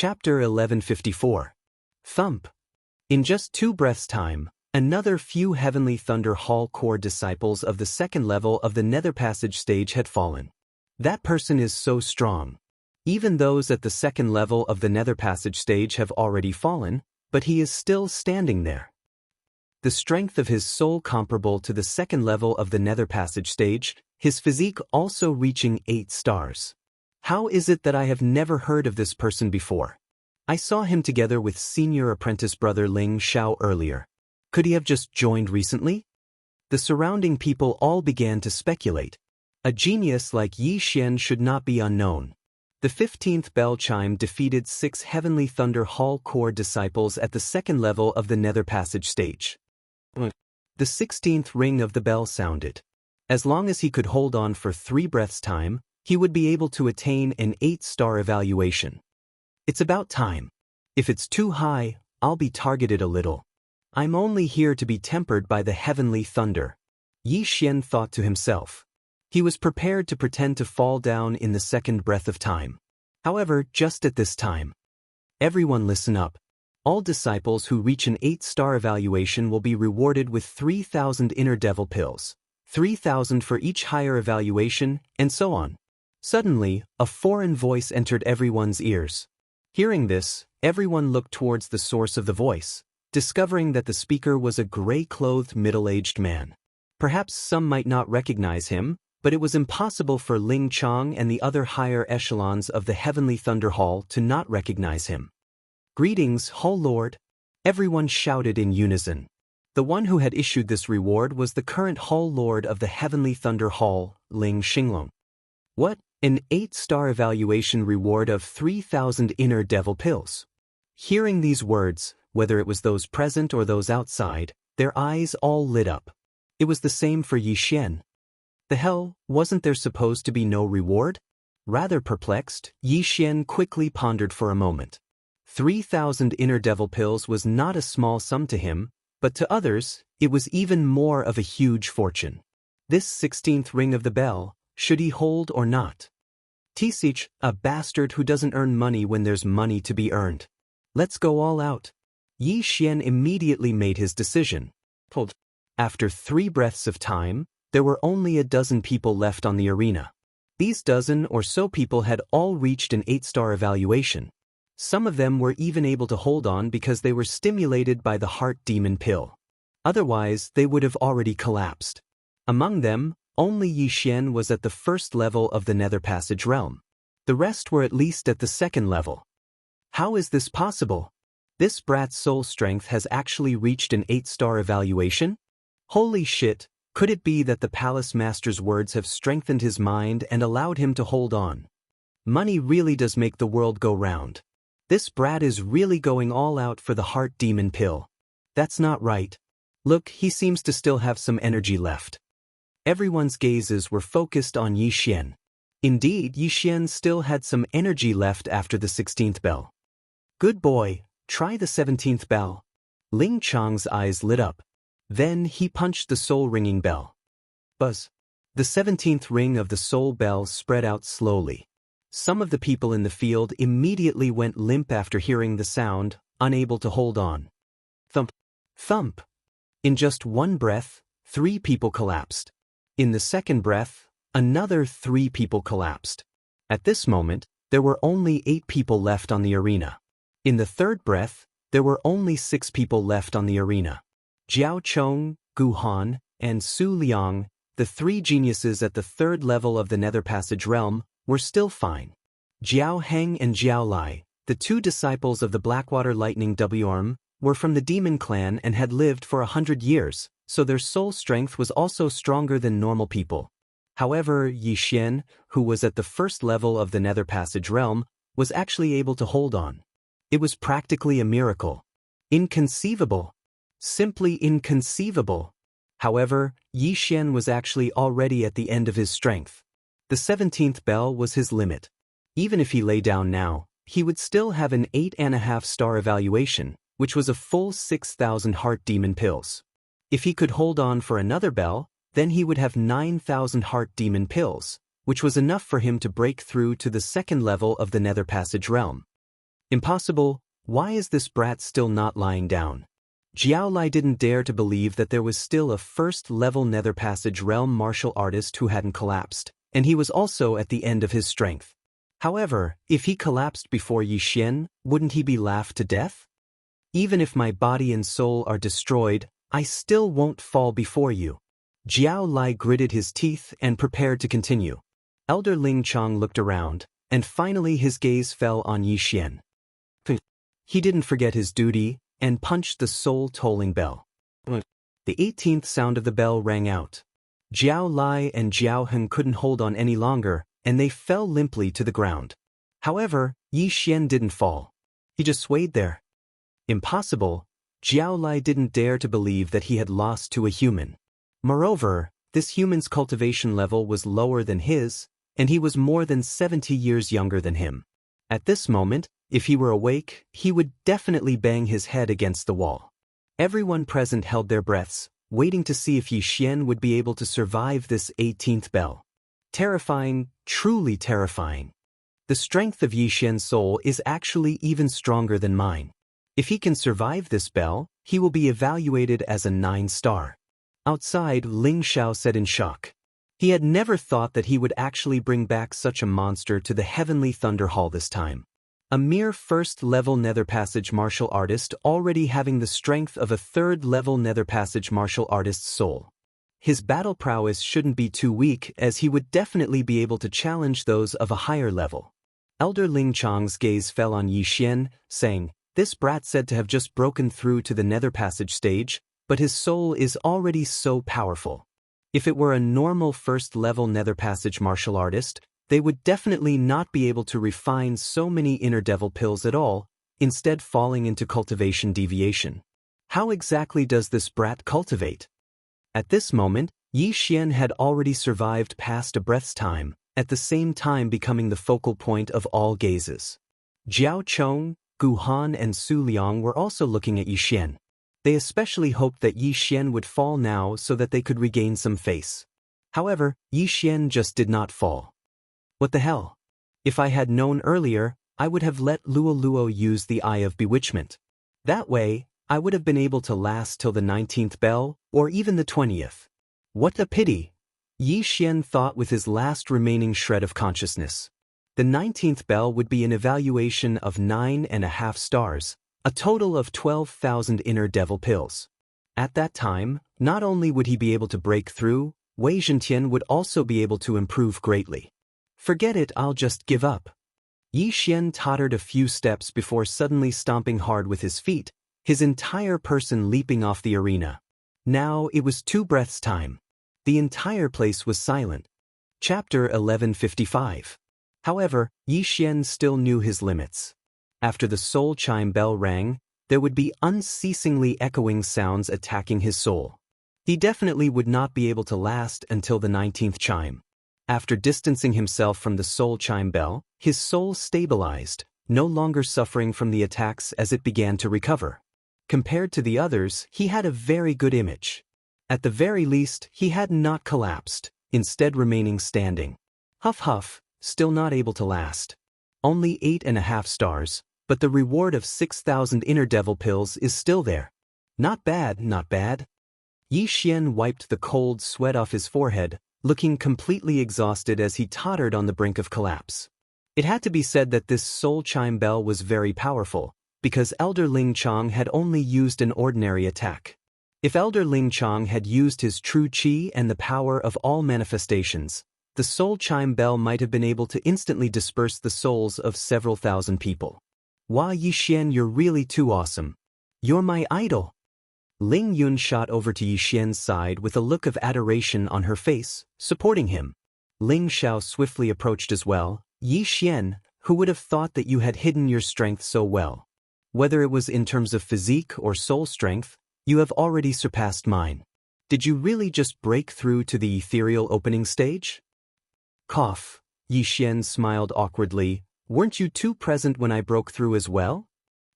Chapter 1154. Thump. In just 2 breaths' time, another few Heavenly Thunder Hall core disciples of the second level of the Nether Passage stage had fallen. That person is so strong. Even those at the second level of the Nether Passage stage have already fallen, but he is still standing there. The strength of his soul comparable to the second level of the Nether Passage stage, his physique also reaching 8 stars. How is it that I have never heard of this person before? I saw him together with senior apprentice brother Ling Xiao earlier. Could he have just joined recently? The surrounding people all began to speculate. A genius like Yi Xian should not be unknown. The 15th bell chime defeated 6 Heavenly Thunder Hall core disciples at the second level of the Nether Passage stage. The 16th ring of the bell sounded. As long as he could hold on for 3 breaths' time, he would be able to attain an 8-star evaluation. It's about time. If it's too high, I'll be targeted a little. I'm only here to be tempered by the heavenly thunder. Yi Xian thought to himself. He was prepared to pretend to fall down in the second breath of time. However, just at this time. Everyone listen up. All disciples who reach an 8-star evaluation will be rewarded with 3,000 inner devil pills, 3,000 for each higher evaluation, and so on. Suddenly, a foreign voice entered everyone's ears. Hearing this, everyone looked towards the source of the voice, discovering that the speaker was a gray-clothed middle-aged man. Perhaps some might not recognize him, but it was impossible for Ling Chang and the other higher echelons of the Heavenly Thunder Hall to not recognize him. "Greetings, Hall Lord!" Everyone shouted in unison. The one who had issued this reward was the current Hall Lord of the Heavenly Thunder Hall, Ling Xinglong. What? An 8-star evaluation reward of 3,000 inner devil pills. Hearing these words, whether it was those present or those outside, their eyes all lit up. It was the same for Yi Xian. The hell, wasn't there supposed to be no reward? Rather perplexed, Yi Xian quickly pondered for a moment. 3,000 inner devil pills was not a small sum to him, but to others, it was even more of a huge fortune. This 16th ring of the bell, should he hold or not? Tisich, a bastard who doesn't earn money when there's money to be earned. Let's go all out. Yi Xian immediately made his decision. After 3 breaths of time, there were only a dozen people left on the arena. These dozen or so people had all reached an 8-star evaluation. Some of them were even able to hold on because they were stimulated by the heart demon pill. Otherwise, they would have already collapsed. Among them, only Yi Xian was at the first level of the Nether Passage realm. The rest were at least at the second level. How is this possible? This brat's soul strength has actually reached an 8-star evaluation? Holy shit, could it be that the Palace Master's words have strengthened his mind and allowed him to hold on? Money really does make the world go round. This brat is really going all out for the heart demon pill. That's not right. Look, he seems to still have some energy left. Everyone's gazes were focused on Yi Xian. Indeed, Yi Xian still had some energy left after the 16th bell. Good boy, try the 17th bell. Ling Chang's eyes lit up. Then he punched the soul-ringing bell. Buzz. The 17th ring of the soul bell spread out slowly. Some of the people in the field immediately went limp after hearing the sound, unable to hold on. Thump. Thump. In just 1 breath, 3 people collapsed. In the second breath, another 3 people collapsed. At this moment, there were only 8 people left on the arena. In the third breath, there were only 6 people left on the arena. Jiao Chong, Gu Han, and Su Liang, the 3 geniuses at the third level of the Nether Passage realm, were still fine. Jiao Heng and Jiao Lai, the 2 disciples of the Blackwater Lightning W-arm, were from the demon clan and had lived for 100 years, so their soul strength was also stronger than normal people. However, Yi Xian, who was at the first level of the Nether Passage realm, was actually able to hold on. It was practically a miracle. Inconceivable. Simply inconceivable. However, Yi Xian was actually already at the end of his strength. The 17th bell was his limit. Even if he lay down now, he would still have an 8.5-star evaluation, which was a full 6,000 heart demon pills. If he could hold on for another bell, then he would have 9,000 heart demon pills, which was enough for him to break through to the second level of the Nether Passage realm. Impossible, why is this brat still not lying down? Jiao Lai didn't dare to believe that there was still a first-level Nether Passage realm martial artist who hadn't collapsed, and he was also at the end of his strength. However, if he collapsed before Yi Xian, wouldn't he be laughed to death? Even if my body and soul are destroyed, I still won't fall before you. Jiao Lai gritted his teeth and prepared to continue. Elder Ling Chong looked around, and finally his gaze fell on Yi Xian. He didn't forget his duty, and punched the soul-tolling bell. The 18th sound of the bell rang out. Jiao Lai and Jiao Hun couldn't hold on any longer, and they fell limply to the ground. However, Yi Xian didn't fall. He just swayed there. Impossible, Jiao Lai didn't dare to believe that he had lost to a human. Moreover, this human's cultivation level was lower than his, and he was more than 70 years younger than him. At this moment, if he were awake, he would definitely bang his head against the wall. Everyone present held their breaths, waiting to see if Yi Xian would be able to survive this 18th bell. Terrifying, truly terrifying. The strength of Yi Xian's soul is actually even stronger than mine. If he can survive this bell, he will be evaluated as a 9-star. Outside, Ling Xiao said in shock. He had never thought that he would actually bring back such a monster to the Heavenly Thunder Hall this time. A mere first-level Nether Passage martial artist already having the strength of a third-level Nether Passage martial artist's soul. His battle prowess shouldn't be too weak, as he would definitely be able to challenge those of a higher level. Elder Ling Chong's gaze fell on Yi Xian, saying, "This brat said to have just broken through to the Nether Passage stage, but his soul is already so powerful. If it were a normal first-level Nether Passage martial artist, they would definitely not be able to refine so many inner devil pills at all, instead falling into cultivation deviation. How exactly does this brat cultivate?" At this moment, Yi Xian had already survived past a breath's time, at the same time becoming the focal point of all gazes. Jiao Chong, Gu Han and Su Liang were also looking at Yi Xian. They especially hoped that Yi Xian would fall now so that they could regain some face. However, Yi Xian just did not fall. What the hell? If I had known earlier, I would have let Luo Luo use the Eye of Bewitchment. That way, I would have been able to last till the 19th bell, or even the 20th. What a pity! Yi Xian thought with his last remaining shred of consciousness. The 19th bell would be an evaluation of 9.5 stars, a total of 12,000 inner devil pills. At that time, not only would he be able to break through, Wei Zhentian would also be able to improve greatly. Forget it, I'll just give up. Yi Xian tottered a few steps before suddenly stomping hard with his feet, his entire person leaping off the arena. Now it was 2 breaths time. The entire place was silent. Chapter 1155. However, Yi Xian still knew his limits. After the soul chime bell rang, there would be unceasingly echoing sounds attacking his soul. He definitely would not be able to last until the 19th chime. After distancing himself from the soul chime bell, his soul stabilized, no longer suffering from the attacks as it began to recover. Compared to the others, he had a very good image. At the very least, he had not collapsed, instead remaining standing. Huff huff, still not able to last. Only 8.5 stars, but the reward of 6,000 inner devil pills is still there. Not bad, not bad. Yi Xian wiped the cold sweat off his forehead, looking completely exhausted as he tottered on the brink of collapse. It had to be said that this soul chime bell was very powerful, because Elder Ling Chong had only used an ordinary attack. If Elder Ling Chong had used his true qi and the power of all manifestations, the soul chime bell might have been able to instantly disperse the souls of several thousand people. Wow, Yi Xian, you're really too awesome. You're my idol. Ling Yun shot over to Yi Xian's side with a look of adoration on her face, supporting him. Ling Xiao swiftly approached as well. Yi Xian, who would have thought that you had hidden your strength so well? Whether it was in terms of physique or soul strength, you have already surpassed mine. Did you really just break through to the ethereal opening stage? Cough. Yi Xian smiled awkwardly. Weren't you two present when I broke through as well?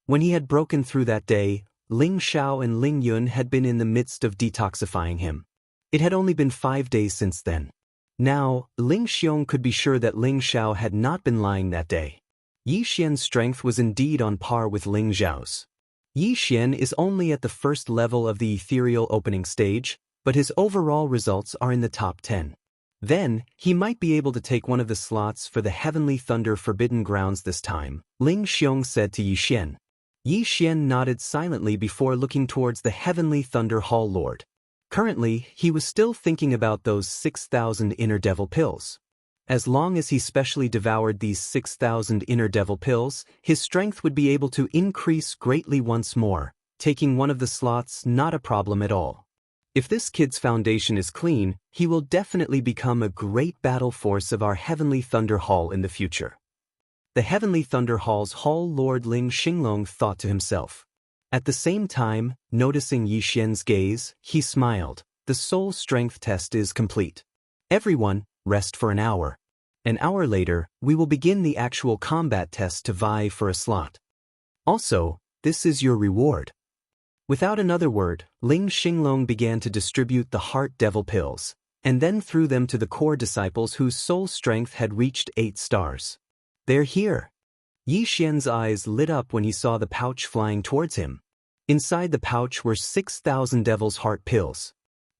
When he had broken through that day, Ling Xiao and Ling Yun had been in the midst of detoxifying him. It had only been 5 days since then. Now, Ling Xiong could be sure that Ling Xiao had not been lying that day. Yi Xian's strength was indeed on par with Ling Zhao's. Yi Xian is only at the first level of the ethereal opening stage, but his overall results are in the top 10. Then, he might be able to take one of the slots for the Heavenly Thunder Forbidden Grounds this time, Ling Xiong said to Yi Xian. Yi Xian nodded silently before looking towards the Heavenly Thunder Hall Lord. Currently, he was still thinking about those 6,000 inner devil pills. As long as he specially devoured these 6,000 inner devil pills, his strength would be able to increase greatly once more, taking one of the slots not a problem at all. If this kid's foundation is clean, he will definitely become a great battle force of our Heavenly Thunder Hall in the future. The Heavenly Thunder Hall's Hall Lord Ling Xinglong thought to himself. At the same time, noticing Yi Xian's gaze, he smiled. The soul strength test is complete. Everyone, rest for an hour. An hour later, we will begin the actual combat test to vie for a slot. Also, this is your reward. Without another word, Ling Xinglong began to distribute the Heart Devil Pills, and then threw them to the core disciples whose soul strength had reached 8 stars. They're here. Yi Xian's eyes lit up when he saw the pouch flying towards him. Inside the pouch were 6,000 Devil's Heart Pills.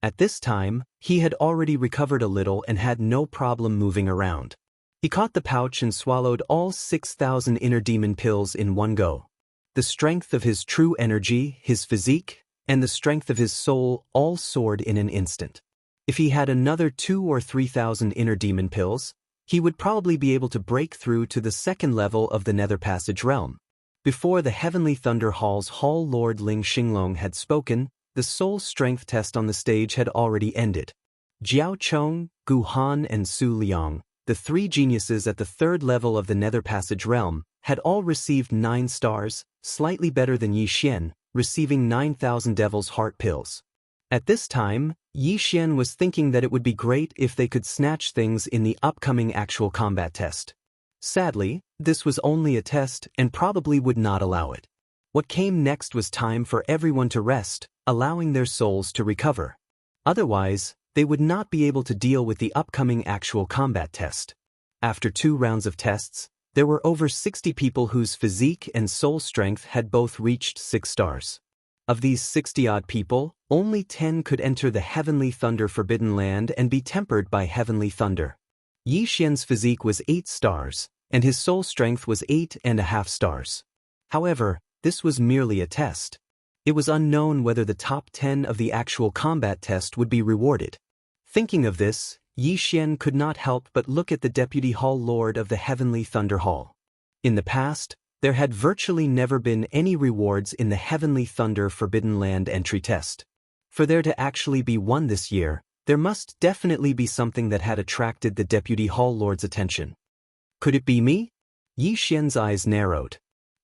At this time, he had already recovered a little and had no problem moving around. He caught the pouch and swallowed all 6,000 inner demon pills in one go. The strength of his true energy, his physique, and the strength of his soul all soared in an instant. If he had another 2,000 or 3,000 inner demon pills, he would probably be able to break through to the second level of the Nether Passage realm. Before the Heavenly Thunder Hall's Hall Lord Ling Xinglong had spoken, the soul strength test on the stage had already ended. Jiao Chong, Gu Han and Su Liang, the 3 geniuses at the third level of the Nether Passage realm, had all received 9 stars, slightly better than Yi Xian, receiving 9,000 Devil's Heart Pills. At this time, Yi Xian was thinking that it would be great if they could snatch things in the upcoming actual combat test. Sadly, this was only a test and probably would not allow it. What came next was time for everyone to rest, allowing their souls to recover. Otherwise, they would not be able to deal with the upcoming actual combat test. After 2 rounds of tests, there were over 60 people whose physique and soul strength had both reached 6 stars. Of these 60-odd people, only 10 could enter the Heavenly Thunder Forbidden Land and be tempered by Heavenly Thunder. Yi Xian's physique was 8 stars, and his soul strength was 8.5 stars. However, this was merely a test. It was unknown whether the top 10 of the actual combat test would be rewarded. Thinking of this, Yi Xian could not help but look at the Deputy Hall Lord of the Heavenly Thunder Hall. In the past, there had virtually never been any rewards in the Heavenly Thunder Forbidden Land entry test. For there to actually be one this year, there must definitely be something that had attracted the Deputy Hall Lord's attention. Could it be me? Yi Xian's eyes narrowed.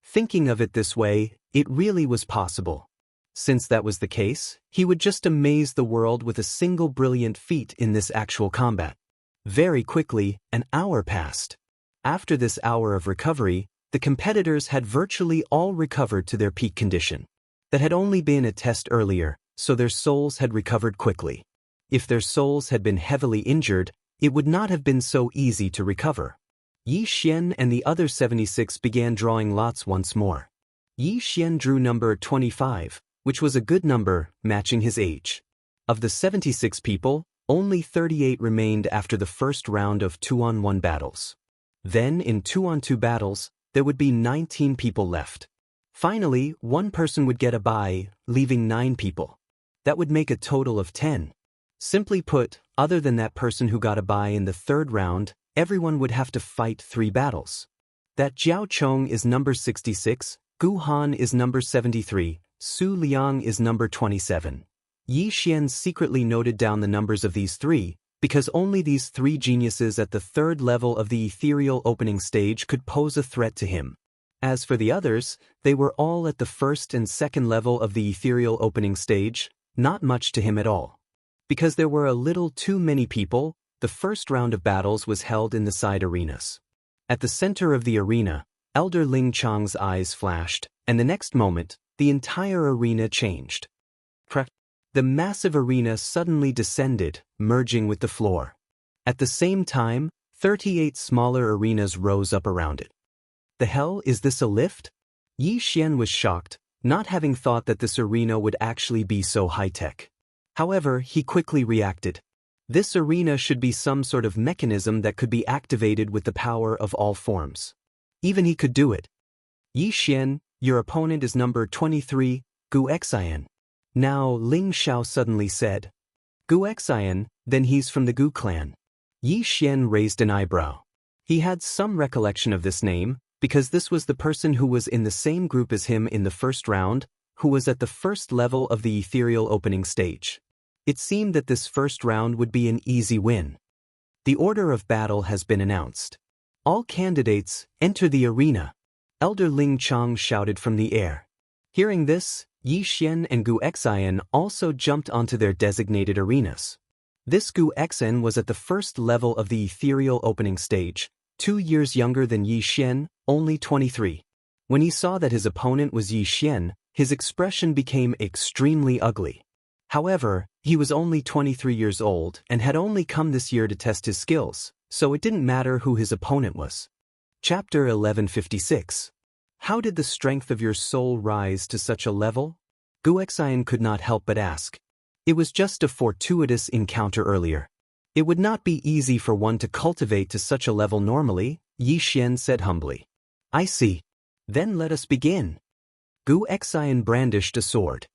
Thinking of it this way, it really was possible. Since that was the case, he would just amaze the world with a single brilliant feat in this actual combat. Very quickly, an hour passed. After this hour of recovery, the competitors had virtually all recovered to their peak condition. That had only been a test earlier, so their souls had recovered quickly. If their souls had been heavily injured, it would not have been so easy to recover. Yi Xian and the other 76 began drawing lots once more. Yi Xian drew number 25, which was a good number, matching his age. Of the 76 people, only 38 remained after the first round of 2-on-1 battles. Then, in 2-on-2 battles, there would be 19 people left. Finally, one person would get a bye, leaving 9 people. That would make a total of 10. Simply put, other than that person who got a bye in the 3rd round, everyone would have to fight 3 battles. That Jiao Chong is number 66, Gu Han is number 73, Su Liang is number 27. Yi Xian secretly noted down the numbers of these 3, because only these 3 geniuses at the 3rd level of the ethereal opening stage could pose a threat to him. As for the others, they were all at the 1st and 2nd level of the ethereal opening stage, not much to him at all. Because there were a little too many people, the first round of battles was held in the side arenas. At the center of the arena, Elder Ling Chang's eyes flashed, and the next moment, the entire arena changed. The massive arena suddenly descended, merging with the floor. At the same time, 38 smaller arenas rose up around it. The hell, is this a lift? Yi Xian was shocked, not having thought that this arena would actually be so high-tech. However, he quickly reacted. This arena should be some sort of mechanism that could be activated with the power of all forms. Even he could do it. Yi Xian, your opponent is number 23, Gu Xian. Now, Ling Xiao suddenly said. Gu Xian, then he's from the Gu clan. Yi Xian raised an eyebrow. He had some recollection of this name, because this was the person who was in the same group as him in the first round, who was at the first level of the ethereal opening stage. It seemed that this first round would be an easy win. The order of battle has been announced. All candidates, enter the arena. Elder Ling Chang shouted from the air. Hearing this, Yi Xian and Gu Xian also jumped onto their designated arenas. This Gu Xian was at the first level of the ethereal opening stage, 2 years younger than Yi Xian, only 23. When he saw that his opponent was Yi Xian, his expression became extremely ugly. However, he was only 23 years old and had only come this year to test his skills, so it didn't matter who his opponent was. Chapter 1156. How did the strength of your soul rise to such a level? Gu Xian could not help but ask. It was just a fortuitous encounter earlier. It would not be easy for one to cultivate to such a level normally, Yi Xian said humbly. I see. Then let us begin. Gu Xian brandished a sword.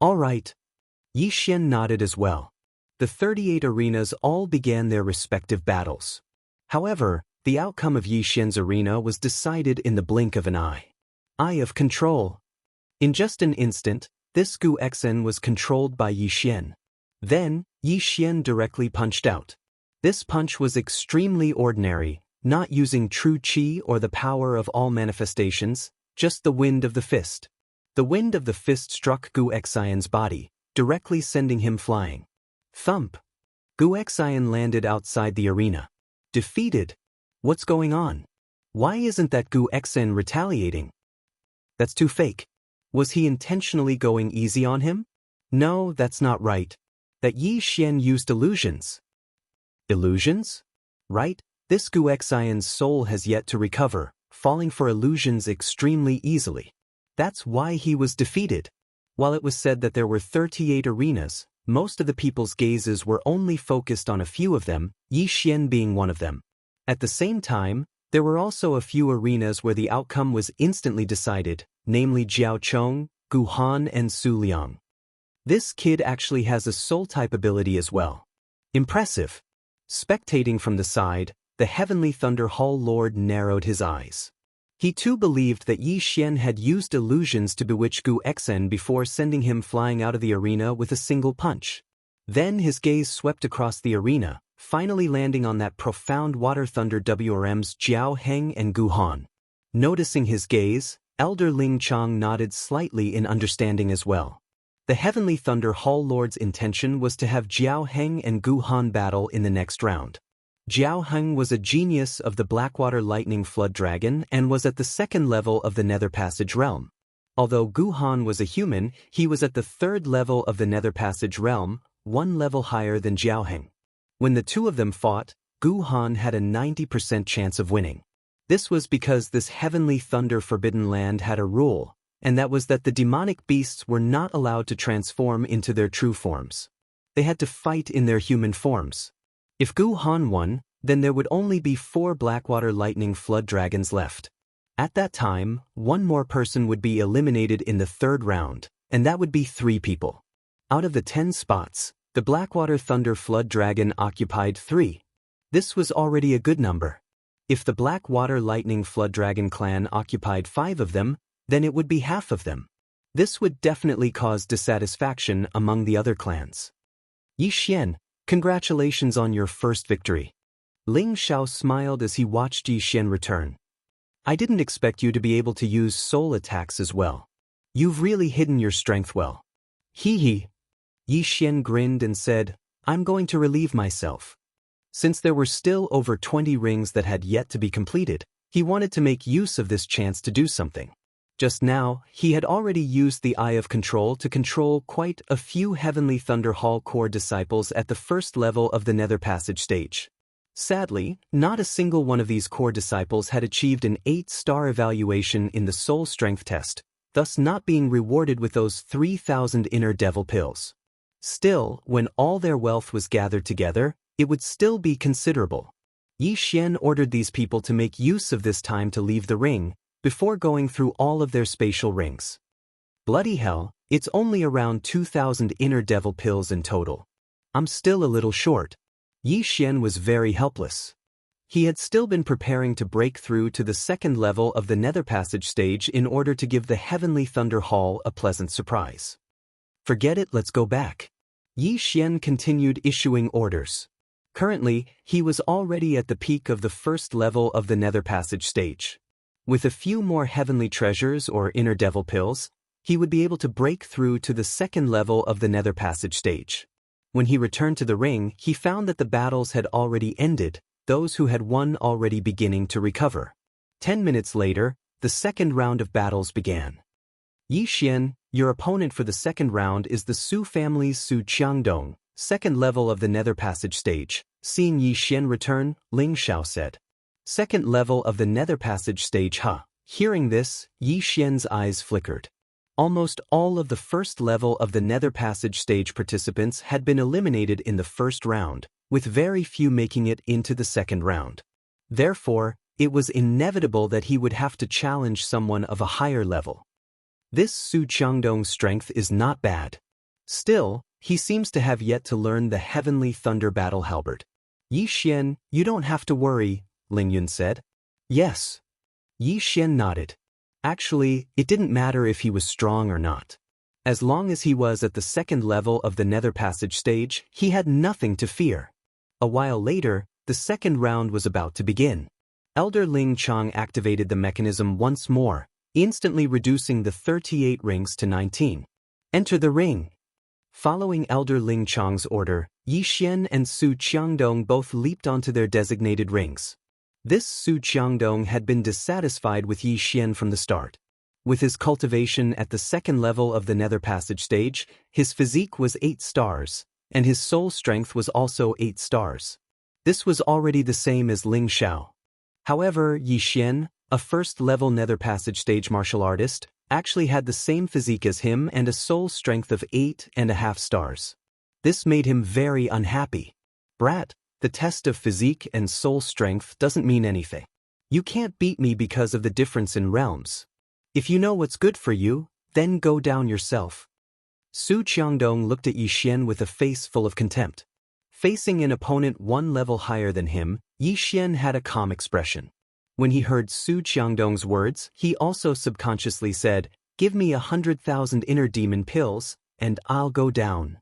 All right. Yi Xian nodded as well. The 38 arenas all began their respective battles. However, the outcome of Yi Xian's arena was decided in the blink of an eye. Eye of control. In just an instant, this Gu Xian was controlled by Yi Xian. Then, Yi Xian directly punched out. This punch was extremely ordinary, not using true qi or the power of all manifestations, just the wind of the fist. The wind of the fist struck Gu Xian's body, directly sending him flying. Thump! Gu Xian landed outside the arena. Defeated. What's going on? Why isn't that Gu Xian retaliating? That's too fake. Was he intentionally going easy on him? No, that's not right. That Yi Xian used illusions. Illusions? Right, this Gu Xian's soul has yet to recover, falling for illusions extremely easily. That's why he was defeated. While it was said that there were 38 arenas, most of the people's gazes were only focused on a few of them, Yi Xian being one of them. At the same time, there were also a few arenas where the outcome was instantly decided, namely Jiao Chong, Gu Han and Su Liang. This kid actually has a soul-type ability as well. Impressive. Spectating from the side, the Heavenly Thunder Hall Lord narrowed his eyes. He too believed that Yi Xian had used illusions to bewitch Gu Xian before sending him flying out of the arena with a single punch. Then his gaze swept across the arena, finally landing on that profound water thunder WRM's Jiao Heng and Gu Han. Noticing his gaze, Elder Ling Chang nodded slightly in understanding as well. The Heavenly Thunder Hall Lord's intention was to have Jiao Heng and Gu Han battle in the next round. Jiao Heng was a genius of the Blackwater Lightning Flood Dragon and was at the second level of the Nether Passage Realm. Although Gu Han was a human, he was at the third level of the Nether Passage Realm, one level higher than Jiao Heng. When the two of them fought, Gu Han had a 90% chance of winning. This was because this Heavenly Thunder Forbidden Land had a rule, and that was that the demonic beasts were not allowed to transform into their true forms. They had to fight in their human forms. If Gu Han won, then there would only be 4 Blackwater Lightning Flood Dragons left. At that time, one more person would be eliminated in the third round, and that would be 3 people. Out of the 10 spots, the Blackwater Thunder Flood Dragon occupied 3. This was already a good number. If the Blackwater Lightning Flood Dragon clan occupied 5 of them, then it would be half of them. This would definitely cause dissatisfaction among the other clans. Yi Xian, congratulations on your first victory. Ling Xiao smiled as he watched Yi Xian return. I didn't expect you to be able to use soul attacks as well. You've really hidden your strength well. Hee hee. Yi Xian grinned and said, I'm going to relieve myself. Since there were still over 20 rings that had yet to be completed, he wanted to make use of this chance to do something. Just now, he had already used the Eye of Control to control quite a few Heavenly Thunder Hall core disciples at the first level of the Nether Passage stage. Sadly, not a single one of these core disciples had achieved an 8-star evaluation in the soul strength test, thus not being rewarded with those 3,000 inner devil pills. Still, when all their wealth was gathered together, it would still be considerable. Yi Xian ordered these people to make use of this time to leave the ring, before going through all of their spatial rings. Bloody hell, it's only around 2,000 inner devil pills in total. I'm still a little short. Yi Xian was very helpless. He had still been preparing to break through to the second level of the Nether Passage stage in order to give the Heavenly Thunder Hall a pleasant surprise. Forget it, let's go back. Yi Xian continued issuing orders. Currently, he was already at the peak of the first level of the Nether Passage stage. With a few more heavenly treasures or inner devil pills, he would be able to break through to the second level of the Nether Passage stage. When he returned to the ring, he found that the battles had already ended, those who had won already beginning to recover. 10 minutes later, the second round of battles began. Yi Xian, your opponent for the second round is the Su family's Su Qiangdong, second level of the Nether Passage stage. Seeing Yi Xian return, Ling Xiao said. Second level of the Nether Passage stage, huh? Hearing this, Yi Xian's eyes flickered. Almost all of the first level of the Nether Passage stage participants had been eliminated in the first round, with very few making it into the second round. Therefore, it was inevitable that he would have to challenge someone of a higher level. This Su Qiangdong's strength is not bad. Still, he seems to have yet to learn the Heavenly Thunder Battle Halberd. Yi Xian, you don't have to worry, Ling Yun said. Yes. Yi Xian nodded. Actually, it didn't matter if he was strong or not. As long as he was at the second level of the Nether Passage stage, he had nothing to fear. A while later, the second round was about to begin. Elder Ling Chang activated the mechanism once more, instantly reducing the 38 rings to 19. Enter the ring. Following Elder Ling Chang's order, Yi Xian and Su Qiangdong both leaped onto their designated rings. This Su Qiangdong had been dissatisfied with Yi Xian from the start. With his cultivation at the second level of the Nether Passage stage, his physique was 8 stars, and his soul strength was also 8 stars. This was already the same as Ling Xiao. However, Yi Xian, a first-level Nether Passage stage martial artist, actually had the same physique as him and a soul strength of 8.5 stars. This made him very unhappy. Brat, the test of physique and soul strength doesn't mean anything. You can't beat me because of the difference in realms. If you know what's good for you, then go down yourself. Su Qiangdong looked at Yi Xian with a face full of contempt. Facing an opponent one level higher than him, Yi Xian had a calm expression. When he heard Su Qiangdong's words, he also subconsciously said, "Give me 100,000 inner demon pills, and I'll go down."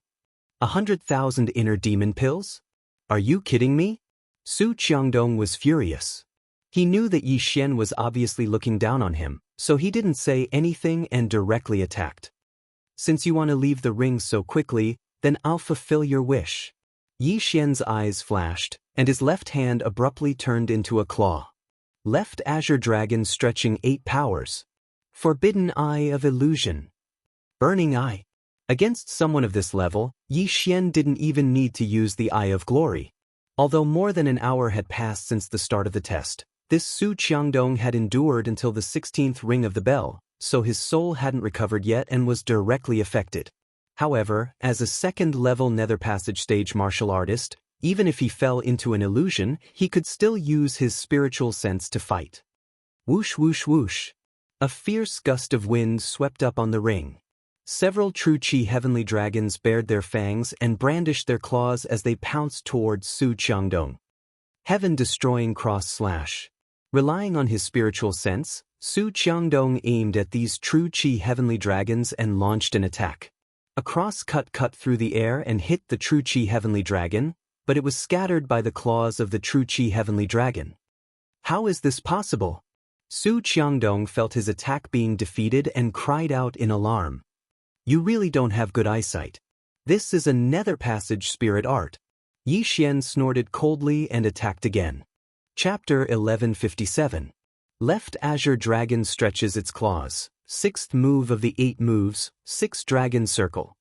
100,000 inner demon pills? Are you kidding me? Su Qiangdong was furious. He knew that Yi Xian was obviously looking down on him, so he didn't say anything and directly attacked. Since you want to leave the ring so quickly, then I'll fulfill your wish. Yi Xian's eyes flashed, and his left hand abruptly turned into a claw. Left Azure Dragon stretching 8 powers. Forbidden Eye of Illusion. Burning Eye. Against someone of this level, Yi Xian didn't even need to use the Eye of Glory. Although more than an hour had passed since the start of the test, this Su Qiangdong had endured until the 16th ring of the bell, so his soul hadn't recovered yet and was directly affected. However, as a second-level Nether Passage stage martial artist, even if he fell into an illusion, he could still use his spiritual sense to fight. Whoosh whoosh whoosh. A fierce gust of wind swept up on the ring. Several True Qi heavenly dragons bared their fangs and brandished their claws as they pounced towards Su Qiangdong. Heaven-destroying cross-slash. Relying on his spiritual sense, Su Qiangdong aimed at these True Qi heavenly dragons and launched an attack. A cross-cut cut through the air and hit the True Qi heavenly dragon, but it was scattered by the claws of the True Qi heavenly dragon. How is this possible? Su Qiangdong felt his attack being defeated and cried out in alarm. You really don't have good eyesight. This is a Nether Passage spirit art. Yi Xian snorted coldly and attacked again. Chapter 1157. Left Azure Dragon stretches its claws. 6th move of the 8 moves, 6 Dragon Circle.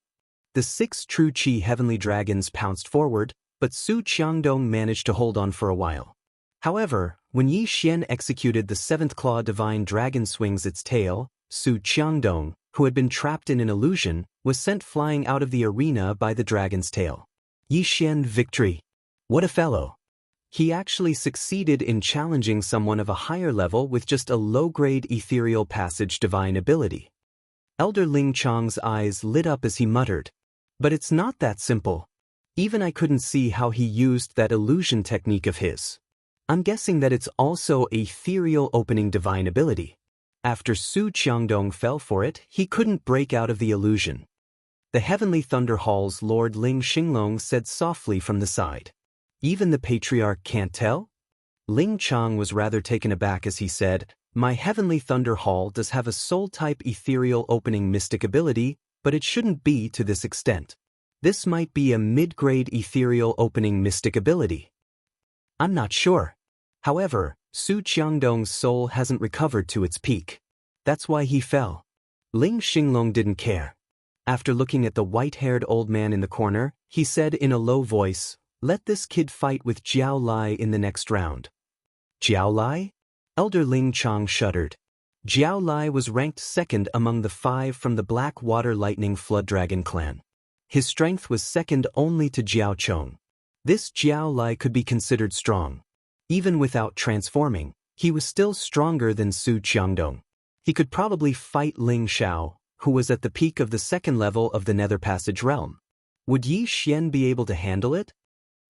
The 6 True Qi heavenly dragons pounced forward, but Su Qiangdong managed to hold on for a while. However, when Yi Xian executed the seventh claw divine dragon swings its tail, Su Qiangdong, who had been trapped in an illusion, was sent flying out of the arena by the dragon's tail. Yi Xian victory. What a fellow! He actually succeeded in challenging someone of a higher level with just a low-grade ethereal passage divine ability. Elder Ling Chang's eyes lit up as he muttered, "But it's not that simple. Even I couldn't see how he used that illusion technique of his. I'm guessing that it's also a ethereal opening divine ability. After Su Qiangdong fell for it, he couldn't break out of the illusion." The Heavenly Thunder Hall's Lord Ling Xinglong said softly from the side. "Even the Patriarch can't tell?" Ling Chang was rather taken aback as he said, "My Heavenly Thunder Hall does have a soul-type ethereal opening mystic ability, but it shouldn't be to this extent. This might be a mid-grade ethereal opening mystic ability. I'm not sure. However, Su Qiangdong's soul hasn't recovered to its peak. That's why he fell." Ling Xinglong didn't care. After looking at the white-haired old man in the corner, he said in a low voice, "Let this kid fight with Jiao Lai in the next round." Jiao Lai? Elder Ling Chang shuddered. Jiao Lai was ranked second among the 5 from the Black Water Lightning Flood Dragon clan. His strength was second only to Jiao Chong. This Jiao Lai could be considered strong. Even without transforming, he was still stronger than Su Qiangdong. He could probably fight Ling Xiao, who was at the peak of the second level of the Nether Passage realm. Would Yi Xian be able to handle it?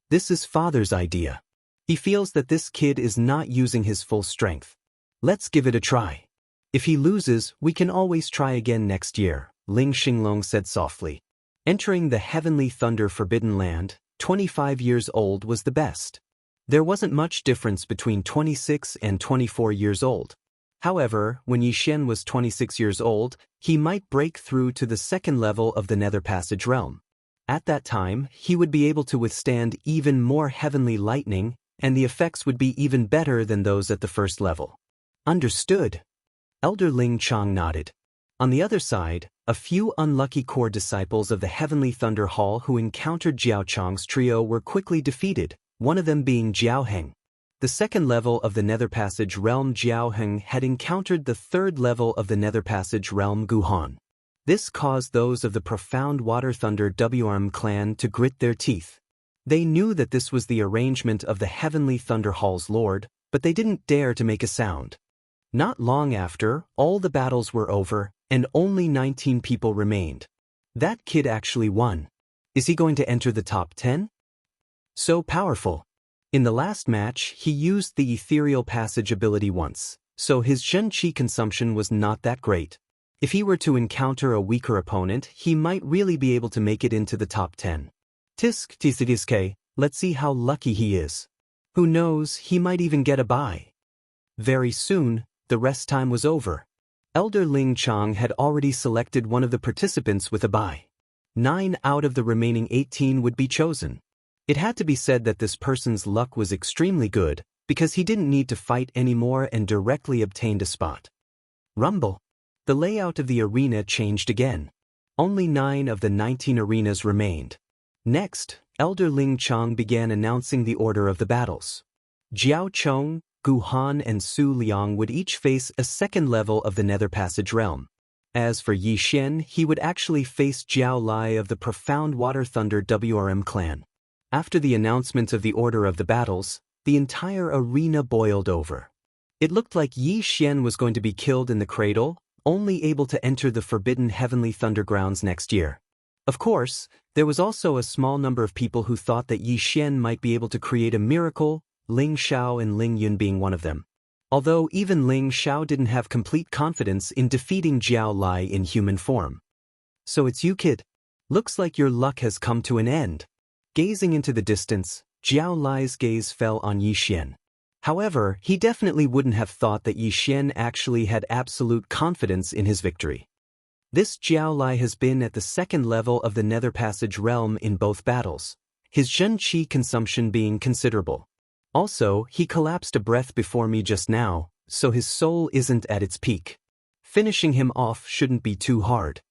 This is father's idea. He feels that this kid is not using his full strength. Let's give it a try. If he loses, we can always try again next year, Ling Xinglong said softly. Entering the Heavenly Thunder Forbidden Land, 25 years old was the best. There wasn't much difference between 26 and 24 years old. However, when Yi Xian was 26 years old, he might break through to the second level of the Nether Passage realm. At that time, he would be able to withstand even more heavenly lightning, and the effects would be even better than those at the first level. Understood. Elder Ling Chang nodded. On the other side, a few unlucky core disciples of the Heavenly Thunder Hall who encountered Jiao Chang's trio were quickly defeated, one of them being Jiao Heng. The second level of the Nether Passage realm Jiao Heng had encountered the third level of the Nether Passage realm Guhan. This caused those of the Profound Water Thunder WRM clan to grit their teeth. They knew that this was the arrangement of the Heavenly Thunder Hall's lord, but they didn't dare to make a sound. Not long after, all the battles were over, and only 19 people remained. That kid actually won. Is he going to enter the top 10? So powerful. In the last match, he used the Ethereal Passage ability once, so his Zhen Qi consumption was not that great. If he were to encounter a weaker opponent, he might really be able to make it into the top 10. Tisk tisidiske, let's see how lucky he is. Who knows, he might even get a bye. Very soon, the rest time was over. Elder Ling Chang had already selected one of the participants with a bye. 9 out of the remaining 18 would be chosen. It had to be said that this person's luck was extremely good, because he didn't need to fight anymore and directly obtained a spot. Rumble. The layout of the arena changed again. Only 9 of the 19 arenas remained. Next, Elder Ling Chang began announcing the order of the battles. Jiao Chong, Gu Han and Su Liang would each face a second level of the Nether Passage realm. As for Yi Xian, he would actually face Jiao Lai of the Profound Water Thunder WRM clan. After the announcement of the order of the battles, the entire arena boiled over. It looked like Yi Xian was going to be killed in the cradle, only able to enter the Forbidden Heavenly Thundergrounds next year. Of course, there was also a small number of people who thought that Yi Xian might be able to create a miracle, Ling Xiao and Ling Yun being one of them. Although even Ling Xiao didn't have complete confidence in defeating Jiao Lai in human form. So it's you, kid. Looks like your luck has come to an end. Gazing into the distance, Jiao Lai's gaze fell on Yi Xian. However, he definitely wouldn't have thought that Yi Xian actually had absolute confidence in his victory. This Jiao Lai has been at the second level of the Nether Passage realm in both battles, his Zhen Qi consumption being considerable. Also, he collapsed a breath before me just now, so his soul isn't at its peak. Finishing him off shouldn't be too hard.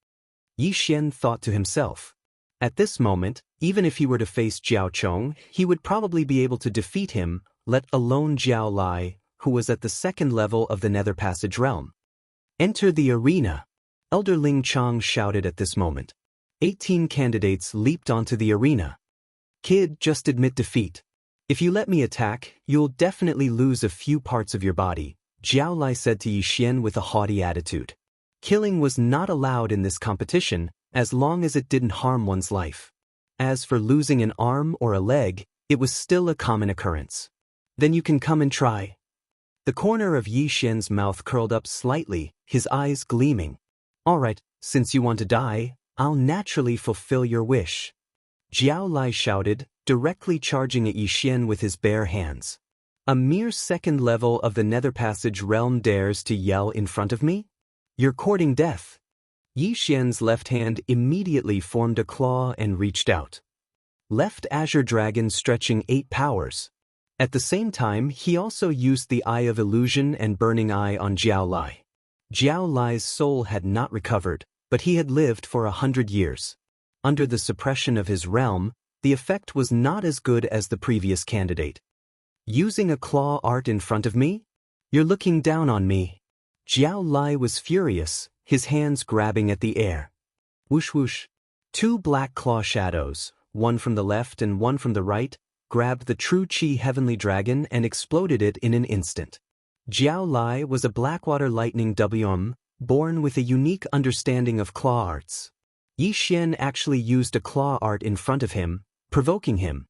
Yi Xian thought to himself. At this moment, Even if he were to face Jiao Chong, he would probably be able to defeat him, let alone Jiao Lai, who was at the second level of the Nether Passage realm. Enter the arena. Elder Ling Chang shouted at this moment. 18 candidates leaped onto the arena. Kid, just admit defeat. If you let me attack, you'll definitely lose a few parts of your body, Jiao Lai said to Yi Xian with a haughty attitude. Killing was not allowed in this competition, as long as it didn't harm one's life. As for losing an arm or a leg, it was still a common occurrence. Then you can come and try. The corner of Yi Xian's mouth curled up slightly, his eyes gleaming. All right, since you want to die, I'll naturally fulfill your wish. Jiao Lai shouted, directly charging at Yi Xian with his bare hands. A mere second level of the Nether Passage realm dares to yell in front of me? You're courting death. Yi Xian's left hand immediately formed a claw and reached out. Left Azure Dragon stretching 8 powers. At the same time, he also used the Eye of Illusion and Burning Eye on Jiao Lai. Jiao Lai's soul had not recovered, but he had lived for 100 years. Under the suppression of his realm, the effect was not as good as the previous candidate. Using a claw art in front of me? You're looking down on me. Jiao Lai was furious, his hands grabbing at the air. Whoosh whoosh. 2 black claw shadows, one from the left and one from the right, grabbed the true Qi Heavenly Dragon and exploded it in an instant. Jiao Lai was a Blackwater Lightning WM, born with a unique understanding of claw arts. Yi Xian actually used a claw art in front of him, provoking him.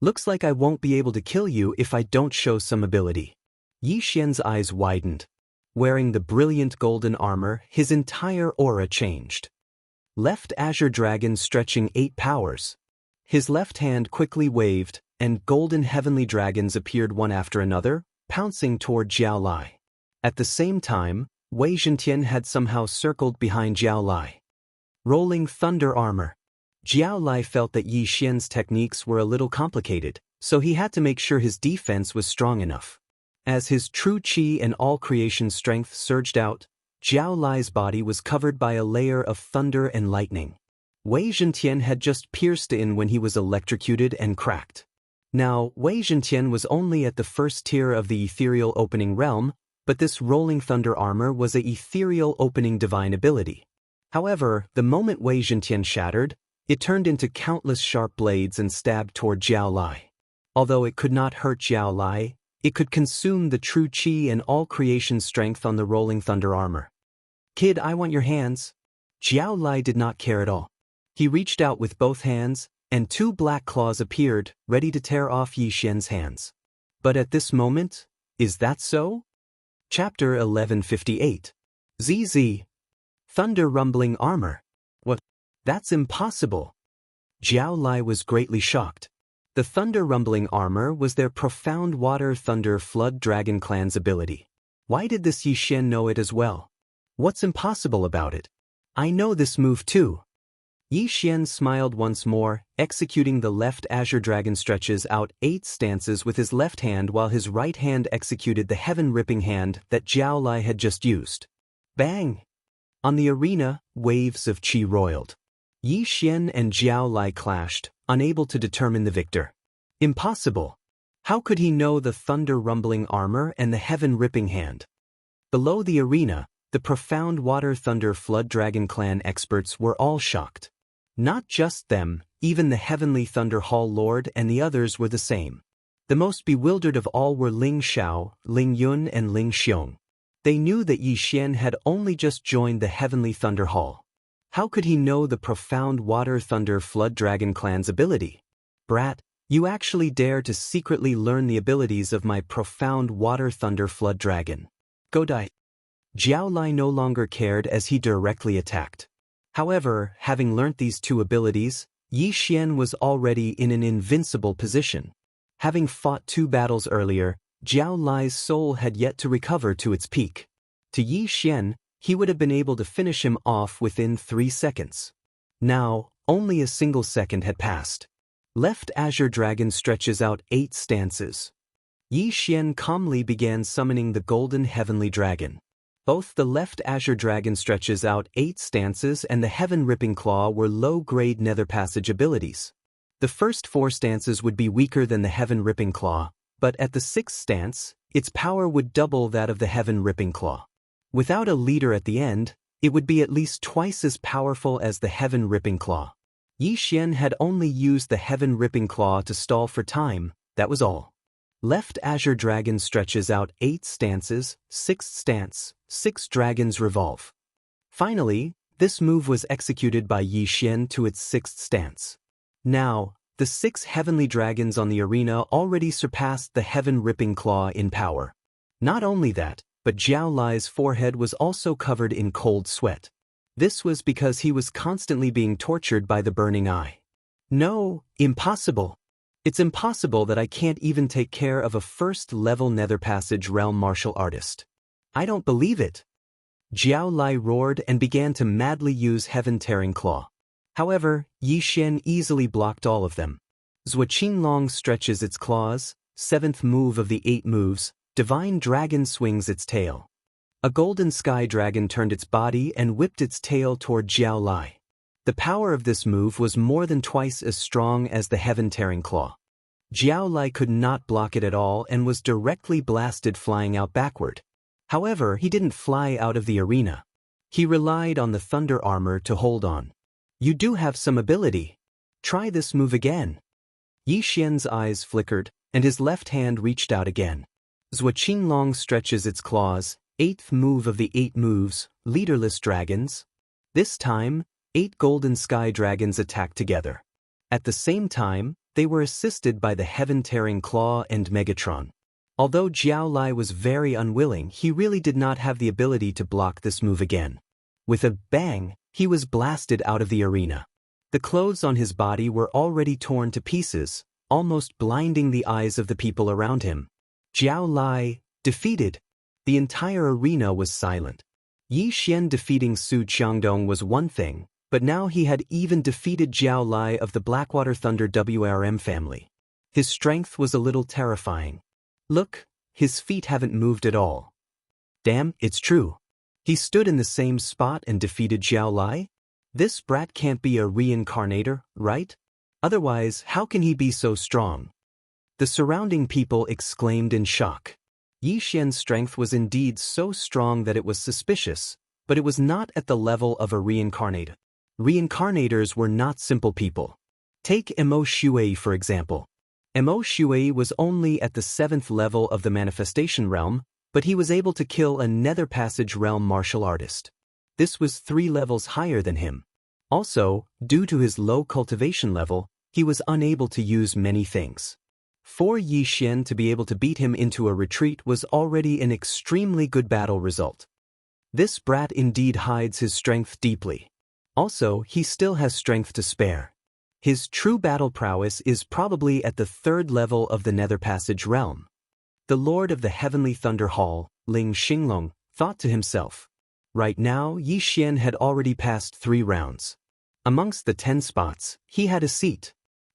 Looks like I won't be able to kill you if I don't show some ability. Yi Xian's eyes widened. Wearing the brilliant golden armor, his entire aura changed. Left Azure Dragon stretching 8 powers. His left hand quickly waved, and golden heavenly dragons appeared one after another, pouncing toward Jiao Lai. At the same time, Wei Zhentian had somehow circled behind Jiao Lai. Rolling thunder armor. Jiao Lai felt that Yi Xian's techniques were a little complicated, so he had to make sure his defense was strong enough. As his true Qi and all creation strength surged out, Jiao Lai's body was covered by a layer of thunder and lightning. Wei Zhentian had just pierced in when he was electrocuted and cracked. Now, Wei Zhentian was only at the first tier of the ethereal opening realm, but this rolling thunder armor was a ethereal opening divine ability. However, the moment Wei Zhentian shattered, it turned into countless sharp blades and stabbed toward Jiao Lai. Although it could not hurt Jiao Lai, it could consume the true Qi and all creation strength on the rolling thunder armor. Kid, I want your hands. Jiao Lai did not care at all. He reached out with both hands, and 2 black claws appeared, ready to tear off Yi Xian's hands. But at this moment, is that so? Chapter 1158. ZZ. Thunder rumbling armor. What? That's impossible. Jiao Lai was greatly shocked. The thunder rumbling armor was their profound water thunder flood dragon clan's ability. Why did this Yi Xian know it as well? What's impossible about it? I know this move too. Yi Xian smiled once more, executing the left Azure Dragon stretches out 8 stances with his left hand while his right hand executed the heaven-ripping hand that Jiao Lai had just used. Bang! On the arena, waves of Qi roiled. Yi Xian and Jiao Lai clashed, unable to determine the victor. Impossible! How could he know the thunder-rumbling armor and the heaven-ripping hand? Below the arena, the profound water thunder flood dragon clan experts were all shocked. Not just them, even the heavenly Thunder Hall Lord and the others were the same. The most bewildered of all were Ling Xiao, Ling Yun and Ling Xiong. They knew that Yi Xian had only just joined the heavenly Thunder Hall. How could he know the profound water thunder flood dragon clan's ability? Brat, you actually dare to secretly learn the abilities of my profound water thunder flood dragon. Go die. Jiao Lai no longer cared as he directly attacked. However, having learnt these 2 abilities, Yi Xian was already in an invincible position. Having fought 2 battles earlier, Jiao Lai's soul had yet to recover to its peak. To Yi Xian, he would have been able to finish him off within 3 seconds. Now, only a single second had passed. Left Azure Dragon stretches out 8 stances. Yi Xian calmly began summoning the Golden Heavenly Dragon. Both the left Azure Dragon stretches out 8 stances and the Heaven Ripping Claw were low-grade Nether Passage abilities. The first 4 stances would be weaker than the heaven-ripping claw, but at the 6th stance, its power would double that of the heaven-ripping claw. Without a leader at the end, it would be at least twice as powerful as the heaven-ripping claw. Yi Xian had only used the heaven-ripping claw to stall for time, that was all. Left Azure Dragon stretches out 8 stances, 6th stance, 6 dragons revolve. Finally, this move was executed by Yi Xian to its 6th stance. Now, the 6 heavenly dragons on the arena already surpassed the heaven-ripping claw in power. Not only that, but Jiao Lai's forehead was also covered in cold sweat. This was because he was constantly being tortured by the burning eye. No, impossible. It's impossible that I can't even take care of a first-level Nether Passage realm martial artist. I don't believe it. Jiao Lai roared and began to madly use Heaven-Tearing Claw. However, Yi Xian easily blocked all of them. Zuoqinlong stretches its claws, 7th move of the 8 moves, Divine Dragon swings its tail. A golden sky dragon turned its body and whipped its tail toward Jiao Lai. The power of this move was more than twice as strong as the Heaven-Tearing Claw. Jiao Lai could not block it at all and was directly blasted flying out backward. However, he didn't fly out of the arena. He relied on the thunder armor to hold on. You do have some ability. Try this move again. Yi Xian's eyes flickered, and his left hand reached out again. Zuoqinlong stretches its claws, 8th move of the 8 moves, leaderless dragons. This time, 8 golden sky dragons attacked together. At the same time, they were assisted by the Heaven-Tearing Claw and Megatron. Although Jiao Lai was very unwilling, he really did not have the ability to block this move again. With a bang, he was blasted out of the arena. The clothes on his body were already torn to pieces, almost blinding the eyes of the people around him. Jiao Lai, defeated. The entire arena was silent. Yi Xian defeating Su Qiangdong was one thing, but now he had even defeated Jiao Lai of the Blackwater Thunder WRM family. His strength was a little terrifying. Look, his feet haven't moved at all. Damn, it's true. He stood in the same spot and defeated Jiao Lai? This brat can't be a reincarnator, right? Otherwise, how can he be so strong? The surrounding people exclaimed in shock. Yi Xian's strength was indeed so strong that it was suspicious, but it was not at the level of a reincarnator. Reincarnators were not simple people. Take Emo Shui for example. Emo Shui was only at the 7th level of the manifestation realm, but he was able to kill a Nether Passage realm martial artist. This was 3 levels higher than him. Also, due to his low cultivation level, he was unable to use many things. For Yi Xian to be able to beat him into a retreat was already an extremely good battle result. This brat indeed hides his strength deeply. Also, he still has strength to spare. His true battle prowess is probably at the 3rd level of the Nether Passage realm. The Lord of the Heavenly Thunder Hall, Ling Xinglong, thought to himself. Right now, Yi Xian had already passed 3 rounds. Amongst the 10 spots, he had a seat.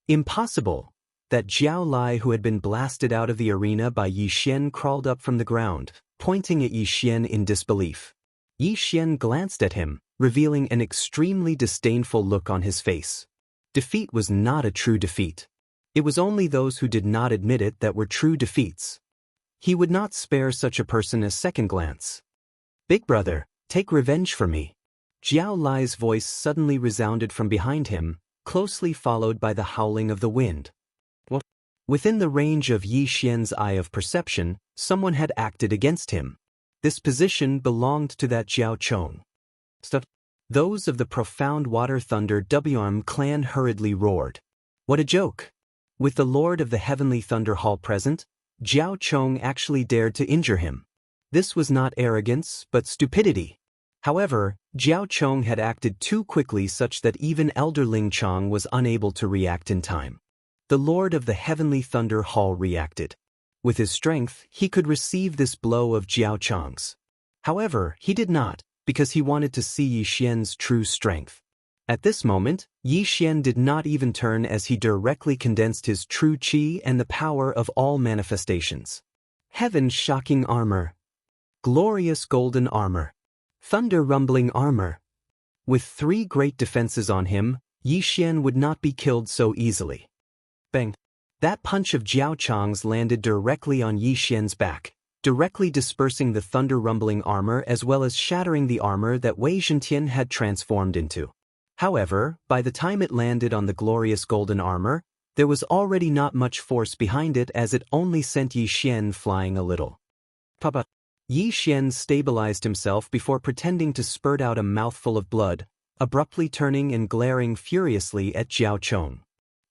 Impossible! That Jiao Lai who had been blasted out of the arena by Yi Xian crawled up from the ground, pointing at Yi Xian in disbelief. Yi Xian glanced at him, revealing an extremely disdainful look on his face. Defeat was not a true defeat. It was only those who did not admit it that were true defeats. He would not spare such a person a second glance. Big brother, take revenge for me. Jiao Lai's voice suddenly resounded from behind him, closely followed by the howling of the wind. What? Within the range of Yi Xian's eye of perception, someone had acted against him. This position belonged to that Jiao Chong. Those of the Profound Water Thunder WM clan hurriedly roared. What a joke! With the Lord of the Heavenly Thunder Hall present, Jiao Chong actually dared to injure him. This was not arrogance, but stupidity. However, Jiao Chong had acted too quickly such that even Elder Ling Chong was unable to react in time. The Lord of the Heavenly Thunder Hall reacted. With his strength, he could receive this blow of Jiao Chong's. However, he did not, because he wanted to see Yi Xian's true strength. At this moment, Yi Xian did not even turn as he directly condensed his true qi and the power of all manifestations. Heaven's shocking armor. Glorious golden armor. Thunder rumbling armor. With 3 great defenses on him, Yi Xian would not be killed so easily. Bang! That punch of Jiao Chang's landed directly on Yi Xian's back, directly dispersing the thunder-rumbling armor as well as shattering the armor that Wei Zhentian had transformed into. However, by the time it landed on the glorious golden armor, there was already not much force behind it as it only sent Yi Xian flying a little. Papa. Yi Xian stabilized himself before pretending to spurt out a mouthful of blood, abruptly turning and glaring furiously at Jiao Chong.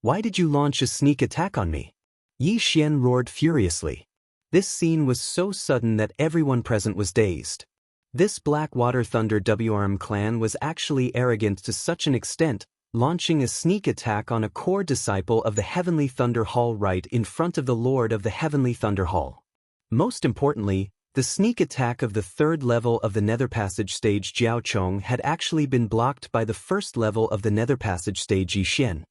Why did you launch a sneak attack on me? Yi Xian roared furiously. This scene was so sudden that everyone present was dazed. This Blackwater Thunder WRM clan was actually arrogant to such an extent, launching a sneak attack on a core disciple of the Heavenly Thunder Hall right in front of the Lord of the Heavenly Thunder Hall. Most importantly, the sneak attack of the third level of the Nether Passage stage Jiao Chong had actually been blocked by the first level of the Nether Passage stage Yi Xian.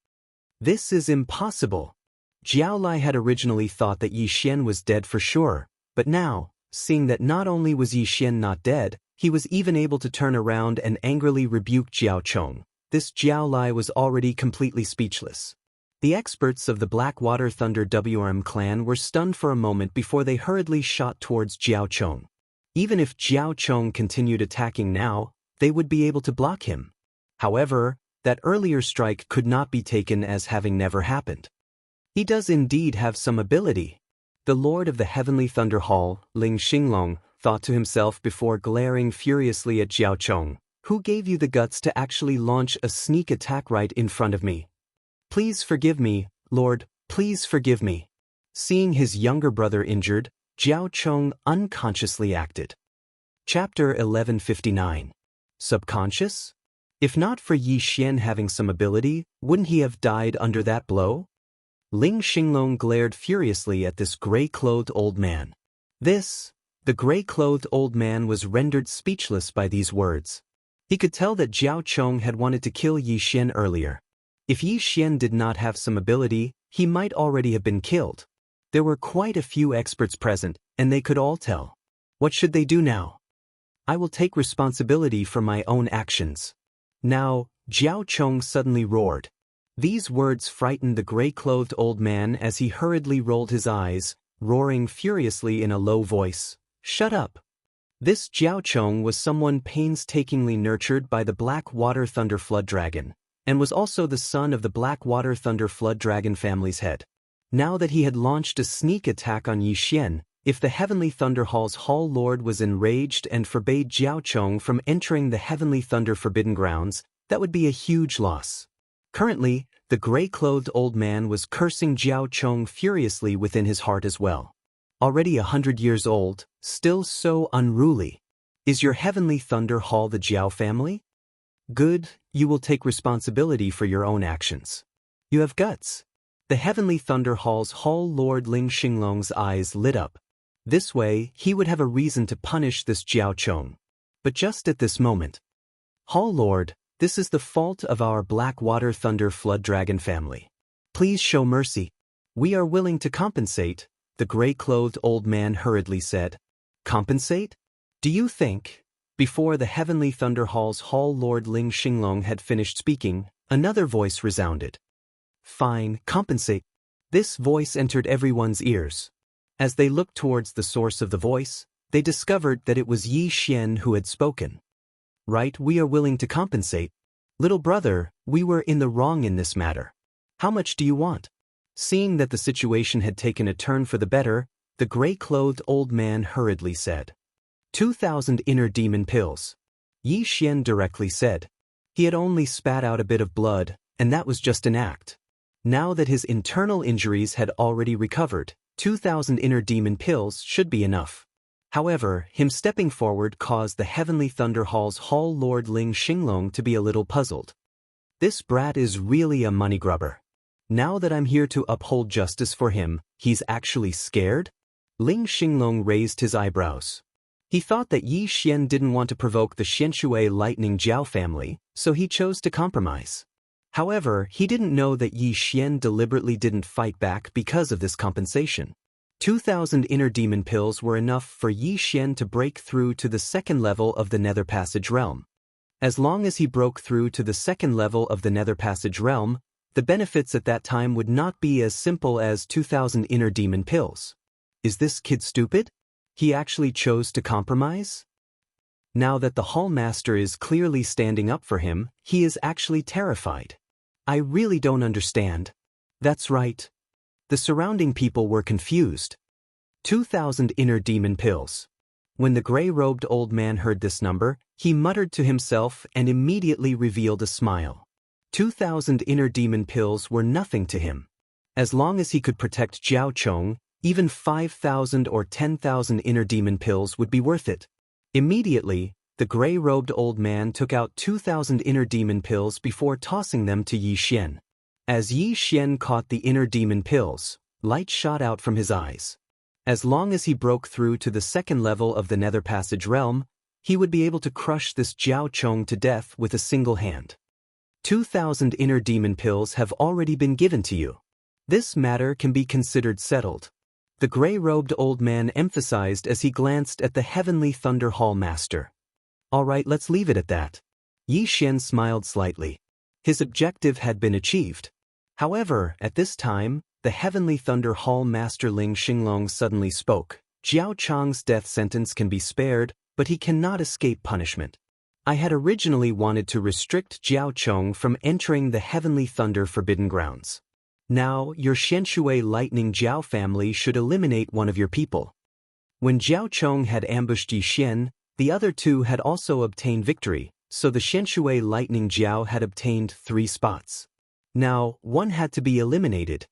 This is impossible. Jiao Lai had originally thought that Yi Xian was dead for sure, but now, seeing that not only was Yi Xian not dead, he was even able to turn around and angrily rebuke Jiao Chong. This Jiao Lai was already completely speechless. The experts of the Blackwater Thunder WRM clan were stunned for a moment before they hurriedly shot towards Jiao Chong. Even if Jiao Chong continued attacking now, they would be able to block him. However, that earlier strike could not be taken as having never happened. He does indeed have some ability. The Lord of the Heavenly Thunder Hall, Ling Xinglong, thought to himself before glaring furiously at Jiao Chong. Who gave you the guts to actually launch a sneak attack right in front of me? Please forgive me, Lord, please forgive me. Seeing his younger brother injured, Jiao Chong unconsciously acted. Chapter 1159. Subconscious? If not for Yi Xian having some ability, wouldn't he have died under that blow? Ling Xinglong glared furiously at this gray-clothed old man. The gray-clothed old man was rendered speechless by these words. He could tell that Jiao Chong had wanted to kill Yi Xian earlier. If Yi Xian did not have some ability, he might already have been killed. There were quite a few experts present, and they could all tell. What should they do now? I will take responsibility for my own actions. Now, Jiao Chong suddenly roared. These words frightened the gray-clothed old man as he hurriedly rolled his eyes, roaring furiously in a low voice. Shut up. This Jiao Chong was someone painstakingly nurtured by the Blackwater Thunder Flood Dragon, and was also the son of the Blackwater Thunder Flood Dragon family's head. Now that he had launched a sneak attack on Yi Xian, if the Heavenly Thunder Hall's Hall Lord was enraged and forbade Jiao Chong from entering the Heavenly Thunder Forbidden Grounds, that would be a huge loss. Currently, the gray-clothed old man was cursing Jiao Chong furiously within his heart as well. Already 100 years old, still so unruly. Is your Heavenly Thunder Hall the Jiao family? Good, you will take responsibility for your own actions. You have guts. The Heavenly Thunder Hall's Hall Lord Ling Xinglong's eyes lit up. This way, he would have a reason to punish this Jiao Chong. But just at this moment. Hall Lord, this is the fault of our Blackwater Thunder Flood Dragon family. Please show mercy. We are willing to compensate, the gray-clothed old man hurriedly said. Compensate? Do you think? Before the Heavenly Thunder Hall's Hall Lord Ling Xinglong had finished speaking, another voice resounded. Fine, compensate. This voice entered everyone's ears. As they looked towards the source of the voice, they discovered that it was Yi Xian who had spoken. Right, we are willing to compensate. Little brother, we were in the wrong in this matter. How much do you want? Seeing that the situation had taken a turn for the better, the gray-clothed old man hurriedly said. 2,000 inner demon pills. Yi Xian directly said. He had only spat out a bit of blood, and that was just an act. Now that his internal injuries had already recovered, 2,000 inner demon pills should be enough. However, him stepping forward caused the Heavenly Thunder Hall's Hall Lord Ling Xinglong to be a little puzzled. This brat is really a money grubber. Now that I'm here to uphold justice for him, he's actually scared? Ling Xinglong raised his eyebrows. He thought that Yi Xian didn't want to provoke the Xianshui Lightning Jiao family, so he chose to compromise. However, he didn't know that Yi Xian deliberately didn't fight back because of this compensation. 2,000 inner demon pills were enough for Yi Xian to break through to the second level of the Nether Passage realm. As long as he broke through to the second level of the Nether Passage realm, The benefits at that time would not be as simple as 2,000 inner demon pills. Is this kid stupid? He actually chose to compromise? Now that the hall master is clearly standing up for him, he is actually terrified. I really don't understand. That's right. The surrounding people were confused. 2,000 inner demon pills. When the gray-robed old man heard this number, he muttered to himself and immediately revealed a smile. 2,000 inner demon pills were nothing to him. As long as he could protect Jiao Chong, even 5,000 or 10,000 inner demon pills would be worth it. Immediately, the gray-robed old man took out 2,000 inner demon pills before tossing them to Yi Xian. As Yi Xian caught the inner demon pills, light shot out from his eyes. As long as he broke through to the second level of the Nether Passage realm, he would be able to crush this Jiao Chong to death with a single hand. 2,000 inner demon pills have already been given to you. This matter can be considered settled. The gray-robed old man emphasized as he glanced at the Heavenly Thunder Hall Master. All right, let's leave it at that. Yi Xian smiled slightly. His objective had been achieved. However, at this time, the Heavenly Thunder Hall Master Ling Xinglong suddenly spoke. Jiao Chang's death sentence can be spared, but he cannot escape punishment. I had originally wanted to restrict Jiao Chong from entering the Heavenly Thunder Forbidden Grounds. Now, your Xianxia Lightning Jiao family should eliminate one of your people. When Jiao Chong had ambushed Yi Xian, the other two had also obtained victory, so the Xianxia Lightning Jiao had obtained 3 spots. Now, one had to be eliminated.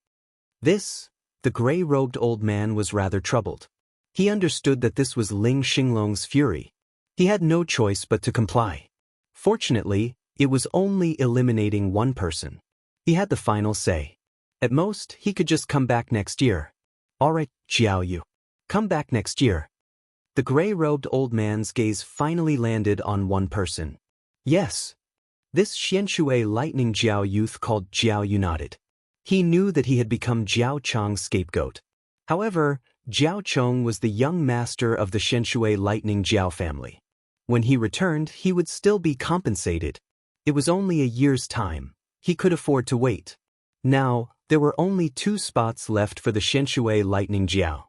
The gray-robed old man was rather troubled. He understood that this was Ling Xinglong's fury. He had no choice but to comply. Fortunately, it was only eliminating one person. He had the final say. At most, he could just come back next year. Alright, Jiao Yu. Come back next year. The gray-robed old man's gaze finally landed on one person. Yes. This Xianxia Lightning Jiao youth called Jiao Yu nodded. He knew that he had become Jiao Chong's scapegoat. However, Jiao Chong was the young master of the Xianxia Lightning Jiao family. When he returned, he would still be compensated. It was only a year's time. He could afford to wait. Now, there were only 2 spots left for the Xianxia Lightning Jiao.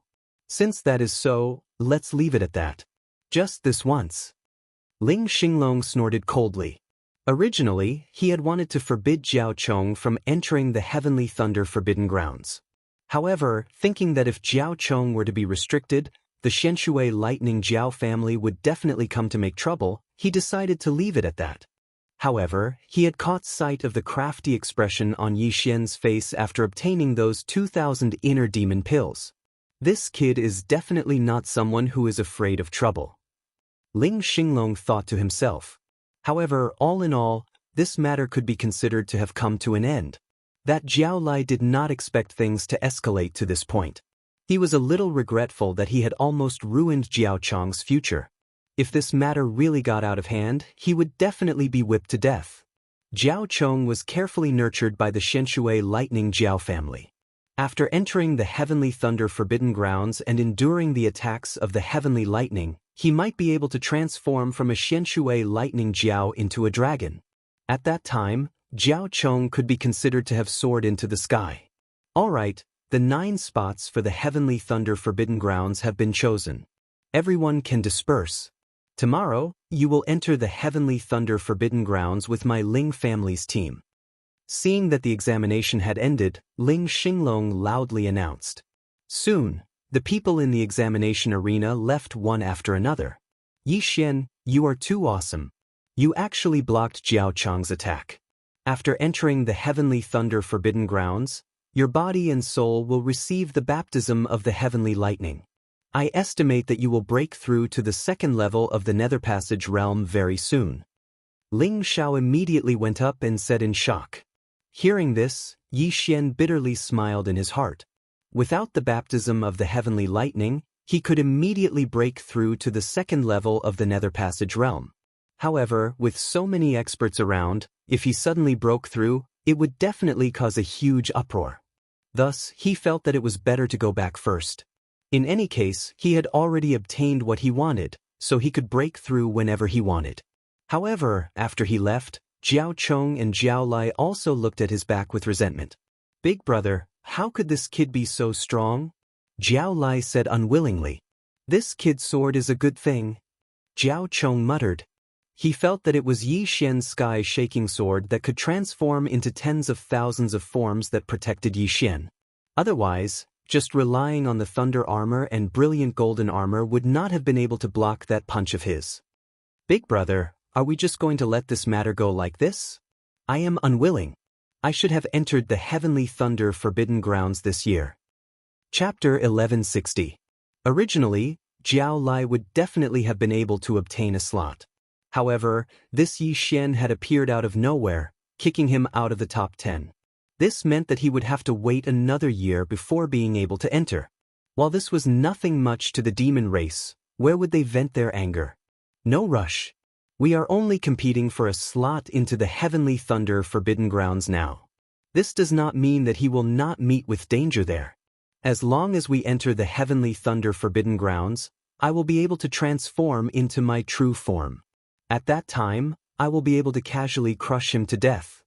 Since that is so, let's leave it at that. Just this once. Ling Xinglong snorted coldly. Originally, he had wanted to forbid Jiao Chong from entering the Heavenly Thunder Forbidden Grounds. However, thinking that if Jiao Chong were to be restricted, the Xianxia Lightning Jiao family would definitely come to make trouble, he decided to leave it at that. However, he had caught sight of the crafty expression on Yi Xian's face after obtaining those 2,000 inner demon pills. This kid is definitely not someone who is afraid of trouble. Ling Xinglong thought to himself. However, all in all, this matter could be considered to have come to an end. That Jiao Lai did not expect things to escalate to this point. He was a little regretful that he had almost ruined Jiao Chong's future. If this matter really got out of hand, he would definitely be whipped to death. Jiao Chong was carefully nurtured by the Xianxia Lightning Jiao family. After entering the Heavenly Thunder Forbidden Grounds and enduring the attacks of the Heavenly Lightning, he might be able to transform from a Xianxia Lightning Jiao into a dragon. At that time, Jiao Chong could be considered to have soared into the sky. Alright, the 9 spots for the Heavenly Thunder Forbidden Grounds have been chosen. Everyone can disperse. Tomorrow, you will enter the Heavenly Thunder Forbidden Grounds with my Ling family's team. Seeing that the examination had ended, Ling Xinglong loudly announced. Soon, the people in the examination arena left one after another. Yi Xian, you are too awesome. You actually blocked Jiao Chong's attack. After entering the Heavenly Thunder Forbidden Grounds, your body and soul will receive the baptism of the Heavenly Lightning. I estimate that you will break through to the second level of the Nether Passage realm very soon. Ling Xiao immediately went up and said in shock. Hearing this, Yi Xian bitterly smiled in his heart. Without the baptism of the Heavenly Lightning, he could immediately break through to the second level of the Nether Passage realm. However, with so many experts around, if he suddenly broke through, it would definitely cause a huge uproar. Thus, he felt that it was better to go back first. In any case, he had already obtained what he wanted, so he could break through whenever he wanted. However, after he left, Jiao Chong and Jiao Lai also looked at his back with resentment. Big brother, how could this kid be so strong? Jiao Lai said unwillingly. This kid's sword is a good thing. Jiao Chong muttered. He felt that it was Yi Xian's sky-shaking sword that could transform into tens of thousands of forms that protected Yi Xian. Otherwise, just relying on the thunder armor and brilliant golden armor would not have been able to block that punch of his. Big brother, are we just going to let this matter go like this? I am unwilling. I should have entered the Heavenly Thunder Forbidden Grounds this year. Chapter 1160. Originally, Jiao Lai would definitely have been able to obtain a slot. However, this Yi Xian had appeared out of nowhere, kicking him out of the top 10. This meant that he would have to wait another year before being able to enter. While this was nothing much to the demon race, where would they vent their anger? No rush. We are only competing for a slot into the Heavenly Thunder Forbidden Grounds now. This does not mean that he will not meet with danger there. As long as we enter the Heavenly Thunder Forbidden Grounds, I will be able to transform into my true form. At that time, I will be able to casually crush him to death.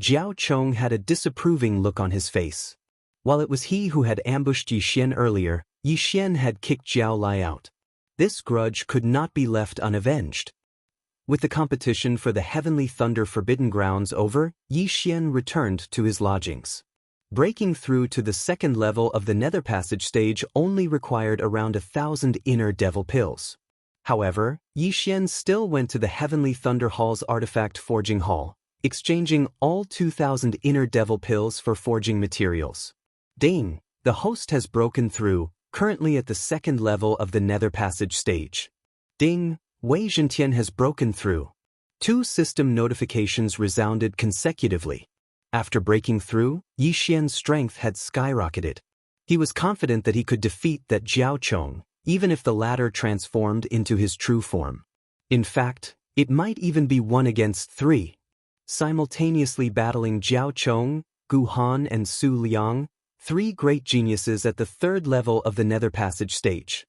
Jiao Chong had a disapproving look on his face. While it was he who had ambushed Yi Xian earlier, Yi Xian had kicked Jiao Lai out. This grudge could not be left unavenged. With the competition for the Heavenly Thunder Forbidden Grounds over, Yi Xian returned to his lodgings. Breaking through to the second level of the Nether Passage stage only required around 1,000 inner devil pills. However, Yi Xian still went to the Heavenly Thunder Hall's artifact forging hall, exchanging all 2,000 inner devil pills for forging materials. Ding! The host has broken through, currently at the second level of the Nether Passage stage. Ding! Wei Zhentian has broken through. 2 system notifications resounded consecutively. After breaking through, Yi Xian's strength had skyrocketed. He was confident that he could defeat that Jiao Chong, even if the latter transformed into his true form. In fact, it might even be 1 against 3. Simultaneously battling Jiao Chong, Gu Han and Su Liang, 3 great geniuses at the third level of the Nether Passage stage.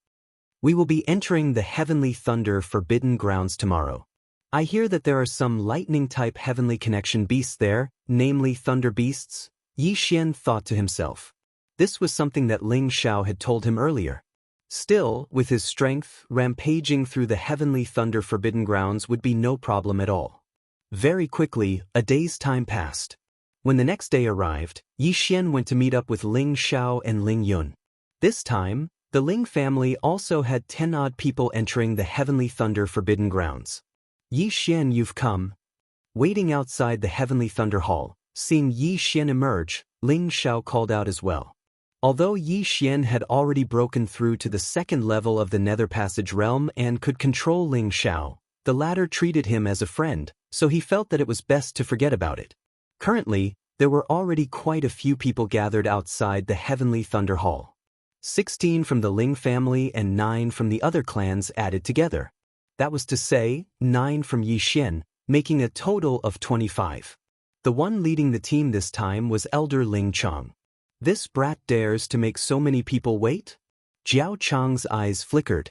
We will be entering the Heavenly Thunder Forbidden Grounds tomorrow. I hear that there are some lightning-type heavenly connection beasts there, namely thunder beasts. Yi Xian thought to himself. This was something that Ling Xiao had told him earlier. Still, with his strength, rampaging through the Heavenly Thunder Forbidden Grounds would be no problem at all. Very quickly, a day's time passed. When the next day arrived, Yi Xian went to meet up with Ling Xiao and Ling Yun. This time, the Ling family also had 10-odd people entering the Heavenly Thunder Forbidden Grounds. Yi Xian, you've come. Waiting outside the Heavenly Thunder Hall, seeing Yi Xian emerge, Ling Xiao called out as well. Although Yi Xian had already broken through to the second level of the Nether Passage realm and could control Ling Xiao, the latter treated him as a friend, so he felt that it was best to forget about it. Currently, there were already quite a few people gathered outside the Heavenly Thunder Hall. 16 from the Ling family and 9 from the other clans added together. That was to say, 9 from Yi Xian, making a total of 25. The one leading the team this time was Elder Ling Chong. This brat dares to make so many people wait? Jiao Chang's eyes flickered.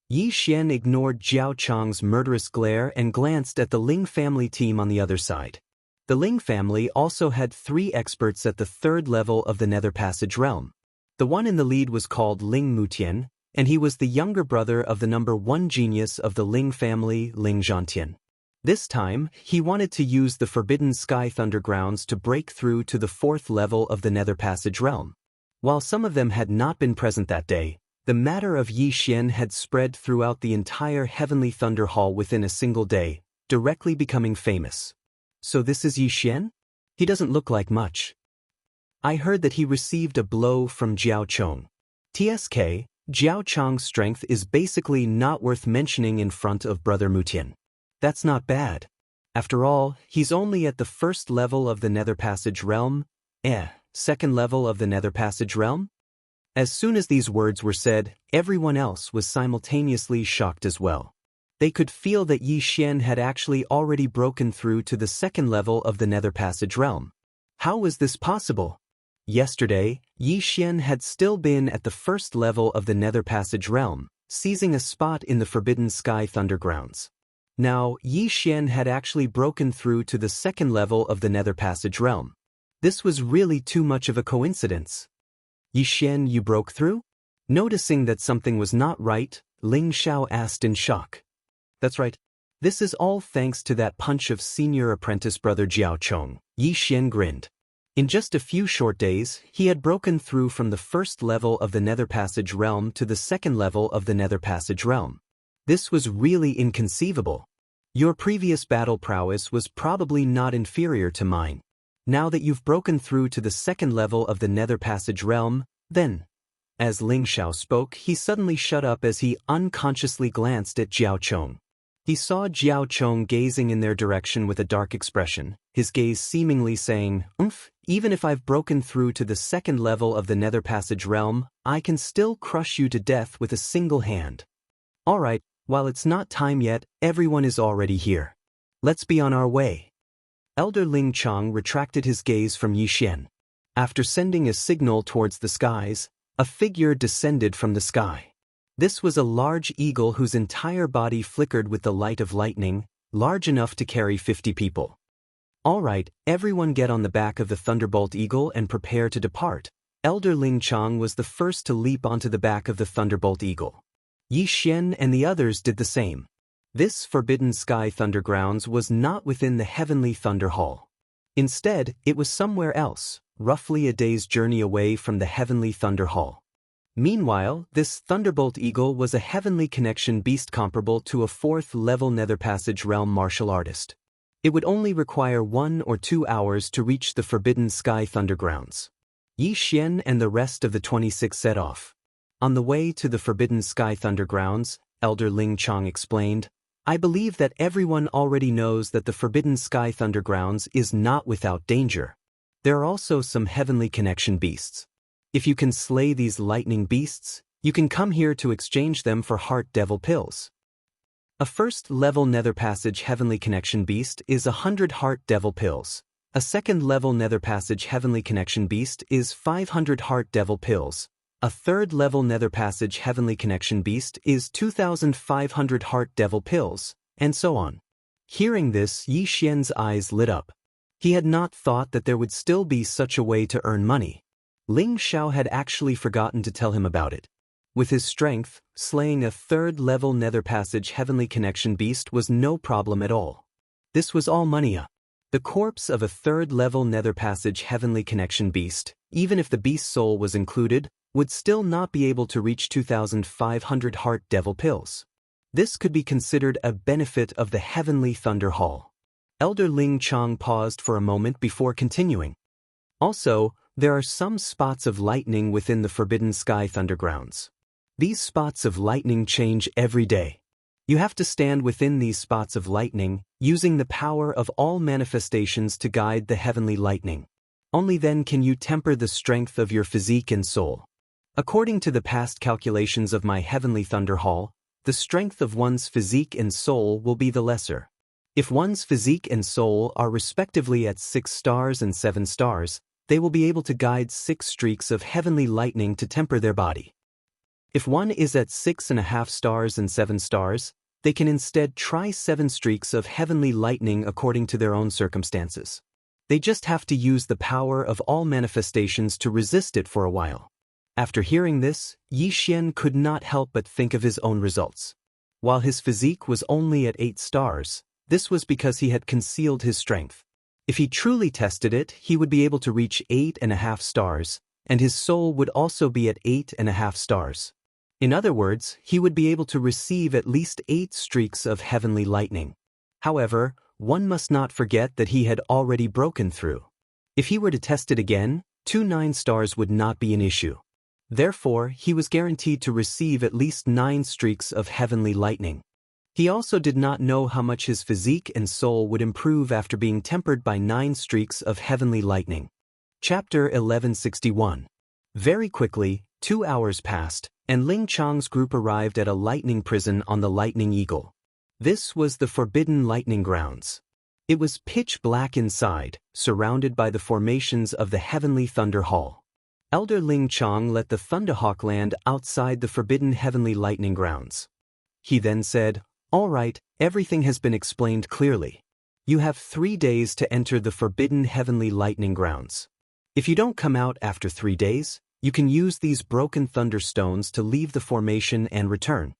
Yi Xian ignored Jiao Chang's murderous glare and glanced at the Ling family team on the other side. The Ling family also had 3 experts at the third level of the Nether Passage realm. The one in the lead was called Ling Mutian, and he was the younger brother of the number 1 genius of the Ling family, Ling Zhantian. This time, he wanted to use the Forbidden Sky Thundergrounds to break through to the 4th level of the Nether Passage realm. While some of them had not been present that day, the matter of Yi Xian had spread throughout the entire Heavenly Thunder Hall within a single day, directly becoming famous. So this is Yi Xian? He doesn't look like much. I heard that he received a blow from Jiao Chong. TSK, Jiao Chong's strength is basically not worth mentioning in front of Brother Mutian. That's not bad. After all, he's only at the 1st level of the Nether Passage realm. 2nd level of the Nether Passage realm? As soon as these words were said, everyone else was simultaneously shocked as well. They could feel that Yi Xian had actually already broken through to the 2nd level of the Nether Passage realm. How was this possible? Yesterday, Yi Xian had still been at the 1st level of the Nether Passage realm, seizing a spot in the Forbidden Sky Thundergrounds. Now, Yi Xian had actually broken through to the second level of the Nether Passage realm. This was really too much of a coincidence. Yi Xian, you broke through? Noticing that something was not right, Ling Xiao asked in shock. That's right. This is all thanks to that punch of senior apprentice brother Jiao Chong, Yi Xian grinned. In just a few short days, he had broken through from the first level of the Nether Passage realm to the second level of the Nether Passage realm. This was really inconceivable. Your previous battle prowess was probably not inferior to mine. Now that you've broken through to the second level of the Nether Passage realm, then... As Ling Xiao spoke, he suddenly shut up as he unconsciously glanced at Jiao Chong. He saw Jiao Chong gazing in their direction with a dark expression, his gaze seemingly saying, even if I've broken through to the second level of the Nether Passage realm, I can still crush you to death with a single hand. Alright, while it's not time yet, everyone is already here. Let's be on our way. Elder Ling Chang retracted his gaze from Yi Xian. After sending a signal towards the skies, a figure descended from the sky. This was a large eagle whose entire body flickered with the light of lightning, large enough to carry 50 people. All right, everyone get on the back of the Thunderbolt Eagle and prepare to depart. Elder Ling Chang was the first to leap onto the back of the Thunderbolt Eagle. Yi Xian and the others did the same. This Forbidden Sky Thundergrounds was not within the Heavenly Thunder Hall. Instead, it was somewhere else, roughly a day's journey away from the Heavenly Thunder Hall. Meanwhile, this Thunderbolt Eagle was a Heavenly Connection beast comparable to a 4th-level Nether Passage realm martial artist. It would only require 1 or 2 hours to reach the Forbidden Sky Thundergrounds. Yi Xian and the rest of the 26 set off. On the way to the Forbidden Sky Thundergrounds, Elder Ling Chang explained, I believe that everyone already knows that the Forbidden Sky Thundergrounds is not without danger. There are also some Heavenly Connection beasts. If you can slay these lightning beasts, you can come here to exchange them for Heart Devil pills. A 1st-level Nether Passage Heavenly Connection beast is 100 Heart Devil pills. A 2nd-level Nether Passage Heavenly Connection beast is 500 Heart Devil pills. A 3rd-level Nether Passage Heavenly Connection beast is 2,500 Heart Devil pills, and so on. Hearing this, Yi Xian's eyes lit up. He had not thought that there would still be such a way to earn money. Ling Xiao had actually forgotten to tell him about it. With his strength, slaying a 3rd-level Nether Passage Heavenly Connection beast was no problem at all. This was all money. The corpse of a 3rd-level Nether Passage Heavenly Connection beast, even if the beast's soul was included, would still not be able to reach 2,500 Heart Devil pills. This could be considered a benefit of the Heavenly Thunder Hall. Elder Ling Chang paused for a moment before continuing. Also, there are some spots of lightning within the Forbidden Sky Thundergrounds. These spots of lightning change every day. You have to stand within these spots of lightning, using the power of all manifestations to guide the heavenly lightning. Only then can you temper the strength of your physique and soul. According to the past calculations of my Heavenly Thunder Hall, the strength of one's physique and soul will be the lesser. If one's physique and soul are respectively at 6 stars and 7 stars, they will be able to guide 6 streaks of heavenly lightning to temper their body. If one is at 6.5 stars and 7 stars, they can instead try 7 streaks of heavenly lightning according to their own circumstances. They just have to use the power of all manifestations to resist it for a while. After hearing this, Yi Xian could not help but think of his own results. While his physique was only at 8 stars, this was because he had concealed his strength. If he truly tested it, he would be able to reach 8.5 stars, and his soul would also be at 8.5 stars. In other words, he would be able to receive at least 8 streaks of heavenly lightning. However, one must not forget that he had already broken through. If he were to test it again, 2 9 stars would not be an issue. Therefore, he was guaranteed to receive at least 9 streaks of heavenly lightning. He also did not know how much his physique and soul would improve after being tempered by 9 streaks of heavenly lightning. Chapter 1161. Very quickly, 2 hours passed, and Ling Chang's group arrived at a lightning prison on the Lightning Eagle. This was the Forbidden Lightning Grounds. It was pitch black inside, surrounded by the formations of the Heavenly Thunder Hall. Elder Ling Chang let the Thunderhawk land outside the Forbidden Heavenly Lightning Grounds. He then said, Alright, everything has been explained clearly. You have 3 days to enter the forbidden heavenly lightning grounds. If you don't come out after 3 days, you can use these broken thunderstones to leave the formation and return.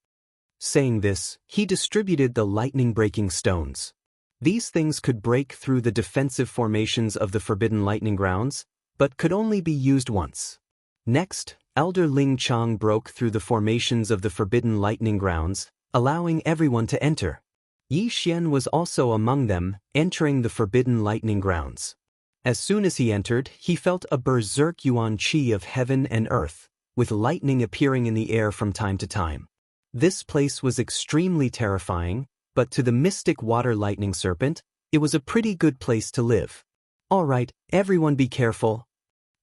Saying this, he distributed the lightning-breaking stones. These things could break through the defensive formations of the forbidden lightning grounds, but could only be used once. Next, Elder Ling Chang broke through the formations of the forbidden lightning grounds, allowing everyone to enter. Yi Xian was also among them, entering the forbidden lightning grounds. As soon as he entered, he felt a berserk yuan qi of heaven and earth, with lightning appearing in the air from time to time. This place was extremely terrifying, but to the mystic water lightning serpent, it was a pretty good place to live. Alright, everyone be careful,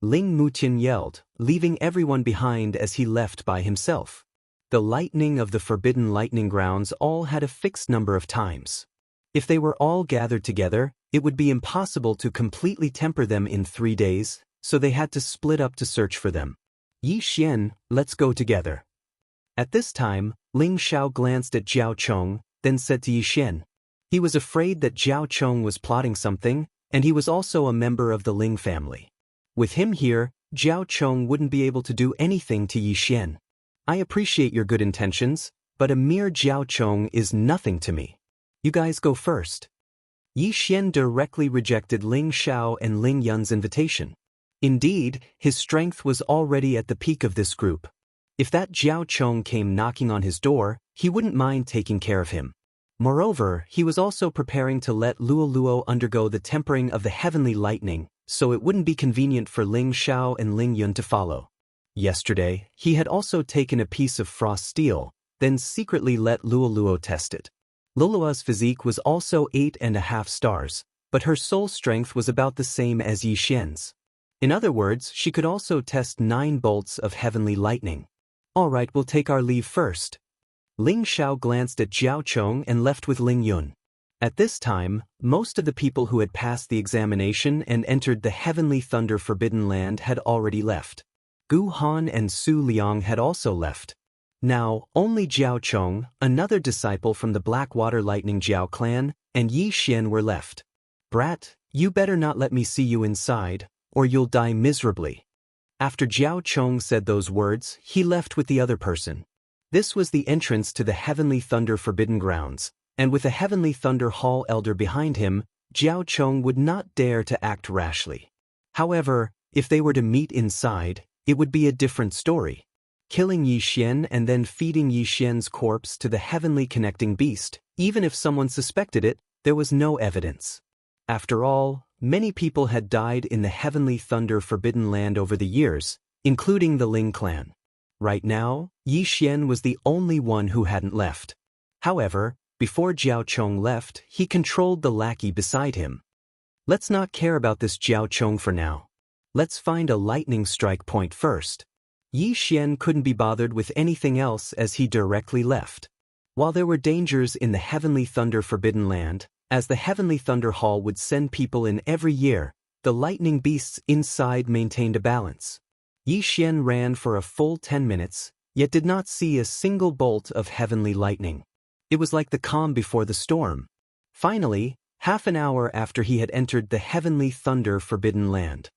Ling Mutian yelled, leaving everyone behind as he left by himself. The lightning of the forbidden lightning grounds all had a fixed number of times. If they were all gathered together, it would be impossible to completely temper them in 3 days, so they had to split up to search for them. Yi Xian, let's go together. At this time, Ling Xiao glanced at Jiao Chong, then said to Yi Xian. He was afraid that Jiao Chong was plotting something, and he was also a member of the Ling family. With him here, Jiao Chong wouldn't be able to do anything to Yi Xian. I appreciate your good intentions, but a mere Jiao Chong is nothing to me. You guys go first. Yi Xian directly rejected Ling Xiao and Ling Yun's invitation. Indeed, his strength was already at the peak of this group. If that Jiao Chong came knocking on his door, he wouldn't mind taking care of him. Moreover, he was also preparing to let Luo Luo undergo the tempering of the heavenly lightning, so it wouldn't be convenient for Ling Xiao and Ling Yun to follow. Yesterday, he had also taken a piece of frost steel, then secretly let Luo Luo test it. Lulua's physique was also 8.5 stars, but her soul strength was about the same as Yi Xian's. In other words, she could also test 9 bolts of heavenly lightning. Alright, we'll take our leave first. Ling Xiao glanced at Jiao Chong and left with Ling Yun. At this time, most of the people who had passed the examination and entered the Heavenly Thunder Forbidden Land had already left. Gu Han and Su Liang had also left. Now, only Jiao Chong, another disciple from the Blackwater Lightning Jiao clan, and Yi Xian were left. Brat, you better not let me see you inside, or you'll die miserably. After Jiao Chong said those words, he left with the other person. This was the entrance to the Heavenly Thunder Forbidden Grounds, and with a Heavenly Thunder Hall elder behind him, Jiao Chong would not dare to act rashly. However, if they were to meet inside, it would be a different story. Killing Yi Xian and then feeding Yi Xian's corpse to the heavenly connecting beast, even if someone suspected it, there was no evidence. After all, many people had died in the Heavenly Thunder Forbidden Land over the years, including the Ling clan. Right now, Yi Xian was the only one who hadn't left. However, before Jiao Chong left, he controlled the lackey beside him. Let's not care about this Jiao Chong for now. Let's find a lightning strike point first. Yi Xian couldn't be bothered with anything else as he directly left. While there were dangers in the Heavenly Thunder Forbidden Land, as the Heavenly Thunder Hall would send people in every year, the lightning beasts inside maintained a balance. Yi Xian ran for a full 10 minutes, yet did not see a single bolt of heavenly lightning. It was like the calm before the storm. Finally, half an hour after he had entered the Heavenly Thunder Forbidden Land.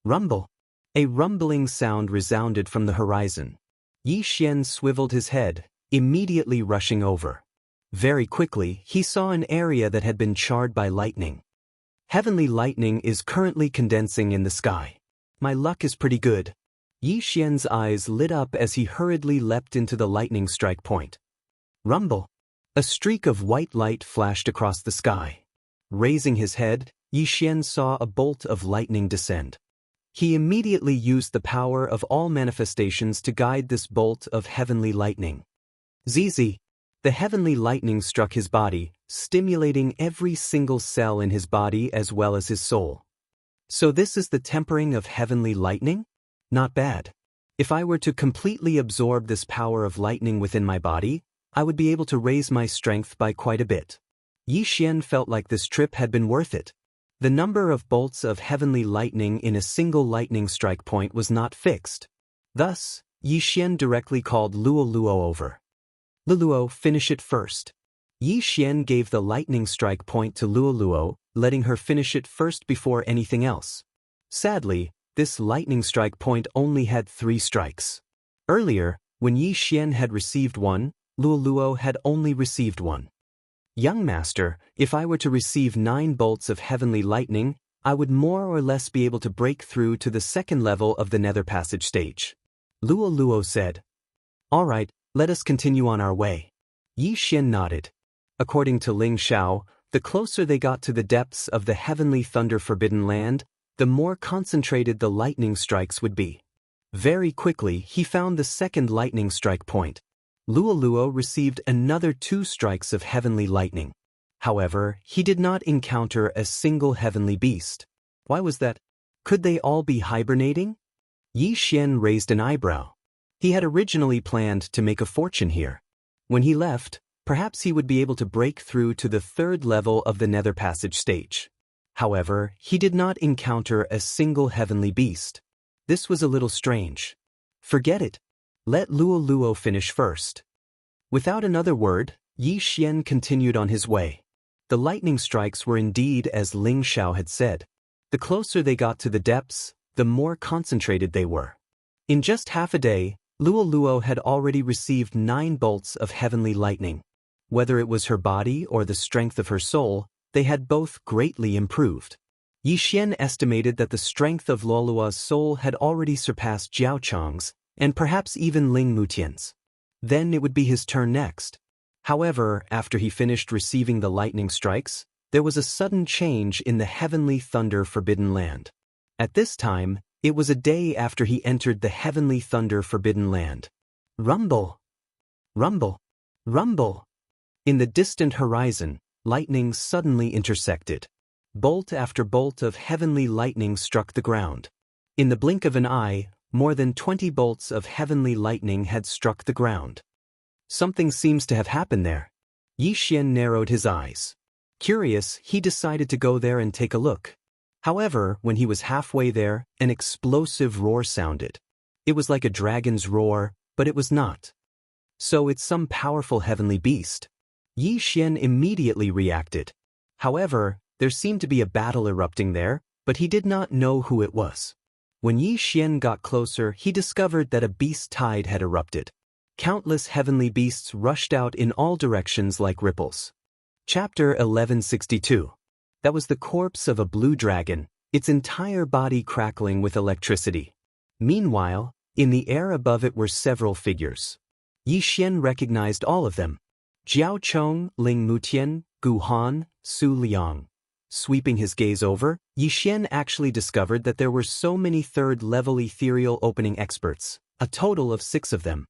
Rumble! A rumbling sound resounded from the horizon. Yi Xian swiveled his head, immediately rushing over. Very quickly, he saw an area that had been charred by lightning. Heavenly lightning is currently condensing in the sky. My luck is pretty good. Yi Xian's eyes lit up as he hurriedly leapt into the lightning strike point. Rumble! A streak of white light flashed across the sky. Raising his head, Yi Xian saw a bolt of lightning descend. He immediately used the power of all manifestations to guide this bolt of heavenly lightning. Zizi! The heavenly lightning struck his body, stimulating every single cell in his body as well as his soul. So this is the tempering of heavenly lightning? Not bad. If I were to completely absorb this power of lightning within my body, I would be able to raise my strength by quite a bit. Yi Xian felt like this trip had been worth it. The number of bolts of heavenly lightning in a single lightning strike point was not fixed. Thus, Yi Xian directly called Luo Luo over. Luo, finish it first. Yi Xian gave the lightning strike point to Luoluo, letting her finish it first before anything else. Sadly, this lightning strike point only had 3 strikes. Earlier, when Yi Xian had received 1, Luoluo had only received 1. Young master, if I were to receive 9 bolts of heavenly lightning, I would more or less be able to break through to the second level of the nether passage stage. Luoluo said. All right, let us continue on our way. Yi Xian nodded. According to Ling Xiao, the closer they got to the depths of the heavenly thunder forbidden land, the more concentrated the lightning strikes would be. Very quickly he found the second lightning strike point. Luoluo received another 2 strikes of heavenly lightning. However, he did not encounter a single heavenly beast. Why was that? Could they all be hibernating? Yi Xian raised an eyebrow. He had originally planned to make a fortune here. When he left, perhaps he would be able to break through to the 3rd level of the nether passage stage. However, he did not encounter a single heavenly beast. This was a little strange. Forget it. Let Luoluo finish first. Without another word, Yi Xian continued on his way. The lightning strikes were indeed as Ling Xiao had said. The closer they got to the depths, the more concentrated they were. In just half a day, Luoluo had already received 9 bolts of heavenly lightning. Whether it was her body or the strength of her soul, they had both greatly improved. Yi Xian estimated that the strength of Luoluo's soul had already surpassed Jiao Chong's, and perhaps even Ling Mutian's. Then it would be his turn next. However, after he finished receiving the lightning strikes, there was a sudden change in the heavenly thunder forbidden land. At this time, it was a day after he entered the heavenly thunder forbidden land. Rumble! Rumble! Rumble! In the distant horizon, lightning suddenly intersected. Bolt after bolt of heavenly lightning struck the ground. In the blink of an eye, more than 20 bolts of heavenly lightning had struck the ground. Something seems to have happened there. Yi Xian narrowed his eyes. Curious, he decided to go there and take a look. However, when he was halfway there, an explosive roar sounded. It was like a dragon's roar, but it was not. So it's some powerful heavenly beast. Yi Xian immediately reacted. However, there seemed to be a battle erupting there, but he did not know who it was. When Yi Xian got closer, he discovered that a beast tide had erupted. Countless heavenly beasts rushed out in all directions like ripples. Chapter 1162. That was the corpse of a blue dragon, its entire body crackling with electricity. Meanwhile, in the air above it were several figures. Yi Xian recognized all of them. Jiao Chong, Ling Mutian, Gu Han, Su Liang. Sweeping his gaze over, Yi Xian actually discovered that there were so many 3rd-level ethereal opening experts, a total of 6 of them.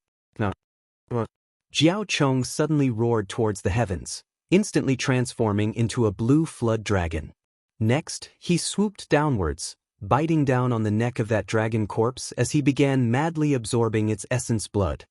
Jiao Chong suddenly roared towards the heavens, instantly transforming into a blue flood dragon. Next, he swooped downwards, biting down on the neck of that dragon corpse as he began madly absorbing its essence blood.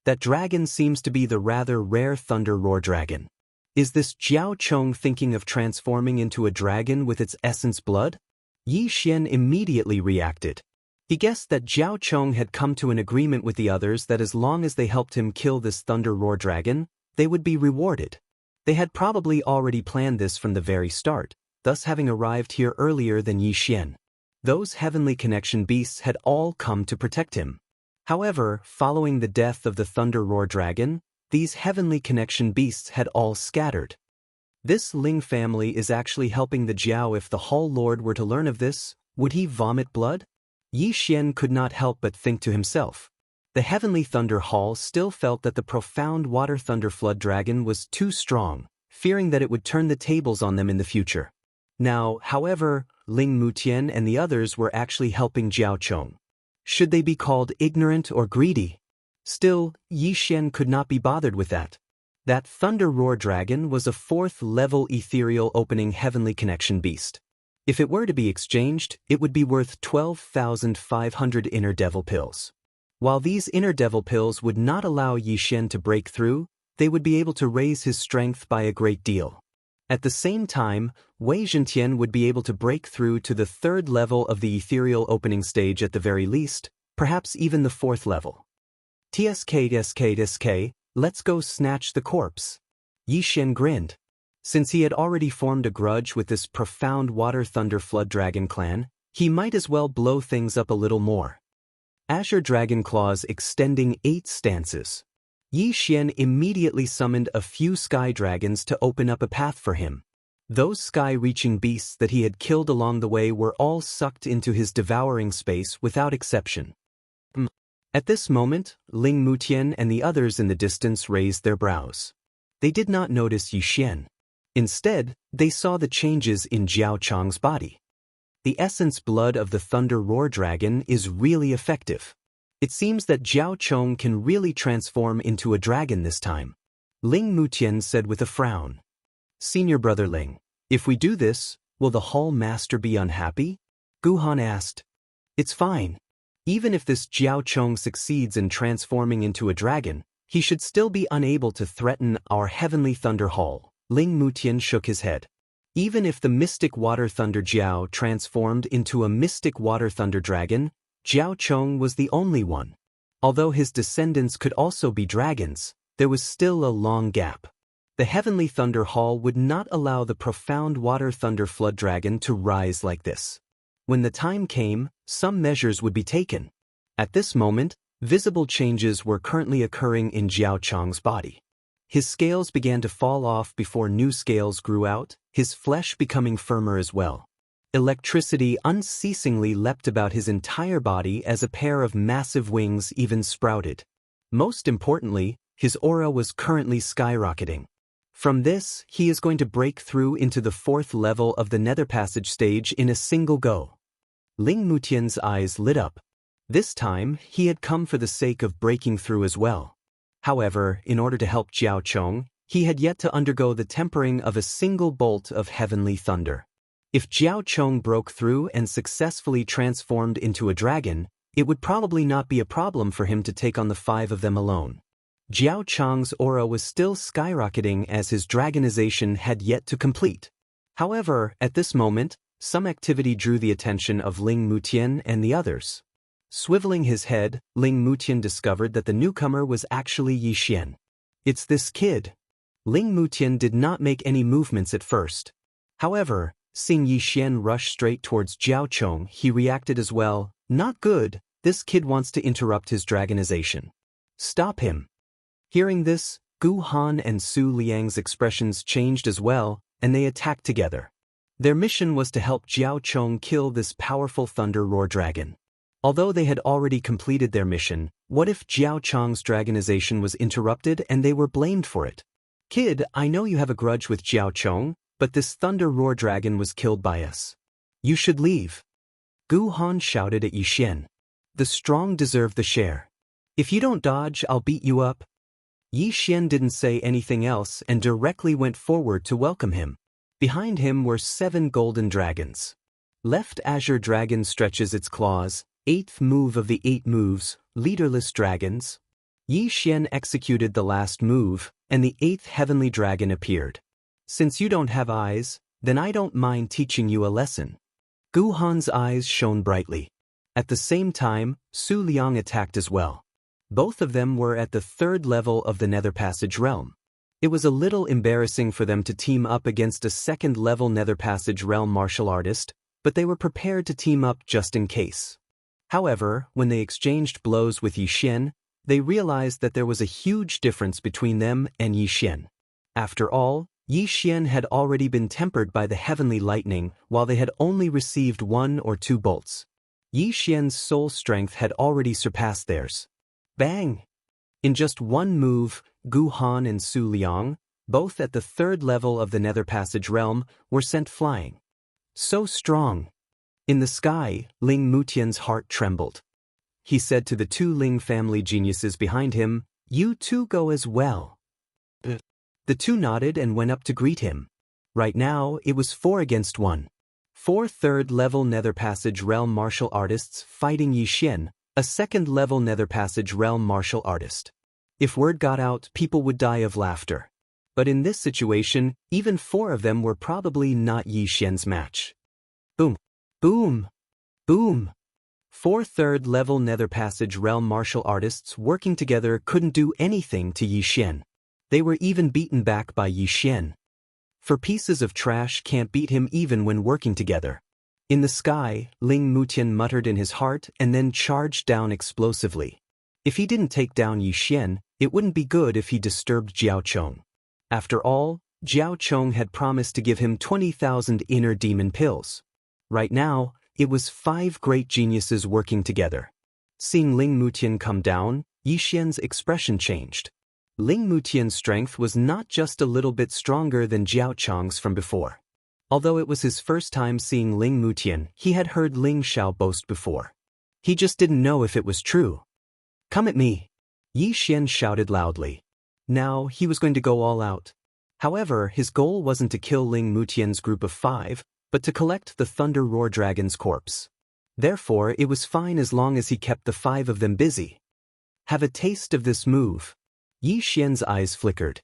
That dragon seems to be the rather rare thunder roar dragon. Is this Jiao Chong thinking of transforming into a dragon with its essence blood? Yi Xian immediately reacted. He guessed that Jiao Chong had come to an agreement with the others that as long as they helped him kill this thunder roar dragon, they would be rewarded. They had probably already planned this from the very start, thus having arrived here earlier than Yi Xian. Those heavenly connection beasts had all come to protect him. However, following the death of the thunder roar dragon, these heavenly connection beasts had all scattered. This Ling family is actually helping the Jiao. If the Hall Lord were to learn of this, would he vomit blood? Yi Xian could not help but think to himself. The Heavenly Thunder Hall still felt that the profound water thunder flood dragon was too strong, fearing that it would turn the tables on them in the future. Now, however, Ling Mutian and the others were actually helping Jiao Chong. Should they be called ignorant or greedy? Still, Yi Xian could not be bothered with that. That thunder roar dragon was a 4th-level ethereal opening heavenly connection beast. If it were to be exchanged, it would be worth 12,500 inner devil pills. While these inner devil pills would not allow Yi Xian to break through, they would be able to raise his strength by a great deal. At the same time, Wei Zhentian would be able to break through to the 3rd level of the ethereal opening stage at the very least, perhaps even the 4th level. TSK, let's go snatch the corpse. Yi Xian grinned. Since he had already formed a grudge with this profound water thunder flood dragon clan, he might as well blow things up a little more. Azure Dragon Claws extending 8 stances. Yi Xian immediately summoned a few sky dragons to open up a path for him. Those sky-reaching beasts that he had killed along the way were all sucked into his devouring space without exception. At this moment, Ling Mutian and the others in the distance raised their brows. They did not notice Yi Xian. Instead, they saw the changes in Jiao Chang's body. The essence blood of the Thunder Roar Dragon is really effective. It seems that Jiao Chong can really transform into a dragon this time. Ling Mutian said with a frown. Senior brother Ling, if we do this, will the Hall Master be unhappy? Gu Han asked. It's fine. Even if this Jiao Chong succeeds in transforming into a dragon, he should still be unable to threaten our Heavenly Thunder Hall. Ling Mutian shook his head. Even if the Mystic Water Thunder Jiao transformed into a Mystic Water Thunder Dragon, Jiao Chong was the only one. Although his descendants could also be dragons, there was still a long gap. The Heavenly Thunder Hall would not allow the profound Water Thunder Flood Dragon to rise like this. When the time came, some measures would be taken. At this moment, visible changes were currently occurring in Jiao Chong's body. His scales began to fall off before new scales grew out, his flesh becoming firmer as well. Electricity unceasingly leapt about his entire body as a pair of massive wings even sprouted. Most importantly, his aura was currently skyrocketing. From this, he is going to break through into the 4th level of the Nether Passage stage in a single go. Ling Mutian's eyes lit up. This time, he had come for the sake of breaking through as well. However, in order to help Jiao Chong, he had yet to undergo the tempering of a single bolt of heavenly thunder. If Jiao Chong broke through and successfully transformed into a dragon, it would probably not be a problem for him to take on the 5 of them alone. Jiao Chong's aura was still skyrocketing as his dragonization had yet to complete. However, at this moment, some activity drew the attention of Ling Mutian and the others. Swiveling his head, Ling Mutian discovered that the newcomer was actually Yi Xian. It's this kid. Ling Mutian did not make any movements at first. However, seeing Yi Xian rush straight towards Jiao Chong, he reacted as well. Not good, this kid wants to interrupt his dragonization. Stop him. Hearing this, Gu Han and Su Liang's expressions changed as well, and they attacked together. Their mission was to help Jiao Chong kill this powerful Thunder Roar Dragon. Although they had already completed their mission, what if Jiao Chong's dragonization was interrupted and they were blamed for it? Kid, I know you have a grudge with Jiao Chong, but this Thunder Roar Dragon was killed by us. You should leave. Gu Han shouted at Yi Xian. The strong deserve the share. If you don't dodge, I'll beat you up. Yi Xian didn't say anything else and directly went forward to welcome him. Behind him were 7 golden dragons. Left Azure Dragon stretches its claws, 8th move of the 8 moves, leaderless dragons. Yi Xian executed the last move, and the 8th heavenly dragon appeared. Since you don't have eyes, then I don't mind teaching you a lesson. Gu Han's eyes shone brightly. At the same time, Su Liang attacked as well. Both of them were at the 3rd level of the Nether Passage realm. It was a little embarrassing for them to team up against a 2nd level Nether Passage realm martial artist, but they were prepared to team up just in case. However, when they exchanged blows with Yi Xian, they realized that there was a huge difference between them and Yi Xian. After all, Yi Xian had already been tempered by the heavenly lightning, while they had only received 1 or 2 bolts. Yi Xian's soul strength had already surpassed theirs. Bang! In just 1 move, Gu Han and Su Liang, both at the 3rd level of the Nether Passage realm, were sent flying. So strong! In the sky, Ling Mutian's heart trembled. He said to the 2 Ling family geniuses behind him, "You 2 go as well." The 2 nodded and went up to greet him. Right now, it was 4 against 1. 4 3rd-level Nether Passage realm martial artists fighting Yi Xian, a 2nd-level Nether Passage realm martial artist. If word got out, people would die of laughter. But in this situation, even 4 of them were probably not Yi Xian's match. Boom! Boom! Boom! 4 3rd-level Nether Passage realm martial artists working together couldn't do anything to Yi Xian. They were even beaten back by Yixian. For pieces of trash can't beat him even when working together. In the sky, Ling Mutian muttered in his heart and then charged down explosively. If he didn't take down Yixian, it wouldn't be good if he disturbed Jiao Chong. After all, Jiao Chong had promised to give him 20,000 inner demon pills. Right now, it was 5 great geniuses working together. Seeing Ling Mutian come down, Yixian's expression changed. Ling Mutian's strength was not just a little bit stronger than Jiao Chong's from before. Although it was his first time seeing Ling Mutian, he had heard Ling Xiao boast before. He just didn't know if it was true. "Come at me!" Yixian shouted loudly. Now he was going to go all out. However, his goal wasn't to kill Ling Mutian's group of 5, but to collect the Thunder Roar Dragon's corpse. Therefore, it was fine as long as he kept the 5 of them busy. Have a taste of this move. Yixian's eyes flickered.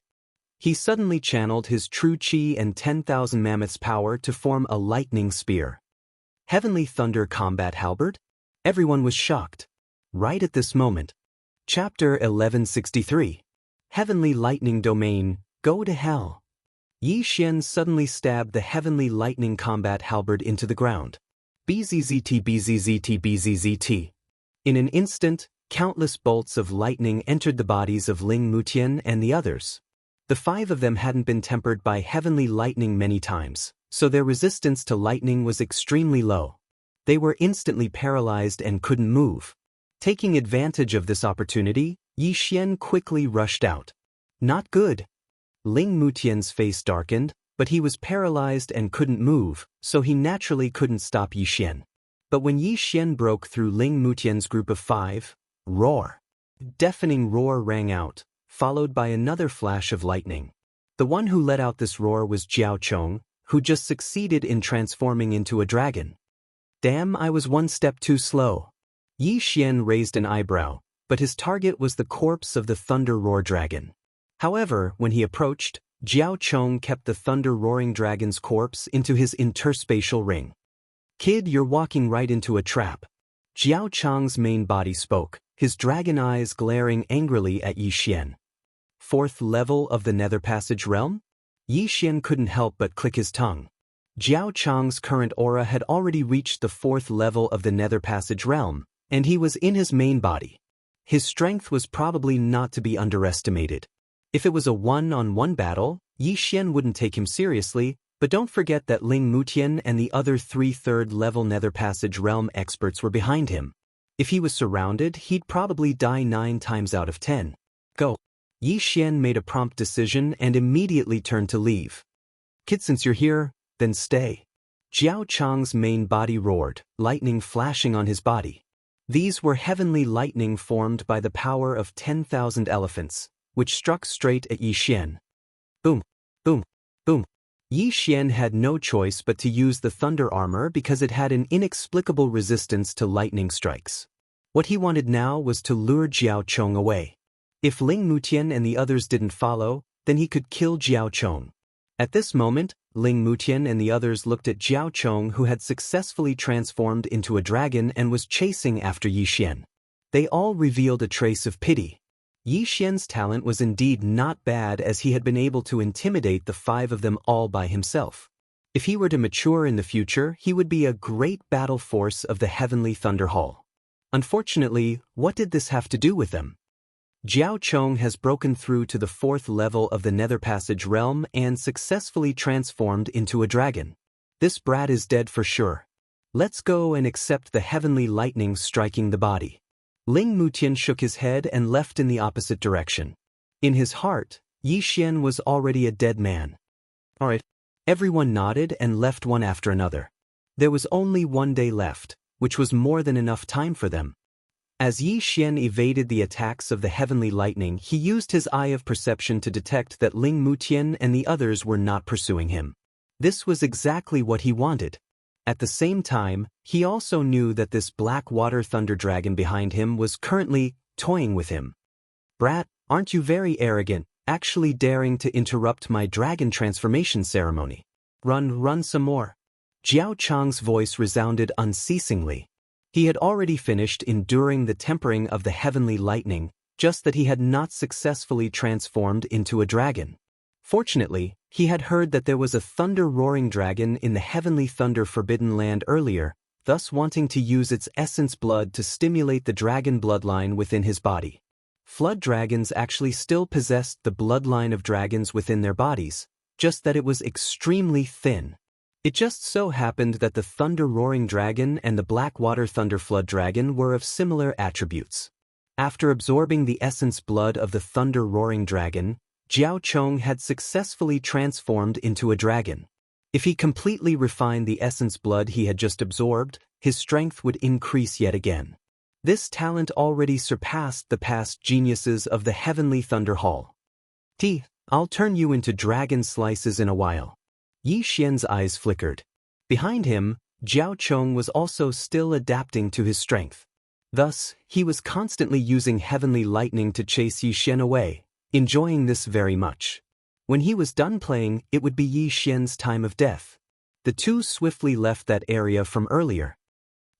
He suddenly channeled his true qi and 10,000 mammoths' power to form a lightning spear. Heavenly Thunder Combat Halberd? Everyone was shocked. Right at this moment. Chapter 1163. Heavenly Lightning Domain, Go to Hell. Yixian suddenly stabbed the Heavenly Lightning Combat Halberd into the ground. BZZT BZZT BZZT. In an instant, countless bolts of lightning entered the bodies of Ling Mutian and the others. The 5 of them hadn't been tempered by heavenly lightning many times, so their resistance to lightning was extremely low. They were instantly paralyzed and couldn't move. Taking advantage of this opportunity, Yixian quickly rushed out. Not good. Ling Mutian's face darkened, but he was paralyzed and couldn't move, so he naturally couldn't stop Yixian. But when Yixian broke through Ling Mutian's group of 5, roar! Deafening roar rang out, followed by another flash of lightning. The one who let out this roar was Jiao Chong, who just succeeded in transforming into a dragon. Damn, I was one step too slow. Yixian raised an eyebrow, but his target was the corpse of the Thunder Roar Dragon. However, when he approached, Jiao Chong kept the Thunder Roaring Dragon's corpse into his interspatial ring. Kid, you're walking right into a trap. Jiao Chong's main body spoke, his dragon eyes glaring angrily at Yixian. 4th level of the Nether Passage Realm? Yixian couldn't help but click his tongue. Jiao Chong's current aura had already reached the 4th level of the Nether Passage Realm, and he was in his main body. His strength was probably not to be underestimated. If it was a one-on-one battle, Yixian wouldn't take him seriously, but don't forget that Ling Mutian and the other 3 3rd-level Nether Passage Realm experts were behind him. If he was surrounded, he'd probably die 9 times out of 10. Go. Yixian made a prompt decision and immediately turned to leave. Kid, since you're here, then stay. Jiao Chong's main body roared, lightning flashing on his body. These were heavenly lightning formed by the power of 10,000 elephants, which struck straight at Yixian. Boom, boom, boom. Yixian had no choice but to use the thunder armor because it had an inexplicable resistance to lightning strikes. What he wanted now was to lure Jiao Chong away. If Ling Mutian and the others didn't follow, then he could kill Jiao Chong. At this moment, Ling Mutian and the others looked at Jiao Chong, who had successfully transformed into a dragon and was chasing after Yixian. They all revealed a trace of pity. Yixian's talent was indeed not bad, as he had been able to intimidate the 5 of them all by himself. If he were to mature in the future, he would be a great battle force of the Heavenly Thunder Hall. Unfortunately, what did this have to do with them? Jiao Chong has broken through to the 4th level of the Nether Passage Realm and successfully transformed into a dragon. This brat is dead for sure. Let's go and accept the heavenly lightning striking the body. Ling Mutian shook his head and left in the opposite direction. In his heart, Yixian was already a dead man. Alright. Everyone nodded and left one after another. There was only 1 day left, which was more than enough time for them. As Yixian evaded the attacks of the heavenly lightning, he used his eye of perception to detect that Ling Mutian and the others were not pursuing him. This was exactly what he wanted. At the same time, he also knew that this black water thunder dragon behind him was currently toying with him. Brat, aren't you very arrogant, actually daring to interrupt my dragon transformation ceremony? Run some more. Jiao Chong's voice resounded unceasingly. He had already finished enduring the tempering of the heavenly lightning, just that he had not successfully transformed into a dragon. Fortunately, he had heard that there was a thunder-roaring dragon in the heavenly thunder forbidden land earlier, thus wanting to use its essence blood to stimulate the dragon bloodline within his body. Flood dragons actually still possessed the bloodline of dragons within their bodies, just that it was extremely thin. It just so happened that the thunder-roaring dragon and the blackwater thunder flood dragon were of similar attributes. After absorbing the essence blood of the thunder-roaring dragon, Jiao Chong had successfully transformed into a dragon. If he completely refined the essence blood he had just absorbed, his strength would increase yet again. This talent already surpassed the past geniuses of the Heavenly Thunder Hall. I'll turn you into dragon slices in a while. Yi Xian's eyes flickered. Behind him, Jiao Chong was also still adapting to his strength. Thus, he was constantly using heavenly lightning to chase Yi Xian away, enjoying this very much. When he was done playing, it would be Yi Xian's time of death. The two swiftly left that area from earlier.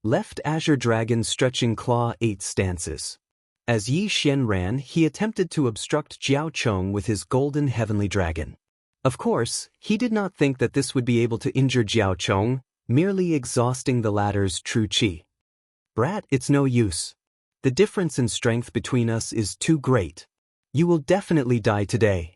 Left Azure Dragon stretching claw 8 stances. As Yi Xian ran, he attempted to obstruct Jiao Chong with his golden heavenly dragon. Of course, he did not think that this would be able to injure Jiao Chong, merely exhausting the latter's true qi. Brat, it's no use. The difference in strength between us is too great. You will definitely die today.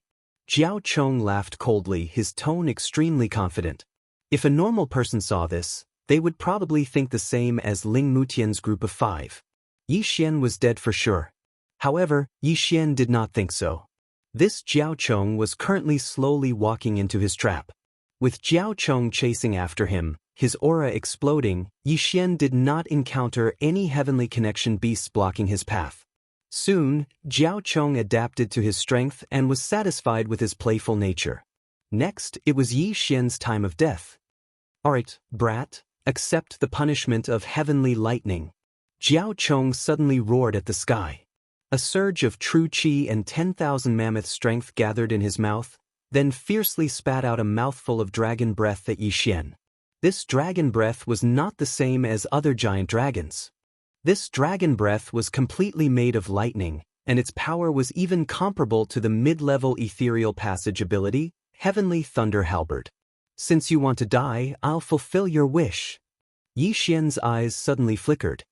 Jiao Chong laughed coldly, his tone extremely confident. If a normal person saw this, they would probably think the same as Ling Mutian's group of 5. Yi Xian was dead for sure. However, Yi Xian did not think so. This Jiao Chong was currently slowly walking into his trap. With Jiao Chong chasing after him, his aura exploding, Yi Xian did not encounter any heavenly connection beasts blocking his path. Soon, Jiao Chong adapted to his strength and was satisfied with his playful nature. Next, it was Yi Xian's time of death. Alright, brat, accept the punishment of heavenly lightning. Jiao Chong suddenly roared at the sky. A surge of true qi and 10,000 mammoth strength gathered in his mouth, then fiercely spat out a mouthful of dragon breath at Yi Xian. This dragon breath was not the same as other giant dragons. This dragon breath was completely made of lightning, and its power was even comparable to the mid-level ethereal passage ability, Heavenly Thunder Halberd. Since you want to die, I'll fulfill your wish. Yi Xian's eyes suddenly flickered.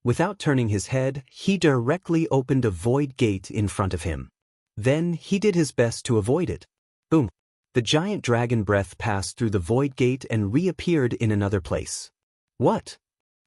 Without turning his head, he directly opened a void gate in front of him. Then he did his best to avoid it. Boom! The giant dragon breath passed through the void gate and reappeared in another place. What?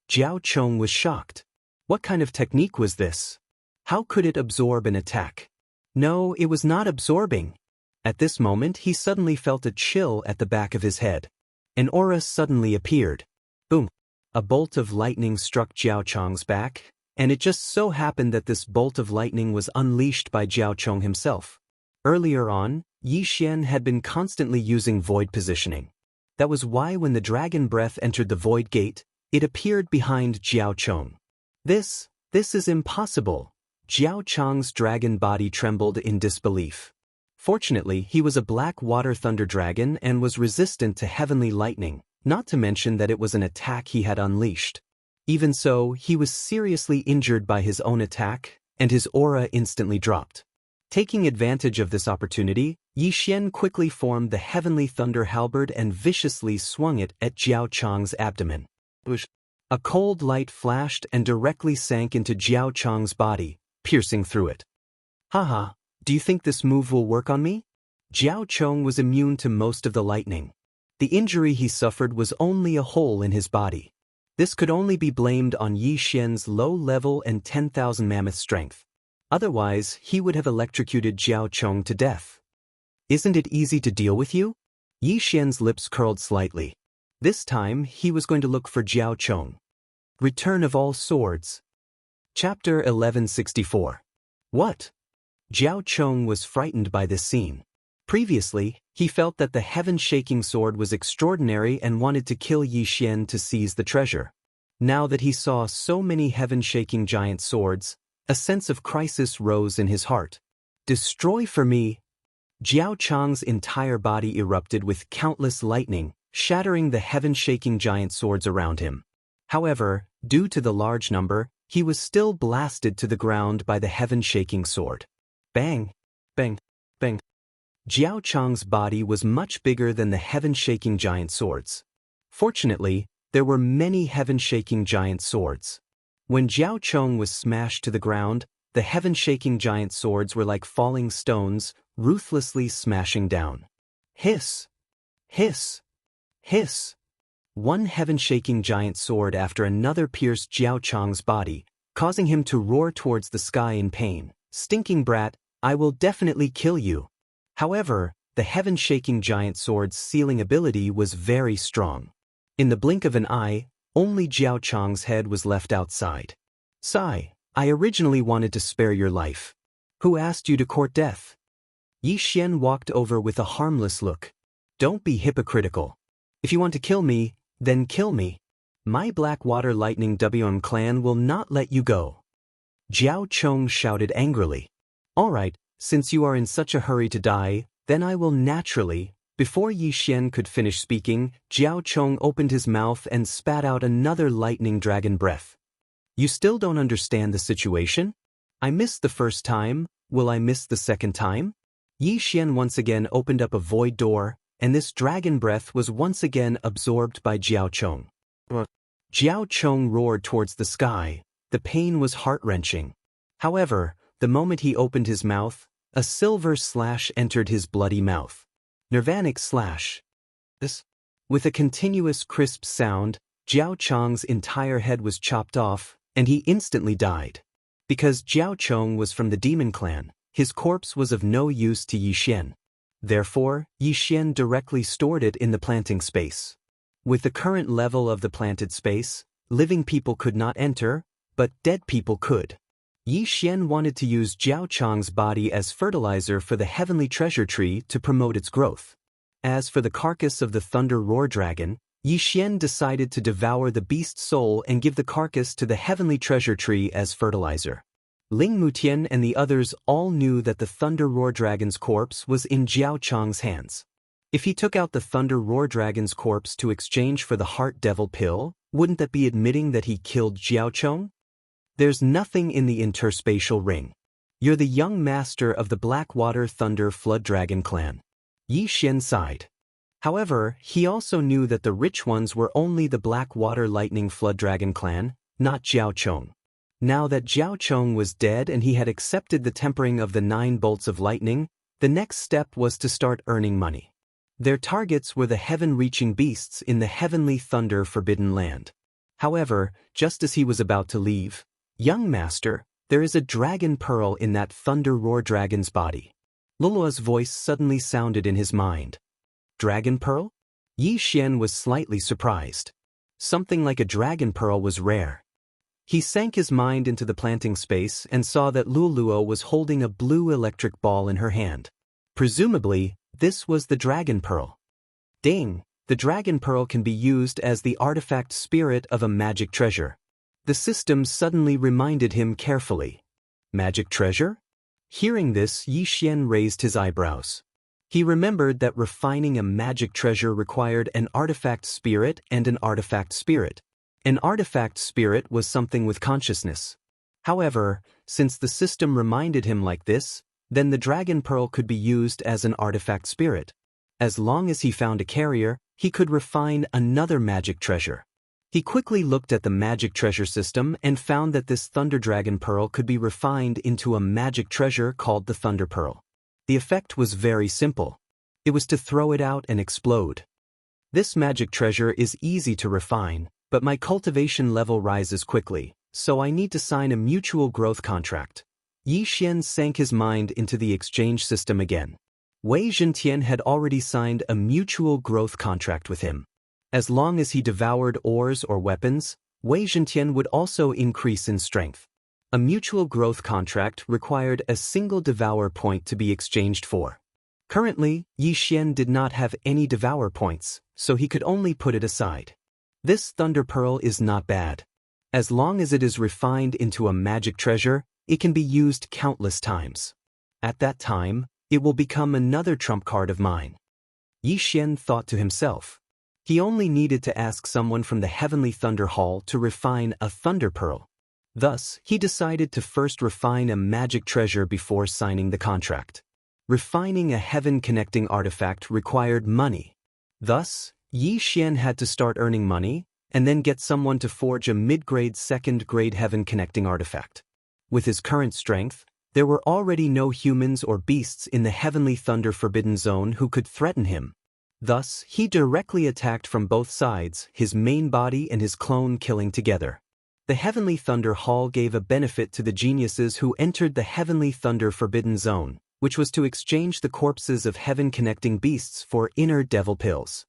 Jiao Chong was shocked. What kind of technique was this? How could it absorb an attack? No, it was not absorbing. At this moment he suddenly felt a chill at the back of his head. An aura suddenly appeared. Boom! A bolt of lightning struck Jiao Chong's back, and it just so happened that this bolt of lightning was unleashed by Jiao Chong himself. Earlier on, Yi Xian had been constantly using void positioning. That was why when the dragon breath entered the void gate, it appeared behind Jiao Chong. This is impossible. Jiao Chong's dragon body trembled in disbelief. Fortunately, he was a black water thunder dragon and was resistant to heavenly lightning, not to mention that it was an attack he had unleashed. Even so, he was seriously injured by his own attack, and his aura instantly dropped. Taking advantage of this opportunity, Yi Xian quickly formed the Heavenly Thunder Halberd and viciously swung it at Jiao Chong's abdomen. A cold light flashed and directly sank into Jiao Chong's body, piercing through it. Haha, do you think this move will work on me? Jiao Chong was immune to most of the lightning. The injury he suffered was only a hole in his body. This could only be blamed on Yi Xian's low level and 10,000 mammoth strength. Otherwise, he would have electrocuted Jiao Chong to death. Isn't it easy to deal with you? Yi Xian's lips curled slightly. This time, he was going to look for Jiao Chong. Return of All Swords. Chapter 1164. What? Jiao Chong was frightened by this scene. Previously, he felt that the heaven-shaking sword was extraordinary and wanted to kill Yi Xian to seize the treasure. Now that he saw so many heaven-shaking giant swords, a sense of crisis rose in his heart. Destroy for me! Jiao Chong's entire body erupted with countless lightning, shattering the heaven-shaking giant swords around him. However, due to the large number, he was still blasted to the ground by the heaven-shaking sword. Bang! Bang! Bang! Jiao Chang's body was much bigger than the heaven-shaking giant swords. Fortunately, there were many heaven-shaking giant swords. When Jiao Chong was smashed to the ground, the heaven-shaking giant swords were like falling stones, ruthlessly smashing down. Hiss! Hiss! Hiss! One heaven-shaking giant sword after another pierced Jiao Chang's body, causing him to roar towards the sky in pain. Stinking brat, I will definitely kill you. However, the heaven-shaking giant sword's sealing ability was very strong. In the blink of an eye, only Jiao Chang's head was left outside. Sigh, I originally wanted to spare your life. Who asked you to court death? Yi Xian walked over with a harmless look. Don't be hypocritical. If you want to kill me, then kill me. My Blackwater Lightning WM clan will not let you go. Jiao Chong shouted angrily. All right, since you are in such a hurry to die, then I will naturally. Before Yi Xian could finish speaking, Jiao Chong opened his mouth and spat out another lightning dragon breath. You still don't understand the situation? I missed the first time, will I miss the second time? Yi Xian once again opened up a void door, and this dragon breath was once again absorbed by Jiao Chong. Jiao Chong roared towards the sky. The pain was heart-wrenching. However, the moment he opened his mouth, a silver slash entered his bloody mouth. Nirvanic slash. With a continuous crisp sound, Jiao Chong's entire head was chopped off, and he instantly died. Because Jiao Chong was from the demon clan, his corpse was of no use to Yi Xian. Therefore, Yi Xian directly stored it in the planting space. With the current level of the planted space, living people could not enter, but dead people could. Yi Xian wanted to use Jiao Chong's body as fertilizer for the heavenly treasure tree to promote its growth. As for the carcass of the Thunder Roar Dragon, Yi Xian decided to devour the beast's soul and give the carcass to the heavenly treasure tree as fertilizer. Ling Mutian and the others all knew that the Thunder Roar Dragon's corpse was in Jiao Chong's hands. If he took out the Thunder Roar Dragon's corpse to exchange for the Heart Devil pill, wouldn't that be admitting that he killed Jiao Chong? There's nothing in the interspatial ring. You're the young master of the Blackwater Thunder Flood Dragon clan. Yi Xian sighed. However, he also knew that the rich ones were only the Blackwater Lightning Flood Dragon clan, not Jiao Chong. Now that Jiao Chong was dead and he had accepted the tempering of the 9 bolts of lightning, the next step was to start earning money. Their targets were the heaven-reaching beasts in the Heavenly Thunder Forbidden Land. However, just as he was about to leave, Young Master, there is a dragon pearl in that Thunder Roar Dragon's body. Lulua's voice suddenly sounded in his mind. Dragon pearl? Yi Xian was slightly surprised. Something like a dragon pearl was rare. He sank his mind into the planting space and saw that Lulua was holding a blue electric ball in her hand. Presumably, this was the dragon pearl. Ding! The dragon pearl can be used as the artifact spirit of a magic treasure. The system suddenly reminded him carefully. Magic treasure? Hearing this, Yi Xian raised his eyebrows. He remembered that refining a magic treasure required an artifact spirit and an artifact spirit. An artifact spirit was something with consciousness. However, since the system reminded him like this, then the dragon pearl could be used as an artifact spirit. As long as he found a carrier, he could refine another magic treasure. He quickly looked at the magic treasure system and found that this Thunder Dragon Pearl could be refined into a magic treasure called the Thunder Pearl. The effect was very simple. It was to throw it out and explode. This magic treasure is easy to refine, but my cultivation level rises quickly, so I need to sign a mutual growth contract. Yi Xian sank his mind into the exchange system again. Wei Zhentian had already signed a mutual growth contract with him. As long as he devoured ores or weapons, Wei Zhentian would also increase in strength. A mutual growth contract required a single devour point to be exchanged for. Currently, Yi Xian did not have any devour points, so he could only put it aside. This Thunder Pearl is not bad. As long as it is refined into a magic treasure, it can be used countless times. At that time, it will become another trump card of mine. Yi Xian thought to himself. He only needed to ask someone from the Heavenly Thunder Hall to refine a Thunder Pearl. Thus, he decided to first refine a magic treasure before signing the contract. Refining a heaven-connecting artifact required money. Thus, Yi Xian had to start earning money, and then get someone to forge a mid-grade second-grade heaven-connecting artifact. With his current strength, there were already no humans or beasts in the Heavenly Thunder Forbidden Zone who could threaten him. Thus, he directly attacked from both sides, his main body and his clone killing together. The Heavenly Thunder Hall gave a benefit to the geniuses who entered the Heavenly Thunder Forbidden Zone, which was to exchange the corpses of heaven-connecting beasts for inner devil pills.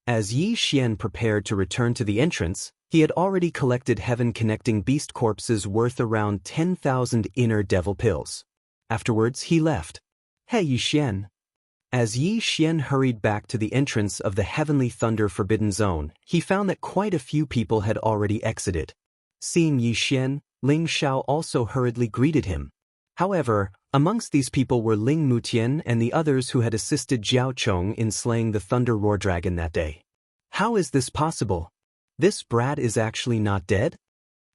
As Yi Xian prepared to return to the entrance, he had already collected heaven-connecting beast corpses worth around 10,000 inner devil pills. Afterwards, he left. Hey Yi Xian. As Yi Xian hurried back to the entrance of the Heavenly Thunder Forbidden Zone, he found that quite a few people had already exited. Seeing Yi Xian, Ling Xiao also hurriedly greeted him. However, amongst these people were Ling Mutian and the others who had assisted Jiao Chong in slaying the Thunder Roar Dragon that day. How is this possible? This brat is actually not dead?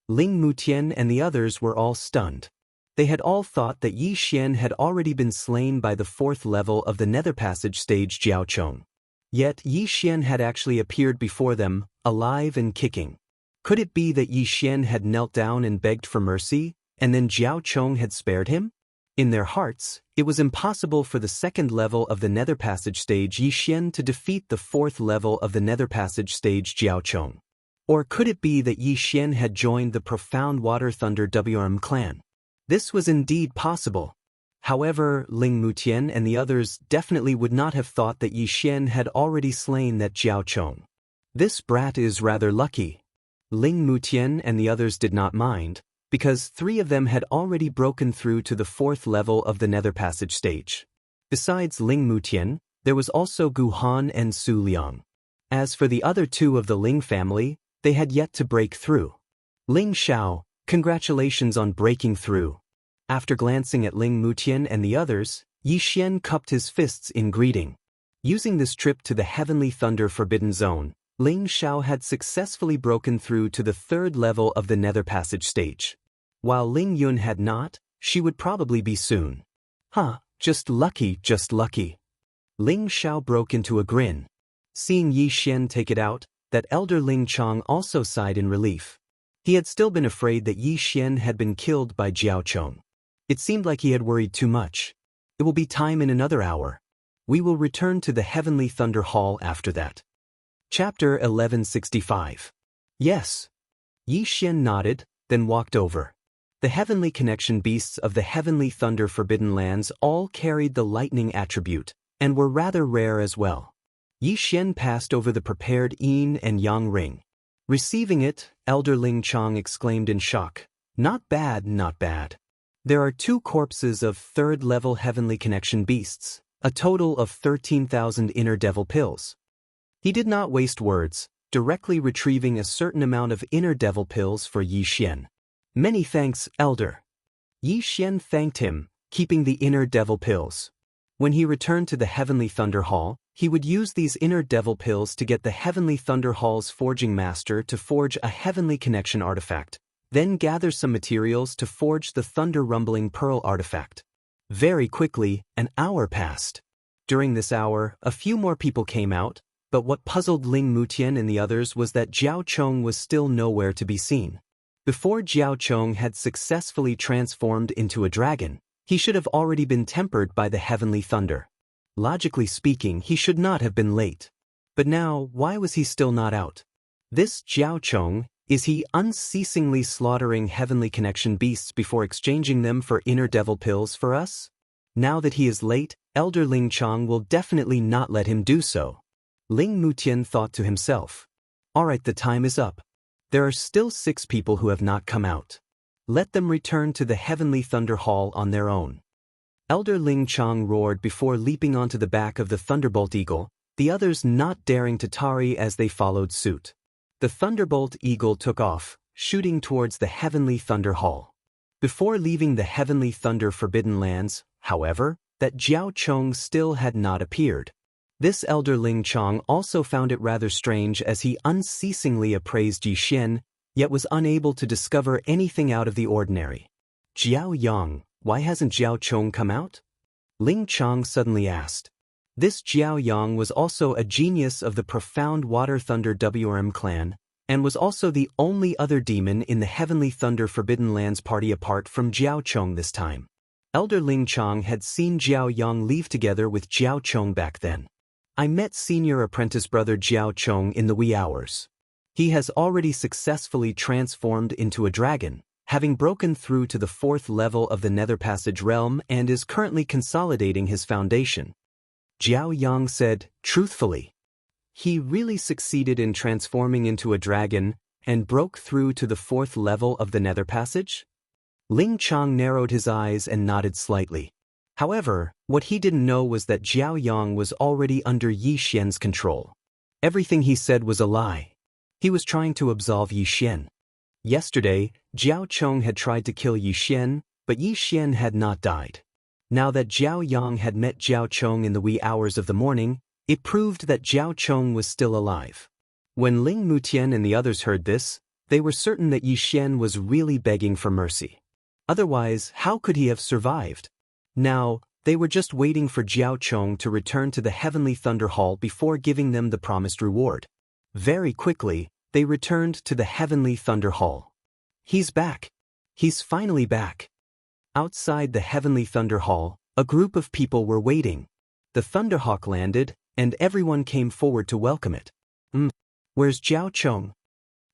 Ling Mutian and the others were all stunned. They had all thought that Yi Xian had already been slain by the 4th level of the Nether Passage stage Jiao Chong. Yet Yi Xian had actually appeared before them, alive and kicking. Could it be that Yi Xian had knelt down and begged for mercy, and then Jiao Chong had spared him? In their hearts, it was impossible for the 2nd level of the Nether Passage stage Yi Xian to defeat the 4th level of the Nether Passage stage Jiao Chong. Or could it be that Yi Xian had joined the Profound Water Thunder WRM clan? This was indeed possible. However, Ling Mutian and the others definitely would not have thought that Yi Xian had already slain that Jiao Chong. This brat is rather lucky. Ling Mutian and the others did not mind, because 3 of them had already broken through to the 4th level of the Nether Passage stage. Besides Ling Mutian, there was also Gu Han and Su Liang. As for the other 2 of the Ling family, they had yet to break through. Ling Xiao, congratulations on breaking through. After glancing at Ling Mutian and the others, Yi Xian cupped his fists in greeting. Using this trip to the Heavenly Thunder Forbidden Zone, Ling Xiao had successfully broken through to the 3rd level of the Nether Passage stage. While Ling Yun had not, she would probably be soon. Just lucky, just lucky. Ling Xiao broke into a grin. Seeing Yi Xian take it out, that elder Ling Chong also sighed in relief. He had still been afraid that Yi Xian had been killed by Jiao Chong. It seemed like he had worried too much. It will be time in another hour. We will return to the Heavenly Thunder Hall after that. Chapter 1165. Yes. Yi Xian nodded, then walked over. The heavenly connection beasts of the Heavenly Thunder Forbidden Lands all carried the lightning attribute, and were rather rare as well. Yi Xian passed over the prepared yin and yang ring. Receiving it, Elder Ling Chong exclaimed in shock, "Not bad, not bad. There are 2 corpses of 3rd-level heavenly connection beasts, a total of 13,000 inner devil pills." He did not waste words, directly retrieving a certain amount of inner devil pills for Yi Xian. "Many thanks, Elder." Yi Xian thanked him, keeping the inner devil pills. When he returned to the Heavenly Thunder Hall, he would use these inner devil pills to get the Heavenly Thunder Hall's forging master to forge a heavenly connection artifact, then gather some materials to forge the Thunder Rumbling Pearl artifact. Very quickly, an hour passed. During this hour, a few more people came out, but what puzzled Ling Mutian and the others was that Jiao Chong was still nowhere to be seen. Before Jiao Chong had successfully transformed into a dragon, he should have already been tempered by the heavenly thunder. Logically speaking, he should not have been late. But now, why was he still not out? This Jiao Chong, is he unceasingly slaughtering heavenly connection beasts before exchanging them for inner devil pills for us? Now that he is late, Elder Ling Chong will definitely not let him do so. Ling Mutian thought to himself. Alright, the time is up. There are still 6 people who have not come out. Let them return to the Heavenly Thunder Hall on their own. Elder Ling Chong roared before leaping onto the back of the Thunderbolt Eagle, the others not daring to tarry as they followed suit. The Thunderbolt Eagle took off, shooting towards the Heavenly Thunder Hall. Before leaving the Heavenly Thunder Forbidden Lands, however, that Jiao Chong still had not appeared. This Elder Ling Chong also found it rather strange as he unceasingly appraised Yi Xian, yet was unable to discover anything out of the ordinary. Jiao Yang, why hasn't Jiao Chong come out? Ling Chang suddenly asked. This Jiao Yang was also a genius of the profound Water Thunder WRM clan, and was also the only other demon in the Heavenly Thunder Forbidden Lands party apart from Jiao Chong this time. Elder Ling Chang had seen Jiao Yang leave together with Jiao Chong back then. I met senior apprentice brother Jiao Chong in the wee hours. He has already successfully transformed into a dragon, having broken through to the 4th level of the Nether Passage realm and is currently consolidating his foundation. Jiao Yang said, truthfully. He really succeeded in transforming into a dragon and broke through to the 4th level of the Nether Passage? Ling Chang narrowed his eyes and nodded slightly. However, what he didn't know was that Jiao Yang was already under Yi Xian's control. Everything he said was a lie. He was trying to absolve Yi Xian. Yesterday, Jiao Chong had tried to kill Yi Xian, but Yi Xian had not died. Now that Jiao Yang had met Jiao Chong in the wee hours of the morning, it proved that Jiao Chong was still alive. When Ling Mutian and the others heard this, they were certain that Yi Xian was really begging for mercy. Otherwise, how could he have survived? Now, they were just waiting for Jiao Chong to return to the Heavenly Thunder Hall before giving them the promised reward. Very quickly, they returned to the Heavenly Thunder Hall. He's back. He's finally back. Outside the Heavenly Thunder Hall, a group of people were waiting. The Thunderhawk landed, and everyone came forward to welcome it. Where's Jiao Chong?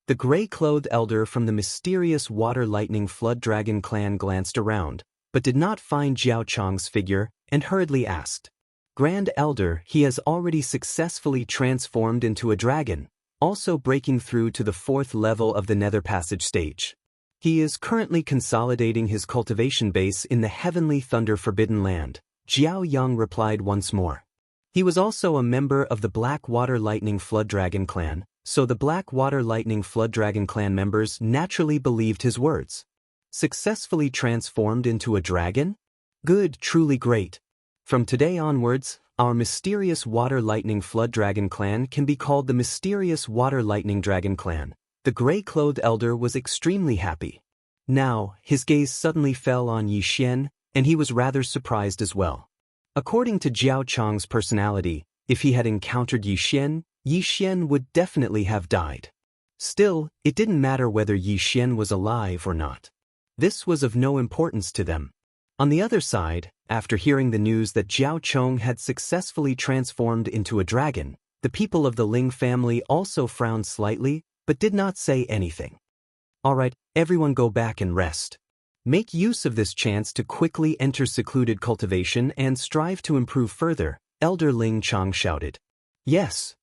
The gray-clothed elder from the mysterious Water Lightning Flood Dragon clan glanced around, but did not find Jiao Chong's figure, and hurriedly asked. Grand Elder, he has already successfully transformed into a dragon, also breaking through to the 4th level of the Nether Passage stage. He is currently consolidating his cultivation base in the Heavenly Thunder Forbidden Land, Jiao Yang replied once more. He was also a member of the Black Water Lightning Flood Dragon clan, so the Black Water Lightning Flood Dragon clan members naturally believed his words. Successfully transformed into a dragon? Good, truly great. From today onwards, our mysterious Water Lightning Flood Dragon clan can be called the Mysterious Water Lightning Dragon clan. The gray-clothed elder was extremely happy. Now, his gaze suddenly fell on Yi Xian, and he was rather surprised as well. According to Jiao Chong's personality, if he had encountered Yi Xian would definitely have died. Still, it didn't matter whether Yi Xian was alive or not. This was of no importance to them. On the other side, after hearing the news that Jiao Chong had successfully transformed into a dragon, the people of the Ling family also frowned slightly, but did not say anything. Alright, everyone go back and rest. Make use of this chance to quickly enter secluded cultivation and strive to improve further, Elder Ling Chang shouted. Yes.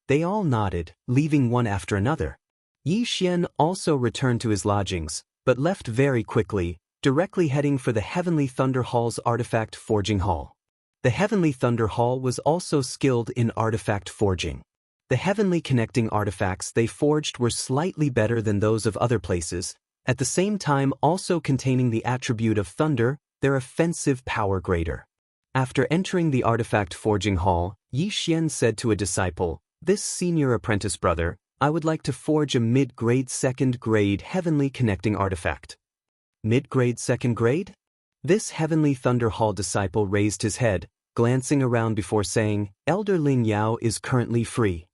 They all nodded, leaving one after another. Yi Xian also returned to his lodgings, but left very quickly, directly heading for the Heavenly Thunder Hall's artifact forging hall. The Heavenly Thunder Hall was also skilled in artifact forging. The heavenly connecting artifacts they forged were slightly better than those of other places, at the same time also containing the attribute of thunder, their offensive power greater. After entering the artifact forging hall, Yi Xian said to a disciple, "This senior apprentice brother, I would like to forge a mid-grade 2nd grade heavenly connecting artifact." Mid-grade 2nd grade? This Heavenly Thunder Hall disciple raised his head, glancing around before saying, Elder Ling Yao is currently free.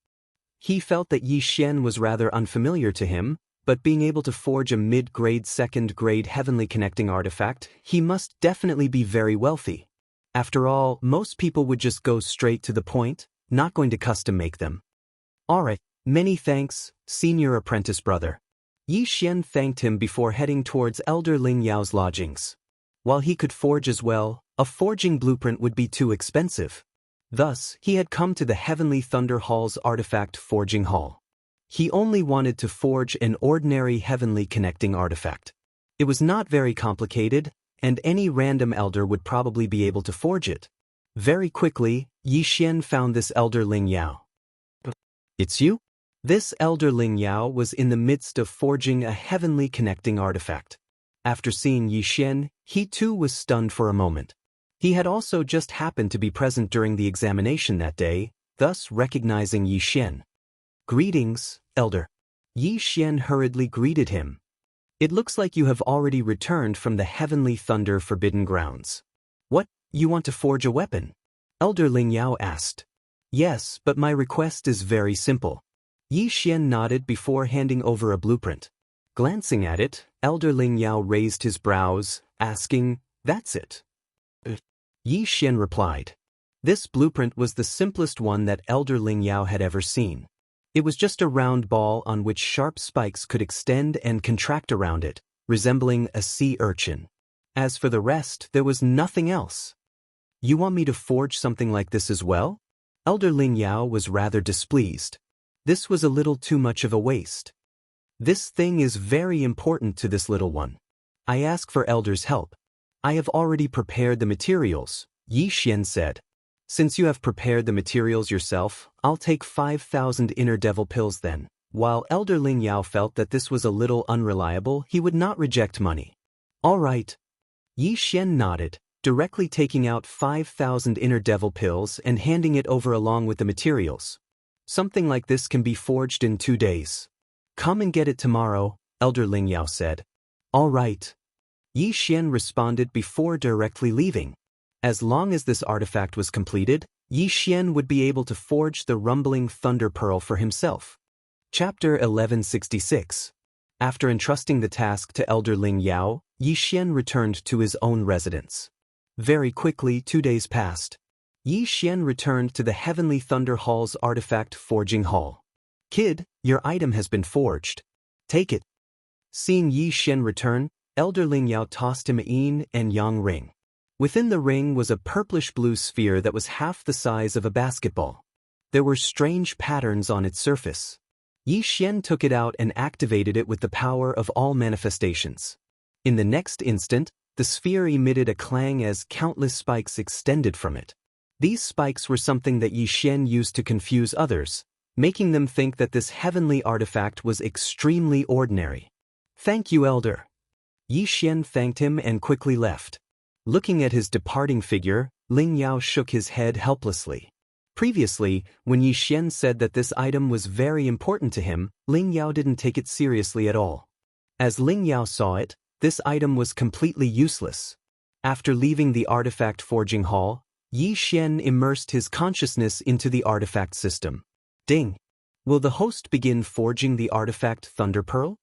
He felt that Yi Xian was rather unfamiliar to him, but being able to forge a mid-grade 2nd grade heavenly connecting artifact, he must definitely be very wealthy. After all, most people would just go straight to the point, not going to custom make them. Alright, many thanks, senior apprentice brother. Yi Xian thanked him before heading towards Elder Ling Yao's lodgings. While he could forge as well, a forging blueprint would be too expensive. Thus, he had come to the Heavenly Thunder Hall's artifact forging hall. He only wanted to forge an ordinary heavenly connecting artifact. It was not very complicated, and any random elder would probably be able to forge it. Very quickly, Yi Xian found this Elder Ling Yao. It's you? This Elder Ling Yao was in the midst of forging a heavenly connecting artifact. After seeing Yi Xian, he too was stunned for a moment. He had also just happened to be present during the examination that day, thus recognizing Yi Xian. Greetings, Elder. Yi Xian hurriedly greeted him. It looks like you have already returned from the heavenly thunder forbidden grounds. What, you want to forge a weapon? Elder Ling Yao asked. Yes, but my request is very simple. Yi Xian nodded before handing over a blueprint. Glancing at it, Elder Ling Yao raised his brows, asking, "That's it?" Yi Xian replied. This blueprint was the simplest one that Elder Ling Yao had ever seen. It was just a round ball on which sharp spikes could extend and contract around it, resembling a sea urchin. As for the rest, there was nothing else. You want me to forge something like this as well? Elder Ling Yao was rather displeased. This was a little too much of a waste. This thing is very important to this little one. I ask for Elder's help. I have already prepared the materials, Yi Xian said. Since you have prepared the materials yourself, I'll take 5,000 inner devil pills then. While Elder Ling Yao felt that this was a little unreliable, he would not reject money. All right. Yi Xian nodded, directly taking out 5,000 inner devil pills and handing it over along with the materials. Something like this can be forged in 2 days. Come and get it tomorrow, Elder Ling Yao said. All right. Yi Xian responded before directly leaving. As long as this artifact was completed, Yi Xian would be able to forge the rumbling thunder pearl for himself. Chapter 1166. After entrusting the task to Elder Ling Yao, Yi Xian returned to his own residence. Very quickly 2 days passed. Yi Xian returned to the Heavenly Thunder Hall's artifact forging hall. Kid, your item has been forged. Take it. Seeing Yi Xian return, Elder Ling Yao tossed him a yin and yang ring. Within the ring was a purplish-blue sphere that was half the size of a basketball. There were strange patterns on its surface. Yi Xian took it out and activated it with the power of all manifestations. In the next instant, the sphere emitted a clang as countless spikes extended from it. These spikes were something that Yi Xian used to confuse others, making them think that this heavenly artifact was extremely ordinary. Thank you, Elder. Yi Xian thanked him and quickly left. Looking at his departing figure, Ling Yao shook his head helplessly. Previously, when Yi Xian said that this item was very important to him, Ling Yao didn't take it seriously at all. As Ling Yao saw it, this item was completely useless. After leaving the artifact forging hall, Yi Xian immersed his consciousness into the artifact system. Ding! Will the host begin forging the artifact Thunder Pearl?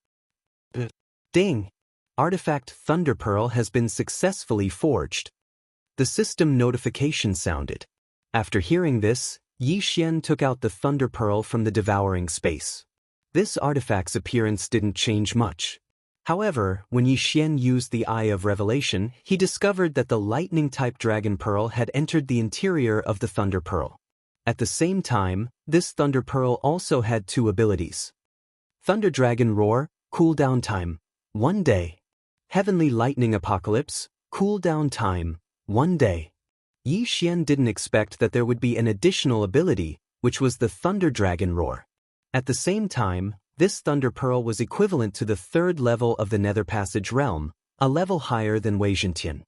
Ding! Artifact Thunder Pearl has been successfully forged. The system notification sounded. After hearing this, Yi Xian took out the Thunder Pearl from the devouring space. This artifact's appearance didn't change much. However, when Yi Xian used the Eye of Revelation, he discovered that the lightning-type Dragon Pearl had entered the interior of the Thunder Pearl. At the same time, this Thunder Pearl also had 2 abilities. Thunder Dragon Roar, cooldown time, 1 day. Heavenly Lightning Apocalypse, cooldown time, 1 day. Yi Xian didn't expect that there would be an additional ability, which was the Thunder Dragon Roar. At the same time, this Thunder Pearl was equivalent to the 3rd level of the Nether Passage realm, a level higher than Wei Zhentian.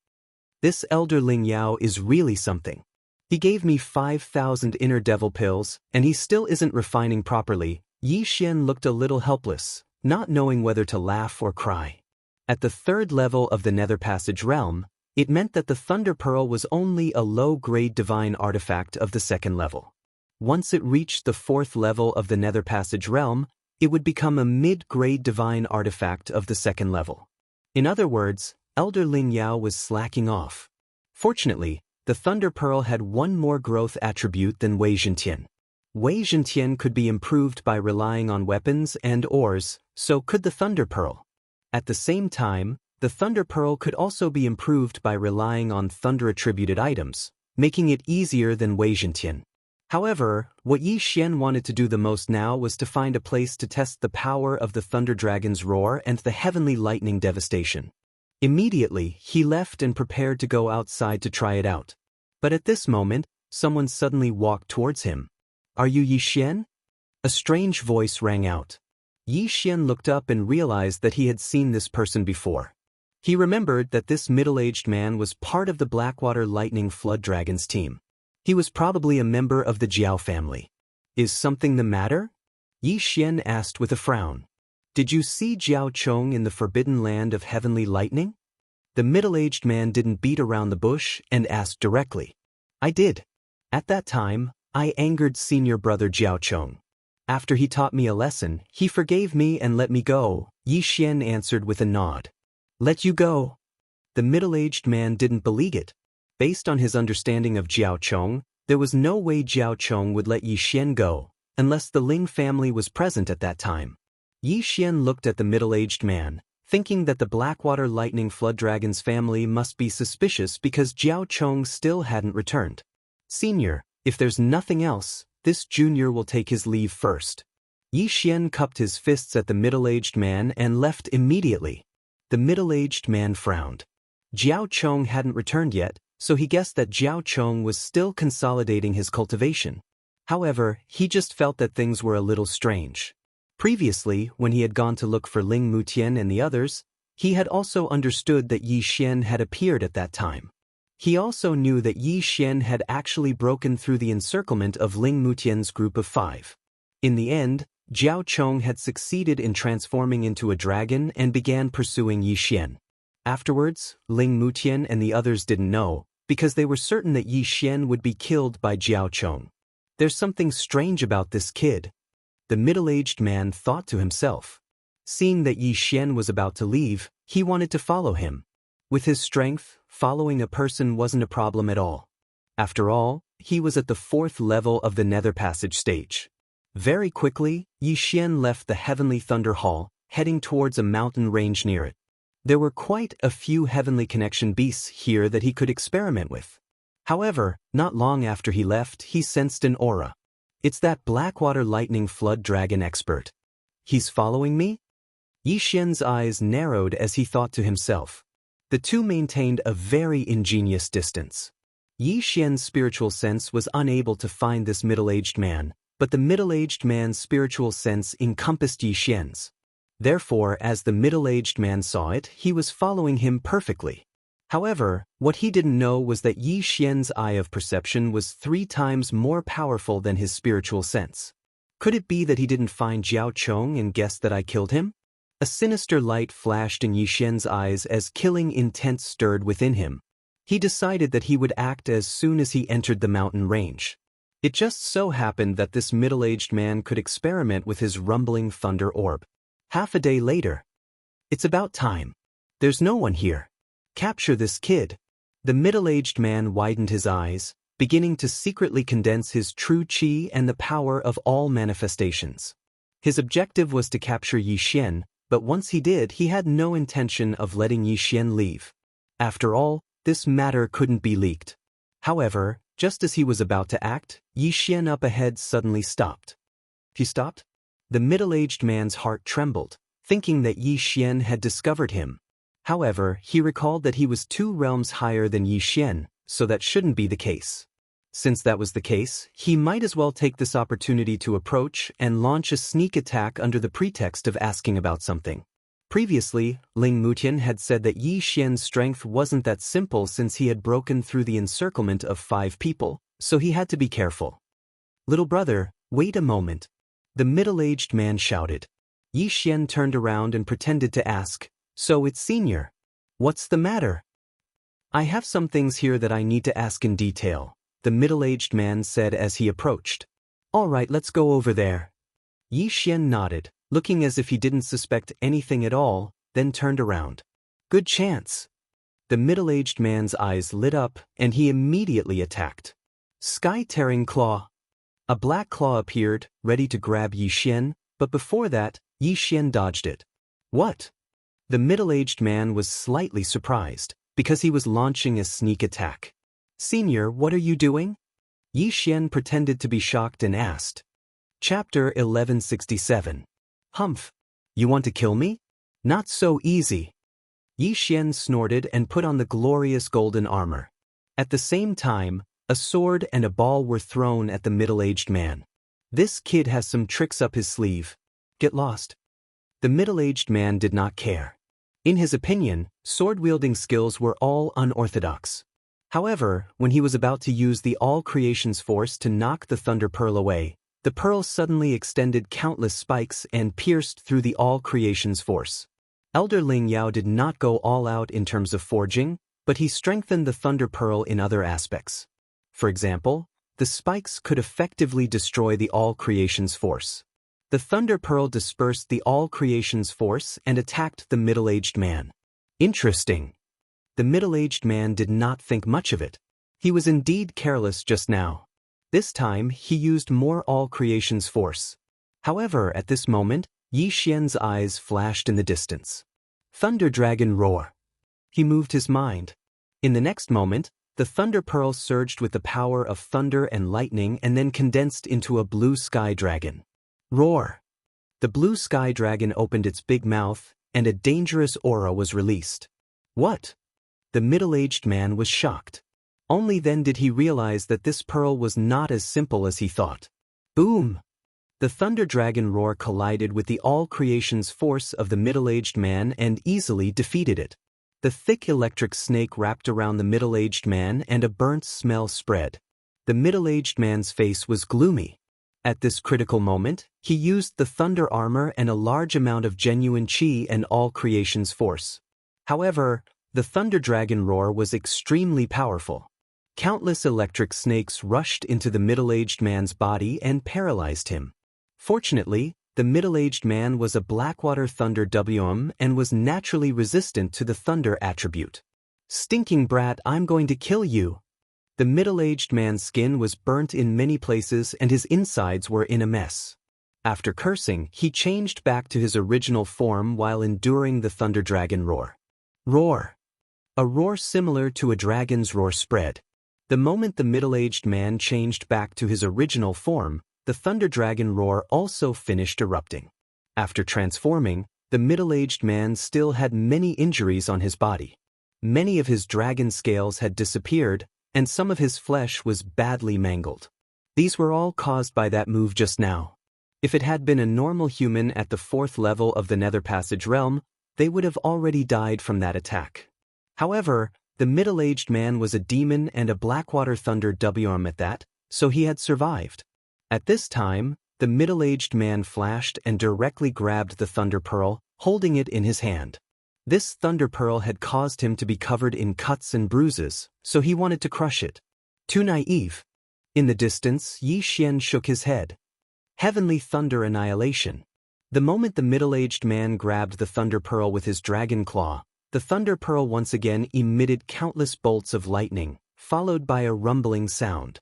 This Elder Ling Yao is really something. He gave me 5,000 inner devil pills, and he still isn't refining properly. Yi Xian looked a little helpless, not knowing whether to laugh or cry. At the 3rd level of the Nether Passage realm, it meant that the Thunder Pearl was only a low-grade divine artifact of the 2nd level. Once it reached the 4th level of the Nether Passage realm, it would become a mid-grade divine artifact of the 2nd level. In other words, Elder Ling Yao was slacking off. Fortunately, the Thunder Pearl had 1 more growth attribute than Wei Zhentian. Wei Zhentian could be improved by relying on weapons and ores, so could the Thunder Pearl. At the same time, the Thunder Pearl could also be improved by relying on thunder-attributed items, making it easier than Wei Zhentian. However, what Yi Xian wanted to do the most now was to find a place to test the power of the Thunder Dragon's Roar and the Heavenly Lightning Devastation. Immediately, he left and prepared to go outside to try it out. But at this moment, someone suddenly walked towards him. Are you Yi Xian? A strange voice rang out. Yi Xian looked up and realized that he had seen this person before. He remembered that this middle-aged man was part of the Blackwater Lightning Flood Dragons team. He was probably a member of the Jiao family. Is something the matter? Yi Xian asked with a frown. Did you see Jiao Chong in the forbidden land of heavenly lightning? The middle-aged man didn't beat around the bush and asked directly. I did. At that time, I angered senior brother Jiao Chong. After he taught me a lesson, he forgave me and let me go, Yi Xian answered with a nod. Let you go? The middle-aged man didn't believe it. Based on his understanding of Jiao Chong, there was no way Jiao Chong would let Yi Xian go, unless the Ling family was present at that time. Yi Xian looked at the middle-aged man, thinking that the Blackwater Lightning Flood Dragon's family must be suspicious because Jiao Chong still hadn't returned. Senior, if there's nothing else, this junior will take his leave first. Yi Xian cupped his fists at the middle-aged man and left immediately. The middle-aged man frowned. Jiao Chong hadn't returned yet, so he guessed that Jiao Chong was still consolidating his cultivation. However, he just felt that things were a little strange. Previously, when he had gone to look for Ling Mutian and the others, he had also understood that Yi Xian had appeared at that time. He also knew that Yi Xian had actually broken through the encirclement of Ling Mutian's group of 5. In the end, Jiao Chong had succeeded in transforming into a dragon and began pursuing Yi Xian. Afterwards, Ling Mutian and the others didn't know, because they were certain that Yi Xian would be killed by Jiao Chong. There's something strange about this kid. The middle-aged man thought to himself. Seeing that Yi Xian was about to leave, he wanted to follow him. With his strength, following a person wasn't a problem at all. After all, he was at the 4th level of the Nether Passage stage. Very quickly, Yi Xian left the Heavenly Thunder Hall, heading towards a mountain range near it. There were quite a few Heavenly Connection beasts here that he could experiment with. However, not long after he left, he sensed an aura. It's that Blackwater Lightning Flood Dragon expert. He's following me? Yi Xian's eyes narrowed as he thought to himself. The two maintained a very ingenious distance. Yi Xian's spiritual sense was unable to find this middle-aged man, but the middle-aged man's spiritual sense encompassed Yi Xian's. Therefore, as the middle-aged man saw it, he was following him perfectly. However, what he didn't know was that Yi Xian's eye of perception was 3 times more powerful than his spiritual sense. Could it be that he didn't find Jiao Chong and guessed that I killed him? A sinister light flashed in Yi Xian's eyes as killing intent stirred within him. He decided that he would act as soon as he entered the mountain range. It just so happened that this middle-aged man could experiment with his rumbling thunder orb. Half a day later. It's about time. There's no one here. Capture this kid. The middle-aged man widened his eyes, beginning to secretly condense his true qi and the power of all manifestations. His objective was to capture Yi Xian, but once he did, he had no intention of letting Yi Xian leave. After all, this matter couldn't be leaked. However, just as he was about to act, Yi Xian up ahead suddenly stopped. He stopped? The middle-aged man's heart trembled, thinking that Yi Xian had discovered him. However, he recalled that he was 2 realms higher than Yi Xian, so that shouldn't be the case. Since that was the case, he might as well take this opportunity to approach and launch a sneak attack under the pretext of asking about something. Previously, Ling Mutian had said that Yi Xian's strength wasn't that simple since he had broken through the encirclement of 5 people, so he had to be careful. Little brother, wait a moment. The middle-aged man shouted. Yi Xian turned around and pretended to ask, so it's senior. What's the matter? I have some things here that I need to ask in detail, the middle-aged man said as he approached. All right, let's go over there. Yi Xian nodded, looking as if he didn't suspect anything at all, then turned around. Good chance. The middle-aged man's eyes lit up, and he immediately attacked. Sky-tearing claw. A black claw appeared, ready to grab Yi Xian, but before that, Yi Xian dodged it. What? The middle-aged man was slightly surprised, because he was launching a sneak attack. Senior, what are you doing? Yi Xian pretended to be shocked and asked. Chapter 1167. Humph. You want to kill me? Not so easy. Yi Xian snorted and put on the glorious golden armor. At the same time, a sword and a ball were thrown at the middle-aged man. This kid has some tricks up his sleeve. Get lost. The middle-aged man did not care. In his opinion, sword-wielding skills were all unorthodox. However, when he was about to use the all-creations force to knock the Thunder Pearl away, The pearl suddenly extended countless spikes and pierced through the all-creation's force. Elder Ling Yao did not go all out in terms of forging, but he strengthened the thunder pearl in other aspects. For example, the spikes could effectively destroy the all-creation's force. The thunder pearl dispersed the all-creation's force and attacked the middle-aged man. Interesting. The middle-aged man did not think much of it. He was indeed careless just now. This time, he used more all-creation's force. However, at this moment, Yi Xian's eyes flashed in the distance. Thunder Dragon Roar. He moved his mind. In the next moment, the thunder pearl surged with the power of thunder and lightning and then condensed into a blue sky dragon. Roar! The blue sky dragon opened its big mouth, and a dangerous aura was released. What? The middle-aged man was shocked. Only then did he realize that this pearl was not as simple as he thought. Boom! The thunder dragon roar collided with the all-creation's force of the middle-aged man and easily defeated it. The thick electric snake wrapped around the middle-aged man and a burnt smell spread. The middle-aged man's face was gloomy. At this critical moment, he used the thunder armor and a large amount of genuine qi and all creation's force. However, the thunder dragon roar was extremely powerful. Countless electric snakes rushed into the middle-aged man's body and paralyzed him. Fortunately, the middle-aged man was a Blackwater Thunder WM and was naturally resistant to the thunder attribute. Stinking brat, I'm going to kill you. The middle-aged man's skin was burnt in many places and his insides were in a mess. After cursing, he changed back to his original form while enduring the thunder dragon roar. Roar! A roar similar to a dragon's roar spread. The moment the middle-aged man changed back to his original form, the thunder dragon roar also finished erupting. After transforming, the middle-aged man still had many injuries on his body. Many of his dragon scales had disappeared, and some of his flesh was badly mangled. These were all caused by that move just now. If it had been a normal human at the 4th level of the Nether Passage realm, they would have already died from that attack. However, the middle-aged man was a demon and a Blackwater Thunder WM at that, so he had survived. At this time, the middle-aged man flashed and directly grabbed the thunder pearl, holding it in his hand. This thunder pearl had caused him to be covered in cuts and bruises, so he wanted to crush it. Too naive. In the distance, Yi Xian shook his head. Heavenly Thunder Annihilation. The moment the middle-aged man grabbed the thunder pearl with his dragon claw, the thunder pearl once again emitted countless bolts of lightning, followed by a rumbling sound.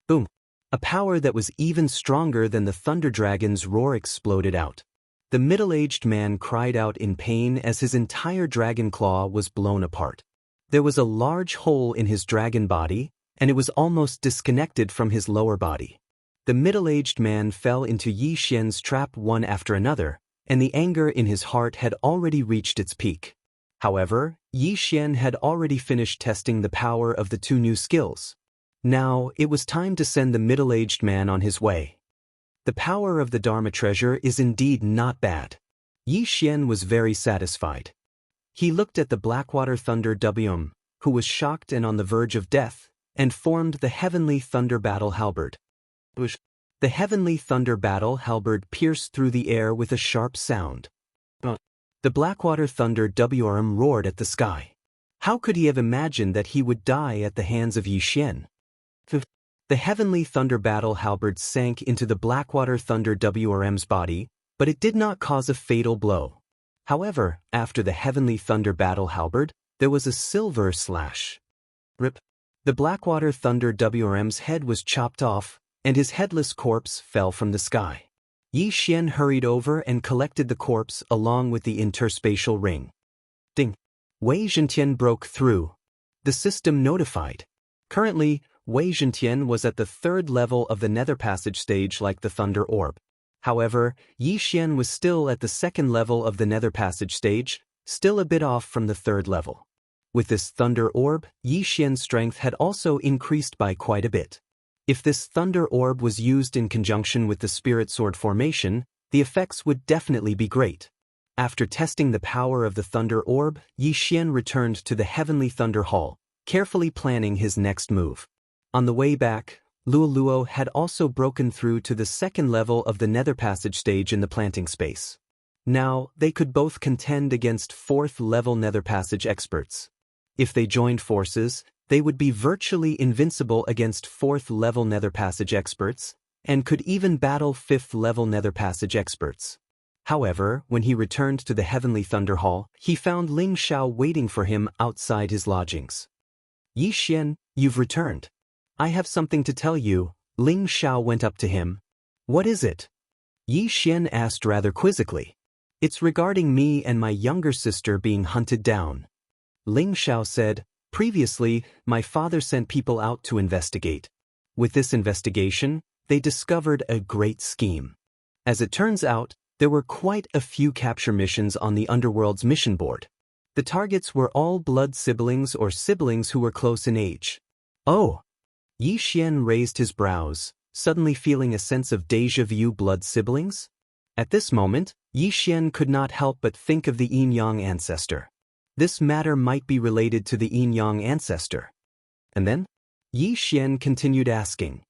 Boom! A power that was even stronger than the thunder dragon's roar exploded out. The middle-aged man cried out in pain as his entire dragon claw was blown apart. There was a large hole in his dragon body, and it was almost disconnected from his lower body. The middle-aged man fell into Yi Xian's trap one after another, and the anger in his heart had already reached its peak. However, Yi Xian had already finished testing the power of the 2 new skills. Now, it was time to send the middle-aged man on his way. The power of the Dharma treasure is indeed not bad. Yi Xian was very satisfied. He looked at the Blackwater Thunder WM, who was shocked and on the verge of death, and formed the Heavenly Thunder Battle Halberd. The Heavenly Thunder Battle Halberd pierced through the air with a sharp sound. The Blackwater Thunder WM roared at the sky. How could he have imagined that he would die at the hands of Yi Xian? The Heavenly Thunder Battle Halberd sank into the Blackwater Thunder WRM's body, but it did not cause a fatal blow. However, after the Heavenly Thunder Battle Halberd, there was a silver slash. Rip. The Blackwater Thunder WRM's head was chopped off, and his headless corpse fell from the sky. Yi Xian hurried over and collected the corpse along with the interspatial ring. Ding! Wei Zhentian broke through. The system notified. Currently, Wei Zhentian was at the 3rd level of the Nether Passage stage like the Thunder Orb. However, Yi Xian was still at the 2nd level of the Nether Passage stage, still a bit off from the 3rd level. With this Thunder Orb, Yi Xian's strength had also increased by quite a bit. If this Thunder Orb was used in conjunction with the Spirit Sword formation, the effects would definitely be great. After testing the power of the Thunder Orb, Yi Xian returned to the Heavenly Thunder Hall, carefully planning his next move. On the way back, Luoluo had also broken through to the second level of the Nether Passage stage in the planting space. Now, they could both contend against fourth-level Nether Passage experts. If they joined forces, they would be virtually invincible against fourth-level Nether Passage experts, and could even battle fifth-level Nether Passage experts. However, when he returned to the Heavenly Thunder Hall, he found Ling Xiao waiting for him outside his lodgings. "Yi Xian, you've returned. I have something to tell you." Ling Xiao went up to him. "What is it?" Yi Xian asked rather quizzically. "It's regarding me and my younger sister being hunted down." Ling Xiao said, "Previously, my father sent people out to investigate. With this investigation, they discovered a great scheme. As it turns out, there were quite a few capture missions on the Underworld's mission board. The targets were all blood siblings or siblings who were close in age." "Oh!" Yi Xian raised his brows, suddenly feeling a sense of déjà vu. Blood siblings? At this moment, Yi Xian could not help but think of the yin-yang ancestor. This matter might be related to the yin-yang ancestor. And then? Yi Xian continued asking.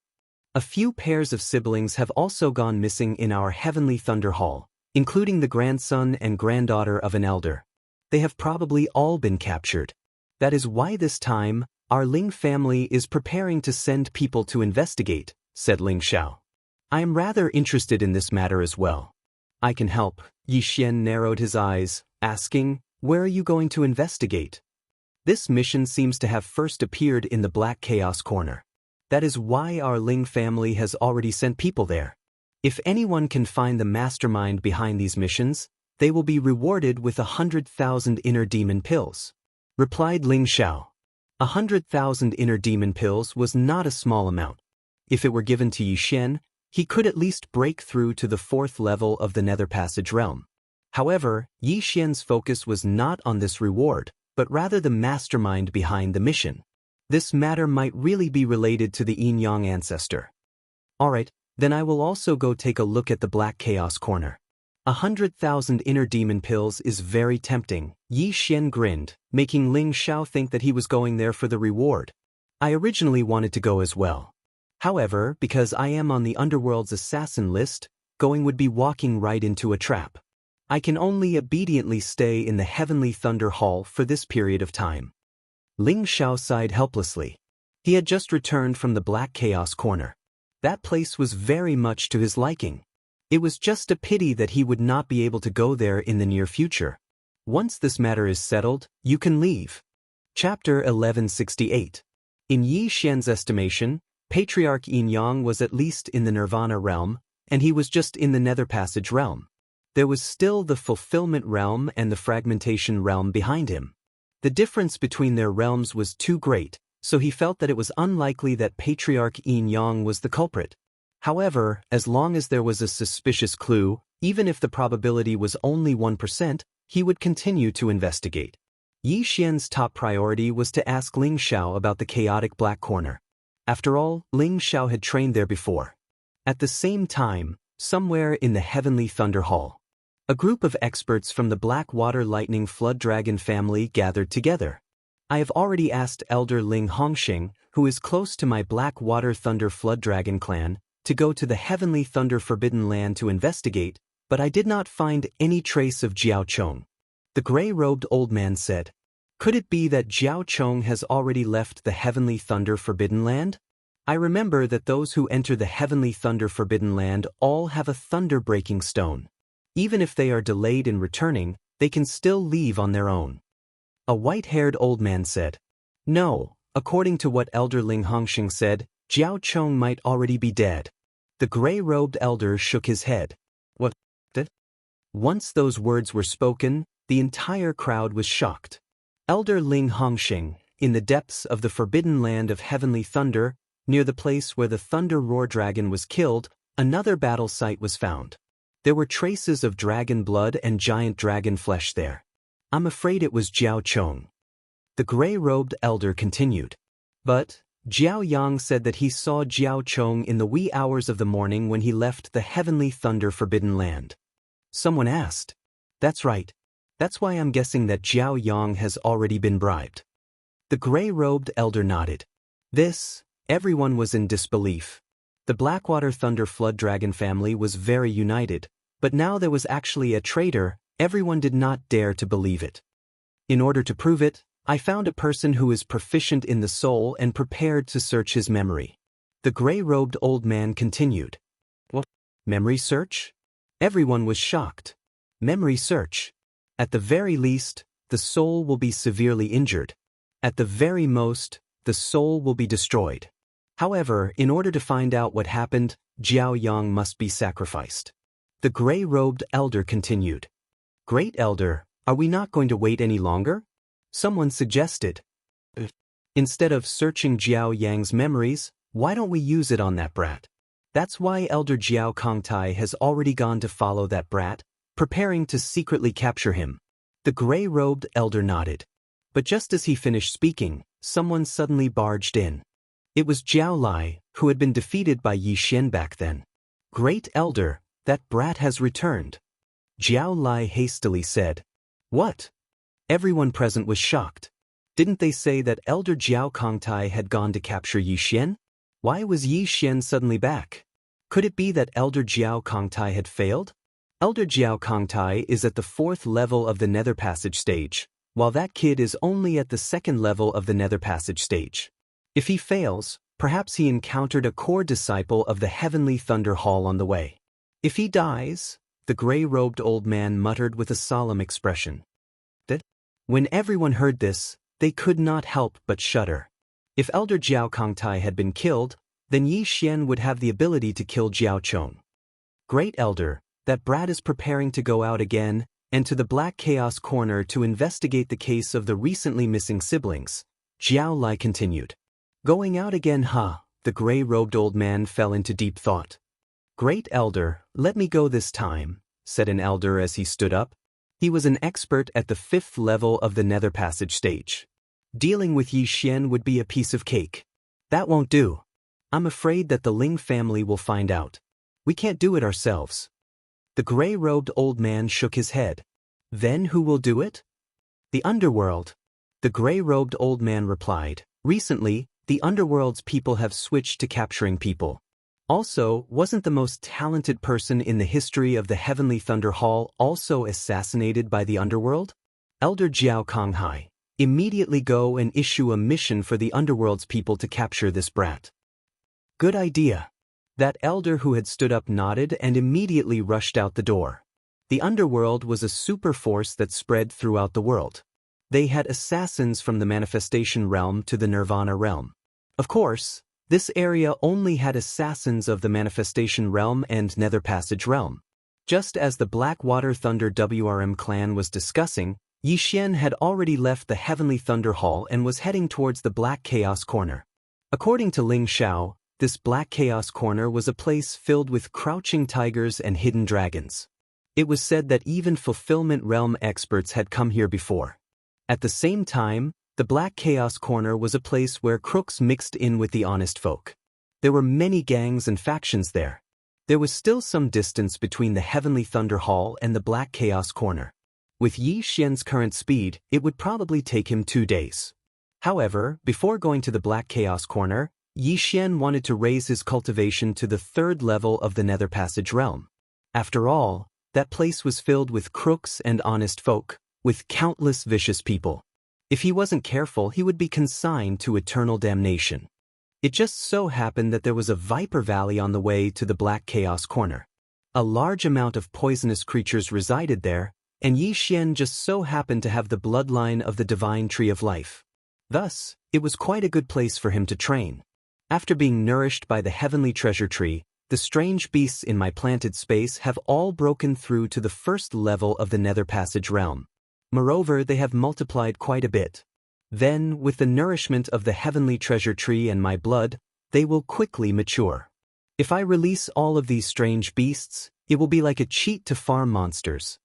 "A few pairs of siblings have also gone missing in our Heavenly Thunder Hall, including the grandson and granddaughter of an elder. They have probably all been captured. That is why this time, our Ling family is preparing to send people to investigate," said Ling Xiao. "I am rather interested in this matter as well." "I can help." Yi Xian narrowed his eyes, asking, "Where are you going to investigate?" "This mission seems to have first appeared in the Black Chaos Corner. That is why our Ling family has already sent people there. If anyone can find the mastermind behind these missions, they will be rewarded with 100,000 inner demon pills," replied Ling Xiao. 100,000 inner demon pills was not a small amount. If it were given to Yi Xian, he could at least break through to the fourth level of the Nether Passage realm. However, Yi Xian's focus was not on this reward, but rather the mastermind behind the mission. This matter might really be related to the yin-yang ancestor. "Alright, then I will also go take a look at the Black Chaos Corner." 100,000 inner demon pills is very tempting, Yi Xian grinned, making Ling Xiao think that he was going there for the reward. "I originally wanted to go as well. However, because I am on the Underworld's assassin list, going would be walking right into a trap. I can only obediently stay in the Heavenly Thunder Hall for this period of time." Ling Xiao sighed helplessly. He had just returned from the Black Chaos Corner. That place was very much to his liking. It was just a pity that he would not be able to go there in the near future. Once this matter is settled, you can leave. Chapter 1168. In Yi Xian's estimation, Patriarch Yin-Yang was at least in the Nirvana realm, and he was just in the Nether Passage realm. There was still the Fulfillment realm and the Fragmentation realm behind him. The difference between their realms was too great, so he felt that it was unlikely that Patriarch Yin-Yang was the culprit. However, as long as there was a suspicious clue, even if the probability was only 1%, he would continue to investigate. Yi Xian's top priority was to ask Ling Xiao about the chaotic Black Corner. After all, Ling Xiao had trained there before. At the same time, somewhere in the Heavenly Thunder Hall, a group of experts from the Blackwater Lightning Flood Dragon family gathered together. "I have already asked Elder Ling Hongxing, who is close to my Blackwater Thunder Flood Dragon clan, to go to the Heavenly Thunder Forbidden Land to investigate, but I did not find any trace of Jiao Chong," the gray-robed old man said. "Could it be that Jiao Chong has already left the Heavenly Thunder Forbidden Land? I remember that those who enter the Heavenly Thunder Forbidden Land all have a thunder-breaking stone. Even if they are delayed in returning, they can still leave on their own." A white-haired old man said. "No, according to what Elder Ling Hongxing said, Jiao Chong might already be dead." The gray-robed elder shook his head. "What? Dead?" Once those words were spoken, the entire crowd was shocked. Elder Ling Hongxing, in the depths of the Forbidden Land of Heavenly Thunder, near the place where the Thunder Roar Dragon was killed, another battle site was found. There were traces of dragon blood and giant dragon flesh there. "I'm afraid it was Jiao Chong." The gray-robed elder continued. "But Jiao Yang said that he saw Jiao Chong in the wee hours of the morning when he left the Heavenly Thunder Forbidden Land." Someone asked. "That's right. That's why I'm guessing that Jiao Yang has already been bribed." The gray-robed elder nodded. This Everyone was in disbelief. The Blackwater Thunder Flood Dragon family was very united, but now there was actually a traitor. Everyone did not dare to believe it. In order to prove it, I found a person who is proficient in the soul and prepared to search his memory. The gray-robed old man continued. What? Memory search? Everyone was shocked. Memory search. At the very least, the soul will be severely injured. At the very most, the soul will be destroyed. However, in order to find out what happened, Jiao Yang must be sacrificed. The gray-robed elder continued. Great Elder, are we not going to wait any longer? Someone suggested. Instead of searching Jiao Yang's memories, why don't we use it on that brat? That's why Elder Jiao Kongtai has already gone to follow that brat, preparing to secretly capture him. The gray-robed elder nodded. But just as he finished speaking, someone suddenly barged in. It was Jiao Lai, who had been defeated by Yi Xian back then. Great Elder, that brat has returned. Jiao Lai hastily said. What? Everyone present was shocked. Didn't they say that Elder Jiao Kongtai had gone to capture Yi Xian? Why was Yi Xian suddenly back? Could it be that Elder Jiao Kongtai had failed? Elder Jiao Kongtai is at the 4th level of the Nether Passage stage, while that kid is only at the 2nd level of the Nether Passage stage. If he fails, perhaps he encountered a core disciple of the Heavenly Thunder Hall on the way. If he dies, the gray-robed old man muttered with a solemn expression. When everyone heard this, they could not help but shudder. If Elder Jiao Kongtai had been killed, then Yi Xian would have the ability to kill Jiao Chong. Great Elder, that brat is preparing to go out again, and to the Black Chaos Corner to investigate the case of the recently missing siblings. Jiao Lai continued. Going out again, huh? The gray-robed old man fell into deep thought. Great Elder, let me go this time, said an elder as he stood up. He was an expert at the 5th level of the Nether Passage stage. Dealing with Yi Xian would be a piece of cake. That won't do. I'm afraid that the Ling family will find out. We can't do it ourselves. The gray-robed old man shook his head. Then who will do it? The underworld. The gray-robed old man replied. Recently, the underworld's people have switched to capturing people. Also, wasn't the most talented person in the history of the Heavenly Thunder Hall also assassinated by the underworld? Elder Jiao Konghai, immediately go and issue a mission for the underworld's people to capture this brat. Good idea. That elder who had stood up nodded and immediately rushed out the door. The underworld was a super force that spread throughout the world. They had assassins from the manifestation realm to the nirvana realm. Of course, this area only had assassins of the manifestation realm and nether passage realm. Just as the Blackwater Thunder WRM clan was discussing, Yi Xian had already left the Heavenly Thunder Hall and was heading towards the Black Chaos Corner. According to Ling Xiao, this Black Chaos Corner was a place filled with crouching tigers and hidden dragons. It was said that even Fulfillment Realm experts had come here before. At the same time, the Black Chaos Corner was a place where crooks mixed in with the honest folk. There were many gangs and factions there. There was still some distance between the Heavenly Thunder Hall and the Black Chaos Corner. With Yi Xian's current speed, it would probably take him 2 days. However, before going to the Black Chaos Corner, Yi Xian wanted to raise his cultivation to the 3rd level of the Nether Passage realm. After all, that place was filled with crooks and honest folk, with countless vicious people. If he wasn't careful, he would be consigned to eternal damnation. It just so happened that there was a Viper Valley on the way to the Black Chaos Corner. A large amount of poisonous creatures resided there, and Yi Xian just so happened to have the bloodline of the Divine Tree of Life. Thus, it was quite a good place for him to train. After being nourished by the Heavenly Treasure Tree, the strange beasts in my planted space have all broken through to the 1st level of the Nether Passage realm. Moreover, they have multiplied quite a bit. Then, with the nourishment of the Heavenly Treasure Tree and my blood, they will quickly mature. If I release all of these strange beasts, it will be like a cheat to farm monsters.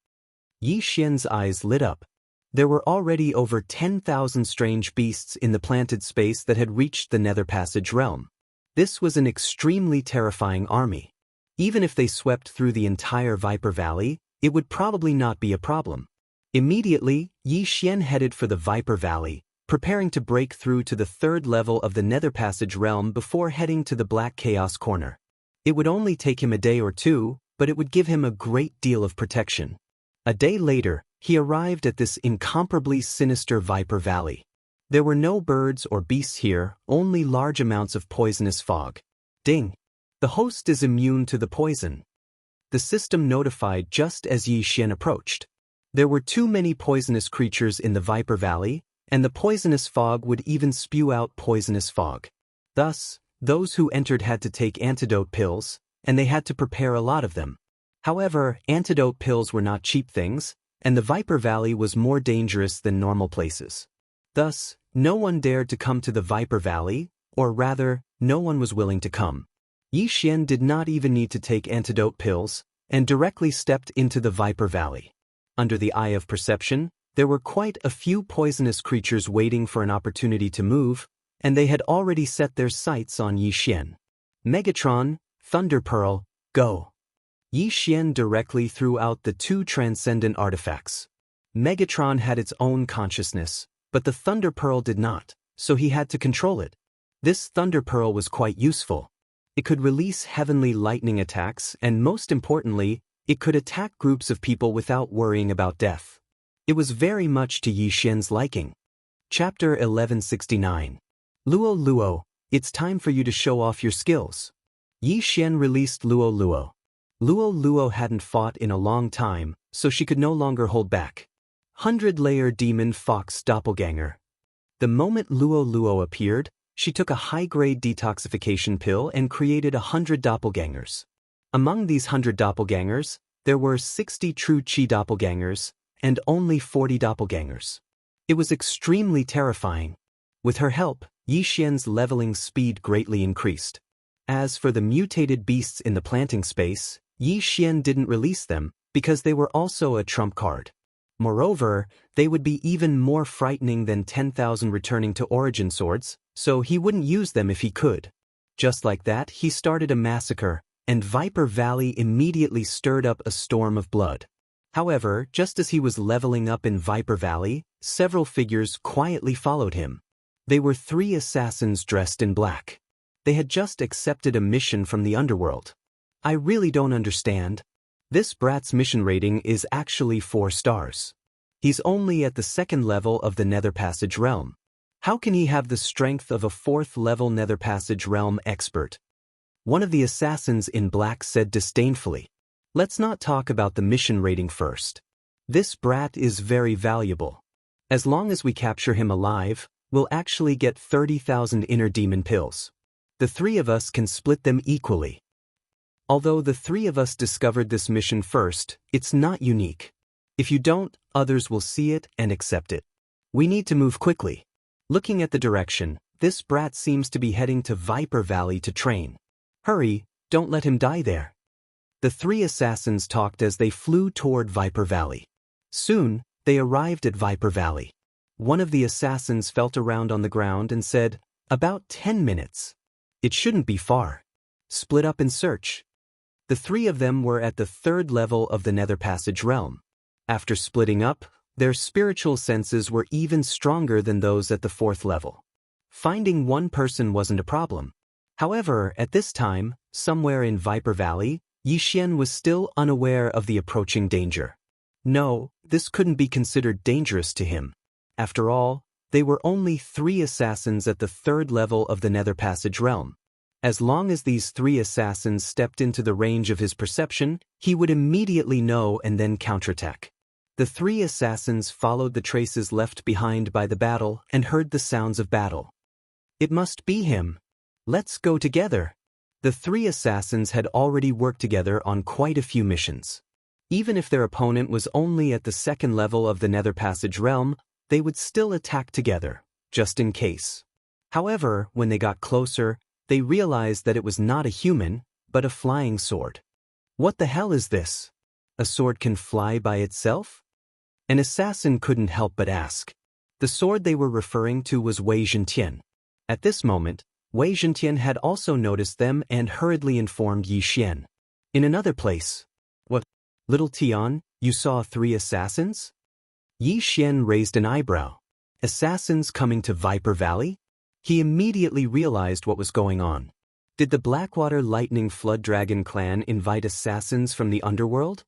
Yi Xian's eyes lit up. There were already over 10,000 strange beasts in the planted space that had reached the Nether Passage realm. This was an extremely terrifying army. Even if they swept through the entire Viper Valley, it would probably not be a problem. Immediately, Yi Xian headed for the Viper Valley, preparing to break through to the third level of the Nether Passage realm before heading to the Black Chaos Corner. It would only take him a day or two, but it would give him a great deal of protection. A day later, he arrived at this incomparably sinister Viper Valley. There were no birds or beasts here, only large amounts of poisonous fog. Ding! The host is immune to the poison. The system notified just as Yi Xian approached. There were too many poisonous creatures in the Viper Valley, and the poisonous fog would even spew out poisonous fog. Thus, those who entered had to take antidote pills, and they had to prepare a lot of them. However, antidote pills were not cheap things, and the Viper Valley was more dangerous than normal places. Thus, no one dared to come to the Viper Valley, or rather, no one was willing to come. Yi Xian did not even need to take antidote pills, and directly stepped into the Viper Valley. Under the eye of perception, there were quite a few poisonous creatures waiting for an opportunity to move, and they had already set their sights on Yi Xian. Megatron, Thunder Pearl, go! Yi Xian directly threw out the two transcendent artifacts. Megatron had its own consciousness, but the Thunder Pearl did not, so he had to control it. This Thunder Pearl was quite useful. It could release heavenly lightning attacks, and most importantly, it could attack groups of people without worrying about death. It was very much to Yi Xian's liking. Chapter 1169. Luo Luo, it's time for you to show off your skills. Yi Xian released Luo Luo. Luo Luo hadn't fought in a long time, so she could no longer hold back. 100-layer demon fox doppelganger. The moment Luo Luo appeared, she took a high-grade detoxification pill and created 100 doppelgangers. Among these 100 doppelgangers, there were 60 true Qi doppelgangers, and only 40 doppelgangers. It was extremely terrifying. With her help, Yi Xian's leveling speed greatly increased. As for the mutated beasts in the planting space, Yi Xian didn't release them, because they were also a trump card. Moreover, they would be even more frightening than 10,000 returning to origin swords, so he wouldn't use them if he could. Just like that, he started a massacre, and Viper Valley immediately stirred up a storm of blood. However, just as he was leveling up in Viper Valley, several figures quietly followed him. They were 3 assassins dressed in black. They had just accepted a mission from the underworld. I really don't understand. This brat's mission rating is actually 4 stars. He's only at the 2nd level of the Nether Passage realm. How can he have the strength of a 4th level Nether Passage realm expert? One of the assassins in black said disdainfully. Let's not talk about the mission rating first. This brat is very valuable. As long as we capture him alive, we'll actually get 30,000 inner demon pills. The 3 of us can split them equally. Although the 3 of us discovered this mission first, it's not unique. If you don't, others will see it and accept it. We need to move quickly. Looking at the direction, this brat seems to be heading to Viper Valley to train. Hurry, don't let him die there. The 3 assassins talked as they flew toward Viper Valley. Soon, they arrived at Viper Valley. One of the assassins felt around on the ground and said, "About 10 minutes. It shouldn't be far. Split up and search." The 3 of them were at the 3rd level of the Nether Passage realm. After splitting up, their spiritual senses were even stronger than those at the 4th level. Finding one person wasn't a problem. However, at this time, somewhere in Viper Valley, Yi Xian was still unaware of the approaching danger. No, this couldn't be considered dangerous to him. After all, they were only 3 assassins at the 3rd level of the Nether Passage realm. As long as these 3 assassins stepped into the range of his perception, he would immediately know and then counterattack. The 3 assassins followed the traces left behind by the battle and heard the sounds of battle. It must be him. Let's go together. The 3 assassins had already worked together on quite a few missions. Even if their opponent was only at the 2nd level of the Nether Passage realm, they would still attack together, just in case. However, when they got closer, they realized that it was not a human, but a flying sword. What the hell is this? A sword can fly by itself? An assassin couldn't help but ask. The sword they were referring to was Wei Zhentian. At this moment, Wei Zhentian had also noticed them and hurriedly informed Yi Xian. In another place. What? Little Tian, you saw 3 assassins? Yi Xian raised an eyebrow. Assassins coming to Viper Valley? He immediately realized what was going on. Did the Blackwater Lightning Flood Dragon clan invite assassins from the underworld?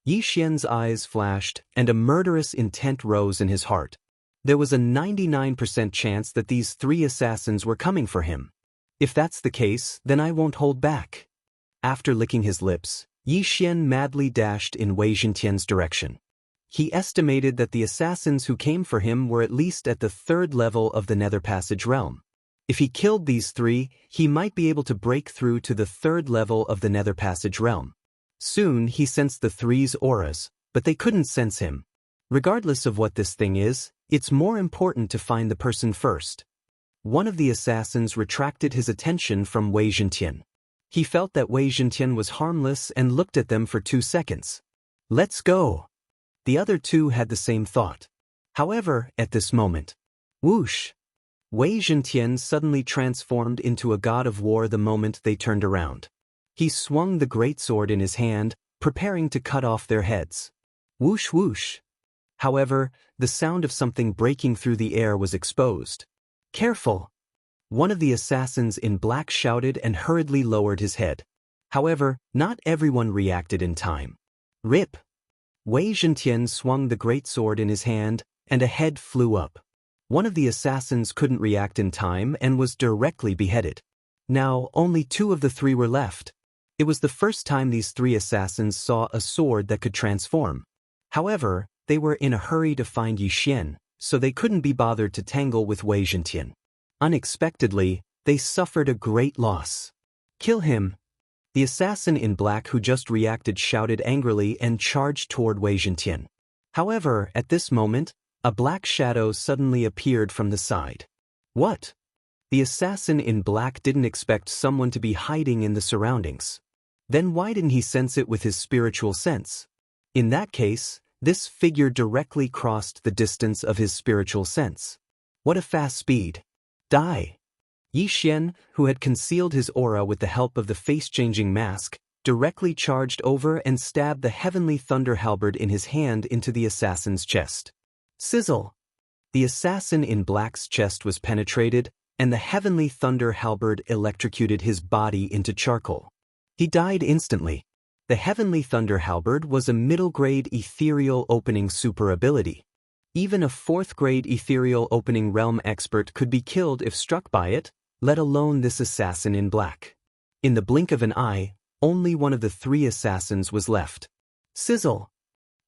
Yi Xian's eyes flashed, and a murderous intent rose in his heart. There was a 99% chance that these 3 assassins were coming for him. If that's the case, then I won't hold back. After licking his lips, Yi Xian madly dashed in Wei Zhentian's direction. He estimated that the assassins who came for him were at least at the 3rd level of the Nether Passage realm. If he killed these 3, he might be able to break through to the 3rd level of the Nether Passage realm. Soon he sensed the 3's auras, but they couldn't sense him. Regardless of what this thing is, it's more important to find the person first. One of the assassins retracted his attention from Wei Zhentian. He felt that Wei Zhentian was harmless and looked at them for 2 seconds. Let's go. The other 2 had the same thought. However, at this moment, whoosh! Wei Zhentian suddenly transformed into a god of war the moment they turned around. He swung the greatsword in his hand, preparing to cut off their heads. Whoosh whoosh! However, the sound of something breaking through the air was exposed. Careful! One of the assassins in black shouted and hurriedly lowered his head. However, not everyone reacted in time. Rip! Wei Zhentian swung the greatsword in his hand, and a head flew up. One of the assassins couldn't react in time and was directly beheaded. Now, only 2 of the 3 were left. It was the first time these 3 assassins saw a sword that could transform. However, they were in a hurry to find Yi Xian, so they couldn't be bothered to tangle with Wei Zhentian. Unexpectedly, they suffered a great loss. Kill him! The assassin in black who just reacted shouted angrily and charged toward Wei Zhentian. However, at this moment, a black shadow suddenly appeared from the side. What? The assassin in black didn't expect someone to be hiding in the surroundings. Then why didn't he sense it with his spiritual sense? In that case, this figure directly crossed the distance of his spiritual sense. What a fast speed! Die! Yi Xian, who had concealed his aura with the help of the face-changing mask, directly charged over and stabbed the heavenly thunder halberd in his hand into the assassin's chest. Sizzle! The assassin in black's chest was penetrated, and the heavenly thunder halberd electrocuted his body into charcoal. He died instantly. The heavenly thunder halberd was a middle-grade ethereal opening super ability. Even a 4th-grade ethereal opening realm expert could be killed if struck by it, let alone this assassin in black. In the blink of an eye, only one of the 3 assassins was left. Sizzle!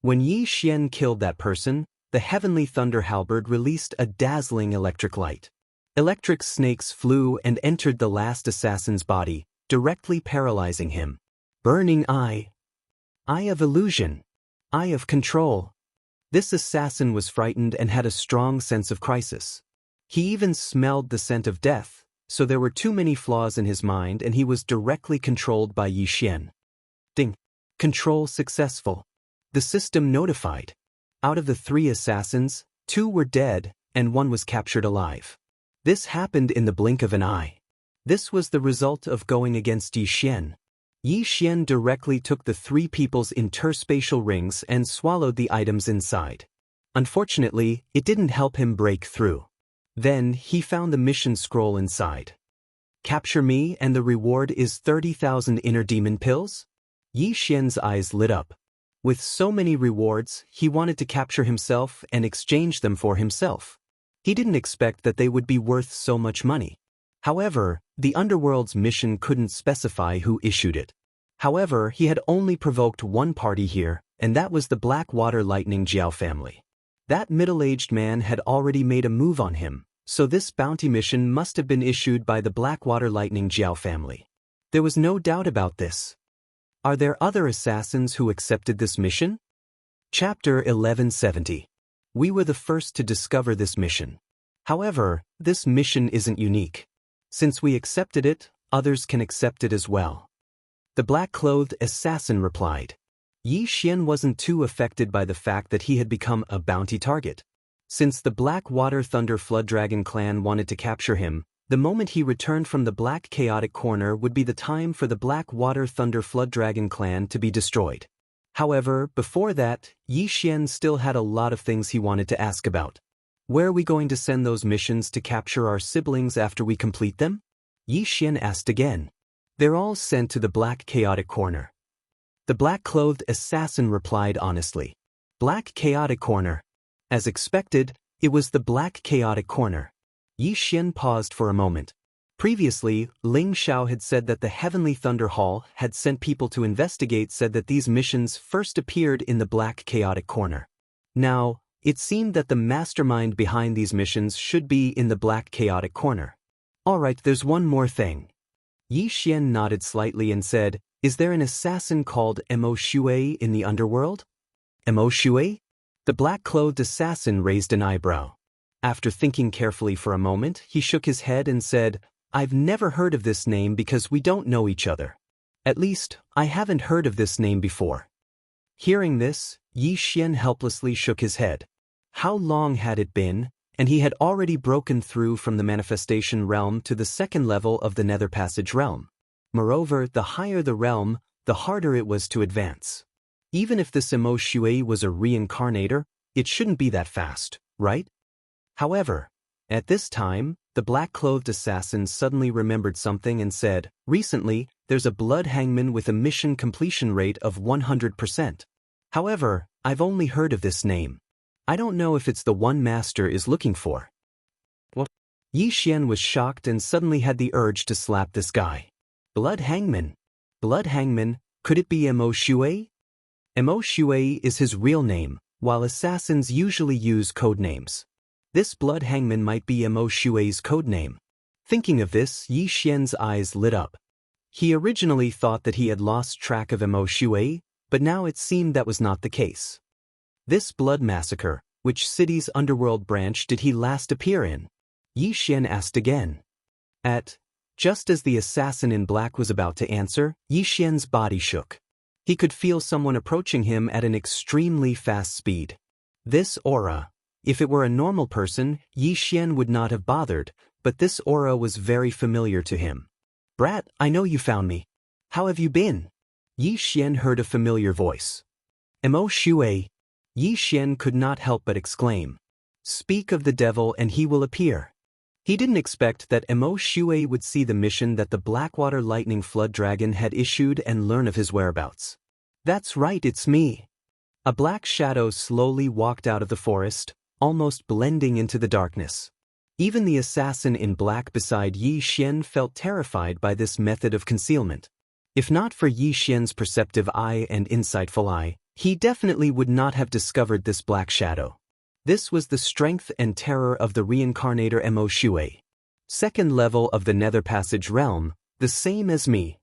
When Yi Xian killed that person, the heavenly thunder halberd released a dazzling electric light. Electric snakes flew and entered the last assassin's body, directly paralyzing him. Burning eye. Eye of illusion. Eye of control. This assassin was frightened and had a strong sense of crisis. He even smelled the scent of death, so there were too many flaws in his mind and he was directly controlled by Yi Xian. Ding. Control successful. The system notified. Out of the 3 assassins, 2 were dead and 1 was captured alive. This happened in the blink of an eye. This was the result of going against Yi Xian. Yi Xian directly took the 3 people's interspatial rings and swallowed the items inside. Unfortunately, it didn't help him break through. Then, he found the mission scroll inside. Capture me and the reward is 30,000 inner demon pills? Yi Xian's eyes lit up. With so many rewards, he wanted to capture himself and exchange them for himself. He didn't expect that they would be worth so much money. However, the underworld's mission couldn't specify who issued it. However, he had only provoked one party here, and that was the Blackwater Lightning Jiao family. That middle-aged man had already made a move on him, so this bounty mission must have been issued by the Blackwater Lightning Jiao family. There was no doubt about this. Are there other assassins who accepted this mission? Chapter 1170. We were the first to discover this mission. However, this mission isn't unique. Since we accepted it, others can accept it as well. The black-clothed assassin replied. Yi Xian wasn't too affected by the fact that he had become a bounty target. Since the Blackwater Thunder Flood Dragon clan wanted to capture him, the moment he returned from the Black Chaotic Corner would be the time for the Blackwater Thunder Flood Dragon clan to be destroyed. However, before that, Yi Xian still had a lot of things he wanted to ask about. Where are we going to send those missions to capture our siblings after we complete them? Yi Xian asked again. They're all sent to the Black Chaotic Corner. The black-clothed assassin replied honestly. Black Chaotic Corner. As expected, it was the Black Chaotic Corner. Yi Xian paused for a moment. Previously, Ling Xiao had said that the Heavenly Thunder Hall had sent people to investigate, said that these missions first appeared in the Black Chaotic Corner. Now, it seemed that the mastermind behind these missions should be in the Black Chaotic Corner. Alright, there's one more thing. Yi Xian nodded slightly and said, is there an assassin called Mo Shui in the underworld? Mo Shui? The black-clothed assassin raised an eyebrow. After thinking carefully for a moment, he shook his head and said, I've never heard of this name because we don't know each other. At least, I haven't heard of this name before. Hearing this, Yi Xian helplessly shook his head. How long had it been? And he had already broken through from the manifestation realm to the second level of the Nether Passage realm. Moreover, the higher the realm, the harder it was to advance. Even if this Mo Shui was a reincarnator, it shouldn't be that fast, right? However, at this time, the black-clothed assassin suddenly remembered something and said, recently, there's a blood hangman with a mission completion rate of 100%. However, I've only heard of this name. I don't know if it's the one master is looking for. What? Yi Xian was shocked and suddenly had the urge to slap this guy. Blood hangman. Blood hangman, could it be Mo Shui? Mo Shui is his real name, while assassins usually use code names. This blood hangman might be Mo Shui's code name. Thinking of this, Yi Xian's eyes lit up. He originally thought that he had lost track of Mo Shui, but now it seemed that was not the case. This blood massacre, which city's underworld branch did he last appear in? Yi Xian asked again. Just as the assassin in black was about to answer, Yi Xian's body shook. He could feel someone approaching him at an extremely fast speed. This aura. If it were a normal person, Yi Xian would not have bothered, but this aura was very familiar to him. Brat, I know you found me. How have you been? Yi Xian heard a familiar voice. Mo Shui. Yi Xian could not help but exclaim. Speak of the devil and he will appear. He didn't expect that Mo Shui would see the mission that the Blackwater Lightning Flood Dragon had issued and learn of his whereabouts. That's right, it's me. A black shadow slowly walked out of the forest, almost blending into the darkness. Even the assassin in black beside Yi Xian felt terrified by this method of concealment. If not for Yi Xian's perceptive eye and insightful eye, he definitely would not have discovered this black shadow. This was the strength and terror of the reincarnator Mo Shui. Second level of the Nether Passage realm, the same as me.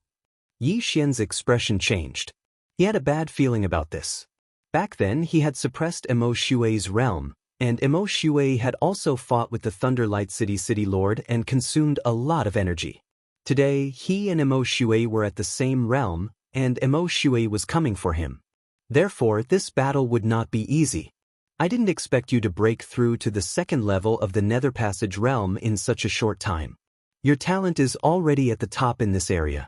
Yi Xian's expression changed. He had a bad feeling about this. Back then he had suppressed Mo Shui's realm, and Mo Shui had also fought with the Thunderlight City Lord and consumed a lot of energy. Today, he and Mo Shui were at the same realm, and Mo Shui was coming for him. Therefore, this battle would not be easy. I didn't expect you to break through to the second level of the Nether Passage realm in such a short time. Your talent is already at the top in this area.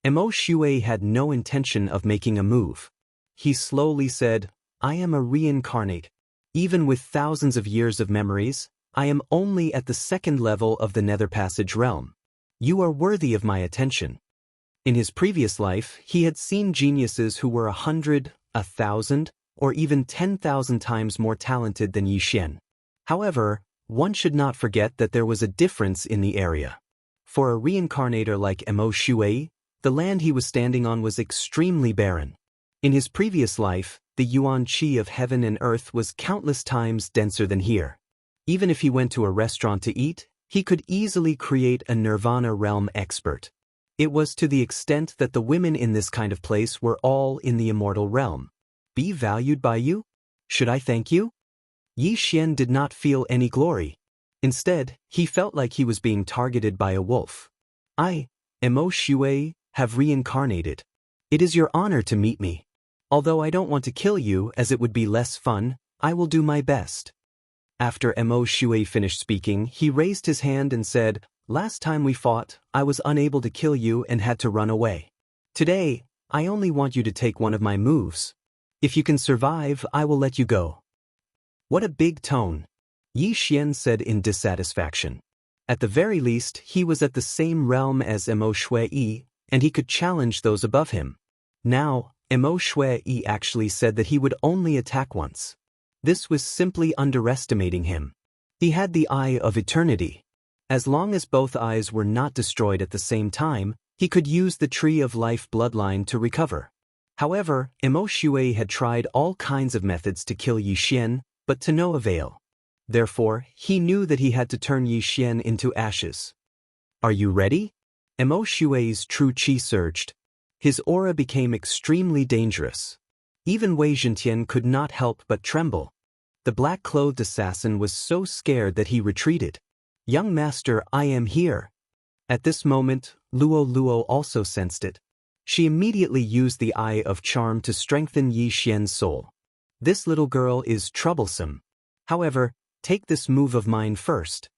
Mo Shui had no intention of making a move. He slowly said, I am a reincarnate. Even with thousands of years of memories, I am only at the second level of the Nether Passage realm. You are worthy of my attention. In his previous life, he had seen geniuses who were 100, 1,000, or even 10,000 times more talented than Yi Xian. However, one should not forget that there was a difference in the area. For a reincarnator like Mo Shui, the land he was standing on was extremely barren. In his previous life, the yuan qi of heaven and earth was countless times denser than here. Even if he went to a restaurant to eat, he could easily create a nirvana realm expert. It was to the extent that the women in this kind of place were all in the immortal realm. Be valued by you? Should I thank you? Yi Xian did not feel any glory. Instead, he felt like he was being targeted by a wolf. I, Mo Shui, have reincarnated. It is your honor to meet me. Although I don't want to kill you as it would be less fun, I will do my best. After Mo Shui finished speaking, he raised his hand and said, Last time we fought, I was unable to kill you and had to run away. Today, I only want you to take one of my moves. If you can survive, I will let you go. What a big tone. Yi Xian said in dissatisfaction. At the very least, he was at the same realm as Emo Shui, and he could challenge those above him. Now, Emo Shui actually said that he would only attack once. This was simply underestimating him. He had the Eye of Eternity. As long as both eyes were not destroyed at the same time, he could use the Tree of Life bloodline to recover. However, Emo Shui had tried all kinds of methods to kill Yi Xian, but to no avail. Therefore, he knew that he had to turn Yi Xian into ashes. Are you ready? Emo Shui's true qi surged. His aura became extremely dangerous. Even Wei Zhentian could not help but tremble. The black-clothed assassin was so scared that he retreated. Young master, I am here. At this moment, Luo also sensed it. She immediately used the Eye of Charm to strengthen Yi Xian's soul. This little girl is troublesome. However, take this move of mine first.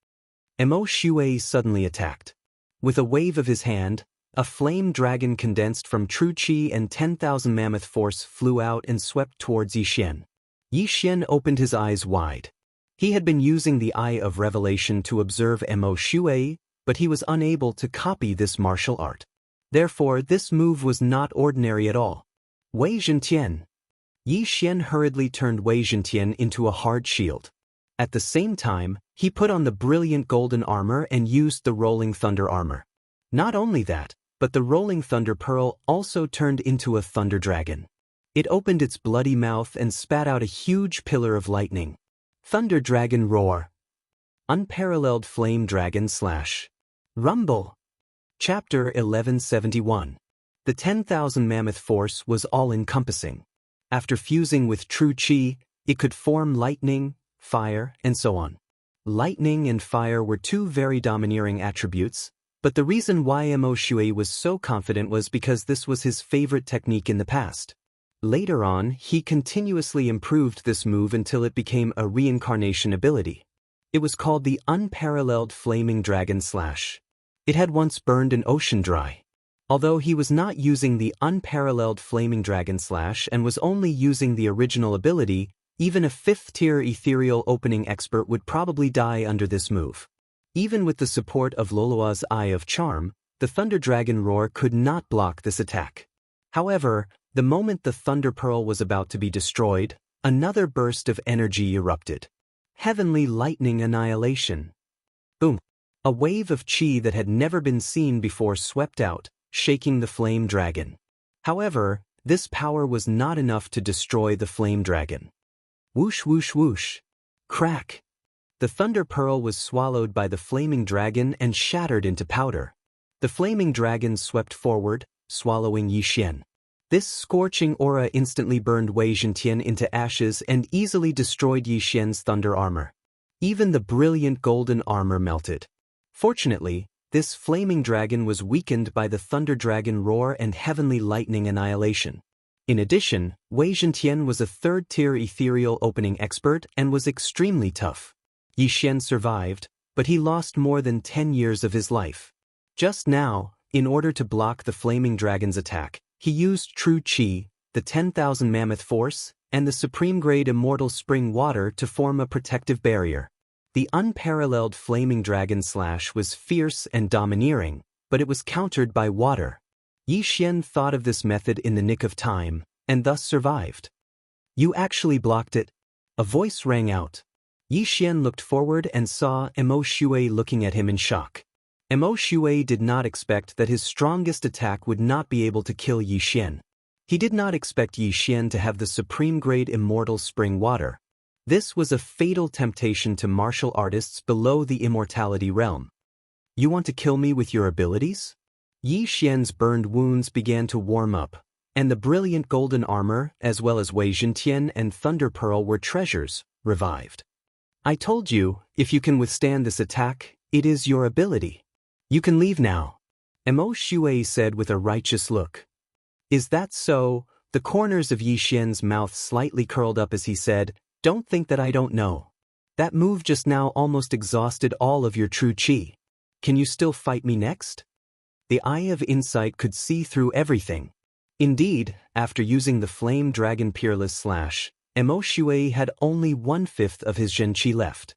Emo Shui suddenly attacked. With a wave of his hand, a flame dragon condensed from true qi and 10,000 mammoth force flew out and swept towards Yi Xian. Yi Xian opened his eyes wide. He had been using the Eye of Revelation to observe Emo Shui, but he was unable to copy this martial art. Therefore, this move was not ordinary at all. Wei Zhentian. Yi Xian hurriedly turned Wei Zhentian into a hard shield. At the same time, he put on the brilliant golden armor and used the rolling thunder armor. Not only that, but the rolling thunder pearl also turned into a thunder dragon. It opened its bloody mouth and spat out a huge pillar of lightning. Thunder dragon roar. Unparalleled flame dragon slash. Rumble. Chapter 1171. The 10,000 mammoth force was all-encompassing. After fusing with true qi, it could form lightning, fire, and so on. Lightning and fire were two very domineering attributes, but the reason why Emo Shui was so confident was because this was his favorite technique in the past. Later on, he continuously improved this move until it became a reincarnation ability. It was called the Unparalleled Flaming Dragon Slash. It had once burned an ocean dry. Although he was not using the Unparalleled Flaming Dragon Slash and was only using the original ability, even a 5th-tier ethereal opening expert would probably die under this move. Even with the support of Lolua's Eye of Charm, the Thunder Dragon Roar could not block this attack. However, the moment the Thunder Pearl was about to be destroyed, another burst of energy erupted. Heavenly Lightning Annihilation. Boom! A wave of qi that had never been seen before swept out, shaking the flame dragon. However, this power was not enough to destroy the flame dragon. Whoosh whoosh whoosh. Crack. The Thunder Pearl was swallowed by the flaming dragon and shattered into powder. The flaming dragon swept forward, swallowing Yi Xian. This scorching aura instantly burned Wei Zhentian into ashes and easily destroyed Yi Xian's thunder armor. Even the brilliant golden armor melted. Fortunately, this flaming dragon was weakened by the Thunder Dragon Roar and Heavenly Lightning Annihilation. In addition, Wei Zhentian was a 3rd-tier ethereal opening expert and was extremely tough. Yi Xian survived, but he lost more than 10 years of his life. Just now, in order to block the flaming dragon's attack, he used true qi, the 10,000 mammoth force, and the supreme-grade immortal spring water to form a protective barrier. The unparalleled flaming dragon slash was fierce and domineering, but it was countered by water. Yi Xian thought of this method in the nick of time, and thus survived. You actually blocked it? A voice rang out. Yi Xian looked forward and saw Emo Shui looking at him in shock. Emo Shui did not expect that his strongest attack would not be able to kill Yi Xian. He did not expect Yi Xian to have the supreme-grade immortal spring water. This was a fatal temptation to martial artists below the immortality realm. You want to kill me with your abilities? Yi Xian's burned wounds began to warm up, and the brilliant golden armor, as well as Wei Zhentian and Thunder Pearl were treasures, revived. I told you, if you can withstand this attack, it is your ability. You can leave now. Emo Shui said with a righteous look. Is that so? The corners of Yi Xian's mouth slightly curled up as he said, Don't think that I don't know. That move just now almost exhausted all of your true qi. Can you still fight me next? The Eye of Insight could see through everything. Indeed, after using the Flame Dragon Peerless Slash, Emo Shui had only 1/5 of his Zhen Qi left.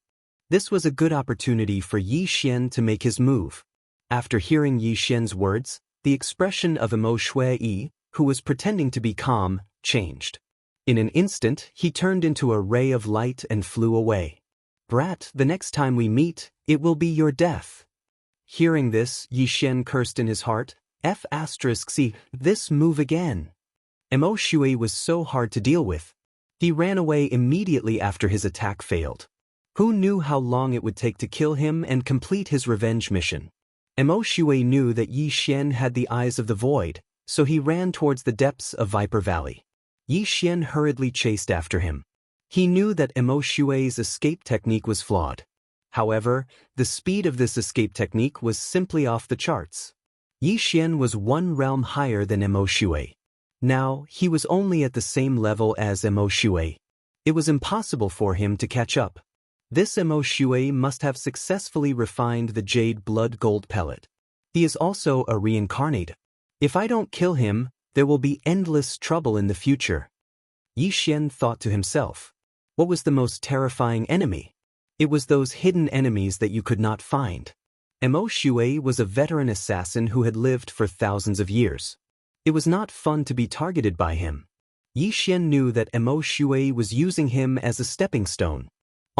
This was a good opportunity for Yi Xian to make his move. After hearing Yi Xian's words, the expression of Mo Shui, who was pretending to be calm, changed. In an instant, he turned into a ray of light and flew away. Brat, the next time we meet, it will be your death. Hearing this, Yi Xian cursed in his heart, F***, this move again. Mo Shui was so hard to deal with. He ran away immediately after his attack failed. Who knew how long it would take to kill him and complete his revenge mission? Mo Shui knew that Yi Xian had the eyes of the void, so he ran towards the depths of Viper Valley. Yi Xian hurriedly chased after him. He knew that Mo Shui's escape technique was flawed. However, the speed of this escape technique was simply off the charts. Yi Xian was one realm higher than Mo Shui. Now, he was only at the same level as Mo Shui. It was impossible for him to catch up. This Mo Shui must have successfully refined the jade blood gold pellet. He is also a reincarnate. If I don't kill him, there will be endless trouble in the future. Yi Xian thought to himself. What was the most terrifying enemy? It was those hidden enemies that you could not find. Mo Shui was a veteran assassin who had lived for thousands of years. It was not fun to be targeted by him. Yi Xian knew that Mo Shui was using him as a stepping stone.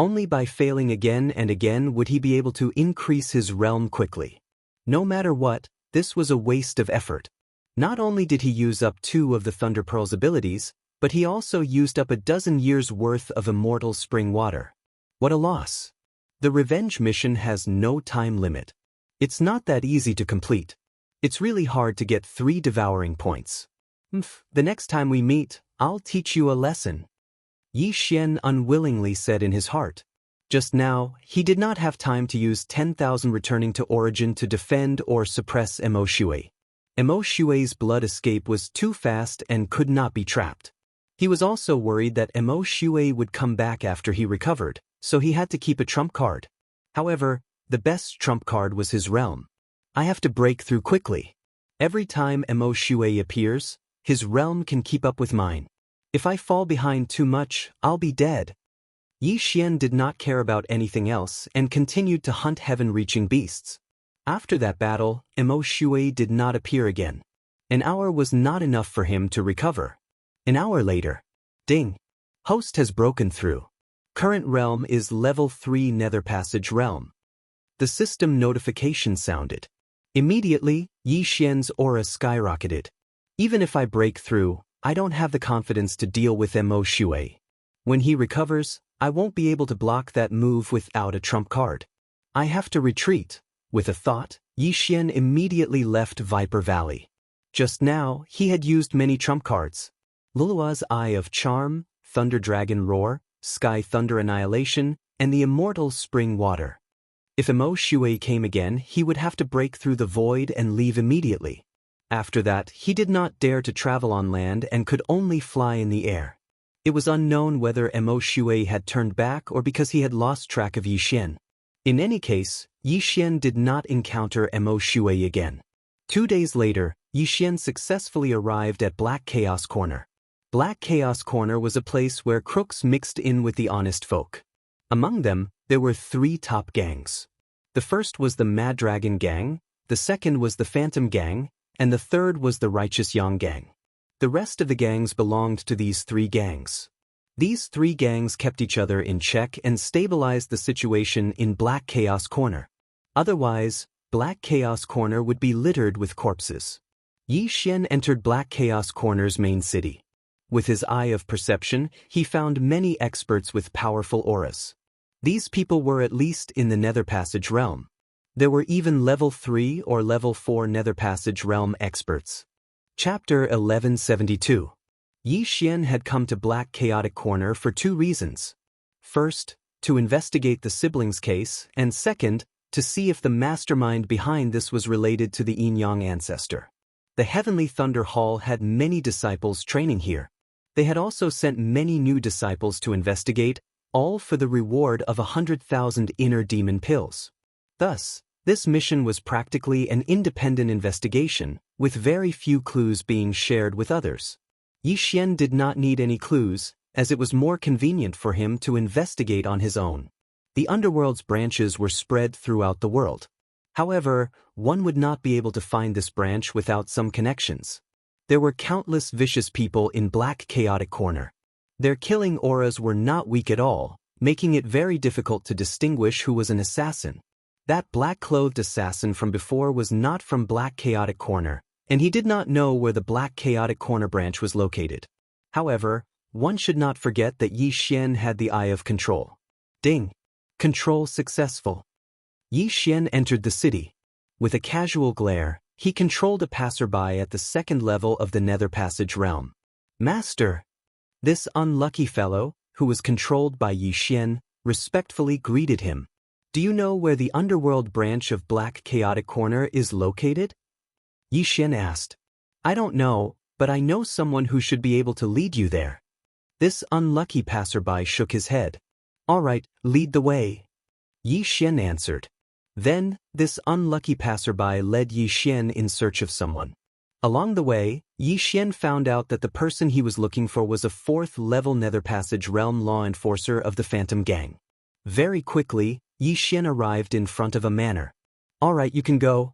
Only by failing again and again would he be able to increase his realm quickly. No matter what, this was a waste of effort. Not only did he use up 2 of the Thunder Pearl's abilities, but he also used up a dozen years' worth of Immortal spring water. What a loss. The revenge mission has no time limit. It's not that easy to complete. It's really hard to get 3 devouring points. The next time we meet, I'll teach you a lesson. Yi Xian unwillingly said in his heart. Just now, he did not have time to use 10,000 returning to origin to defend or suppress Mo Shui. Mo Shui's blood escape was too fast and could not be trapped. He was also worried that Mo Shui would come back after he recovered, so he had to keep a trump card. However, the best trump card was his realm. I have to break through quickly. Every time Mo Shui appears, his realm can keep up with mine. If I fall behind too much, I'll be dead. Yi Xian did not care about anything else and continued to hunt heaven-reaching beasts. After that battle, Mo Shui did not appear again. An hour was not enough for him to recover. An hour later. Ding! Host has broken through. Current realm is level 3 Nether Passage realm. The system notification sounded. Immediately, Yi Xian's aura skyrocketed. Even if I break through, I don't have the confidence to deal with Mo Shui. When he recovers, I won't be able to block that move without a trump card. I have to retreat. With a thought, Yi Xian immediately left Viper Valley. Just now, he had used many trump cards. Lulua's Eye of Charm, Thunder Dragon Roar, Sky Thunder Annihilation, and the Immortal Spring Water. If Mo Shui came again, he would have to break through the void and leave immediately. After that, he did not dare to travel on land and could only fly in the air. It was unknown whether Mo Shui had turned back or because he had lost track of Yi Xian. In any case, Yi Xian did not encounter Mo Shui again. 2 days later, Yi Xian successfully arrived at Black Chaos Corner. Black Chaos Corner was a place where crooks mixed in with the honest folk. Among them, there were 3 top gangs. The first was the Mad Dragon Gang, the second was the Phantom Gang, and the third was the Righteous Yang Gang. The rest of the gangs belonged to these 3 gangs. These 3 gangs kept each other in check and stabilized the situation in Black Chaos Corner. Otherwise, Black Chaos Corner would be littered with corpses. Yi Xian entered Black Chaos Corner's main city. With his eye of perception, he found many experts with powerful auras. These people were at least in the Nether Passage realm. There were even level 3 or level 4 Nether Passage realm experts. Chapter 1172. Yi Xian had come to Black Chaotic Corner for 2 reasons. First, to investigate the siblings case, and second, to see if the mastermind behind this was related to the Yin-Yang ancestor. The Heavenly Thunder Hall had many disciples training here. They had also sent many new disciples to investigate, all for the reward of 100,000 inner demon pills. Thus, this mission was practically an independent investigation, with very few clues being shared with others. Yi Xian did not need any clues, as it was more convenient for him to investigate on his own. The underworld's branches were spread throughout the world. However, one would not be able to find this branch without some connections. There were countless vicious people in Black Chaotic Corner. Their killing auras were not weak at all, making it very difficult to distinguish who was an assassin. That black-clothed assassin from before was not from Black Chaotic Corner, and he did not know where the Black Chaotic Corner branch was located. However, one should not forget that Yi Xian had the eye of control. Ding! Control successful. Yi Xian entered the city. With a casual glare, he controlled a passerby at the second level of the Nether Passage realm. Master! This unlucky fellow, who was controlled by Yi Xian, respectfully greeted him. Do you know where the underworld branch of Black Chaotic Corner is located? Yi Xian asked. I don't know, but I know someone who should be able to lead you there. This unlucky passerby shook his head. All right, lead the way. Yi Xian answered. Then, this unlucky passerby led Yi Xian in search of someone. Along the way, Yi Xian found out that the person he was looking for was a 4th-level Nether Passage realm law enforcer of the Phantom Gang. Very quickly, Yi Xian arrived in front of a manor. All right, you can go.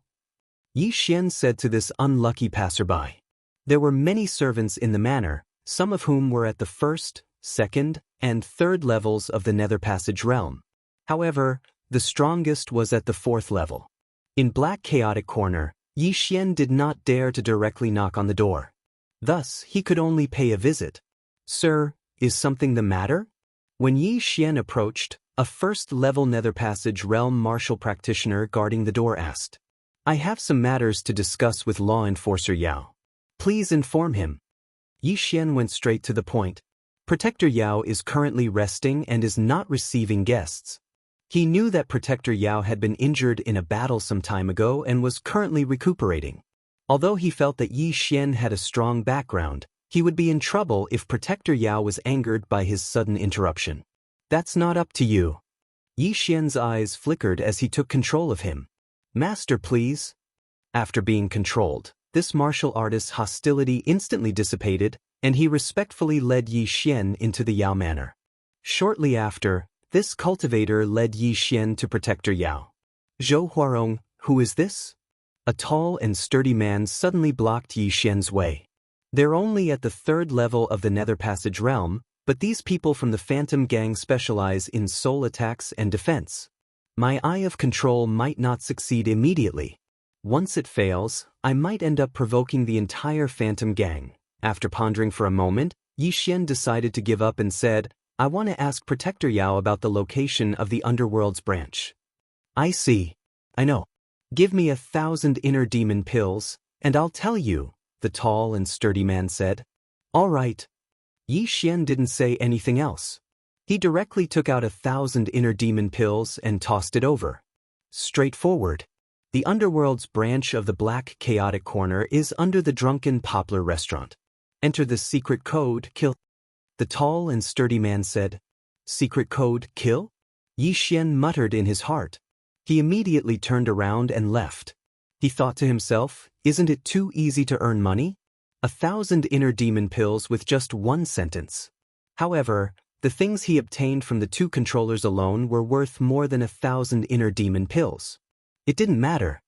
Yi Xian said to this unlucky passerby. There were many servants in the manor, some of whom were at the 1st, 2nd, and 3rd levels of the Nether Passage realm. However, the strongest was at the 4th level. In Black Chaotic Corner, Yi Xian did not dare to directly knock on the door. Thus, he could only pay a visit. Sir, is something the matter? When Yi Xian approached, a 1st-level Nether Passage realm martial practitioner guarding the door asked. I have some matters to discuss with Law Enforcer Yao. Please inform him. Yi Xian went straight to the point. Protector Yao is currently resting and is not receiving guests. He knew that Protector Yao had been injured in a battle some time ago and was currently recuperating. Although he felt that Yi Xian had a strong background, he would be in trouble if Protector Yao was angered by his sudden interruption. That's not up to you. Yi Xian's eyes flickered as he took control of him. Master, please. After being controlled, this martial artist's hostility instantly dissipated, and he respectfully led Yi Xian into the Yao Manor. Shortly after, this cultivator led Yi Xian to Protector Yao. Zhou Huarong, who is this? A tall and sturdy man suddenly blocked Yi Xian's way. They're only at the 3rd level of the Nether Passage realm, but these people from the Phantom Gang specialize in soul attacks and defense. My eye of control might not succeed immediately. Once it fails, I might end up provoking the entire Phantom Gang. After pondering for a moment, Yi Xian decided to give up and said, I want to ask Protector Yao about the location of the Underworld's branch. I see. I know. Give me 1,000 inner demon pills, and I'll tell you, the tall and sturdy man said. All right. Yi Xian didn't say anything else. He directly took out 1,000 inner demon pills and tossed it over. Straightforward. The Underworld's branch of the Black Chaotic Corner is under the Drunken Poplar restaurant. Enter the secret code, kill. The tall and sturdy man said, Secret code, kill? Yi Xian muttered in his heart. He immediately turned around and left. He thought to himself, isn't it too easy to earn money? 1,000 inner demon pills with just one sentence. However, the things he obtained from the 2 controllers alone were worth more than 1,000 inner demon pills. It didn't matter.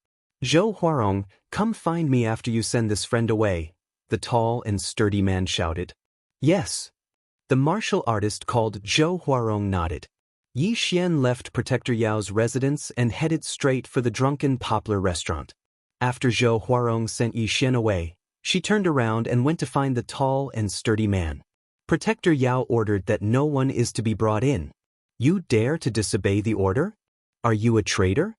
Zhou Huarong, come find me after you send this friend away, the tall and sturdy man shouted. Yes. The martial artist called Zhou Huarong nodded. Yi Xian left Protector Yao's residence and headed straight for the Drunken Poplar restaurant. After Zhou Huarong sent Yi Xian away, she turned around and went to find the tall and sturdy man. Protector Yao ordered that no one is to be brought in. You dare to disobey the order? Are you a traitor?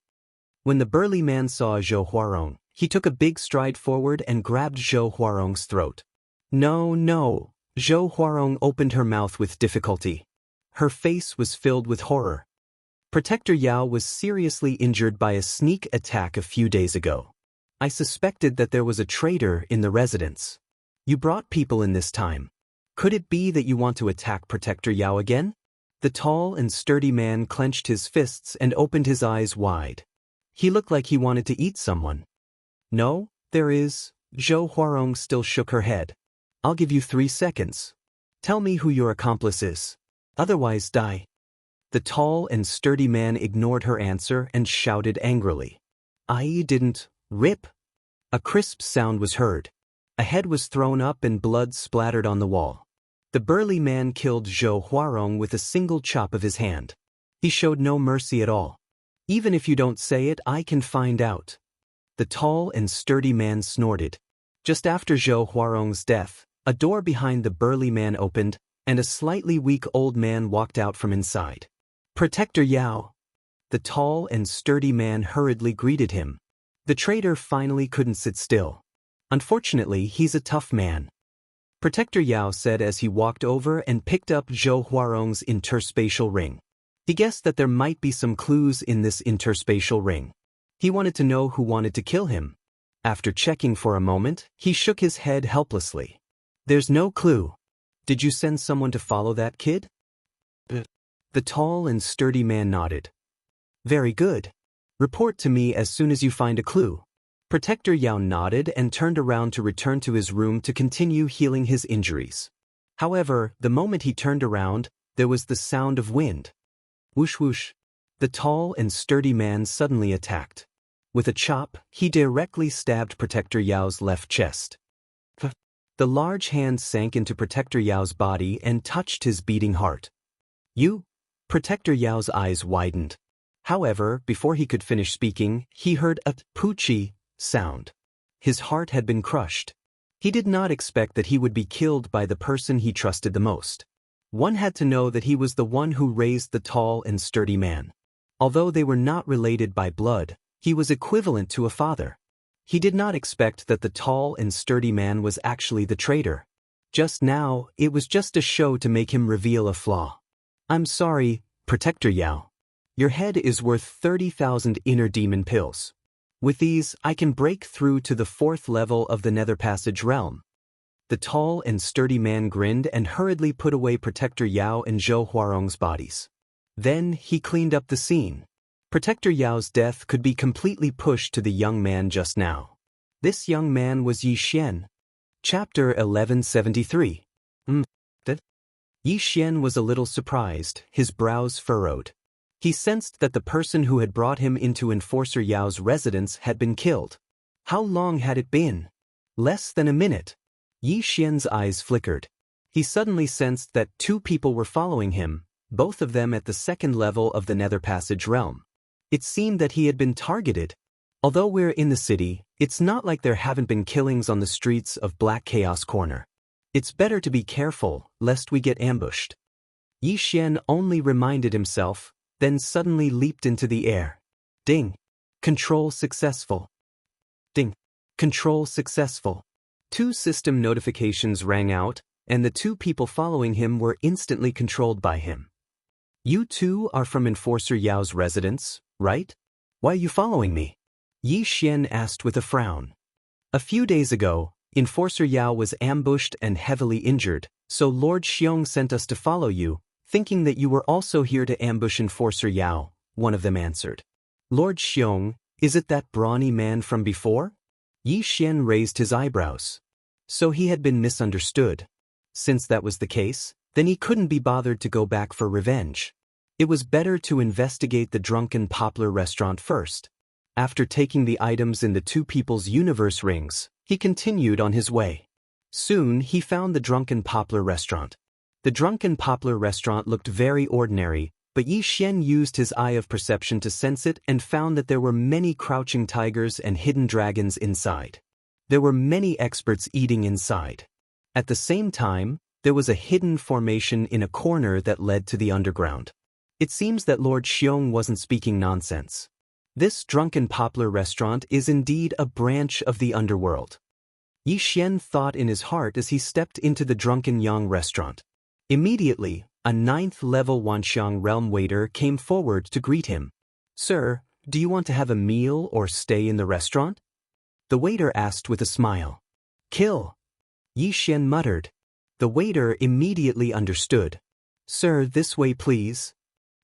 When the burly man saw Zhou Huarong, he took a big stride forward and grabbed Zhou Huarong's throat. No, no. Zhou Huarong opened her mouth with difficulty. Her face was filled with horror. Protector Yao was seriously injured by a sneak attack a few days ago. I suspected that there was a traitor in the residence. You brought people in this time. Could it be that you want to attack Protector Yao again? The tall and sturdy man clenched his fists and opened his eyes wide. He looked like he wanted to eat someone. No, there is. Zhou Huarong still shook her head. I'll give you 3 seconds. Tell me who your accomplice is. Otherwise die. The tall and sturdy man ignored her answer and shouted angrily. "I didn't rip." A crisp sound was heard. A head was thrown up and blood splattered on the wall. The burly man killed Zhou Huarong with a single chop of his hand. He showed no mercy at all. "Even if you don't say it, I can find out." The tall and sturdy man snorted. Just after Zhou Huarong's death, a door behind the burly man opened, and a slightly weak old man walked out from inside. "Protector Yao." The tall and sturdy man hurriedly greeted him. The traitor finally couldn't sit still. "Unfortunately, he's a tough man," Protector Yao said as he walked over and picked up Zhou Huarong's interspatial ring. He guessed that there might be some clues in this interspatial ring. He wanted to know who wanted to kill him. After checking for a moment, he shook his head helplessly. "There's no clue. Did you send someone to follow that kid?" The tall and sturdy man nodded. "Very good. Report to me as soon as you find a clue." Protector Yao nodded and turned around to return to his room to continue healing his injuries. However, the moment he turned around, there was the sound of wind. Whoosh whoosh. The tall and sturdy man suddenly attacked. With a chop, he directly stabbed Protector Yao's left chest. The large hand sank into Protector Yao's body and touched his beating heart. "You?" Protector Yao's eyes widened. However, before he could finish speaking, he heard a poochie sound. His heart had been crushed. He did not expect that he would be killed by the person he trusted the most. One had to know that he was the one who raised the tall and sturdy man. Although they were not related by blood, he was equivalent to a father. He did not expect that the tall and sturdy man was actually the traitor. Just now, it was just a show to make him reveal a flaw. "I'm sorry, Protector Yao. Your head is worth 30,000 inner demon pills. With these, I can break through to the 4th level of the Nether Passage realm." The tall and sturdy man grinned and hurriedly put away Protector Yao and Zhou Huarong's bodies. Then he cleaned up the scene. Protector Yao's death could be completely pushed to the young man just now. This young man was Yi Xian. Chapter 1173. Yi Xian was a little surprised, his brows furrowed. He sensed that the person who had brought him into Enforcer Yao's residence had been killed. How long had it been? Less than a minute. Yi Xian's eyes flickered. He suddenly sensed that 2 people were following him, both of them at the 2nd level of the Nether Passage realm. It seemed that he had been targeted. Although we're in the city, it's not like there haven't been killings on the streets of Black Chaos Corner. It's better to be careful, lest we get ambushed. Yi Xian only reminded himself, then suddenly leaped into the air. Ding! Control successful. Ding! Control successful. 2 system notifications rang out, and the 2 people following him were instantly controlled by him. "You 2 are from Enforcer Yao's residence, right? Why are you following me?" Yi Xian asked with a frown. "A few days ago, Enforcer Yao was ambushed and heavily injured, so Lord Xiong sent us to follow you, thinking that you were also here to ambush Enforcer Yao," one of them answered. "Lord Xiong, is it that brawny man from before?" Yi Xian raised his eyebrows. So he had been misunderstood. Since that was the case, then he couldn't be bothered to go back for revenge. It was better to investigate the drunken poplar restaurant first. After taking the items in the 2 people's universe rings, he continued on his way. Soon he found the drunken poplar restaurant. The drunken poplar restaurant looked very ordinary, but Yi Xian used his eye of perception to sense it and found that there were many crouching tigers and hidden dragons inside. There were many experts eating inside. At the same time, there was a hidden formation in a corner that led to the underground. It seems that Lord Xiong wasn't speaking nonsense. This drunken poplar restaurant is indeed a branch of the underworld. Yi Xian thought in his heart as he stepped into the drunken Yang restaurant. Immediately, a 9th-level Wanxiang realm waiter came forward to greet him. "Sir, do you want to have a meal or stay in the restaurant?" The waiter asked with a smile. "Kill," Yi Xian muttered. The waiter immediately understood. "Sir, this way please."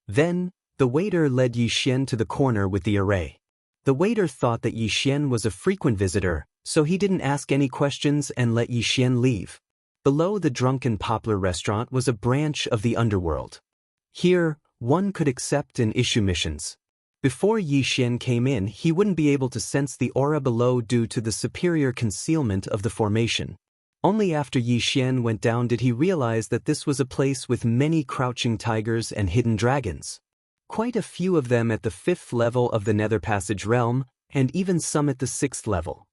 Then, the waiter led Yi Xian to the corner with the array. The waiter thought that Yi Xian was a frequent visitor, so he didn't ask any questions and let Yi Xian leave. Below the drunken poplar restaurant was a branch of the underworld. Here, one could accept and issue missions. Before Yi Xian came in, he wouldn't be able to sense the aura below due to the superior concealment of the formation. Only after Yi Xian went down did he realize that this was a place with many crouching tigers and hidden dragons. Quite a few of them at the 5th level of the Nether Passage realm, and even some at the 6th level.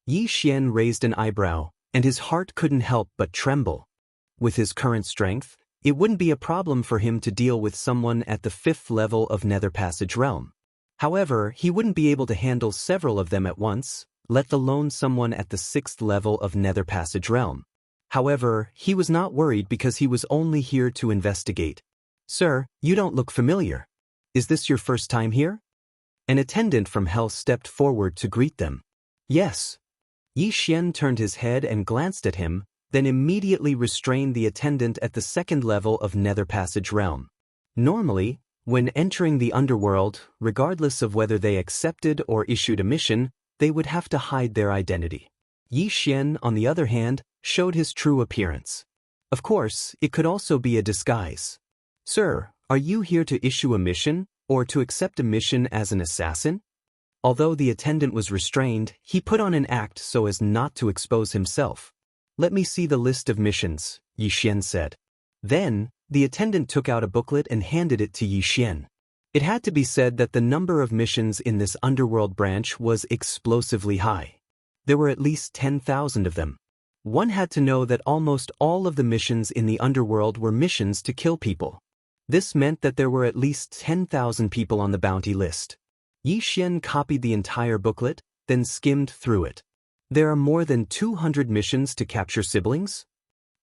Yi Xian raised an eyebrow, and his heart couldn't help but tremble. With his current strength, it wouldn't be a problem for him to deal with someone at the 5th level of Nether Passage realm. However, he wouldn't be able to handle several of them at once, let alone someone at the 6th level of Nether Passage realm. However, he was not worried because he was only here to investigate. "Sir, you don't look familiar. Is this your first time here?" An attendant from Hell stepped forward to greet them. "Yes." Yi Xian turned his head and glanced at him, then immediately restrained the attendant at the 2nd level of Nether Passage realm. Normally, when entering the underworld, regardless of whether they accepted or issued a mission, they would have to hide their identity. Yi Xian, on the other hand, showed his true appearance. Of course, it could also be a disguise. "Sir, are you here to issue a mission, or to accept a mission as an assassin?" Although the attendant was restrained, he put on an act so as not to expose himself. "Let me see the list of missions," Yi Xian said. Then, the attendant took out a booklet and handed it to Yi Xian. It had to be said that the number of missions in this underworld branch was explosively high. There were at least 10,000 of them. One had to know that almost all of the missions in the underworld were missions to kill people. This meant that there were at least 10,000 people on the bounty list. Yi Xian copied the entire booklet, then skimmed through it. "There are more than 200 missions to capture siblings?"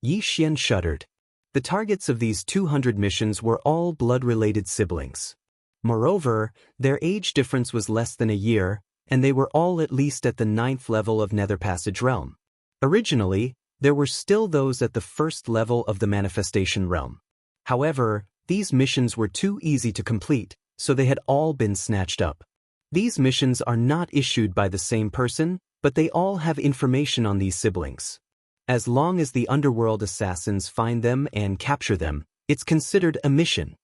Yi Xian shuddered. The targets of these 200 missions were all blood-related siblings. Moreover, their age difference was less than a year, and they were all at least at the 9th level of Nether Passage realm. Originally, there were still those at the 1st level of the Manifestation realm. However, these missions were too easy to complete, so they had all been snatched up. These missions are not issued by the same person, but they all have information on these siblings. As long as the underworld assassins find them and capture them, it's considered a mission.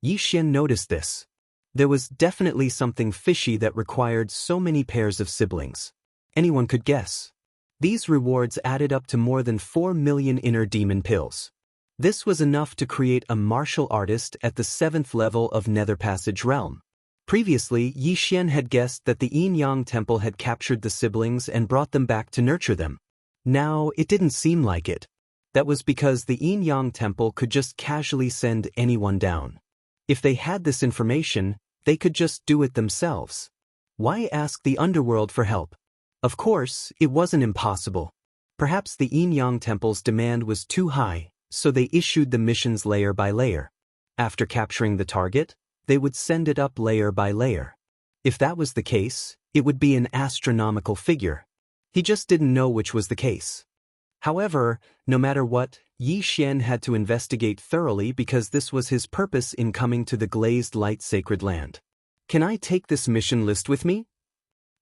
Yi Xian noticed this. There was definitely something fishy that required so many pairs of siblings. Anyone could guess. These rewards added up to more than 4 million inner demon pills. This was enough to create a martial artist at the 7th level of Nether Passage realm. Previously, Yi Xian had guessed that the Yin-Yang Temple had captured the siblings and brought them back to nurture them. Now, it didn't seem like it. That was because the Yin-Yang Temple could just casually send anyone down. If they had this information, they could just do it themselves. Why ask the underworld for help? Of course, it wasn't impossible. Perhaps the Yin-Yang Temple's demand was too high, so they issued the missions layer by layer. After capturing the target, they would send it up layer by layer. If that was the case, it would be an astronomical figure. He just didn't know which was the case. However, no matter what, Yi Xian had to investigate thoroughly because this was his purpose in coming to the Glazed Light Sacred Land. "Can I take this mission list with me?"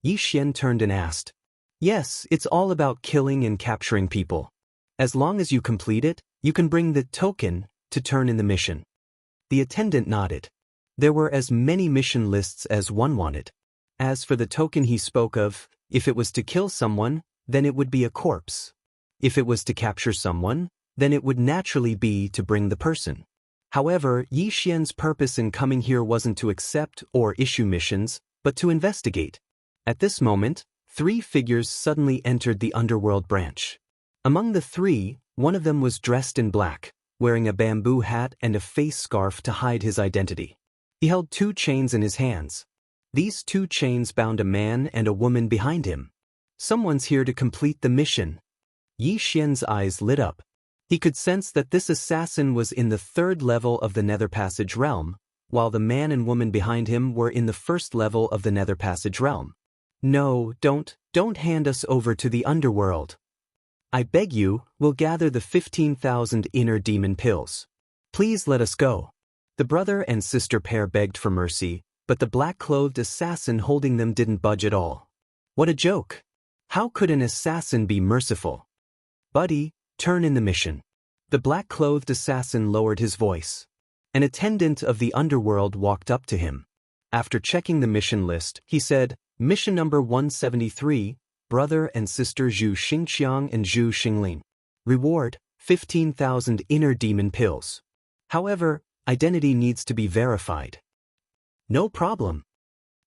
Yi Xian turned and asked. "Yes, it's all about killing and capturing people. As long as you complete it, you can bring the token to turn in the mission." The attendant nodded. There were as many mission lists as one wanted. As for the token he spoke of, if it was to kill someone, then it would be a corpse. If it was to capture someone, then it would naturally be to bring the person. However, Yi Xian's purpose in coming here wasn't to accept or issue missions, but to investigate. At this moment, 3 figures suddenly entered the underworld branch. Among the 3, one of them was dressed in black, wearing a bamboo hat and a face scarf to hide his identity. He held 2 chains in his hands. These 2 chains bound a man and a woman behind him. Someone's here to complete the mission. Yi Xian's eyes lit up. He could sense that this assassin was in the 3rd level of the Nether Passage realm, while the man and woman behind him were in the 1st level of the Nether Passage realm. "No, don't hand us over to the underworld. I beg you, we'll gather the 15,000 inner demon pills. Please let us go." The brother and sister pair begged for mercy, but the black-clothed assassin holding them didn't budge at all. What a joke! How could an assassin be merciful? "Buddy, turn in the mission." The black-clothed assassin lowered his voice. An attendant of the underworld walked up to him. After checking the mission list, he said, "Mission number 173, Brother and Sister Zhu Xingqiang and Zhu Xinglin. Reward, 15,000 inner demon pills. However, identity needs to be verified." No problem.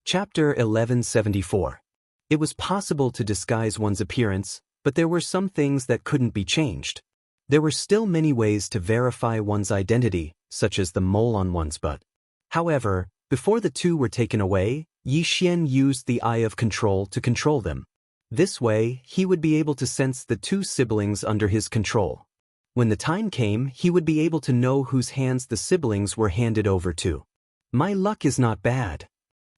Chapter 1174. It was possible to disguise one's appearance, but there were some things that couldn't be changed. There were still many ways to verify one's identity, such as the mole on one's butt. However, before the two were taken away, Yi Xian used the Eye of Control to control them. This way, he would be able to sense the two siblings under his control. When the time came, he would be able to know whose hands the siblings were handed over to. My luck is not bad.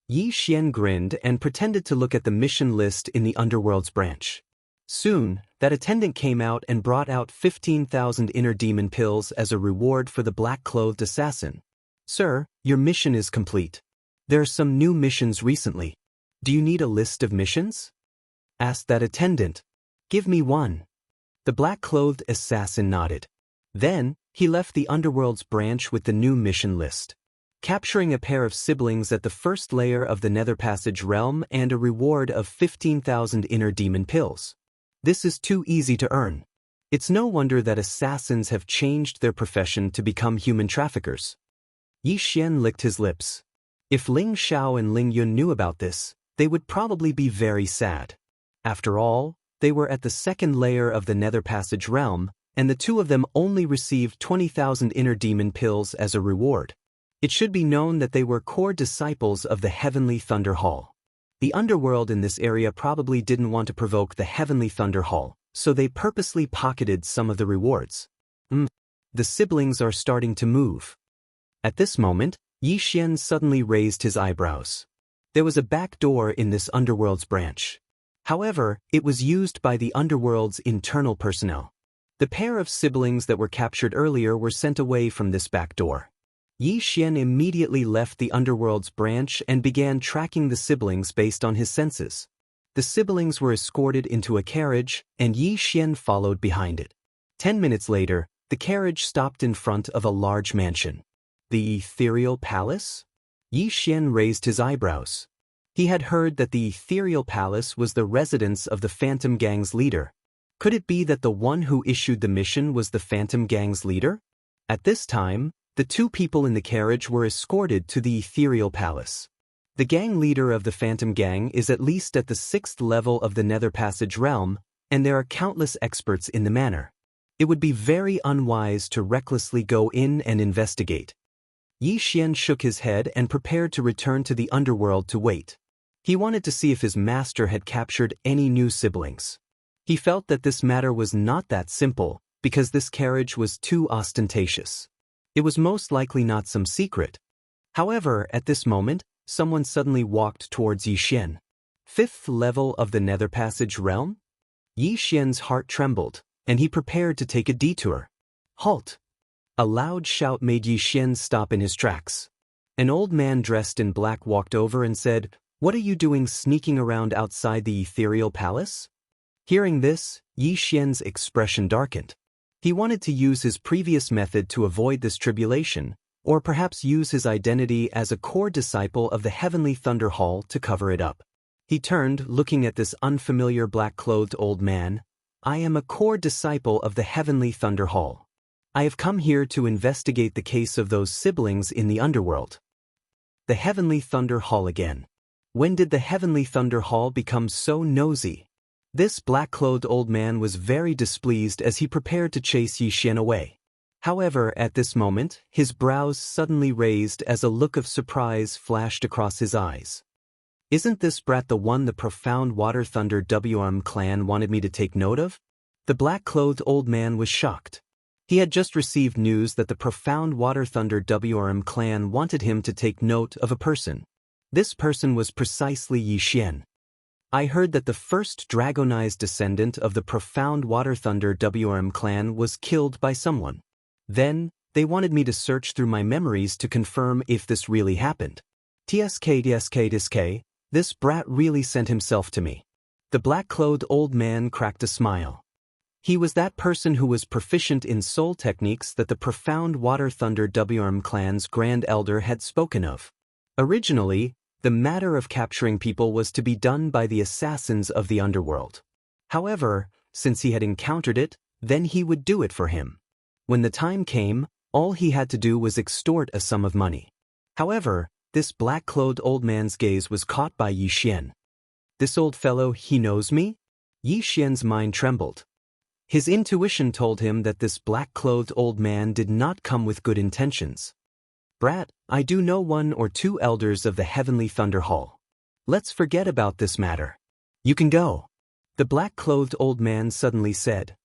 Yi Xian grinned and pretended to look at the mission list in the underworld's branch. Soon, that attendant came out and brought out 15,000 inner demon pills as a reward for the black-clothed assassin. "Sir, your mission is complete. There are some new missions recently. Do you need a list of missions?" asked that attendant. "Give me one." The black-clothed assassin nodded. Then, he left the underworld's branch with the new mission list. Capturing a pair of siblings at the first layer of the Nether Passage realm and a reward of 15,000 inner demon pills. This is too easy to earn. It's no wonder that assassins have changed their profession to become human traffickers. Yi Xian licked his lips. If Ling Xiao and Ling Yun knew about this, they would probably be very sad. After all, they were at the second layer of the Nether Passage realm, and the two of them only received 20,000 inner demon pills as a reward. It should be known that they were core disciples of the Heavenly Thunder Hall. The underworld in this area probably didn't want to provoke the Heavenly Thunder Hall, so they purposely pocketed some of the rewards. The siblings are starting to move. At this moment, Yi Xian suddenly raised his eyebrows. There was a back door in this underworld's branch. However, it was used by the underworld's internal personnel. The pair of siblings that were captured earlier were sent away from this back door. Yi Xian immediately left the underworld's branch and began tracking the siblings based on his senses. The siblings were escorted into a carriage, and Yi Xian followed behind it. 10 minutes later, the carriage stopped in front of a large mansion. The Ethereal Palace? Yi Xian raised his eyebrows. He had heard that the Ethereal Palace was the residence of the Phantom Gang's leader. Could it be that the one who issued the mission was the Phantom Gang's leader? At this time, the two people in the carriage were escorted to the Ethereal Palace. The gang leader of the Phantom Gang is at least at the 6th level of the Nether Passage realm, and there are countless experts in the manner. It would be very unwise to recklessly go in and investigate. Yi Xian shook his head and prepared to return to the underworld to wait. He wanted to see if his master had captured any new siblings. He felt that this matter was not that simple, because this carriage was too ostentatious. It was most likely not some secret. However, at this moment, someone suddenly walked towards Yi Xian. 5th level of the Nether Passage realm? Yi Xian's heart trembled, and he prepared to take a detour. Halt! A loud shout made Yi Xian stop in his tracks. An old man dressed in black walked over and said, "What are you doing sneaking around outside the Ethereal Palace?" Hearing this, Yi Xian's expression darkened. He wanted to use his previous method to avoid this tribulation, or perhaps use his identity as a core disciple of the Heavenly Thunder Hall to cover it up. He turned, looking at this unfamiliar black-clothed old man. "I am a core disciple of the Heavenly Thunder Hall. I have come here to investigate the case of those siblings in the underworld." The Heavenly Thunder Hall again. When did the Heavenly Thunder Hall become so nosy? This black-clothed old man was very displeased as he prepared to chase Yi Xian away. However, at this moment, his brows suddenly raised as a look of surprise flashed across his eyes. "Isn't this brat the one the Profound Water Thunder WM clan wanted me to take note of?" The black-clothed old man was shocked. He had just received news that the Profound Water Thunder WM clan wanted him to take note of a person. This person was precisely Yi Xian. "I heard that the first dragonized descendant of the Profound Water Thunder WM clan was killed by someone. Then, they wanted me to search through my memories to confirm if this really happened. TSK, this brat really sent himself to me." The black-clothed old man cracked a smile. He was that person who was proficient in soul techniques that the profound Water Thunder WRM clan's Grand Elder had spoken of. Originally, the matter of capturing people was to be done by the assassins of the underworld. However, since he had encountered it, then he would do it for him. When the time came, all he had to do was extort a sum of money. However, this black-clothed old man's gaze was caught by Yi Xian. This old fellow, he knows me? Yi Xian's mind trembled. His intuition told him that this black-clothed old man did not come with good intentions. Brat, I do know one or two elders of the Heavenly Thunder Hall. Let's forget about this matter. You can go. The black-clothed old man suddenly said.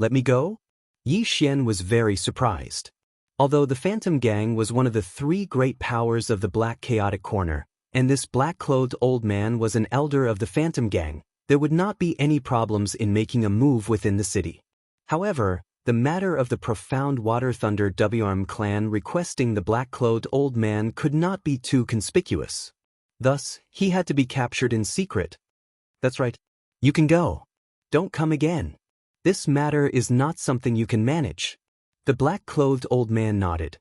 Let me go? Yi Xian was very surprised. Although the Phantom Gang was one of the three great powers of the Black Chaotic Corner, and this black-clothed old man was an elder of the Phantom Gang, there would not be any problems in making a move within the city. However, the matter of the profound Water Thunder WRM clan requesting the black-clothed old man could not be too conspicuous. Thus, he had to be captured in secret. That's right. You can go. Don't come again. This matter is not something you can manage. The black-clothed old man nodded.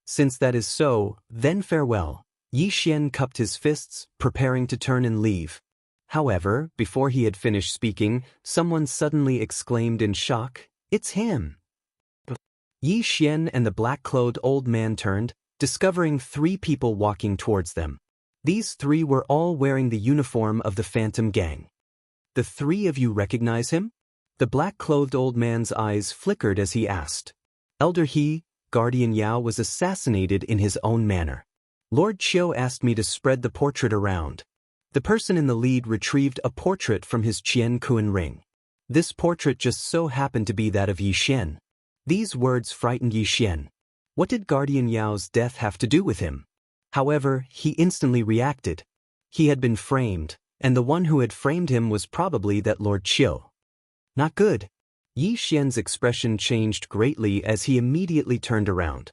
Since that is so, then farewell. Yi Xian cupped his fists, preparing to turn and leave. However, before he had finished speaking, someone suddenly exclaimed in shock, It's him! Yi Xian and the black-clothed old man turned, discovering three people walking towards them. These three were all wearing the uniform of the Phantom Gang. The three of you recognize him? The black-clothed old man's eyes flickered as he asked. Elder He, Guardian Yao was assassinated in his own manner. Lord Chiu asked me to spread the portrait around. The person in the lead retrieved a portrait from his Qian Kuan ring. This portrait just so happened to be that of Yi Xian. These words frightened Yi Xian. What did Guardian Yao's death have to do with him? However, he instantly reacted. He had been framed, and the one who had framed him was probably that Lord Chiu. Not good. Yi Xian's expression changed greatly as he immediately turned around.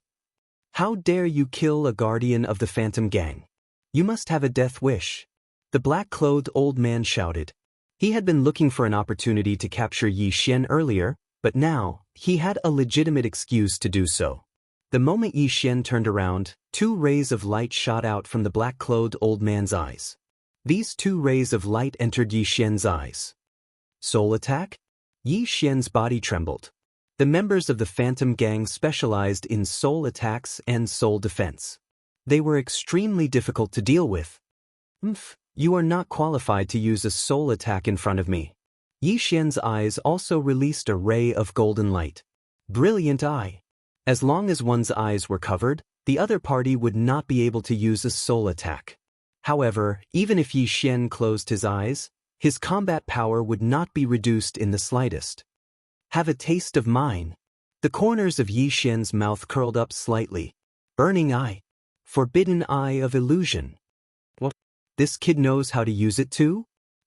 How dare you kill a guardian of the Phantom Gang? You must have a death wish. The black-clothed old man shouted. He had been looking for an opportunity to capture Yi Xian earlier, but now, he had a legitimate excuse to do so. The moment Yi Xian turned around, two rays of light shot out from the black-clothed old man's eyes. These two rays of light entered Yi Xian's eyes. Soul attack? Yi Xian's body trembled. The members of the Phantom Gang specialized in soul attacks and soul defense. They were extremely difficult to deal with. You are not qualified to use a soul attack in front of me. Yi Xian's eyes also released a ray of golden light. Brilliant eye. As long as one's eyes were covered, the other party would not be able to use a soul attack. However, even if Yi Xian closed his eyes, his combat power would not be reduced in the slightest. Have a taste of mine. The corners of Yi Xian's mouth curled up slightly. Burning eye. Forbidden eye of illusion. What? This kid knows how to use it too?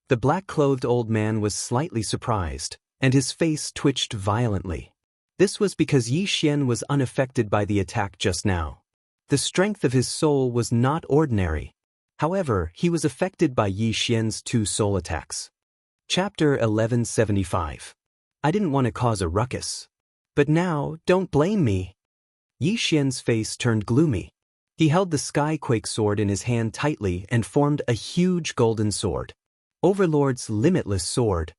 The black-clothed old man was slightly surprised, and his face twitched violently. This was because Yi Xian was unaffected by the attack just now. The strength of his soul was not ordinary. However, he was affected by Yi Xian's two soul attacks. Chapter 1175. I didn't want to cause a ruckus. But now, don't blame me. Yi Xian's face turned gloomy. He held the Skyquake sword in his hand tightly and formed a huge golden sword. Overlord's limitless sword.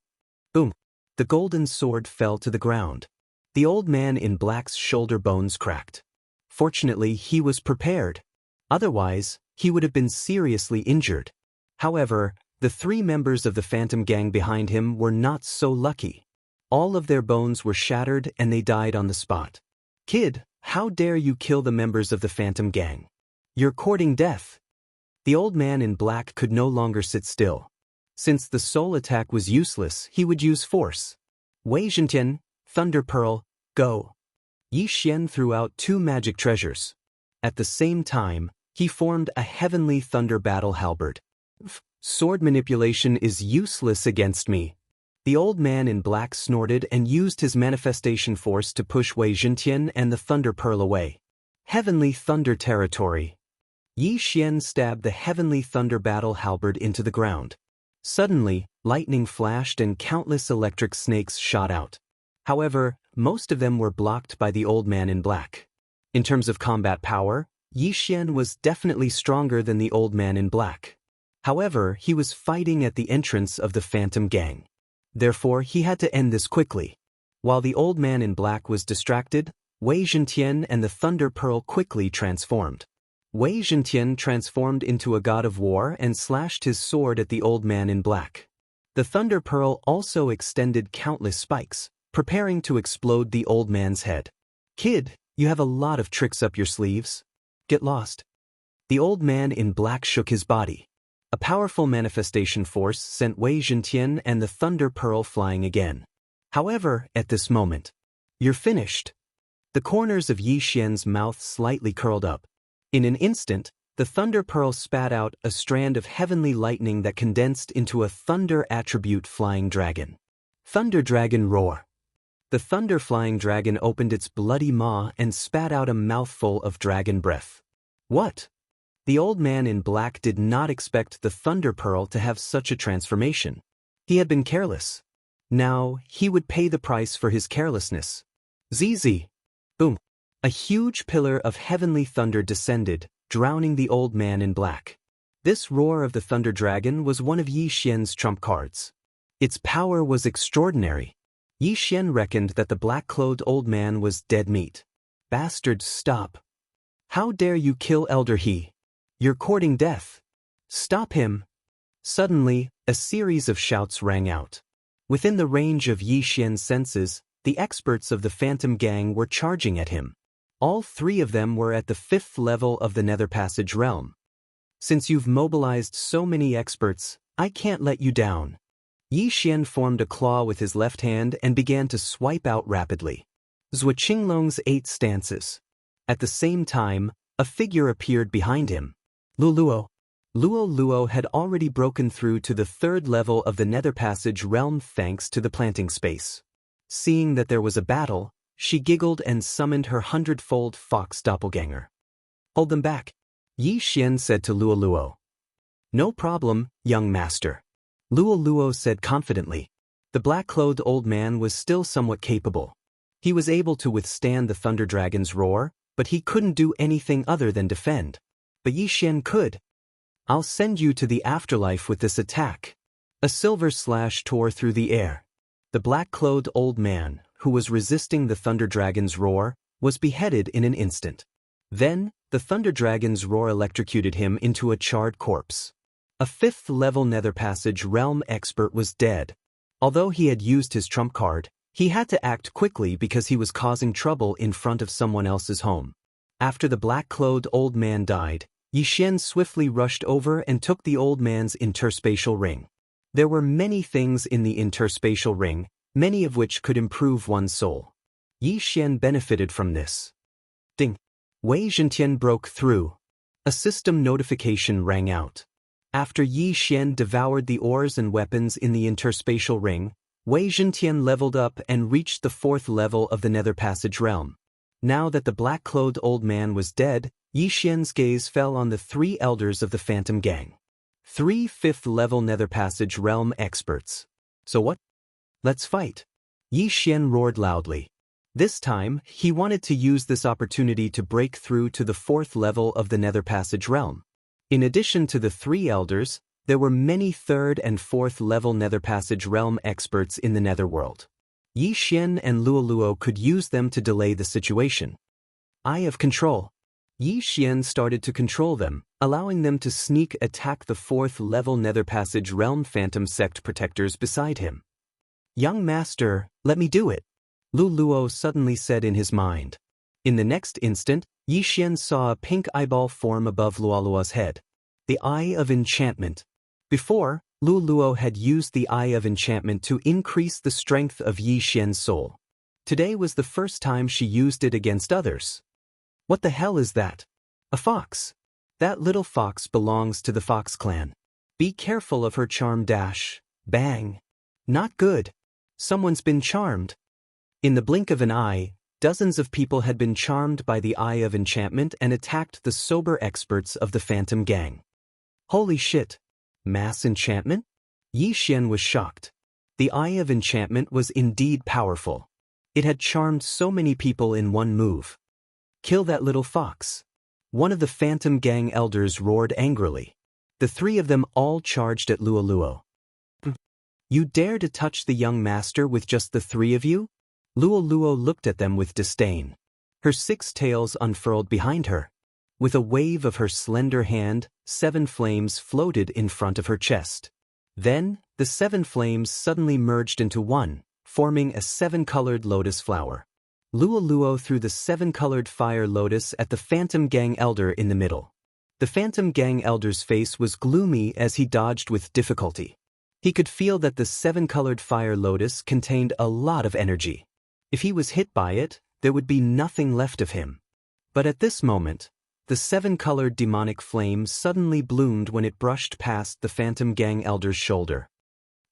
Boom. The golden sword fell to the ground. The old man in black's shoulder bones cracked. Fortunately, he was prepared. Otherwise, he would have been seriously injured. However, the three members of the Phantom Gang behind him were not so lucky. All of their bones were shattered and they died on the spot. Kid, how dare you kill the members of the Phantom Gang? You're courting death. The old man in black could no longer sit still. Since the soul attack was useless, he would use force. Wei Zhentian, Thunder Pearl, go. Yi Xian threw out two magic treasures. At the same time, he formed a heavenly thunder battle halberd. Sword manipulation is useless against me. The old man in black snorted and used his manifestation force to push Wei Zhentian and the Thunder Pearl away. Heavenly Thunder Territory. Yi Xian stabbed the Heavenly Thunder Battle Halberd into the ground. Suddenly, lightning flashed and countless electric snakes shot out. However, most of them were blocked by the old man in black. In terms of combat power, Yi Xian was definitely stronger than the old man in black. However, he was fighting at the entrance of the Phantom Gang. Therefore, he had to end this quickly. While the old man in black was distracted, Wei Zhentian and the Thunder Pearl quickly transformed. Wei Zhentian transformed into a god of war and slashed his sword at the old man in black. The Thunder Pearl also extended countless spikes, preparing to explode the old man's head. "Kid, you have a lot of tricks up your sleeves. Get lost." The old man in black shook his body. A powerful manifestation force sent Wei Zhentian and the Thunder Pearl flying again. However, at this moment, "You're finished." The corners of Yi Xian's mouth slightly curled up. In an instant, the Thunder Pearl spat out a strand of heavenly lightning that condensed into a thunder attribute flying dragon. Thunder Dragon Roar. The thunder flying dragon opened its bloody maw and spat out a mouthful of dragon breath. What? The old man in black did not expect the Thunder Pearl to have such a transformation. He had been careless. Now, he would pay the price for his carelessness. ZZ. Boom. A huge pillar of heavenly thunder descended, drowning the old man in black. This roar of the Thunder Dragon was one of Yi Xian's trump cards. Its power was extraordinary. Yi Xian reckoned that the black-clothed old man was dead meat. "Bastard, stop. How dare you kill Elder He? You're courting death. Stop him." Suddenly, a series of shouts rang out. Within the range of Yi Xian's senses, the experts of the Phantom Gang were charging at him. All three of them were at the 5th level of the Nether Passage realm. "Since you've mobilized so many experts, I can't let you down." Yi Xian formed a claw with his left hand and began to swipe out rapidly. Zhou Qinglong's 8 stances. At the same time, a figure appeared behind him. Luo. Luo had already broken through to the 3rd level of the Nether Passage realm thanks to the planting space. Seeing that there was a battle, she giggled and summoned her 100-fold fox doppelganger. "Hold them back," Yi Xian said to Luo. "No problem, young master," Luo said confidently. The black-clothed old man was still somewhat capable. He was able to withstand the Thunder Dragon's roar, but he couldn't do anything other than defend. But Yi Xian could. "I'll send you to the afterlife with this attack." A silver slash tore through the air. The black-clothed old man, who was resisting the Thunder Dragon's roar, was beheaded in an instant. Then, the Thunder Dragon's roar electrocuted him into a charred corpse. A 5th-level Nether Passage realm expert was dead. Although he had used his trump card, he had to act quickly because he was causing trouble in front of someone else's home. After the black-clothed old man died, Yi Xian swiftly rushed over and took the old man's interspatial ring. There were many things in the interspatial ring, many of which could improve one's soul. Yi Xian benefited from this. Ding! Wei Zhentian broke through. A system notification rang out. After Yi Xian devoured the ores and weapons in the interspatial ring, Wei Zhentian leveled up and reached the 4th level of the Nether Passage realm. Now that the black-clothed old man was dead, Yi Xian's gaze fell on the 3 elders of the Phantom Gang. 3 5th-level Nether Passage realm experts. "So what? Let's fight." Yi Xian roared loudly. This time, he wanted to use this opportunity to break through to the 4th level of the Nether Passage realm. In addition to the 3 elders, there were many 3rd and 4th level Nether Passage realm experts in the Netherworld. Yi Xian and Luo could use them to delay the situation. Eye of Control. Yi Xian started to control them, allowing them to sneak attack the 4th level Nether Passage realm Phantom Sect protectors beside him. "Young master, let me do it," Luo suddenly said in his mind. In the next instant, Yi Xian saw a pink eyeball form above Luo's head. The Eye of Enchantment. Before, Luo had used the Eye of Enchantment to increase the strength of Yi Xian's soul. Today was the first time she used it against others. What the hell is that? A fox. That little fox belongs to the Fox clan. Be careful of her charm dash. Bang. Not good. Someone's been charmed. In the blink of an eye, dozens of people had been charmed by the Eye of Enchantment and attacked the sober experts of the Phantom Gang. Holy shit. Mass enchantment? Yi Xian was shocked. The Eye of Enchantment was indeed powerful. It had charmed so many people in one move. Kill that little fox. One of the Phantom Gang elders roared angrily. The three of them all charged at Luo. You dare to touch the young master with just the three of you? Luo looked at them with disdain. Her 6 tails unfurled behind her. With a wave of her slender hand, 7 flames floated in front of her chest. Then, the 7 flames suddenly merged into one, forming a 7-colored lotus flower. Luo threw the 7-colored fire lotus at the Phantom Gang elder in the middle. The Phantom Gang elder's face was gloomy as he dodged with difficulty. He could feel that the 7-colored fire lotus contained a lot of energy. If he was hit by it, there would be nothing left of him. But at this moment, the 7-colored demonic flame suddenly bloomed when it brushed past the Phantom Gang elder's shoulder.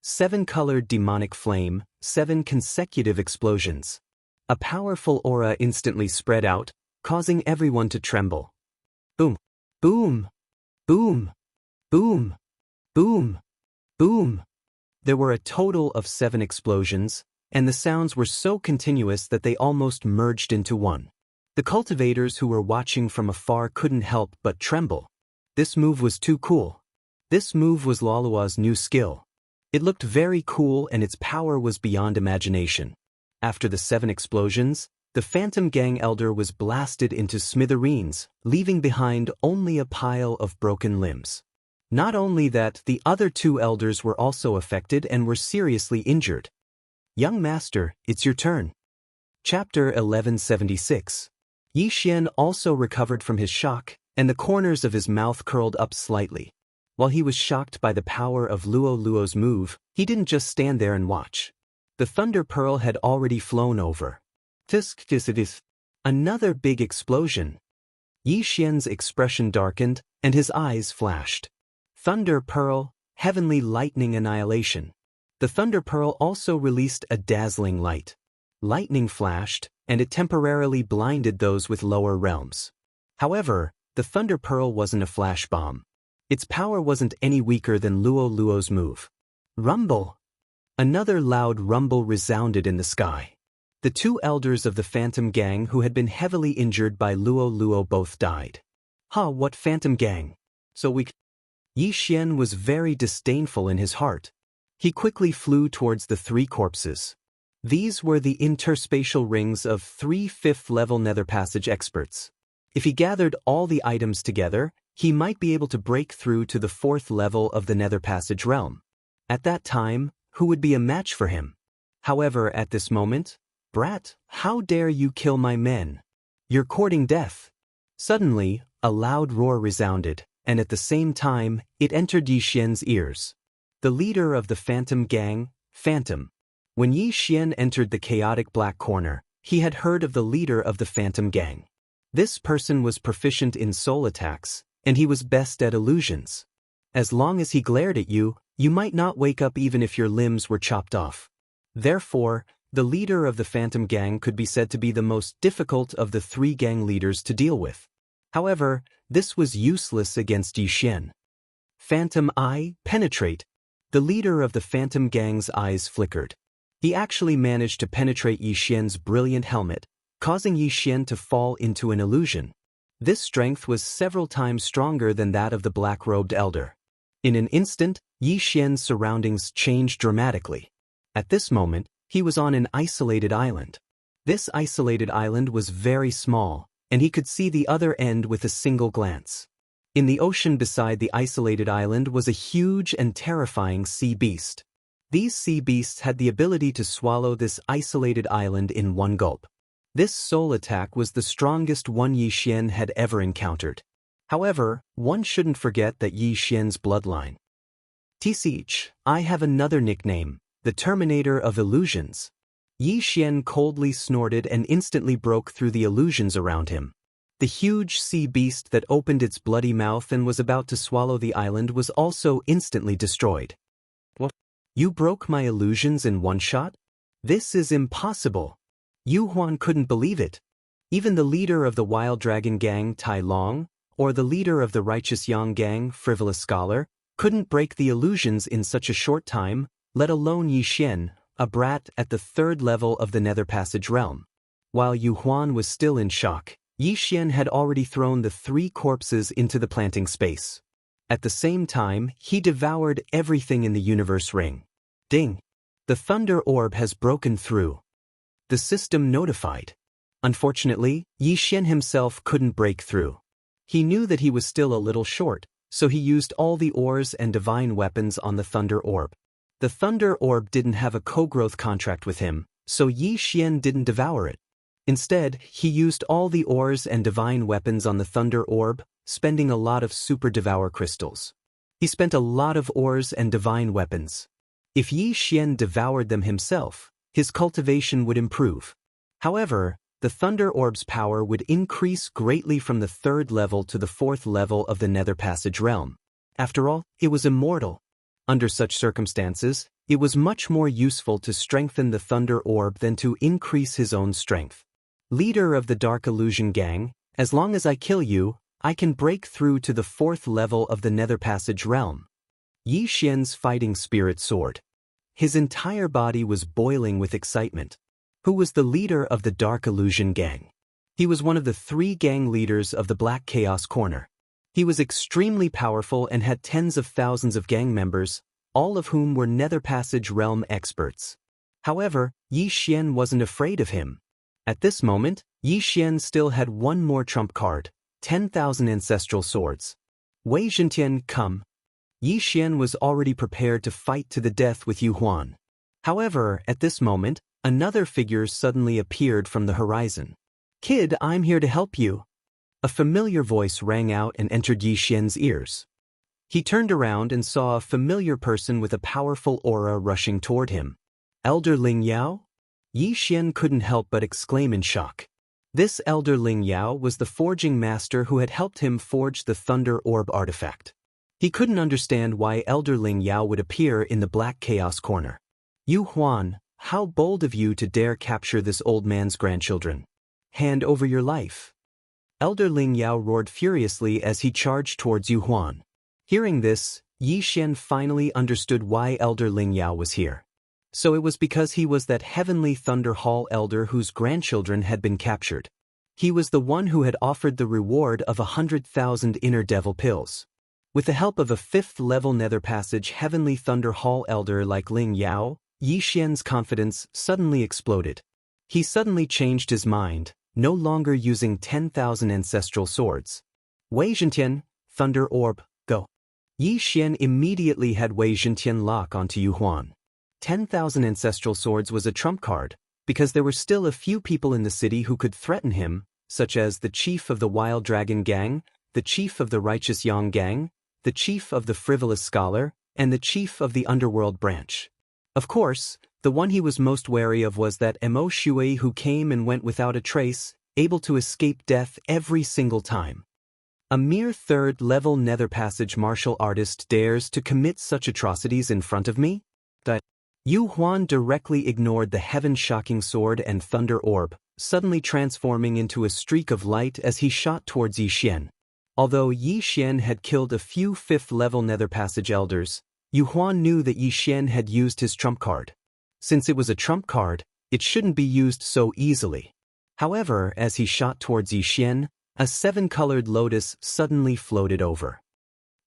7-colored demonic flame, 7 consecutive explosions. A powerful aura instantly spread out, causing everyone to tremble. Boom, boom, boom, boom, boom, boom. There were a total of 7 explosions, and the sounds were so continuous that they almost merged into one. The cultivators who were watching from afar couldn't help but tremble. This move was too cool. This move was Luo's new skill. It looked very cool and its power was beyond imagination. After the 7 explosions, the Phantom Gang elder was blasted into smithereens, leaving behind only a pile of broken limbs. Not only that, the other 2 elders were also affected and were seriously injured. Young master, it's your turn. Chapter 1176. Yi Xian also recovered from his shock, and the corners of his mouth curled up slightly. While he was shocked by the power of Luo's move, he didn't just stand there and watch. The Thunder Pearl had already flown over. Another big explosion. Yi Xian's expression darkened, and his eyes flashed. Thunder Pearl, heavenly lightning annihilation. The Thunder Pearl also released a dazzling light. Lightning flashed, and it temporarily blinded those with lower realms. However, the Thunder Pearl wasn't a flash bomb. Its power wasn't any weaker than Luo's move. Rumble! Another loud rumble resounded in the sky. The 2 elders of the Phantom Gang who had been heavily injured by Luo both died. What Phantom Gang? So weak? Yi Xian was very disdainful in his heart. He quickly flew towards the 3 corpses. These were the interspatial rings of 3 5th-level Nether Passage experts. If he gathered all the items together, he might be able to break through to the 4th level of the Nether Passage realm. At that time, who would be a match for him? However, at this moment, "Brat, how dare you kill my men? You're courting death." Suddenly, a loud roar resounded, and at the same time, it entered Yi Xian's ears. The leader of the Phantom Gang, Phantom. When Yi Xian entered the chaotic black corner, he had heard of the leader of the Phantom Gang. This person was proficient in soul attacks, and he was best at illusions. As long as he glared at you, you might not wake up even if your limbs were chopped off. Therefore, the leader of the Phantom Gang could be said to be the most difficult of the 3 gang leaders to deal with. However, this was useless against Yi Xian. Phantom Eye, penetrate. The leader of the Phantom Gang's eyes flickered. He actually managed to penetrate Yi Xian's brilliant helmet, causing Yi Xian to fall into an illusion. This strength was several times stronger than that of the black-robed elder. In an instant, Yi Xian's surroundings changed dramatically. At this moment, he was on an isolated island. This isolated island was very small, and he could see the other end with a single glance. In the ocean beside the isolated island was a huge and terrifying sea beast. These sea beasts had the ability to swallow this isolated island in one gulp. This soul attack was the strongest one Yi Xian had ever encountered. However, one shouldn't forget that Yi Xian's bloodline. Tch, I have another nickname, the Terminator of Illusions. Yi Xian coldly snorted and instantly broke through the illusions around him. The huge sea beast that opened its bloody mouth and was about to swallow the island was also instantly destroyed. What? You broke my illusions in one shot? This is impossible. Yu Huan couldn't believe it. Even the leader of the Wild Dragon Gang, Tai Long, or the leader of the Righteous Yang Gang, Frivolous Scholar, couldn't break the illusions in such a short time, let alone Yi Xian, a brat at the 3rd level of the Nether Passage realm. While Yu Huan was still in shock, Yi Xian had already thrown the 3 corpses into the planting space. At the same time, he devoured everything in the universe ring. Ding! The thunder orb has broken through. The system notified. Unfortunately, Yi Xian himself couldn't break through. He knew that he was still a little short, so he used all the ores and divine weapons on the thunder orb. The thunder orb didn't have a co-growth contract with him, so Yi Xian didn't devour it. Instead, he used all the ores and divine weapons on the thunder orb, spending a lot of super devour crystals. He spent a lot of ores and divine weapons. If Yi Xian devoured them himself, his cultivation would improve. However, the thunder orb's power would increase greatly from the 3rd level to the 4th level of the Nether Passage realm. After all, it was immortal. Under such circumstances, it was much more useful to strengthen the thunder orb than to increase his own strength. Leader of the Dark Illusion Gang, as long as I kill you, I can break through to the 4th level of the Nether Passage realm. Yi Xian's fighting spirit soared. His entire body was boiling with excitement. Who was the leader of the Dark Illusion Gang? He was one of the 3 gang leaders of the Black Chaos Corner. He was extremely powerful and had tens of thousands of gang members, all of whom were Nether Passage realm experts. However, Yi Xian wasn't afraid of him. At this moment, Yi Xian still had one more trump card, 10,000 ancestral swords. Wei Zhentian, come. Yi Xian was already prepared to fight to the death with Yu Huan. However, at this moment, another figure suddenly appeared from the horizon. Kid, I'm here to help you. A familiar voice rang out and entered Yi Xian's ears. He turned around and saw a familiar person with a powerful aura rushing toward him. Elder Ling Yao? Yi Xian couldn't help but exclaim in shock. This Elder Ling Yao was the forging master who had helped him forge the Thunder Orb artifact. He couldn't understand why Elder Ling Yao would appear in the Black Chaos Corner. Yu Huan, how bold of you to dare capture this old man's grandchildren. Hand over your life. Elder Ling Yao roared furiously as he charged towards Yu Huan. Hearing this, Yi Xian finally understood why Elder Ling Yao was here. So it was because he was that heavenly Thunder Hall elder whose grandchildren had been captured. He was the one who had offered the reward of 100,000 inner devil pills. With the help of a 5th-level Nether Passage Heavenly Thunder Hall elder like Ling Yao, Yi Xian's confidence suddenly exploded. He suddenly changed his mind, no longer using 10,000 ancestral swords. Wei Zhentian, Thunder Orb, go. Yi Xian immediately had Wei Zhentian lock onto Yu Huan. 10,000 ancestral swords was a trump card, because there were still a few people in the city who could threaten him, such as the chief of the Wild Dragon Gang, the chief of the Righteous Yang Gang, the chief of the Frivolous Scholar, and the chief of the Underworld Branch. Of course, the one he was most wary of was that Mo Shui who came and went without a trace, able to escape death every single time. A mere 3rd-level Nether Passage martial artist dares to commit such atrocities in front of me? Yu Huan directly ignored the heaven-shocking sword and thunder orb, suddenly transforming into a streak of light as he shot towards Yi Xian. Although Yi Xian had killed a few 5th-level Nether Passage elders, Yu Huan knew that Yi Xian had used his trump card. Since it was a trump card, it shouldn't be used so easily. However, as he shot towards Yi Xian, a 7-colored lotus suddenly floated over.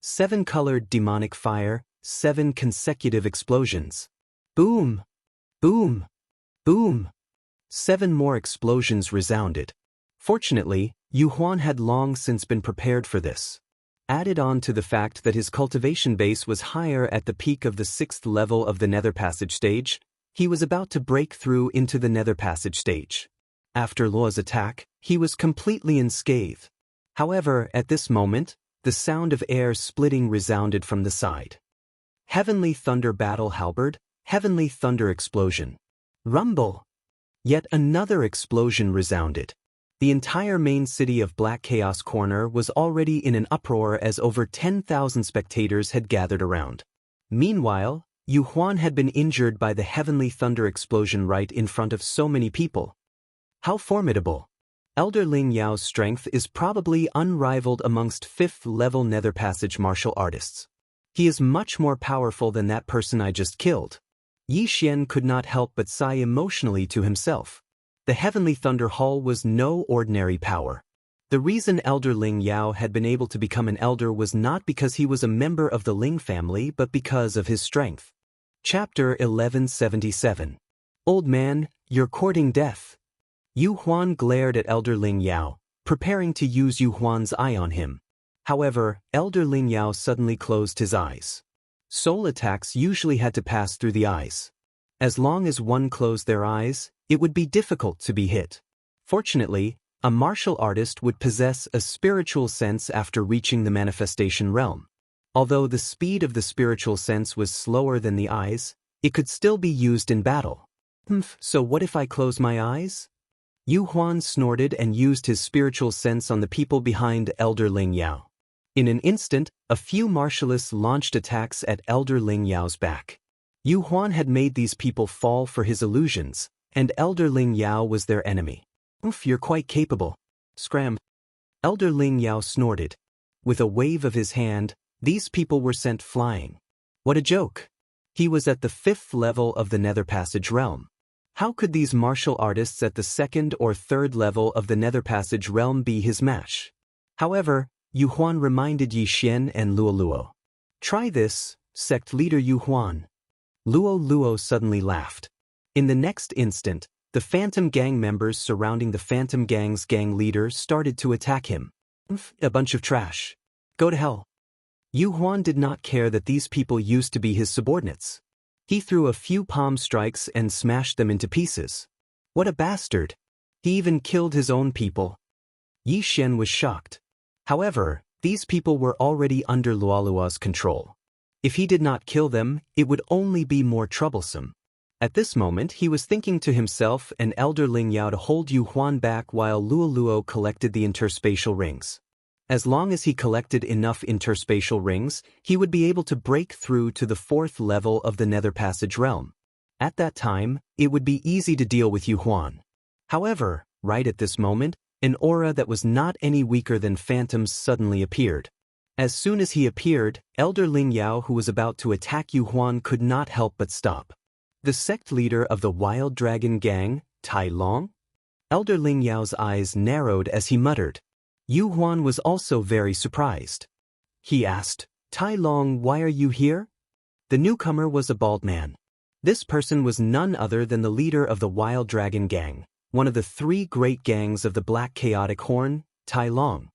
7-colored demonic fire, 7 consecutive explosions. Boom! Boom! Boom! 7 more explosions resounded. Fortunately, Yu Huan had long since been prepared for this. Added on to the fact that his cultivation base was higher at the peak of the 6th level of the Nether Passage stage, he was about to break through into the Nether Passage stage. After Luo's attack, he was completely unscathed. However, at this moment, the sound of air splitting resounded from the side. Heavenly Thunder Battle Halberd, Heavenly Thunder Explosion. Rumble! Yet another explosion resounded. The entire main city of Black Chaos Corner was already in an uproar as over 10,000 spectators had gathered around. Meanwhile, Yu Huan had been injured by the Heavenly Thunder Explosion right in front of so many people. How formidable! Elder Ling Yao's strength is probably unrivaled amongst 5th-level Nether Passage martial artists. He is much more powerful than that person I just killed. Yi Xian could not help but sigh emotionally to himself. The Heavenly Thunder Hall was no ordinary power. The reason Elder Ling Yao had been able to become an elder was not because he was a member of the Ling family but because of his strength. Chapter 1177. Old man, you're courting death. Yu Huan glared at Elder Ling Yao, preparing to use Yu Huan's eye on him. However, Elder Ling Yao suddenly closed his eyes. Soul attacks usually had to pass through the eyes. As long as one closed their eyes, it would be difficult to be hit. Fortunately, a martial artist would possess a spiritual sense after reaching the manifestation realm. Although the speed of the spiritual sense was slower than the eyes, it could still be used in battle. So what if I close my eyes? Yu Huan snorted and used his spiritual sense on the people behind Elder Ling Yao. In an instant, a few martialists launched attacks at Elder Ling Yao's back. Yu Huan had made these people fall for his illusions, and Elder Ling Yao was their enemy. You're quite capable. Scram. Elder Ling Yao snorted. With a wave of his hand, these people were sent flying. What a joke. He was at the 5th level of the Nether Passage realm. How could these martial artists at the 2nd or 3rd level of the Nether Passage realm be his match? However, Yu Huan reminded Yi Xian and Luo Luo. Try this, sect leader Yu Huan. Luo Luo suddenly laughed. In the next instant, the Phantom Gang members surrounding the Phantom Gang's gang leader started to attack him. A bunch of trash. Go to hell. Yu Huan did not care that these people used to be his subordinates. He threw a few palm strikes and smashed them into pieces. What a bastard. He even killed his own people. Yi Xian was shocked. However, these people were already under Luolua's control. If he did not kill them, it would only be more troublesome. At this moment he was thinking to himself and Elder Ling Yao to hold Yu Huan back while Luoluo collected the interspatial rings. As long as he collected enough interspatial rings, he would be able to break through to the 4th level of the Nether Passage realm. At that time, it would be easy to deal with Yu Huan. However, right at this moment, an aura that was not any weaker than phantoms suddenly appeared. As soon as he appeared, Elder Ling Yao, who was about to attack Yu Huan, could not help but stop. The sect leader of the Wild Dragon Gang, Tai Long? Elder Ling Yao's eyes narrowed as he muttered. Yu Huan was also very surprised. He asked, Tai Long, why are you here? The newcomer was a bald man. This person was none other than the leader of the Wild Dragon Gang, one of the 3 great gangs of the Black Chaotic Horn, Tai Long.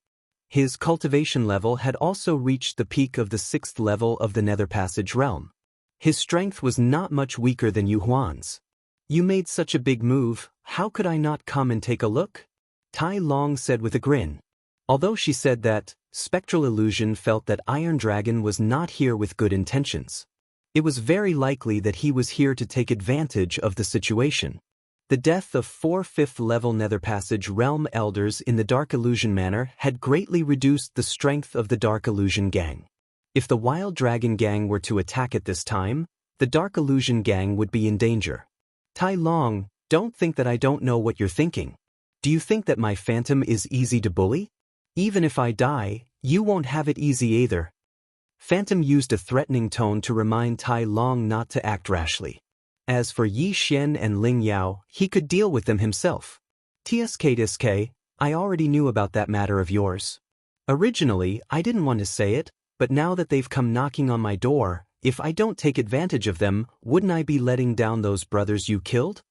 His cultivation level had also reached the peak of the 6th level of the Nether Passage realm. His strength was not much weaker than Yu Huan's. You made such a big move, how could I not come and take a look? Tai Long said with a grin. Although she said that, Spectral Illusion felt that Iron Dragon was not here with good intentions. It was very likely that he was here to take advantage of the situation. The death of 4 5th-level Nether Passage realm elders in the Dark Illusion Manor had greatly reduced the strength of the Dark Illusion Gang. If the Wild Dragon Gang were to attack at this time, the Dark Illusion Gang would be in danger. Tai Long, don't think that I don't know what you're thinking. Do you think that my phantom is easy to bully? Even if I die, you won't have it easy either. Phantom used a threatening tone to remind Tai Long not to act rashly. As for Yi Xian and Ling Yao, he could deal with them himself. TSK, I already knew about that matter of yours. Originally, I didn't want to say it, but now that they've come knocking on my door, if I don't take advantage of them, wouldn't I be letting down those brothers you killed?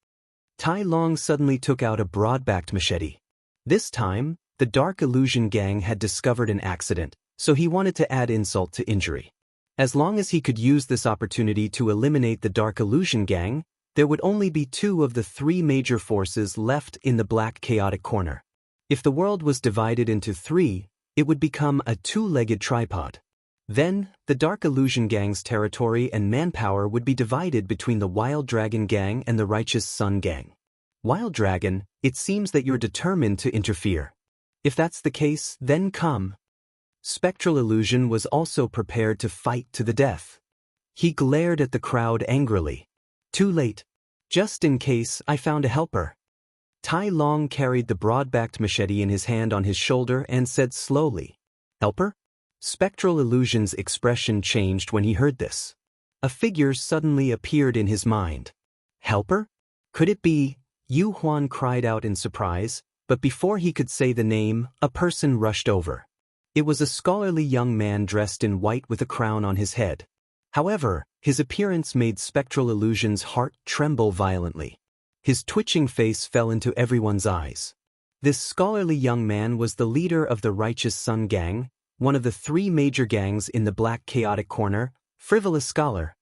Tai Long suddenly took out a broad-backed machete. This time, the Dark Illusion Gang had discovered an accident, so he wanted to add insult to injury. As long as he could use this opportunity to eliminate the Dark Illusion Gang, there would only be 2 of the 3 major forces left in the Black Chaotic Corner. If the world was divided into 3, it would become a 2-legged tripod. Then, the Dark Illusion Gang's territory and manpower would be divided between the Wild Dragon Gang and the Righteous Sun Gang. Wild Dragon, it seems that you're determined to interfere. If that's the case, then come. Spectral Illusion was also prepared to fight to the death. He glared at the crowd angrily. Too late. Just in case, I found a helper. Tai Long carried the broad-backed machete in his hand on his shoulder and said slowly, Helper? Spectral Illusion's expression changed when he heard this. A figure suddenly appeared in his mind. Helper? Could it be? Yu Huan cried out in surprise, but before he could say the name, a person rushed over. It was a scholarly young man dressed in white with a crown on his head. However, his appearance made Spectral Illusion's heart tremble violently. His twitching face fell into everyone's eyes. This scholarly young man was the leader of the Righteous Sun Gang, one of the 3 major gangs in the Black Chaotic Corner. Frivolous Scholar.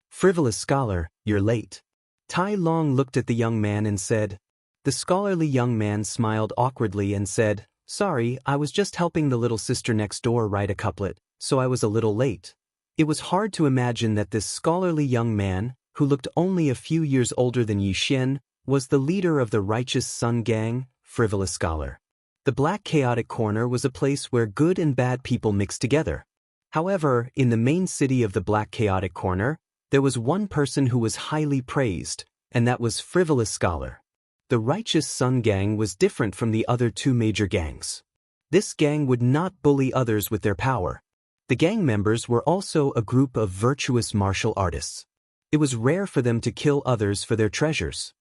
Frivolous Scholar, you're late. Tai Long looked at the young man and said. The scholarly young man smiled awkwardly and said, Sorry, I was just helping the little sister next door write a couplet, so I was a little late. It was hard to imagine that this scholarly young man, who looked only a few years older than Yi Xian, was the leader of the Righteous Sun Gang. Frivolous Scholar. The Black Chaotic Corner was a place where good and bad people mixed together. However, in the main city of the Black Chaotic Corner, there was one person who was highly praised, and that was Frivolous Scholar. The Righteous Sun Gang was different from the other 2 major gangs. This gang would not bully others with their power. The gang members were also a group of virtuous martial artists. It was rare for them to kill others for their treasures.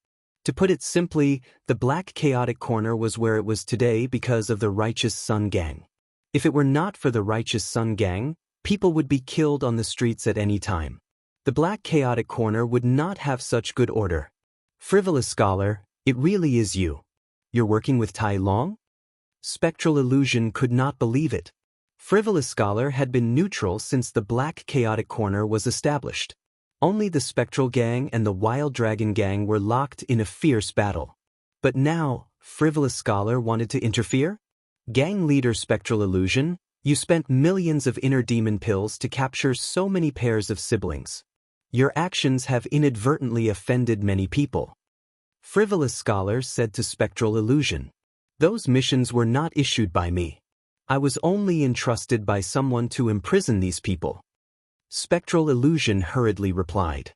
To put it simply, the Black Chaotic Corner was where it was today because of the Righteous Sun Gang. If it were not for the Righteous Sun Gang, people would be killed on the streets at any time. The Black Chaotic Corner would not have such good order. Frivolous Scholar, it really is you. You're working with Tai Long? Spectral Illusion could not believe it. Frivolous Scholar had been neutral since the Black Chaotic Corner was established. Only the Spectral Gang and the Wild Dragon Gang were locked in a fierce battle. But now, Frivolous Scholar wanted to interfere? Gang leader Spectral Illusion, you spent millions of inner demon pills to capture so many pairs of siblings. Your actions have inadvertently offended many people. Frivolous Scholar said to Spectral Illusion. Those missions were not issued by me. I was only entrusted by someone to imprison these people. Spectral Illusion hurriedly replied.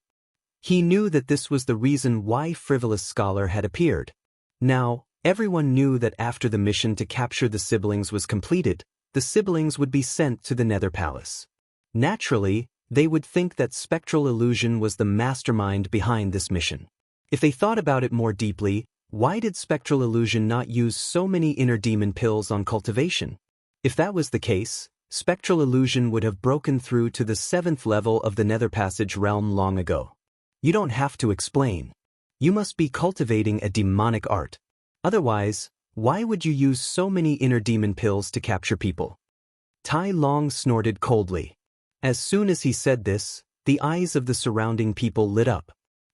He knew that this was the reason why Frivolous Scholar had appeared. Now, everyone knew that after the mission to capture the siblings was completed, the siblings would be sent to the Nether Palace. Naturally, they would think that Spectral Illusion was the mastermind behind this mission. If they thought about it more deeply, why did Spectral Illusion not use so many inner demon pills on cultivation? If that was the case, Spectral Illusion would have broken through to the 7th level of the Nether Passage realm long ago. You don't have to explain. You must be cultivating a demonic art. Otherwise, why would you use so many inner demon pills to capture people? Tai Long snorted coldly. As soon as he said this, the eyes of the surrounding people lit up.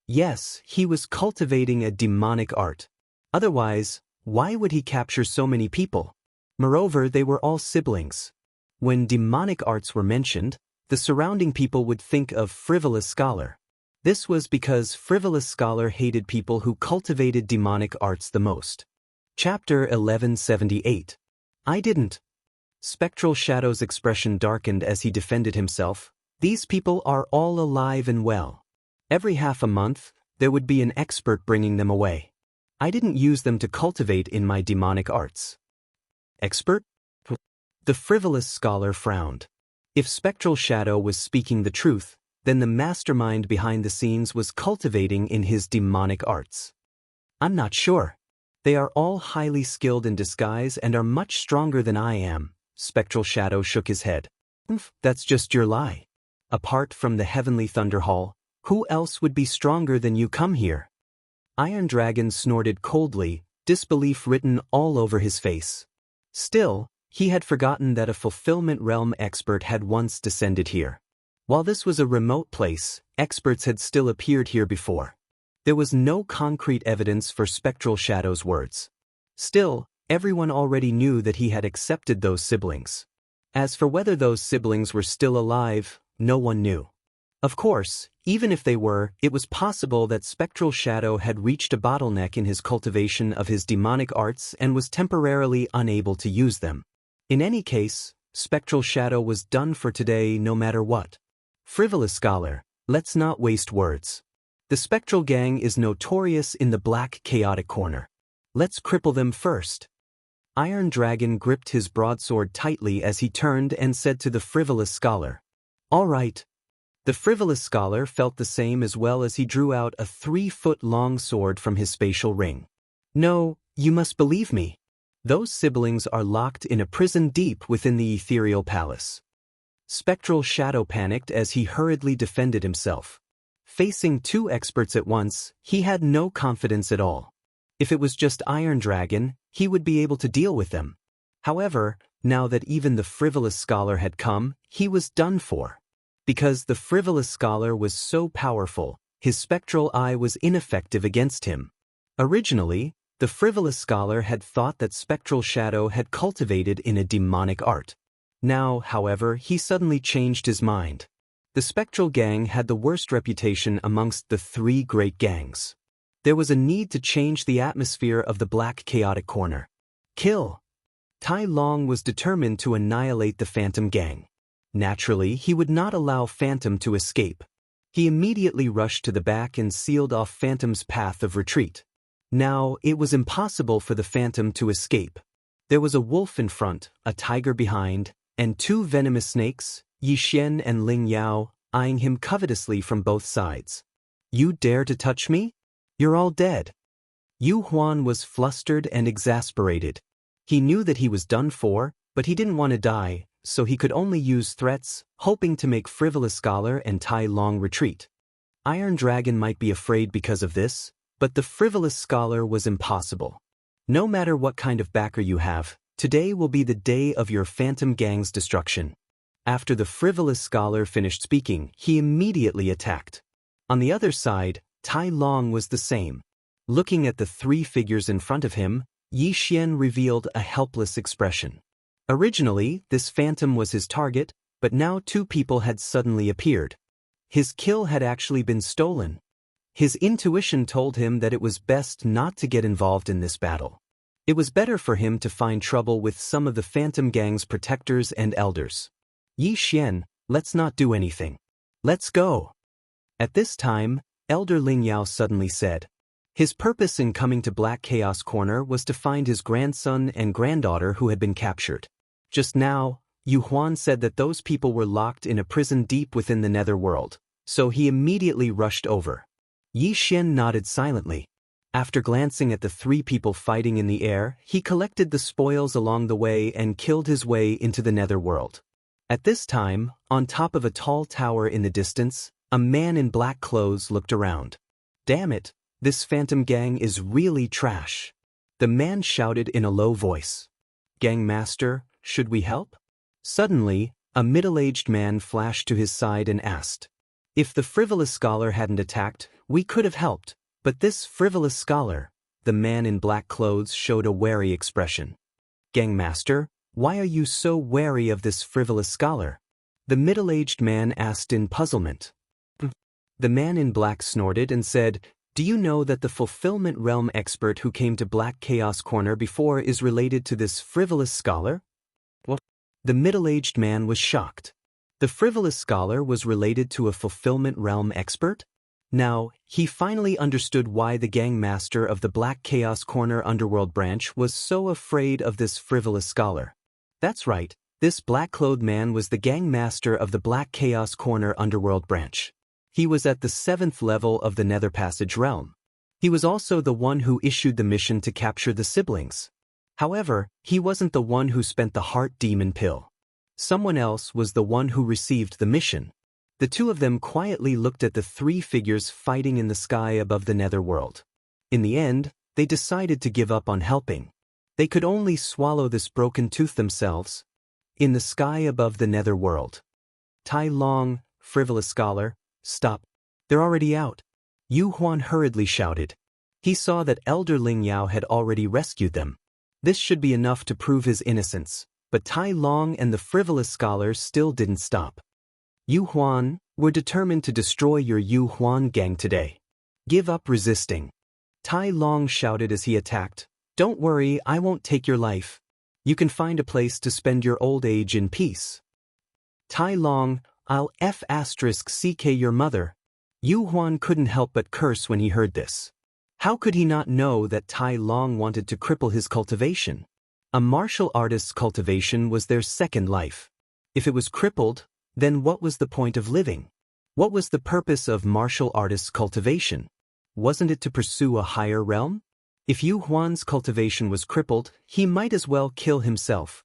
Yes, he was cultivating a demonic art. Otherwise, why would he capture so many people? Moreover, they were all siblings. When demonic arts were mentioned, the surrounding people would think of Frivolous Scholar. This was because Frivolous Scholar hated people who cultivated demonic arts the most. Chapter 1178. I didn't. Spectral Shadow's expression darkened as he defended himself. These people are all alive and well. Every half a month, there would be an expert bringing them away. I didn't use them to cultivate in my demonic arts. Expert? The Frivolous Scholar frowned. If Spectral Shadow was speaking the truth, then the mastermind behind the scenes was cultivating in his demonic arts. I'm not sure. They are all highly skilled in disguise and are much stronger than I am. Spectral Shadow shook his head. That's just your lie. Apart from the Heavenly Thunder Hall, who else would be stronger than you? Come here. Iron Dragon snorted coldly, disbelief written all over his face. Still, he had forgotten that a fulfillment realm expert had once descended here. While this was a remote place, experts had still appeared here before. There was no concrete evidence for Spectral Shadow's words. Still, everyone already knew that he had accepted those siblings. As for whether those siblings were still alive, no one knew. Of course, even if they were, it was possible that Spectral Shadow had reached a bottleneck in his cultivation of his demonic arts and was temporarily unable to use them. In any case, Spectral Shadow was done for today no matter what. Frivolous Scholar, let's not waste words. The Spectral Gang is notorious in the Black Chaotic Corner. Let's cripple them first. Iron Dragon gripped his broadsword tightly as he turned and said to the Frivolous Scholar. All right. The frivolous scholar felt the same as well as he drew out a 3-foot-long sword from his spatial ring. No, you must believe me. Those siblings are locked in a prison deep within the ethereal palace. Spectral Shadow panicked as he hurriedly defended himself. Facing 2 experts at once, he had no confidence at all. If it was just Iron Dragon, he would be able to deal with them. However, now that even the frivolous scholar had come, he was done for. Because the frivolous scholar was so powerful, his spectral eye was ineffective against him. Originally, the frivolous scholar had thought that Spectral Shadow had cultivated in a demonic art. Now, however, he suddenly changed his mind. The Spectral Gang had the worst reputation amongst the 3 great gangs. There was a need to change the atmosphere of the Black Chaotic Corner. Kill! Tai Long was determined to annihilate the Phantom Gang. Naturally, he would not allow Phantom to escape. He immediately rushed to the back and sealed off Phantom's path of retreat. Now, it was impossible for the Phantom to escape. There was a wolf in front, a tiger behind, and 2 venomous snakes, Yi Xian and Ling Yao, eyeing him covetously from both sides. You dare to touch me? You're all dead. Yu Huan was flustered and exasperated. He knew that he was done for, but he didn't want to die, so he could only use threats, hoping to make Frivolous Scholar and Tai Long retreat. Iron Dragon might be afraid because of this, but the Frivolous Scholar was impossible. No matter what kind of backer you have, today will be the day of your Phantom Gang's destruction. After the Frivolous Scholar finished speaking, he immediately attacked. On the other side, Tai Long was the same. Looking at the 3 figures in front of him, Yi Xian revealed a helpless expression. Originally, this phantom was his target, but now 2 people had suddenly appeared. His kill had actually been stolen. His intuition told him that it was best not to get involved in this battle. It was better for him to find trouble with some of the Phantom Gang's protectors and elders. Yi Xian, let's not do anything. Let's go. At this time, Elder Ling Yao suddenly said. His purpose in coming to Black Chaos Corner was to find his grandson and granddaughter who had been captured. Just now, Yu Huan said that those people were locked in a prison deep within the netherworld, so he immediately rushed over. Yi Xian nodded silently. After glancing at the 3 people fighting in the air, he collected the spoils along the way and killed his way into the netherworld. At this time, on top of a tall tower in the distance, a man in black clothes looked around. Damn it, this Phantom Gang is really trash. The man shouted in a low voice. Gang Master, should we help? Suddenly, a middle-aged man flashed to his side and asked. If the Frivolous Scholar hadn't attacked, we could have helped, but this Frivolous Scholar, the man in black clothes showed a wary expression. Gang Master, why are you so wary of this Frivolous Scholar? The middle-aged man asked in puzzlement. The man in black snorted and said, do you know that the Fulfillment Realm expert who came to Black Chaos Corner before is related to this Frivolous Scholar? What? The middle-aged man was shocked. The Frivolous Scholar was related to a Fulfillment Realm expert? Now, he finally understood why the Gang Master of the Black Chaos Corner Underworld branch was so afraid of this Frivolous Scholar. That's right, this black-clothed man was the Gang Master of the Black Chaos Corner Underworld branch. He was at the 7th level of the Nether Passage realm. He was also the one who issued the mission to capture the siblings. However, he wasn't the one who spent the Heart Demon Pill. Someone else was the one who received the mission. The 2 of them quietly looked at the 3 figures fighting in the sky above the netherworld. In the end, they decided to give up on helping. They could only swallow this broken tooth themselves. In the sky above the netherworld. Tai Long, Frivolous Scholar, stop. They're already out. Yu Huan hurriedly shouted. He saw that Elder Ling Yao had already rescued them. This should be enough to prove his innocence, but Tai Long and the Frivolous Scholar still didn't stop. Yu Huan, we're determined to destroy your Yu Huan gang today. Give up resisting. Tai Long shouted as he attacked. Don't worry, I won't take your life. You can find a place to spend your old age in peace. Tai Long, I'll F***ck your mother. Yu Huan couldn't help but curse when he heard this. How could he not know that Tai Long wanted to cripple his cultivation? A martial artist's cultivation was their second life. If it was crippled, then what was the point of living? What was the purpose of martial artist's cultivation? Wasn't it to pursue a higher realm? If Yu Huan's cultivation was crippled, he might as well kill himself.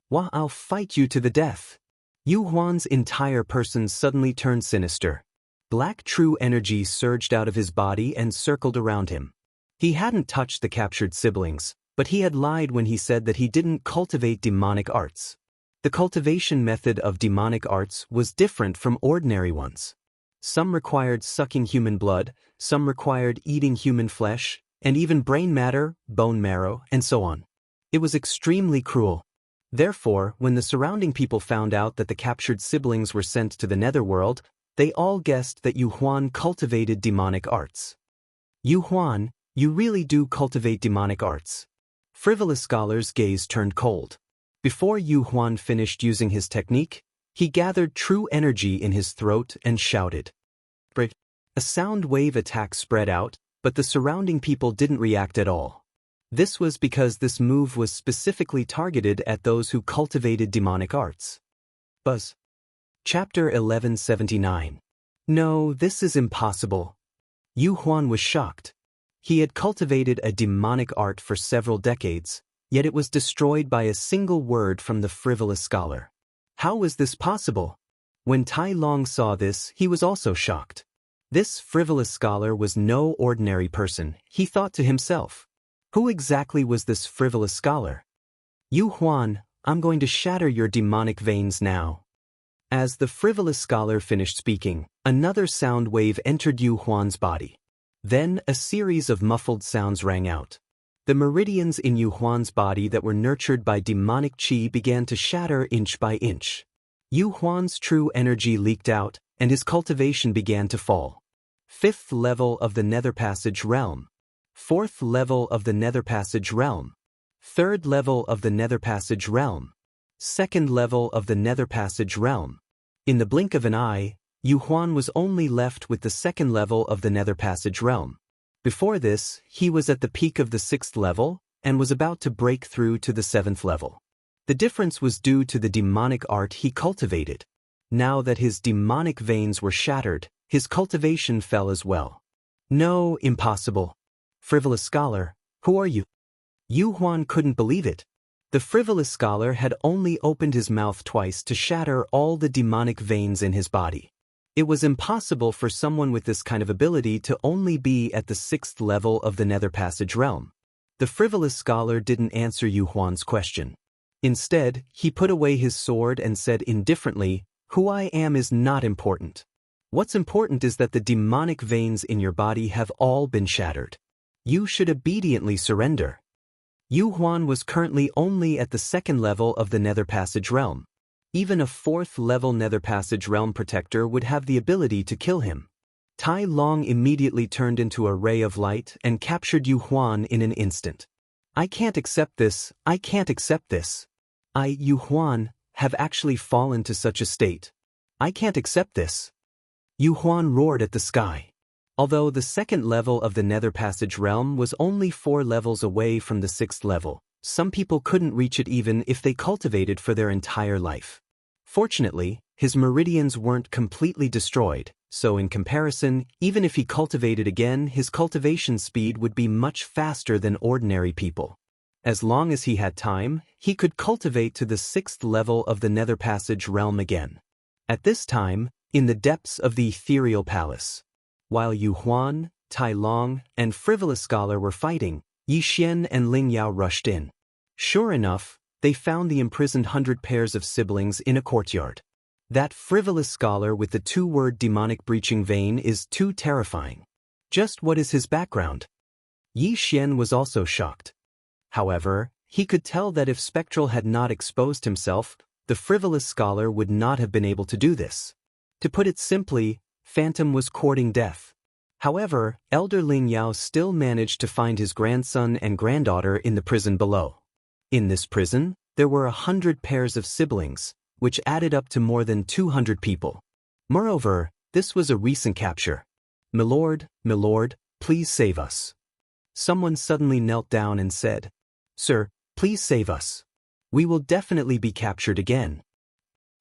Wah, I'll fight you to the death. Yu Huan's entire person suddenly turned sinister. Black true energy surged out of his body and circled around him. He hadn't touched the captured siblings, but he had lied when he said that he didn't cultivate demonic arts. The cultivation method of demonic arts was different from ordinary ones. Some required sucking human blood, some required eating human flesh, and even brain matter, bone marrow, and so on. It was extremely cruel. Therefore, when the surrounding people found out that the captured siblings were sent to the netherworld, they all guessed that Yu Huan cultivated demonic arts. Yu Huan, you really do cultivate demonic arts. Frivolous scholar's gaze turned cold. Before Yu Huan finished using his technique, he gathered true energy in his throat and shouted. A sound wave attack spread out, but the surrounding people didn't react at all. This was because this move was specifically targeted at those who cultivated demonic arts. Buzz. Chapter 1179. No, this is impossible. Yu Huan was shocked. He had cultivated a demonic art for several decades, yet it was destroyed by a single word from the frivolous scholar. How was this possible? When Tai Long saw this, he was also shocked. This frivolous scholar was no ordinary person, he thought to himself. Who exactly was this frivolous scholar? Yu Huan, I'm going to shatter your demonic veins now. As the frivolous scholar finished speaking, another sound wave entered Yu Huan's body. Then a series of muffled sounds rang out. The meridians in Yu Huan's body that were nurtured by demonic qi began to shatter inch by inch. Yu Huan's true energy leaked out, and his cultivation began to fall. 5th level of the Nether Passage realm. 4th level of the Nether Passage realm. 3rd level of the Nether Passage realm. 2nd level of the Nether Passage realm. In the blink of an eye, Yu Huan was only left with the 2nd level of the Nether Passage realm. Before this, he was at the peak of the 6th level, and was about to break through to the 7th level. The difference was due to the demonic art he cultivated. Now that his demonic veins were shattered, his cultivation fell as well. No, impossible. Frivolous scholar, who are you? Yu Huan couldn't believe it. The frivolous scholar had only opened his mouth twice to shatter all the demonic veins in his body. It was impossible for someone with this kind of ability to only be at the 6th level of the Nether Passage realm. The frivolous scholar didn't answer Yu Huan's question. Instead, he put away his sword and said indifferently, "Who I am is not important. What's important is that the demonic veins in your body have all been shattered. You should obediently surrender." Yu Huan was currently only at the 2nd level of the Nether Passage realm. Even a 4th level Nether Passage realm protector would have the ability to kill him. Tai Long immediately turned into a ray of light and captured Yu Huan in an instant. I can't accept this, I can't accept this. Yu Huan, have actually fallen to such a state. I can't accept this. Yu Huan roared at the sky. Although the 2nd level of the Nether Passage realm was only 4 levels away from the 6th level, some people couldn't reach it even if they cultivated for their entire life. Fortunately, his meridians weren't completely destroyed, so in comparison, even if he cultivated again, his cultivation speed would be much faster than ordinary people. As long as he had time, he could cultivate to the 6th level of the Nether Passage realm again. At this time, in the depths of the ethereal palace, while Yu Huan, Tai Long, and frivolous scholar were fighting, Yi Xian and Ling Yao rushed in. Sure enough, they found the imprisoned 100 pairs of siblings in a courtyard. That frivolous scholar with the 2-word demonic breaching vein is too terrifying. Just what is his background? Yi Xian was also shocked. However, he could tell that if Spectral had not exposed himself, the frivolous scholar would not have been able to do this. To put it simply, Phantom was courting death. However, Elder Ling Yao still managed to find his grandson and granddaughter in the prison below. In this prison, there were 100 pairs of siblings, which added up to more than 200 people. Moreover, this was a recent capture. "Milord, milord, please save us." Someone suddenly knelt down and said, "Sir, please save us. We will definitely be captured again."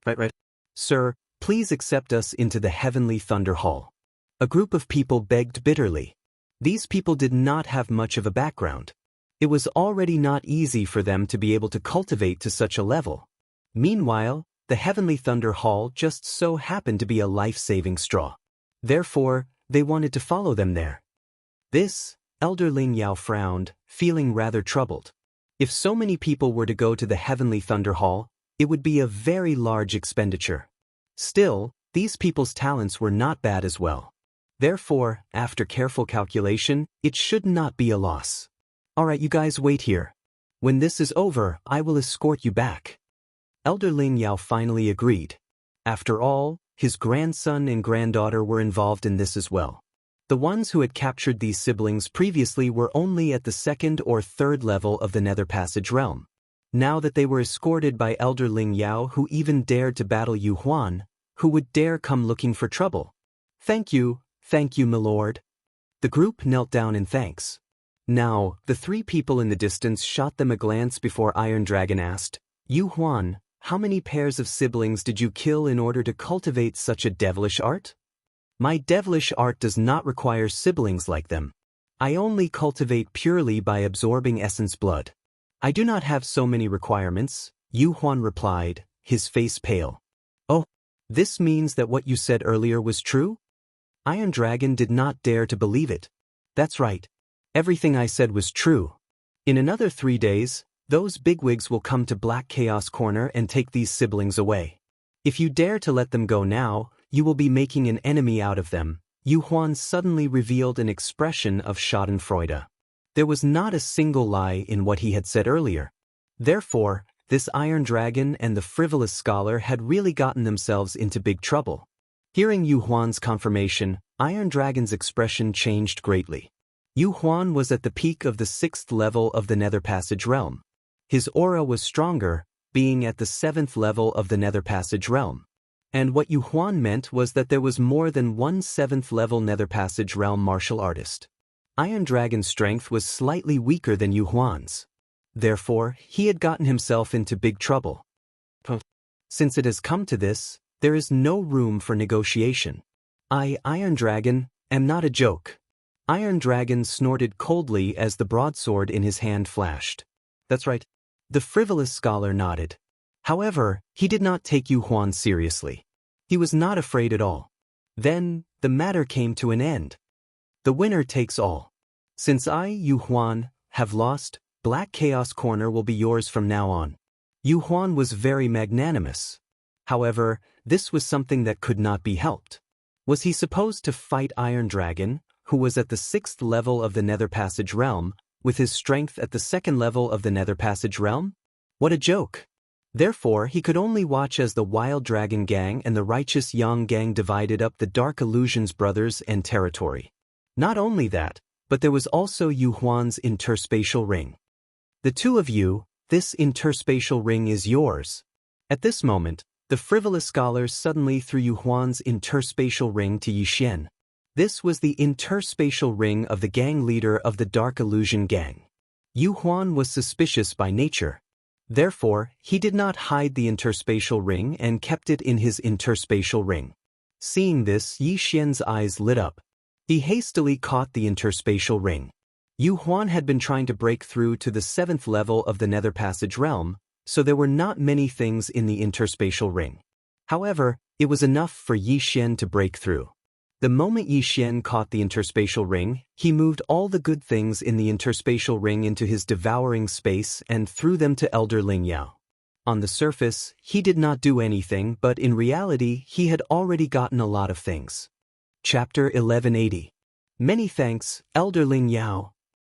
Right. Sir, please accept us into the Heavenly Thunder Hall. A group of people begged bitterly. These people did not have much of a background. It was already not easy for them to be able to cultivate to such a level. Meanwhile, the Heavenly Thunder Hall just so happened to be a life-saving straw. Therefore, they wanted to follow them there. This, Elder Ling Yao frowned, feeling rather troubled. If so many people were to go to the Heavenly Thunder Hall, it would be a very large expenditure. Still, these people's talents were not bad as well. Therefore, after careful calculation, it should not be a loss. Alright, you guys wait here. When this is over, I will escort you back. Elder Ling Yao finally agreed. After all, his grandson and granddaughter were involved in this as well. The ones who had captured these siblings previously were only at the 2nd or 3rd level of the Nether Passage realm. Now that they were escorted by Elder Ling Yao, who even dared to battle Yu Huan, who would dare come looking for trouble? Thank you, my lord. The group knelt down in thanks. Now, the 3 people in the distance shot them a glance before Iron Dragon asked, Yu Huan, how many pairs of siblings did you kill in order to cultivate such a devilish art? My devilish art does not require siblings like them. I only cultivate purely by absorbing essence blood. I do not have so many requirements, Yu Huan replied, his face pale. Oh, this means that what you said earlier was true? Iron Dragon did not dare to believe it. That's right. Everything I said was true. In another 3 days, those bigwigs will come to Black Chaos Corner and take these siblings away. If you dare to let them go now, you will be making an enemy out of them. Yu Huan suddenly revealed an expression of schadenfreude. There was not a single lie in what he had said earlier. Therefore, this Iron Dragon and the frivolous scholar had really gotten themselves into big trouble. Hearing Yu Huan's confirmation, Iron Dragon's expression changed greatly. Yu Huan was at the peak of the 6th level of the Nether Passage realm. His aura was stronger, being at the 7th level of the Nether Passage realm. And what Yu Huan meant was that there was more than one 7th level Nether Passage realm martial artist. Iron Dragon's strength was slightly weaker than Yu Huan's. Therefore, he had gotten himself into big trouble. Since it has come to this, there is no room for negotiation. I, Iron Dragon, am not a joke. Iron Dragon snorted coldly as the broadsword in his hand flashed. That's right. The frivolous scholar nodded. However, he did not take Yu Huan seriously. He was not afraid at all. Then, the matter came to an end. The winner takes all. Since I, Yu Huan, have lost, Black Chaos Corner will be yours from now on. Yu Huan was very magnanimous. However, this was something that could not be helped. Was he supposed to fight Iron Dragon, who was at the 6th level of the Nether Passage realm, with his strength at the 2nd level of the Nether Passage realm? What a joke! Therefore, he could only watch as the Wild Dragon Gang and the Righteous Yang Gang divided up the Dark Illusions brothers and territory. Not only that, but there was also Yu Huan's interspatial ring. The 2 of you, this interspatial ring is yours. At this moment, the frivolous scholar suddenly threw Yu Huan's interspatial ring to Yi Xian. This was the interspatial ring of the gang leader of the Dark Illusion Gang. Yu Huan was suspicious by nature. Therefore, he did not hide the interspatial ring and kept it in his interspatial ring. Seeing this, Yi Xian's eyes lit up. He hastily caught the interspatial ring. Yu Huan had been trying to break through to the 7th level of the Nether Passage realm, so there were not many things in the interspatial ring. However, it was enough for Yi Xian to break through. The moment Yi Xian caught the interspatial ring, he moved all the good things in the interspatial ring into his devouring space and threw them to Elder Ling Yao. On the surface, he did not do anything, but in reality, he had already gotten a lot of things. Chapter 1180. Many thanks, Elder Ling Yao.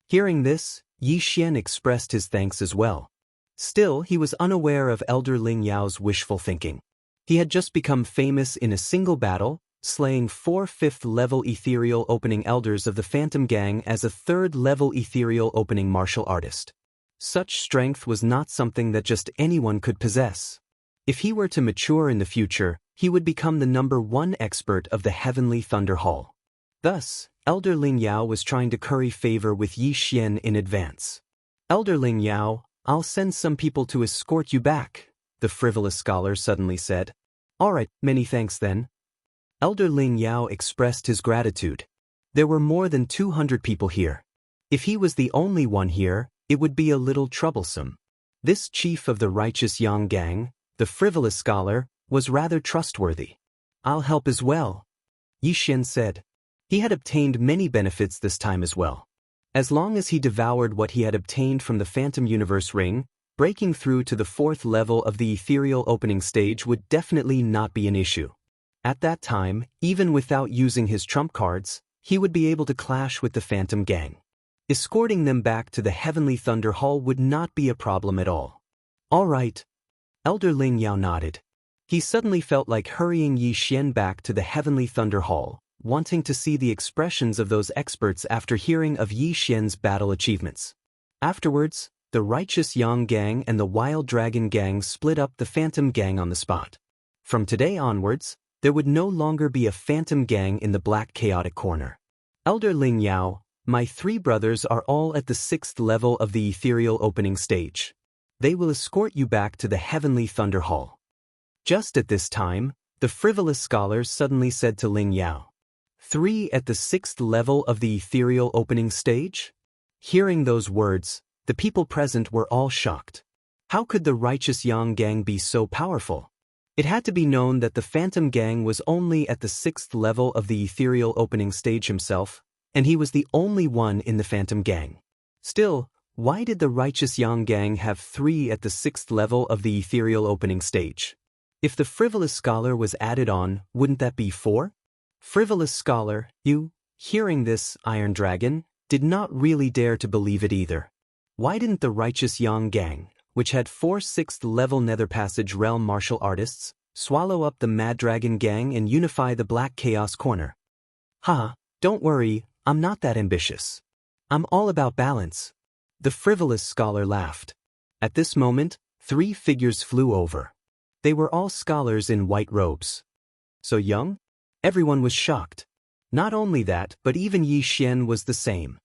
Hearing this, Yi Xian expressed his thanks as well. Still, he was unaware of Elder Ling Yao's wishful thinking. He had just become famous in a single battle, slaying 4 5th-level ethereal opening elders of the Phantom Gang as a 3rd-level ethereal opening martial artist. Such strength was not something that just anyone could possess. If he were to mature in the future, he would become the #1 expert of the Heavenly Thunder Hall. Thus, Elder Ling Yao was trying to curry favor with Yi Xian in advance. Elder Ling Yao, I'll send some people to escort you back, the frivolous scholar suddenly said. Alright, many thanks then. Elder Ling Yao expressed his gratitude. There were more than 200 people here. If he was the only one here, it would be a little troublesome. This chief of the righteous Yang Gang, the frivolous scholar, was rather trustworthy. I'll help as well, Yi Xian said. He had obtained many benefits this time as well. As long as he devoured what he had obtained from the Phantom Universe Ring, breaking through to the 4th level of the ethereal opening stage would definitely not be an issue. At that time, even without using his trump cards, he would be able to clash with the Phantom Gang. Escorting them back to the Heavenly Thunder Hall would not be a problem at all. All right. Elder Ling Yao nodded. He suddenly felt like hurrying Yi Xian back to the Heavenly Thunder Hall, wanting to see the expressions of those experts after hearing of Yi Xian's battle achievements. Afterwards, the Righteous Yang Gang and the Wild Dragon Gang split up the Phantom Gang on the spot. From today onwards, there would no longer be a Phantom Gang in the Black Chaotic Corner. Elder Ling Yao, my 3 brothers are all at the 6th level of the ethereal opening stage. They will escort you back to the Heavenly Thunder Hall. Just at this time, the frivolous scholar suddenly said to Ling Yao, 3 at the 6th level of the ethereal opening stage? Hearing those words, the people present were all shocked. How could the Righteous Yang Gang be so powerful? It had to be known that the Phantom Gang was only at the 6th level of the ethereal opening stage himself, and he was the only one in the Phantom Gang. Still, why did the Righteous Yang Gang have 3 at the 6th level of the ethereal opening stage? If the frivolous scholar was added on, wouldn't that be 4? Frivolous scholar, you, hearing this, Iron Dragon, did not really dare to believe it either. Why didn't the Righteous Yang Gang, which had 4 6th-level Nether Passage Realm martial artists, swallow up the Mad Dragon Gang and unify the Black Chaos Corner? Don't worry, I'm not that ambitious. I'm all about balance. The frivolous scholar laughed. At this moment, 3 figures flew over. They were all scholars in white robes. So young? Everyone was shocked. Not only that, but even Yi Xian was the same.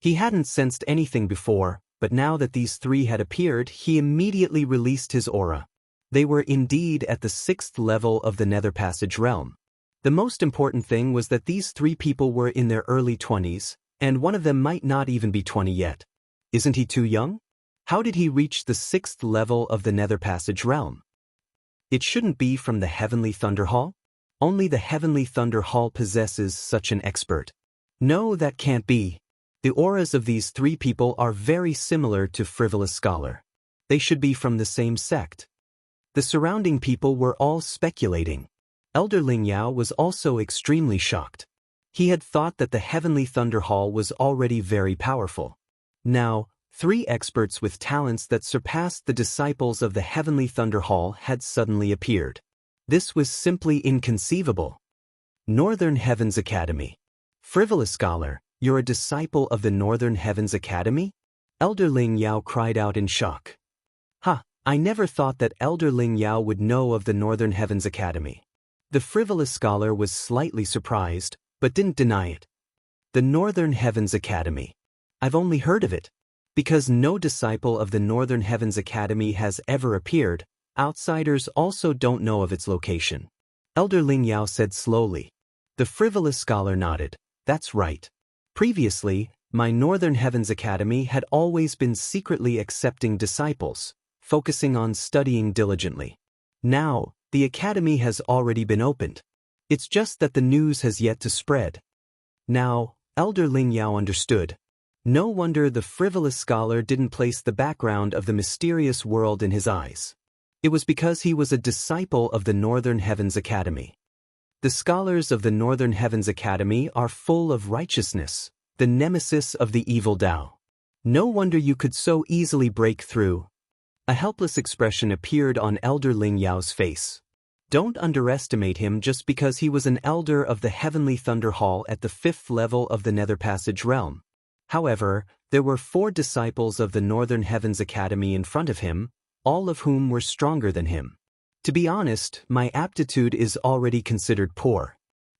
He hadn't sensed anything before, but now that these 3 had appeared, he immediately released his aura. They were indeed at the 6th level of the Nether Passage realm. The most important thing was that these 3 people were in their early 20s, and one of them might not even be 20 yet. Isn't he too young? How did he reach the 6th level of the Nether Passage realm? It shouldn't be from the Heavenly Thunder Hall? Only the Heavenly Thunder Hall possesses such an expert. No, that can't be. The auras of these 3 people are very similar to Frivolous Scholar. They should be from the same sect. The surrounding people were all speculating. Elder Ling Yao was also extremely shocked. He had thought that the Heavenly Thunder Hall was already very powerful. Now, 3 experts with talents that surpassed the disciples of the Heavenly Thunder Hall had suddenly appeared. This was simply inconceivable. Northern Heavens Academy. Frivolous Scholar, you're a disciple of the Northern Heavens Academy? Elder Ling Yao cried out in shock. I never thought that Elder Ling Yao would know of the Northern Heavens Academy. The frivolous scholar was slightly surprised, but didn't deny it. The Northern Heavens Academy. I've only heard of it. Because no disciple of the Northern Heavens Academy has ever appeared, outsiders also don't know of its location. Elder Ling Yao said slowly. The frivolous scholar nodded. That's right. Previously, my Northern Heavens Academy had always been secretly accepting disciples, focusing on studying diligently. Now, the academy has already been opened. It's just that the news has yet to spread. Now, Elder Ling Yao understood. No wonder the frivolous scholar didn't place the background of the mysterious world in his eyes. It was because he was a disciple of the Northern Heavens Academy. The scholars of the Northern Heavens Academy are full of righteousness, the nemesis of the evil Tao. No wonder you could so easily break through. A helpless expression appeared on Elder Ling Yao's face. Don't underestimate him just because he was an elder of the Heavenly Thunder Hall at the 5th level of the Nether Passage realm. However, there were 4 disciples of the Northern Heavens Academy in front of him, all of whom were stronger than him. To be honest, my aptitude is already considered poor.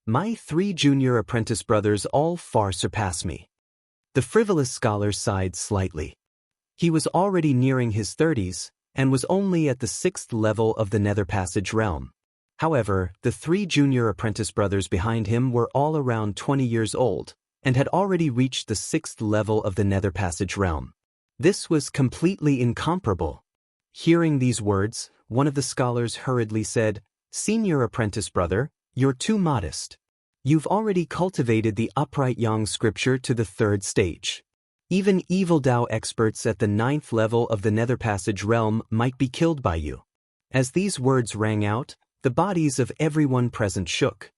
My 3 junior apprentice brothers all far surpass me. The frivolous scholar sighed slightly. He was already nearing his 30s, and was only at the 6th level of the Nether Passage realm. However, the 3 junior apprentice brothers behind him were all around 20 years old, and had already reached the 6th level of the Nether Passage realm. This was completely incomparable. Hearing these words, one of the scholars hurriedly said, "Senior apprentice brother, you're too modest. You've already cultivated the upright Yang scripture to the 3rd stage. Even evil Dao experts at the 9th level of the Nether Passage realm might be killed by you." As these words rang out, the bodies of everyone present shook.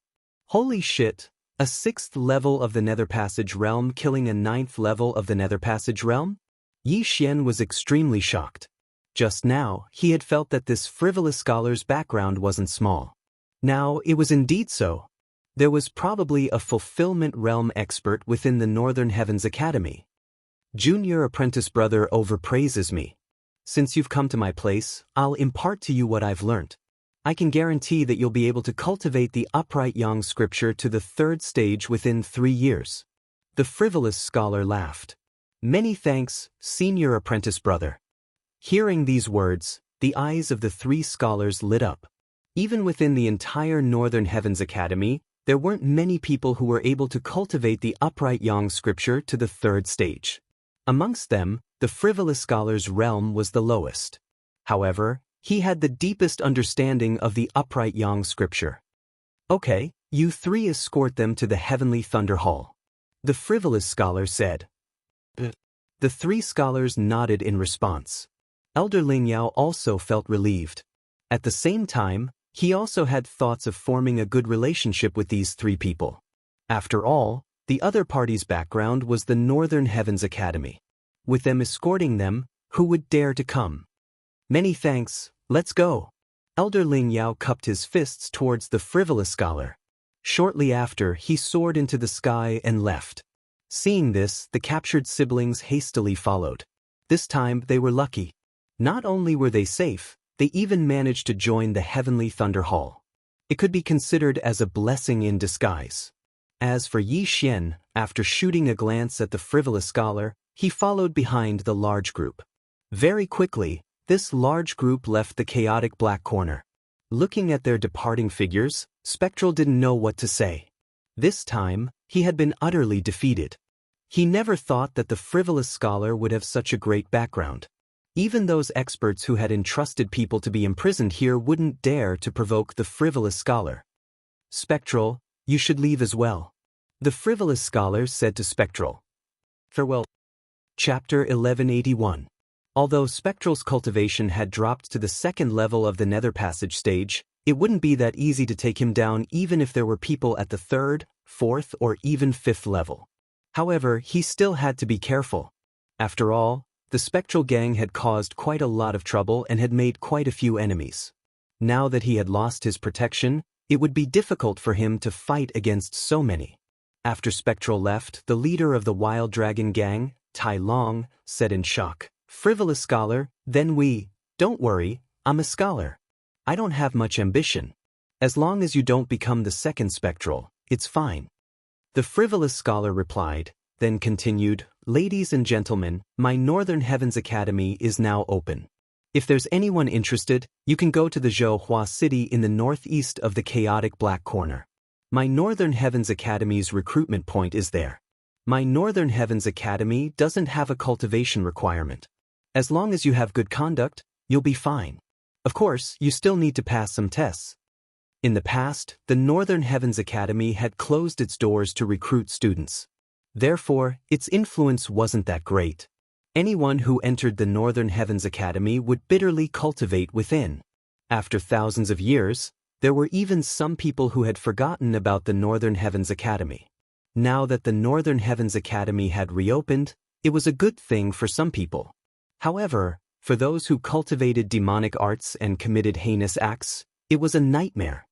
Holy shit, a 6th level of the Nether Passage realm killing a 9th level of the Nether Passage realm? Yi Xian was extremely shocked. Just now, he had felt that this frivolous scholar's background wasn't small. Now, it was indeed so. There was probably a fulfillment realm expert within the Northern Heavens Academy. Junior apprentice brother overpraises me. Since you've come to my place, I'll impart to you what I've learnt. I can guarantee that you'll be able to cultivate the upright Yang scripture to the 3rd stage within 3 years. The frivolous scholar laughed. Many thanks, senior apprentice brother. Hearing these words, the eyes of the 3 scholars lit up. Even within the entire Northern Heavens Academy, there weren't many people who were able to cultivate the upright Yang scripture to the 3rd stage. Amongst them, the frivolous scholar's realm was the lowest. However, he had the deepest understanding of the upright Yang scripture. "Okay, you 3 escort them to the heavenly thunder hall," the frivolous scholar said. The 3 scholars nodded in response. Elder Ling Yao also felt relieved. At the same time, he also had thoughts of forming a good relationship with these 3 people. After all, the other party's background was the Northern Heavens Academy. With them escorting them, who would dare to come? "Many thanks, let's go." Elder Ling Yao cupped his fists towards the frivolous scholar. Shortly after, he soared into the sky and left. Seeing this, the captured siblings hastily followed. This time, they were lucky. Not only were they safe, they even managed to join the Heavenly Thunder Hall. It could be considered as a blessing in disguise. As for Yi Xian, after shooting a glance at the frivolous scholar, he followed behind the large group. Very quickly, this large group left the chaotic black corner. Looking at their departing figures, Spectral didn't know what to say. This time, he had been utterly defeated. He never thought that the frivolous scholar would have such a great background. Even those experts who had entrusted people to be imprisoned here wouldn't dare to provoke the frivolous scholar. "Spectral, you should leave as well," the frivolous scholar said to Spectral. "Farewell." Chapter 1181. Although Spectral's cultivation had dropped to the 2nd level of the Nether Passage stage, it wouldn't be that easy to take him down even if there were people at the 3rd, 4th, or even 5th level. However, he still had to be careful. After all, the Spectral gang had caused quite a lot of trouble and had made quite a few enemies. Now that he had lost his protection, it would be difficult for him to fight against so many. After Spectral left, the leader of the Wild Dragon gang, Tai Long, said in shock, "Frivolous scholar, then don't worry, I'm a scholar. I don't have much ambition. As long as you don't become the 2nd Spectral, it's fine." The frivolous scholar replied, then continued, "Ladies and gentlemen, my Northern Heavens Academy is now open. If there's anyone interested, you can go to the Zhouhua city in the northeast of the chaotic black corner. My Northern Heavens Academy's recruitment point is there. My Northern Heavens Academy doesn't have a cultivation requirement. As long as you have good conduct, you'll be fine. Of course, you still need to pass some tests." In the past, the Northern Heavens Academy had closed its doors to recruit students. Therefore, its influence wasn't that great. Anyone who entered the Northern Heavens Academy would bitterly cultivate within. After thousands of years, there were even some people who had forgotten about the Northern Heavens Academy. Now that the Northern Heavens Academy had reopened, it was a good thing for some people. However, for those who cultivated demonic arts and committed heinous acts, it was a nightmare.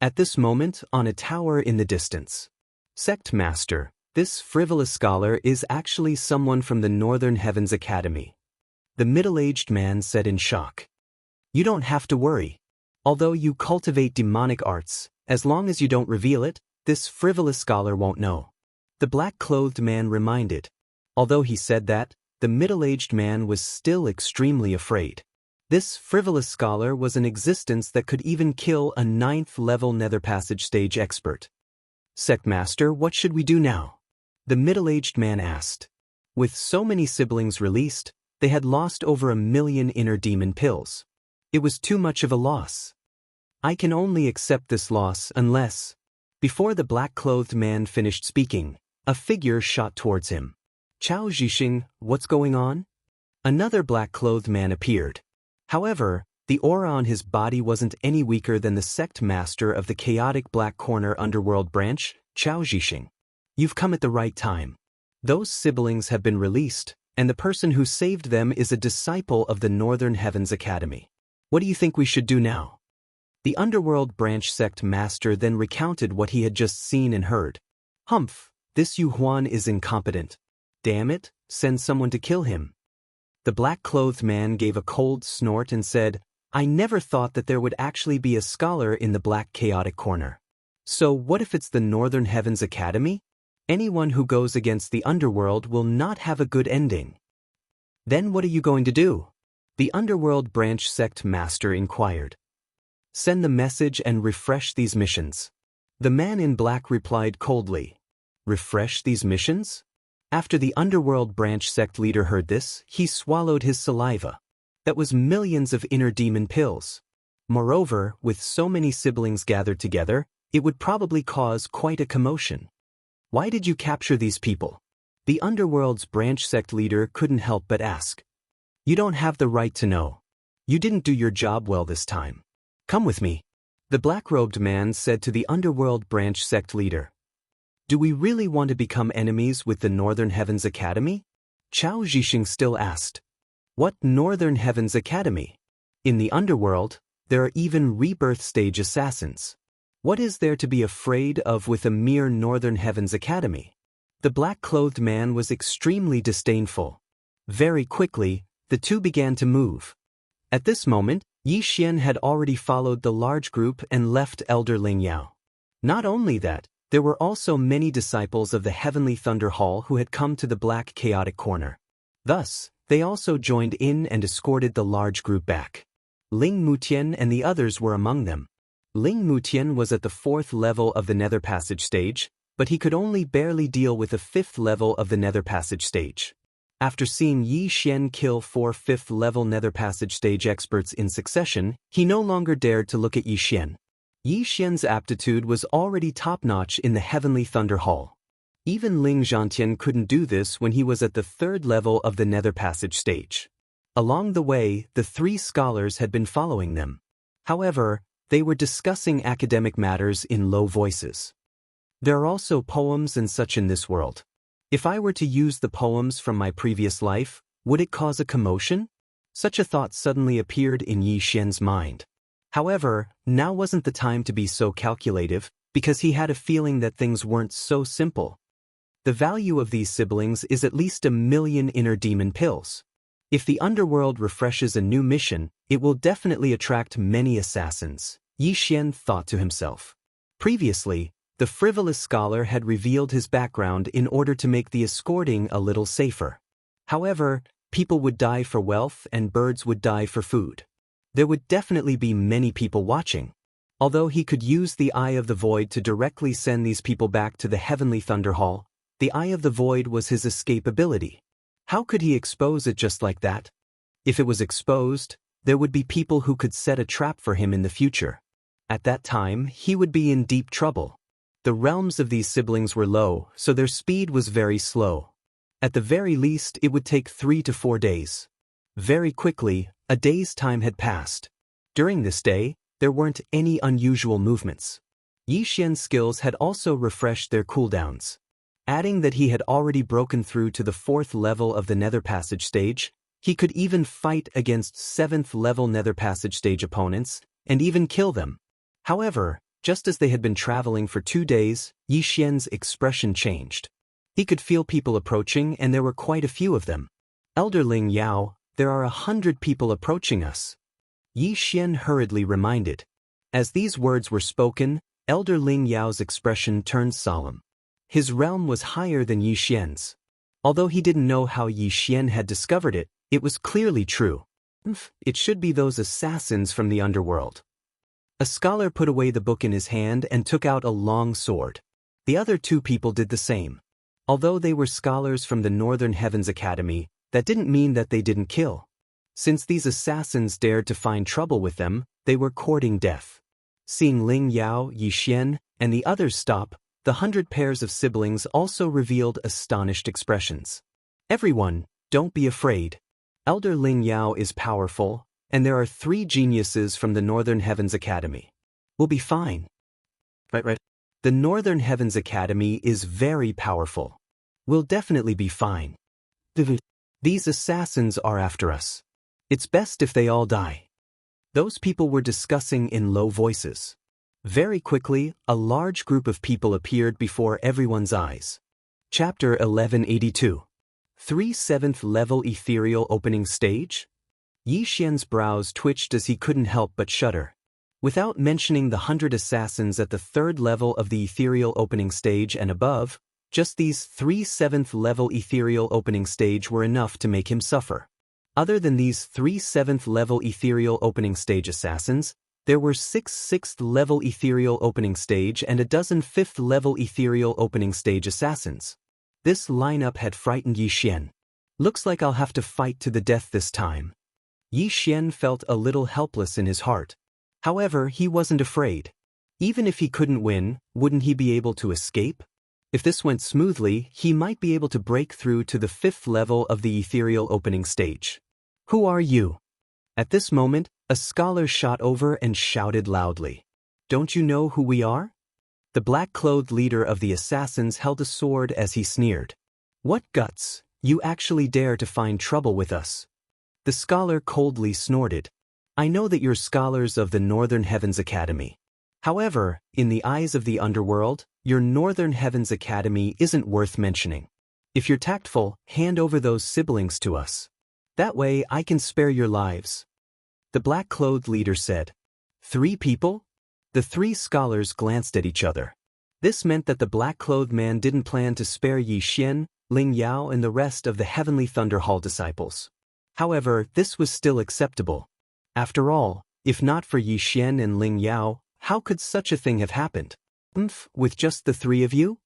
At this moment, on a tower in the distance, Sect Master, this frivolous scholar is actually someone from the Northern Heavens Academy. The middle-aged man said in shock. "You don't have to worry. Although you cultivate demonic arts, as long as you don't reveal it, this frivolous scholar won't know." The black-clothed man reminded. Although he said that, the middle-aged man was still extremely afraid. This frivolous scholar was an existence that could even kill a 9th-level Nether Passage stage expert. Sect Master, what should we do now? The middle-aged man asked. With so many siblings released, they had lost over 1 million inner demon pills. It was too much of a loss. I can only accept this loss unless... Before the black-clothed man finished speaking, a figure shot towards him. Chao Zhixing, what's going on? Another black-clothed man appeared. However, the aura on his body wasn't any weaker than the sect master of the chaotic Black Corner Underworld branch, Chao Zhixing. You've come at the right time. Those siblings have been released, and the person who saved them is a disciple of the Northern Heavens Academy. What do you think we should do now? The Underworld branch sect master then recounted what he had just seen and heard. Humph, this Yu Huan is incompetent. Damn it, send someone to kill him. The black-clothed man gave a cold snort and said, I never thought that there would actually be a scholar in the Black Chaotic Corner. So what if it's the Northern Heavens Academy? Anyone who goes against the Underworld will not have a good ending. Then what are you going to do? The Underworld branch sect master inquired. Send the message and refresh these missions. The man in black replied coldly. Refresh these missions? After the Underworld branch sect leader heard this, he swallowed his saliva. That was millions of inner demon pills. Moreover, with so many siblings gathered together, it would probably cause quite a commotion. Why did you capture these people? The Underworld's branch sect leader couldn't help but ask. You don't have the right to know. You didn't do your job well this time. Come with me. The black-robed man said to the Underworld branch sect leader. Do we really want to become enemies with the Northern Heavens Academy? Chao Zhixing still asked. What Northern Heavens Academy? In the Underworld, there are even rebirth stage assassins. What is there to be afraid of with a mere Northern Heavens Academy? The black-clothed man was extremely disdainful. Very quickly, the two began to move. At this moment, Yi Xian had already followed the large group and left Elder Ling Yao. Not only that, there were also many disciples of the Heavenly Thunder Hall who had come to the Black Chaotic Corner. Thus, they also joined in and escorted the large group back. Ling Mutian and the others were among them. Ling Mutian was at the 4th level of the Nether Passage stage, but he could only barely deal with the 5th level of the Nether Passage stage. After seeing Yi Xian kill 4 5th-level Nether Passage stage experts in succession, he no longer dared to look at Yi Xian. Yi Xian's aptitude was already top-notch in the Heavenly Thunder Hall. Even Ling Zhantian couldn't do this when he was at the 3rd level of the Nether Passage stage. Along the way, the 3 scholars had been following them. However, they were discussing academic matters in low voices. There are also poems and such in this world. If I were to use the poems from my previous life, would it cause a commotion? Such a thought suddenly appeared in Yi Xian's mind. However, now wasn't the time to be so calculative, because he had a feeling that things weren't so simple. The value of these siblings is at least 1 million inner demon pills. If the Underworld refreshes a new mission, it will definitely attract many assassins, Yi Xian thought to himself. Previously, the frivolous scholar had revealed his background in order to make the escorting a little safer. However, people would die for wealth and birds would die for food. There would definitely be many people watching. Although he could use the Eye of the Void to directly send these people back to the Heavenly Thunder Hall, the Eye of the Void was his escape ability. How could he expose it just like that? If it was exposed, there would be people who could set a trap for him in the future. At that time, he would be in deep trouble. The realms of these siblings were low, so their speed was very slow. At the very least, it would take 3 to 4 days. Very quickly, a day's time had passed. During this day, there weren't any unusual movements. Yi Xian's skills had also refreshed their cooldowns. Adding that he had already broken through to the 4th level of the Nether Passage stage, he could even fight against 7th level Nether Passage stage opponents, and even kill them. However, just as they had been traveling for 2 days, Yi Xian's expression changed. He could feel people approaching and there were quite a few of them. Elder Ling Yao, there are 100 people approaching us. Yi Xian hurriedly reminded. As these words were spoken, Elder Ling Yao's expression turned solemn. His realm was higher than Yi Xian's. Although he didn't know how Yi Xian had discovered it, it was clearly true. It should be those assassins from the underworld. A scholar put away the book in his hand and took out a long sword. The other two people did the same. Although they were scholars from the Northern Heavens Academy, that didn't mean that they didn't kill. Since these assassins dared to find trouble with them, they were courting death. Seeing Ling Yao, Yi Xian, and the others stop, the 100 pairs of siblings also revealed astonished expressions. Everyone, don't be afraid. Elder Ling Yao is powerful, and there are 3 geniuses from the Northern Heavens Academy. We'll be fine. Right. The Northern Heavens Academy is very powerful. We'll definitely be fine. These assassins are after us. It's best if they all die. Those people were discussing in low voices. Very quickly, a large group of people appeared before everyone's eyes. Chapter 1182. 3 7th level ethereal opening stage? Yi Xian's brows twitched as he couldn't help but shudder. Without mentioning the 100 assassins at the 3rd level of the ethereal opening stage and above, just these 3 7th level ethereal opening stage were enough to make him suffer. Other than these 3 7th level ethereal opening stage assassins, there were 6 6th level ethereal opening stage and a dozen 5th level ethereal opening stage assassins. This lineup had frightened Yi Xian. Looks like I'll have to fight to the death this time. Yi Xian felt a little helpless in his heart. However, he wasn't afraid. Even if he couldn't win, wouldn't he be able to escape? If this went smoothly, he might be able to break through to the 5th level of the ethereal opening stage. Who are you? At this moment, a scholar shot over and shouted loudly. Don't you know who we are? The black-clothed leader of the assassins held a sword as he sneered. What guts, you actually dare to find trouble with us? The scholar coldly snorted. I know that you're scholars of the Northern Heavens Academy. However, in the eyes of the underworld, your Northern Heavens Academy isn't worth mentioning. If you're tactful, hand over those siblings to us. That way I can spare your lives. The black-clothed leader said. 3 people? The 3 scholars glanced at each other. This meant that the black-clothed man didn't plan to spare Yi Xian, Ling Yao and the rest of the Heavenly Thunder Hall disciples. However, this was still acceptable. After all, if not for Yi Xian and Ling Yao, how could such a thing have happened? With just the 3 of you?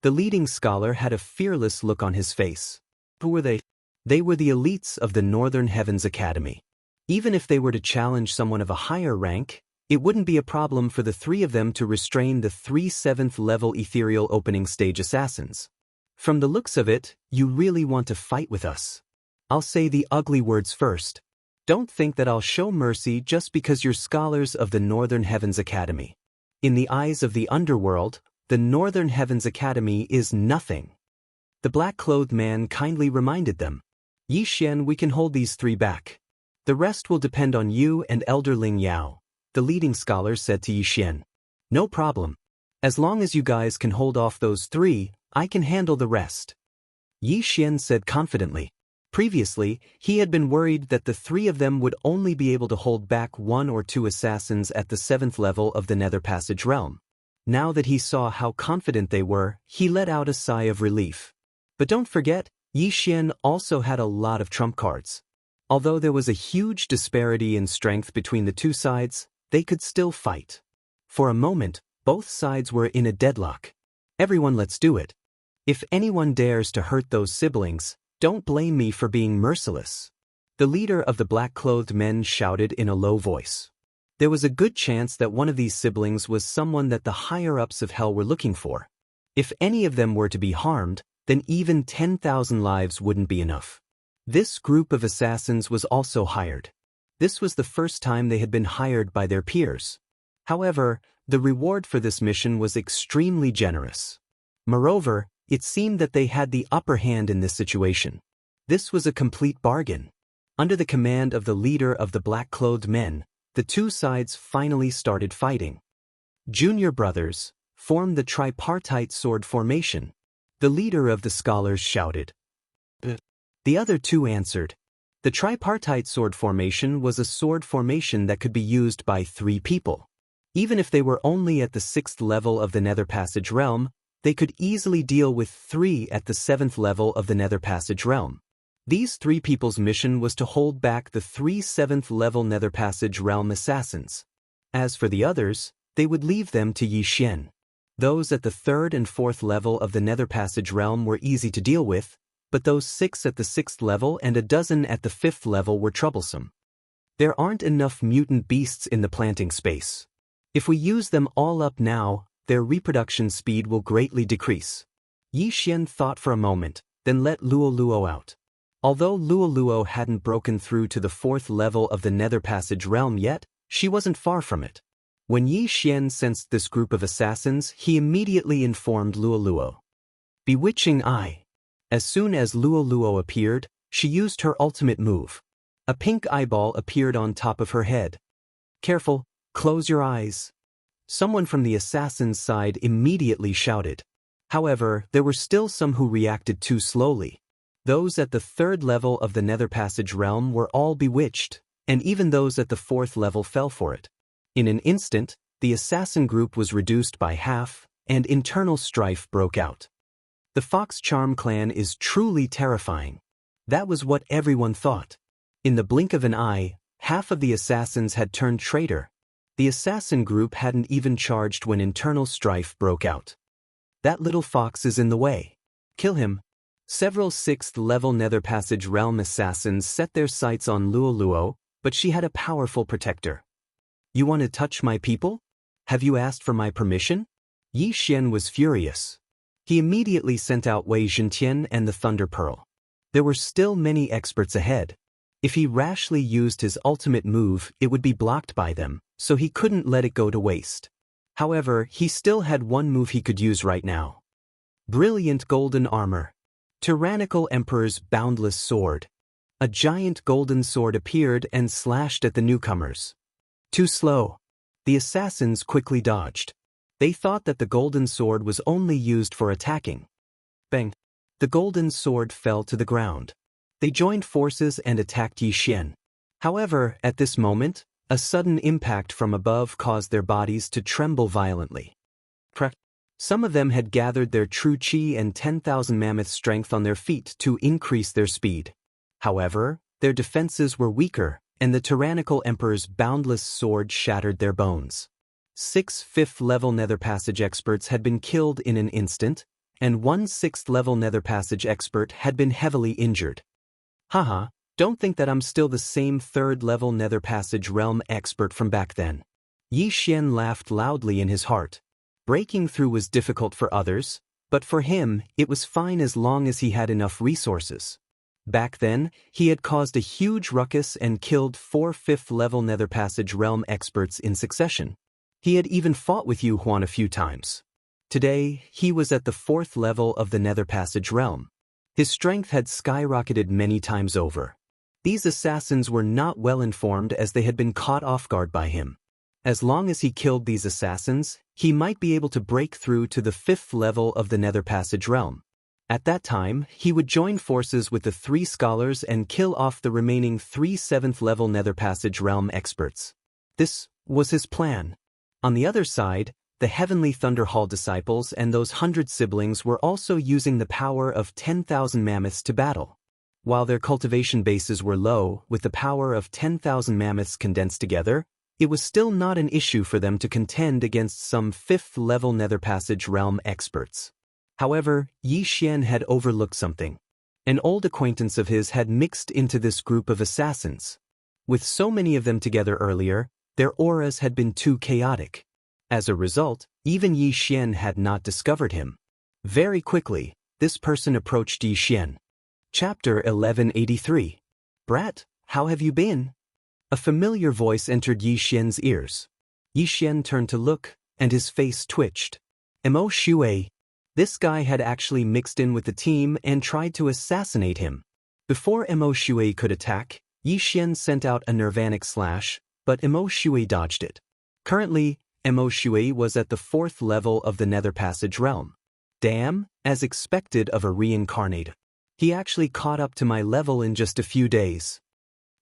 The leading scholar had a fearless look on his face. Who were they? They were the elites of the Northern Heavens Academy. Even if they were to challenge someone of a higher rank, it wouldn't be a problem for the 3 of them to restrain the 3 7th level ethereal opening stage assassins. From the looks of it, you really want to fight with us. I'll say the ugly words first. Don't think that I'll show mercy just because you're scholars of the Northern Heavens Academy. In the eyes of the underworld, the Northern Heavens Academy is nothing. The black-clothed man kindly reminded them. Yi Xian, we can hold these 3 back. The rest will depend on you and Elder Ling Yao, the leading scholar said to Yi Xian. No problem. As long as you guys can hold off those 3, I can handle the rest. Yi Xian said confidently. Previously, he had been worried that the 3 of them would only be able to hold back 1 or 2 assassins at the 7th level of the Nether Passage realm. Now that he saw how confident they were, he let out a sigh of relief. But don't forget, Yi Xian also had a lot of trump cards. Although there was a huge disparity in strength between the 2 sides, they could still fight. For a moment, both sides were in a deadlock. Everyone, let's do it. If anyone dares to hurt those siblings, don't blame me for being merciless. The leader of the black-clothed men shouted in a low voice. There was a good chance that one of these siblings was someone that the higher-ups of hell were looking for. If any of them were to be harmed, then even 10,000 lives wouldn't be enough. This group of assassins was also hired. This was the first time they had been hired by their peers. However, the reward for this mission was extremely generous. Moreover, it seemed that they had the upper hand in this situation. This was a complete bargain. Under the command of the leader of the black-clothed men, the 2 sides finally started fighting. Junior brothers, form the tripartite sword formation. The leader of the scholars shouted. The other 2 answered. The tripartite sword formation was a sword formation that could be used by 3 people. Even if they were only at the 6th level of the Nether Passage realm, they could easily deal with 3 at the 7th level of the Nether Passage realm. These three people's mission was to hold back the three 7th level Nether Passage Realm assassins. As for the others, they would leave them to Yi Xian. Those at the 3rd and 4th level of the Nether Passage Realm were easy to deal with, but those 6 at the 6th level and a dozen at the 5th level were troublesome. There aren't enough mutant beasts in the planting space. If we use them all up now, their reproduction speed will greatly decrease. Yi Xian thought for a moment, then let Luo out. Although Luo hadn't broken through to the 4th level of the Nether Passage Realm yet, she wasn't far from it. When Yi Xian sensed this group of assassins, he immediately informed Luo. Bewitching Eye. As soon as Luo appeared, she used her ultimate move. A pink eyeball appeared on top of her head. Careful, close your eyes. Someone from the assassin's side immediately shouted. However, there were still some who reacted too slowly. Those at the 3rd level of the Nether Passage Realm were all bewitched, and even those at the 4th level fell for it. In an instant, the assassin group was reduced by half, and internal strife broke out. The Fox Charm clan is truly terrifying. That was what everyone thought. In the blink of an eye, half of the assassins had turned traitor. The assassin group hadn't even charged when internal strife broke out. That little fox is in the way. Kill him. Several 6th level Nether Passage Realm assassins set their sights on Luo, but she had a powerful protector. You want to touch my people? Have you asked for my permission? Yi Xian was furious. He immediately sent out Wei Zhentian and the Thunder Pearl. There were still many experts ahead. If he rashly used his ultimate move, it would be blocked by them, so he couldn't let it go to waste. However, he still had one move he could use right now. Brilliant Golden Armor. Tyrannical Emperor's Boundless Sword. A giant golden sword appeared and slashed at the newcomers. Too slow. The assassins quickly dodged. They thought that the golden sword was only used for attacking. Bang! The golden sword fell to the ground. They joined forces and attacked Yi Xian. However, at this moment, a sudden impact from above caused their bodies to tremble violently. Some of them had gathered their true chi and 10,000 mammoth strength on their feet to increase their speed. However, their defenses were weaker, and the tyrannical emperor's boundless sword shattered their bones. 6 5th-level Nether Passage experts had been killed in an instant, and 1 6th-level Nether Passage expert had been heavily injured. Haha, don't think that I'm still the same 3rd-level Nether Passage Realm expert from back then. Yi Xian laughed loudly in his heart. Breaking through was difficult for others, but for him, it was fine as long as he had enough resources. Back then, he had caused a huge ruckus and killed 4 5th-level Nether Passage Realm experts in succession. He had even fought with Yu Huan a few times. Today, he was at the 4th level of the Nether Passage Realm. His strength had skyrocketed many times over. These assassins were not well informed as they had been caught off guard by him. As long as he killed these assassins, he might be able to break through to the 5th level of the Nether Passage Realm. At that time, he would join forces with the 3 scholars and kill off the remaining 3 7th-level Nether Passage Realm experts. This was his plan. On the other side, the Heavenly Thunder Hall disciples and those 100 siblings were also using the power of 10,000 mammoths to battle. While their cultivation bases were low, with the power of 10,000 mammoths condensed together, it was still not an issue for them to contend against some 5th-level Nether Passage Realm experts. However, Yi Xian had overlooked something. An old acquaintance of his had mixed into this group of assassins. With so many of them together earlier, their auras had been too chaotic. As a result, even Yi Xian had not discovered him. Very quickly, this person approached Yi Xian. Chapter 1183. Brat, how have you been? A familiar voice entered Yi Xian's ears. Yi Xian turned to look, and his face twitched. Mo Shui. This guy had actually mixed in with the team and tried to assassinate him. Before Mo Shui could attack, Yi Xian sent out a nirvanic slash, but Mo Shui dodged it. Currently, Mo Shui was at the 4th level of the Nether Passage Realm. Damn, as expected of a reincarnate. He actually caught up to my level in just a few days.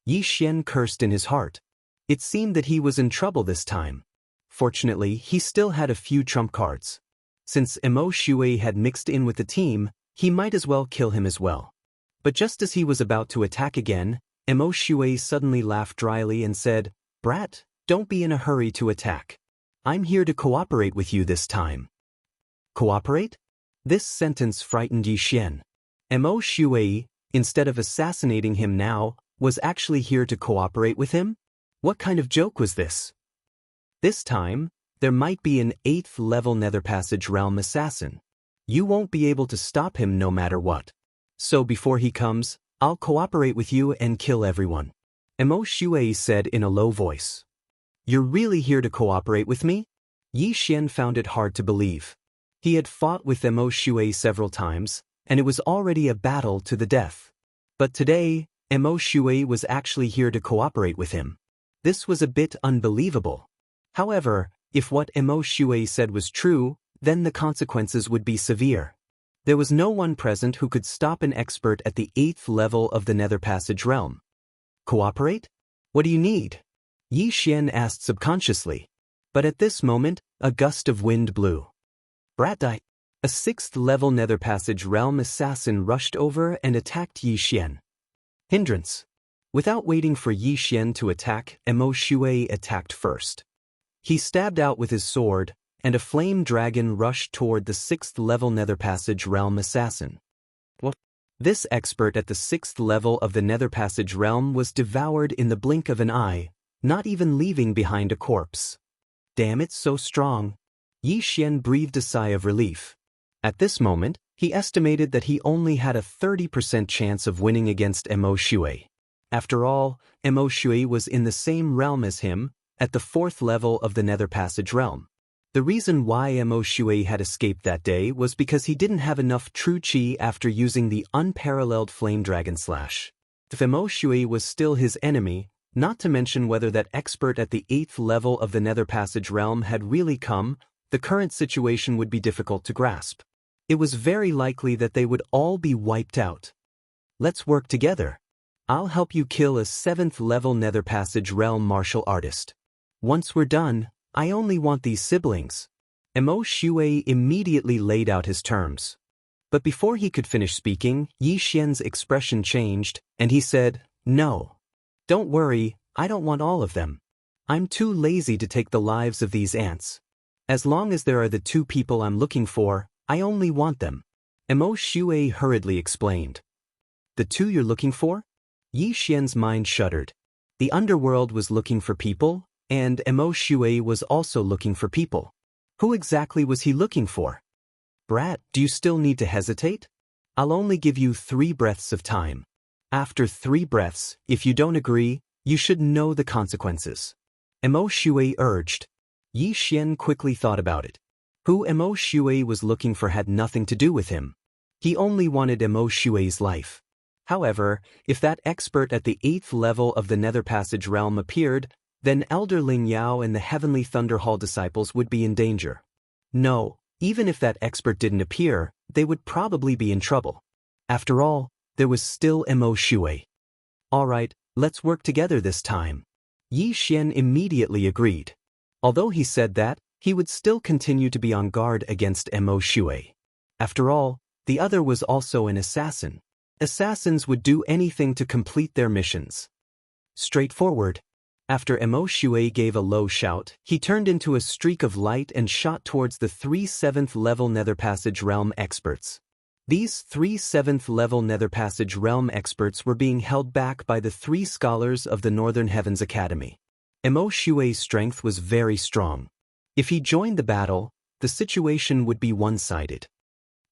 Yi Xian cursed in his heart. It seemed that he was in trouble this time. Fortunately, he still had a few trump cards. Since Mo Shui had mixed in with the team, he might as well kill him as well. But just as he was about to attack again, Mo Shui suddenly laughed dryly and said, "Brat, don't be in a hurry to attack. I'm here to cooperate with you this time." Cooperate? This sentence frightened Yi Xian. Mo Shui, instead of assassinating him now, was actually here to cooperate with him? What kind of joke was this? This time, there might be an 8th level Nether Passage Realm assassin. You won't be able to stop him no matter what. So before he comes, I'll cooperate with you and kill everyone. Mo Shui said in a low voice. You're really here to cooperate with me? Yi Xian found it hard to believe. He had fought with Mo Shui several times, and it was already a battle to the death. But today, Mo Shui was actually here to cooperate with him. This was a bit unbelievable. However, if what Mo Shui said was true, then the consequences would be severe. There was no one present who could stop an expert at the 8th level of the Nether Passage Realm. Cooperate? What do you need? Yi Xian asked subconsciously. But at this moment, a gust of wind blew. Brat die. A 6th level Nether Passage Realm assassin rushed over and attacked Yi Xian. Hindrance. Without waiting for Yi Xian to attack, Mo Shui attacked first. He stabbed out with his sword, and a flame dragon rushed toward the 6th level Nether Passage Realm assassin. What? This expert at the 6th level of the Nether Passage Realm was devoured in the blink of an eye, not even leaving behind a corpse. Damn, it's so strong. Yi Xian breathed a sigh of relief. At this moment, he estimated that he only had a 30% chance of winning against Mo Shui. After all, Mo Shui was in the same realm as him, at the 4th level of the Nether Passage Realm. The reason why Mo Shui had escaped that day was because he didn't have enough true qi after using the unparalleled Flame Dragon Slash. If Mo Shui was still his enemy, not to mention whether that expert at the 8th level of the Nether Passage Realm had really come, the current situation would be difficult to grasp. It was very likely that they would all be wiped out. Let's work together. I'll help you kill a 7th level Nether Passage Realm martial artist. Once we're done, I only want these siblings. Mo Shui immediately laid out his terms. But before he could finish speaking, Yi Xian's expression changed, and he said, "No. Don't worry, I don't want all of them. I'm too lazy to take the lives of these ants. As long as there are the 2 people I'm looking for, I only want them." Mo Shui hurriedly explained. The 2 you're looking for? Yi Xian's mind shuddered. The underworld was looking for people, and Mo Shui was also looking for people. Who exactly was he looking for? Brat, do you still need to hesitate? I'll only give you 3 breaths of time. After 3 breaths, if you don't agree, you should know the consequences. Mo Shui urged. Yi Xian quickly thought about it. Who Mo Shui was looking for had nothing to do with him. He only wanted Mo Shui's life. However, if that expert at the 8th level of the Nether Passage Realm appeared, then Elder Ling Yao and the Heavenly Thunder Hall disciples would be in danger. No, even if that expert didn't appear, they would probably be in trouble. After all, there was still Mo Shui. All right, let's work together this time. Yi Xian immediately agreed. Although he said that, he would still continue to be on guard against Mo Shui. After all, the other was also an assassin. Assassins would do anything to complete their missions. Straightforward. After Mo Shui gave a low shout, he turned into a streak of light and shot towards the 3 7th level Nether Passage Realm experts. These 3 7th level Nether Passage Realm experts were being held back by the 3 scholars of the Northern Heavens Academy. Mo Shui's strength was very strong. If he joined the battle, the situation would be one-sided.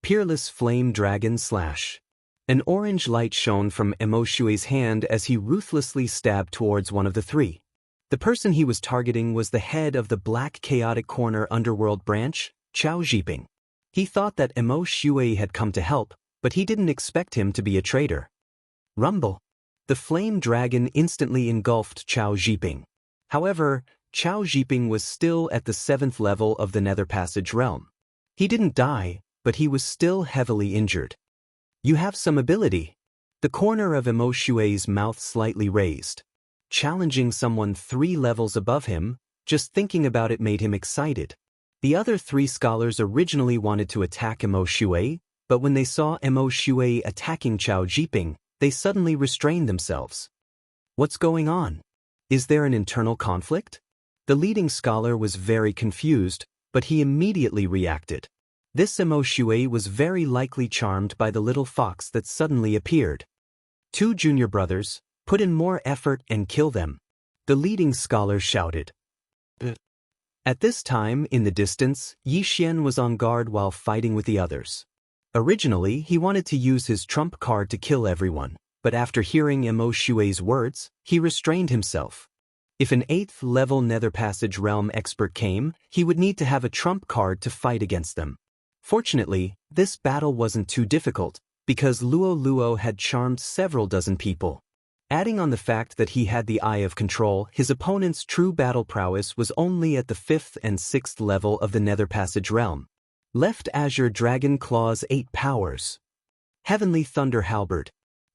Peerless Flame Dragon Slash. An orange light shone from Mo Shui's hand as he ruthlessly stabbed towards one of the 3. The person he was targeting was the head of the Black Chaotic Corner Underworld branch, Chao Zhiping. He thought that Mo Shui had come to help, but he didn't expect him to be a traitor. Rumble. The flame dragon instantly engulfed Chao Zhiping. However, Chao Zhiping was still at the 7th level of the Nether Passage Realm. He didn't die, but he was still heavily injured. You have some ability. The corner of Mo Shui's mouth slightly raised. Challenging someone 3 levels above him, just thinking about it made him excited. The other 3 scholars originally wanted to attack Mo Shui, but when they saw Mo Shui attacking Chao Zhiping, they suddenly restrained themselves. What's going on? Is there an internal conflict? The leading scholar was very confused, but he immediately reacted. This Shui was very likely charmed by the little fox that suddenly appeared. 2 junior brothers, put in more effort and kill them, the leading scholar shouted. At this time, in the distance, Xian was on guard while fighting with the others. Originally, he wanted to use his trump card to kill everyone, but after hearing Shui's words, he restrained himself. If an 8th level Nether Passage Realm expert came, he would need to have a trump card to fight against them. Fortunately, this battle wasn't too difficult, because Luo had charmed several dozen people. Adding on the fact that he had the Eye of Control, his opponent's true battle prowess was only at the 5th and 6th level of the Nether Passage Realm. Left Azure Dragon Claw's 8 powers. Heavenly Thunder Halberd.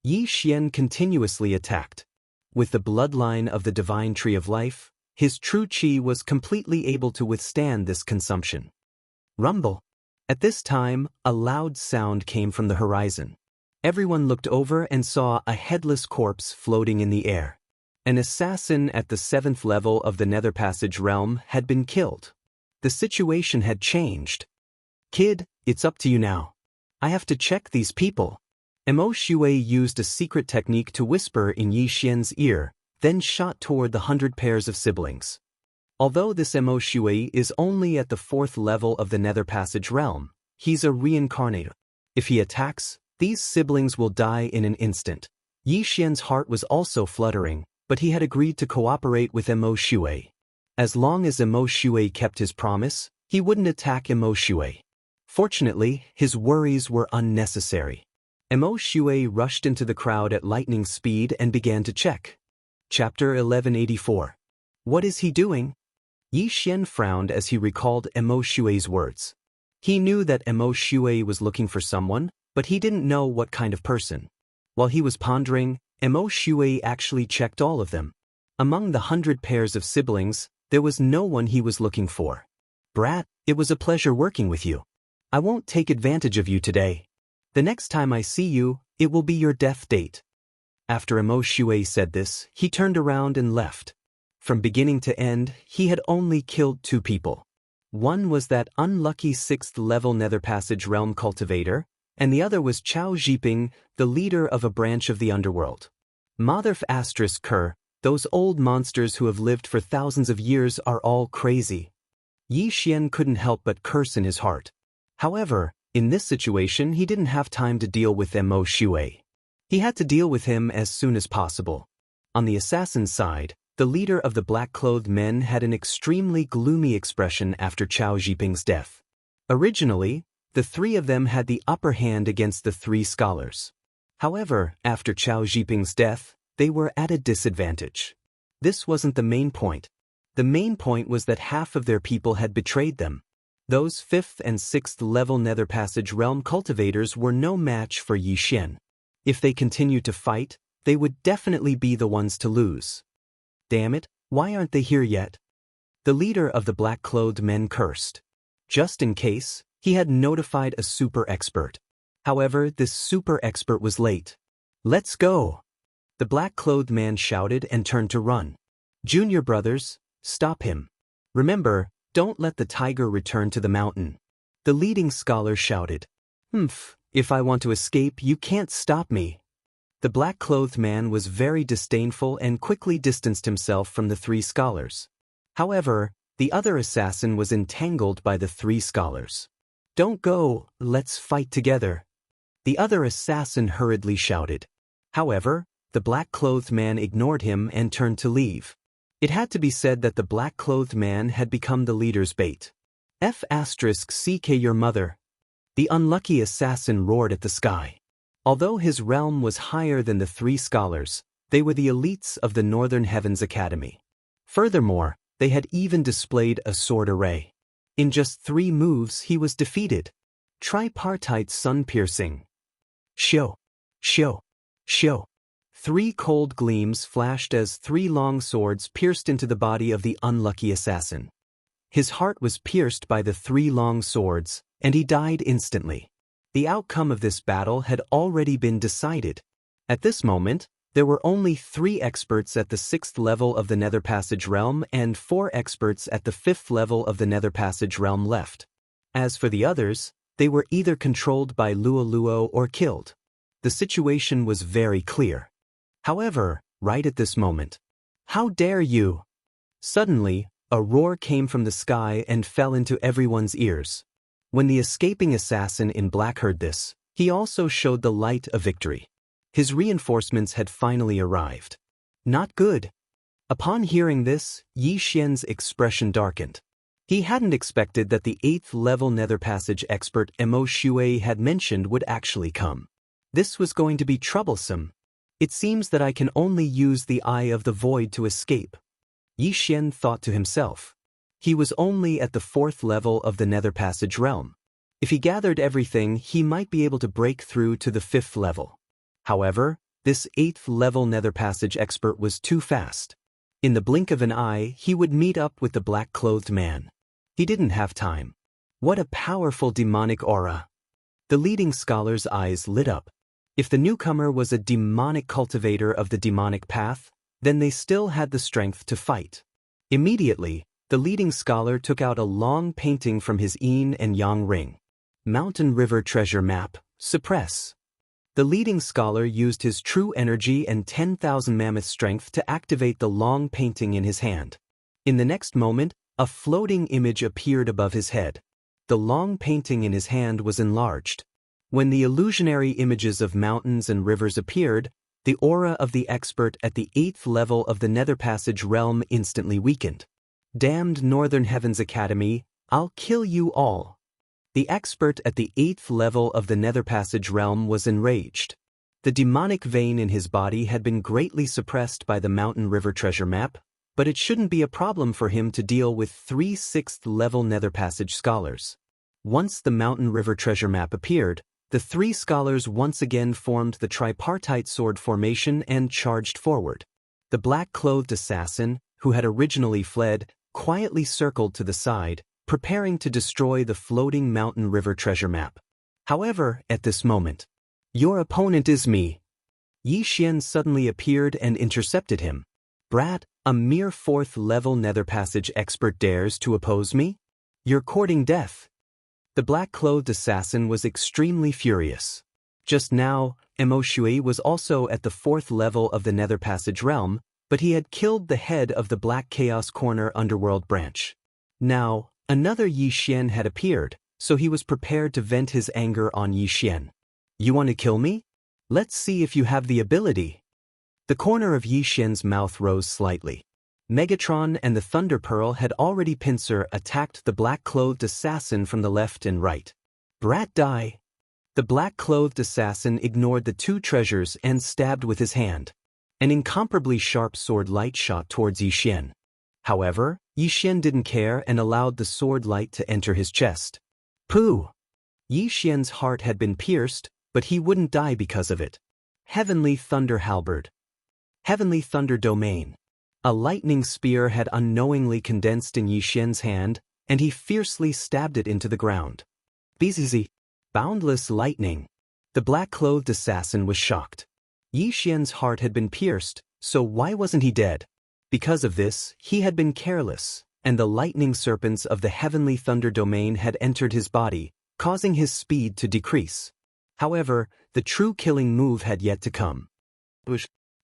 Xian continuously attacked. With the bloodline of the Divine Tree of Life, his true chi was completely able to withstand this consumption. Rumble. At this time, a loud sound came from the horizon. Everyone looked over and saw a headless corpse floating in the air. An assassin at the 7th level of the Nether Passage Realm had been killed. The situation had changed. Kid, it's up to you now. I have to check these people. Shui used a secret technique to whisper in Xian's ear, then shot toward the 100 pairs of siblings. Although this Shui is only at the 4th level of the Nether Passage Realm, he's a reincarnator. If he attacks, these siblings will die in an instant. Xian's heart was also fluttering, but he had agreed to cooperate with Shui. As long as Shui kept his promise, he wouldn't attack Shui. Fortunately, his worries were unnecessary. Shui rushed into the crowd at lightning speed and began to check. Chapter 1184. What is he doing? Xian frowned as he recalled Shui's words. He knew that Shui was looking for someone, but he didn't know what kind of person. While he was pondering, Shui actually checked all of them. Among the 100 pairs of siblings, there was no one he was looking for. Brat, it was a pleasure working with you. I won't take advantage of you today. The next time I see you, it will be your death date. After Shui said this, he turned around and left. From beginning to end, he had only killed 2 people. One was that unlucky 6th level Nether Passage Realm cultivator, and the other was Chao Zhiping, the leader of a branch of the underworld. Motherf *Ker, those old monsters who have lived for thousands of years are all crazy. Xian couldn't help but curse in his heart. However, in this situation he didn't have time to deal with Shui. He had to deal with him as soon as possible. On the assassin's side, the leader of the black-clothed men had an extremely gloomy expression after Chao Zhiping's death. Originally, the 3 of them had the upper hand against the 3 scholars. However, after Chao Zhiping's death, they were at a disadvantage. This wasn't the main point. The main point was that half of their people had betrayed them. Those 5th and 6th level Nether Passage Realm cultivators were no match for Xian. If they continued to fight, they would definitely be the ones to lose. Damn it, why aren't they here yet? The leader of the black-clothed men cursed. Just in case, he had notified a super expert. However, this super expert was late. Let's go! The black-clothed man shouted and turned to run. Junior brothers, stop him. Remember, don't let the tiger return to the mountain. The leading scholar shouted. If I want to escape, you can't stop me. The black-clothed man was very disdainful and quickly distanced himself from the 3 scholars. However, the other assassin was entangled by the 3 scholars. Don't go, let's fight together. The other assassin hurriedly shouted. However, the black-clothed man ignored him and turned to leave. It had to be said that the black-clothed man had become the leader's bait. *CK your mother. The unlucky assassin roared at the sky. Although his realm was higher than the 3 scholars, they were the elites of the Northern Heavens Academy. Furthermore, they had even displayed a sword array. In just 3 moves he was defeated. Tripartite sun-piercing. Show. 3 cold gleams flashed as 3 long swords pierced into the body of the unlucky assassin. His heart was pierced by the 3 long swords, and he died instantly. The outcome of this battle had already been decided. At this moment, there were only 3 experts at the 6th level of the Nether Passage realm and 4 experts at the 5th level of the Nether Passage realm left. As for the others, they were either controlled by Luo or killed. The situation was very clear. However, right at this moment, "How dare you!" Suddenly, a roar came from the sky and fell into everyone's ears. When the escaping assassin in black heard this, he also showed the light of victory. His reinforcements had finally arrived. Not good. Upon hearing this, Yi Xian's expression darkened. He hadn't expected that the 8th level Nether Passage expert Mo Shui had mentioned would actually come. This was going to be troublesome. It seems that I can only use the Eye of the Void to escape. Yi Xian thought to himself. He was only at the 4th level of the Nether Passage realm. If he gathered everything, he might be able to break through to the 5th level. However, this 8th level Nether Passage expert was too fast. In the blink of an eye, he would meet up with the black-clothed man. He didn't have time. What a powerful demonic aura! The leading scholar's eyes lit up. If the newcomer was a demonic cultivator of the demonic path, then they still had the strength to fight. Immediately, the leading scholar took out a long painting from his yin and yang ring. Mountain River Treasure Map, suppress. The leading scholar used his true energy and 10,000 mammoth strength to activate the long painting in his hand. In the next moment, a floating image appeared above his head. The long painting in his hand was enlarged. When the illusionary images of mountains and rivers appeared, the aura of the expert at the 8th level of the Nether Passage realm instantly weakened. Damned Northern Heavens Academy, I'll kill you all. The expert at the 8th level of the Nether Passage realm was enraged. The demonic vein in his body had been greatly suppressed by the Mountain River Treasure Map, but it shouldn't be a problem for him to deal with 3 6th level Nether Passage scholars. Once the Mountain River Treasure Map appeared, the 3 scholars once again formed the tripartite sword formation and charged forward. The black-clothed assassin, who had originally fled, quietly circled to the side, preparing to destroy the floating Mountain River Treasure Map. However, at this moment, "Your opponent is me." Yi Xian suddenly appeared and intercepted him. "Brat, a mere 4th level Nether Passage expert dares to oppose me? You're courting death." The black-clothed assassin was extremely furious. Just now, Mo Shui was also at the 4th level of the Nether Passage realm, but he had killed the head of the Black Chaos Corner Underworld branch. Now, another Yi Xian had appeared, so he was prepared to vent his anger on Yi Xian. "You want to kill me? Let's see if you have the ability." The corner of Yi Xian's mouth rose slightly. Megatron and the Thunder Pearl had already pincer attacked the black-clothed assassin from the left and right. "Brat, die!" The black-clothed assassin ignored the 2 treasures and stabbed with his hand. An incomparably sharp sword light shot towards Yi Xian. However, Yi Xian didn't care and allowed the sword light to enter his chest. Pooh! Yi Xian's heart had been pierced, but he wouldn't die because of it. Heavenly Thunder Halberd. Heavenly Thunder Domain. A lightning spear had unknowingly condensed in Yi Xian's hand, and he fiercely stabbed it into the ground. Bzz. Boundless lightning. The black-clothed assassin was shocked. Yi Xian's heart had been pierced, so why wasn't he dead? Because of this, he had been careless, and the lightning serpents of the Heavenly Thunder Domain had entered his body, causing his speed to decrease. However, the true killing move had yet to come.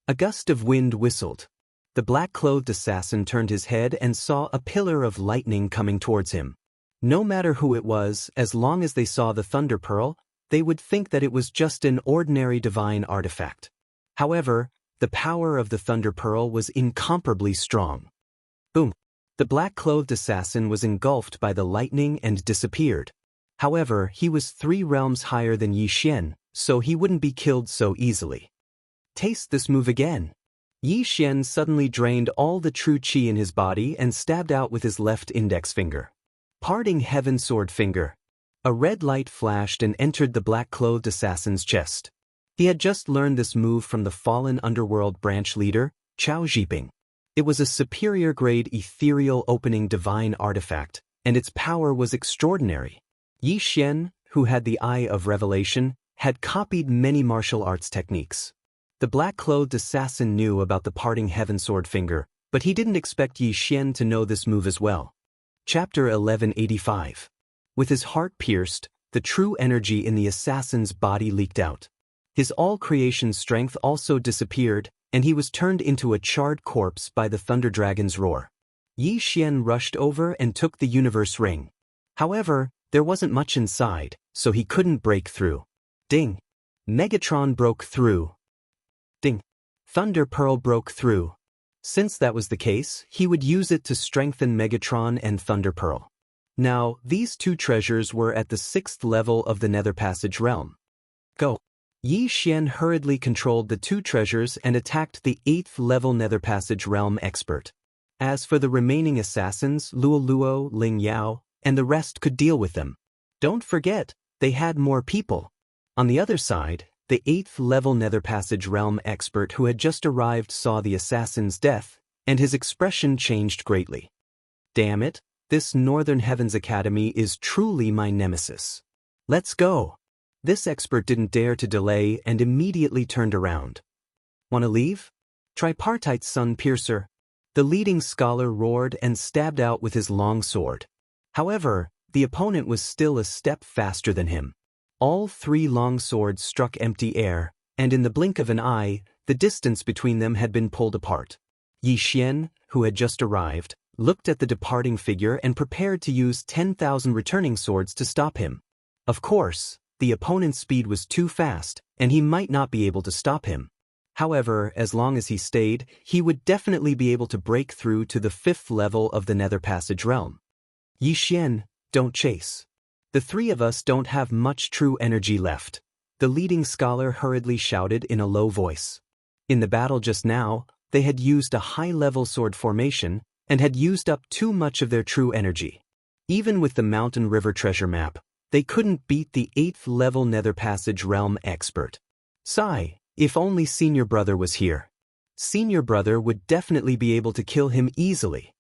A gust of wind whistled. The black-clothed assassin turned his head and saw a pillar of lightning coming towards him. No matter who it was, as long as they saw the Thunder Pearl, they would think that it was just an ordinary divine artifact. However, the power of the Thunder Pearl was incomparably strong. Boom! The black-clothed assassin was engulfed by the lightning and disappeared. However, he was 3 realms higher than Yi Xian, so he wouldn't be killed so easily. Taste this move again. Yi Xian suddenly drained all the true qi in his body and stabbed out with his left index finger. Parting Heaven Sword Finger. A red light flashed and entered the black-clothed assassin's chest. He had just learned this move from the fallen underworld branch leader, Chao Zhiping. It was a superior-grade ethereal opening divine artifact, and its power was extraordinary. Yi Xian, who had the Eye of Revelation, had copied many martial arts techniques. The The black-clothed assassin knew about the parting heaven sword finger, but he didn't expect Yi Xian to know this move as well. Chapter 1185. With his heart pierced, the true energy in the assassin's body leaked out. His all-creation strength also disappeared, and he was turned into a charred corpse by the Thunder Dragon's roar. Yi Xian rushed over and took the universe ring. However, there wasn't much inside, so he couldn't break through. Ding! Megatron broke through. Ding! Thunder Pearl broke through. Since that was the case, he would use it to strengthen Megatron and Thunder Pearl. Now, these two treasures were at the 6th level of the Nether Passage realm. Go! Yi Xian hurriedly controlled the two treasures and attacked the 8th level Nether Passage realm expert. As for the remaining assassins, Luo Luo, Ling Yao, and the rest could deal with them. Don't forget, they had more people. On the other side, the 8th level Nether Passage realm expert who had just arrived saw the assassin's death, and his expression changed greatly. Damn it, this Northern Heavens Academy is truly my nemesis. Let's go. This expert didn't dare to delay and immediately turned around. Wanna leave? Tripartite Sun Piercer. The leading scholar roared and stabbed out with his long sword. However, the opponent was still a step faster than him. All three long swords struck empty air, and in the blink of an eye, the distance between them had been pulled apart. Yi Xian, who had just arrived, looked at the departing figure and prepared to use 10,000 returning swords to stop him. Of course, the opponent's speed was too fast, and he might not be able to stop him. However, as long as he stayed, he would definitely be able to break through to the 5th level of the Nether Passage realm. Yi Xian, don't chase. The three of us don't have much true energy left, the leading scholar hurriedly shouted in a low voice. In the battle just now, they had used a high-level sword formation and had used up too much of their true energy. Even with the Mountain River treasure map, they couldn't beat the 8th level Nether Passage realm expert. Sigh, if only Senior Brother was here. Senior Brother would definitely be able to kill him easily.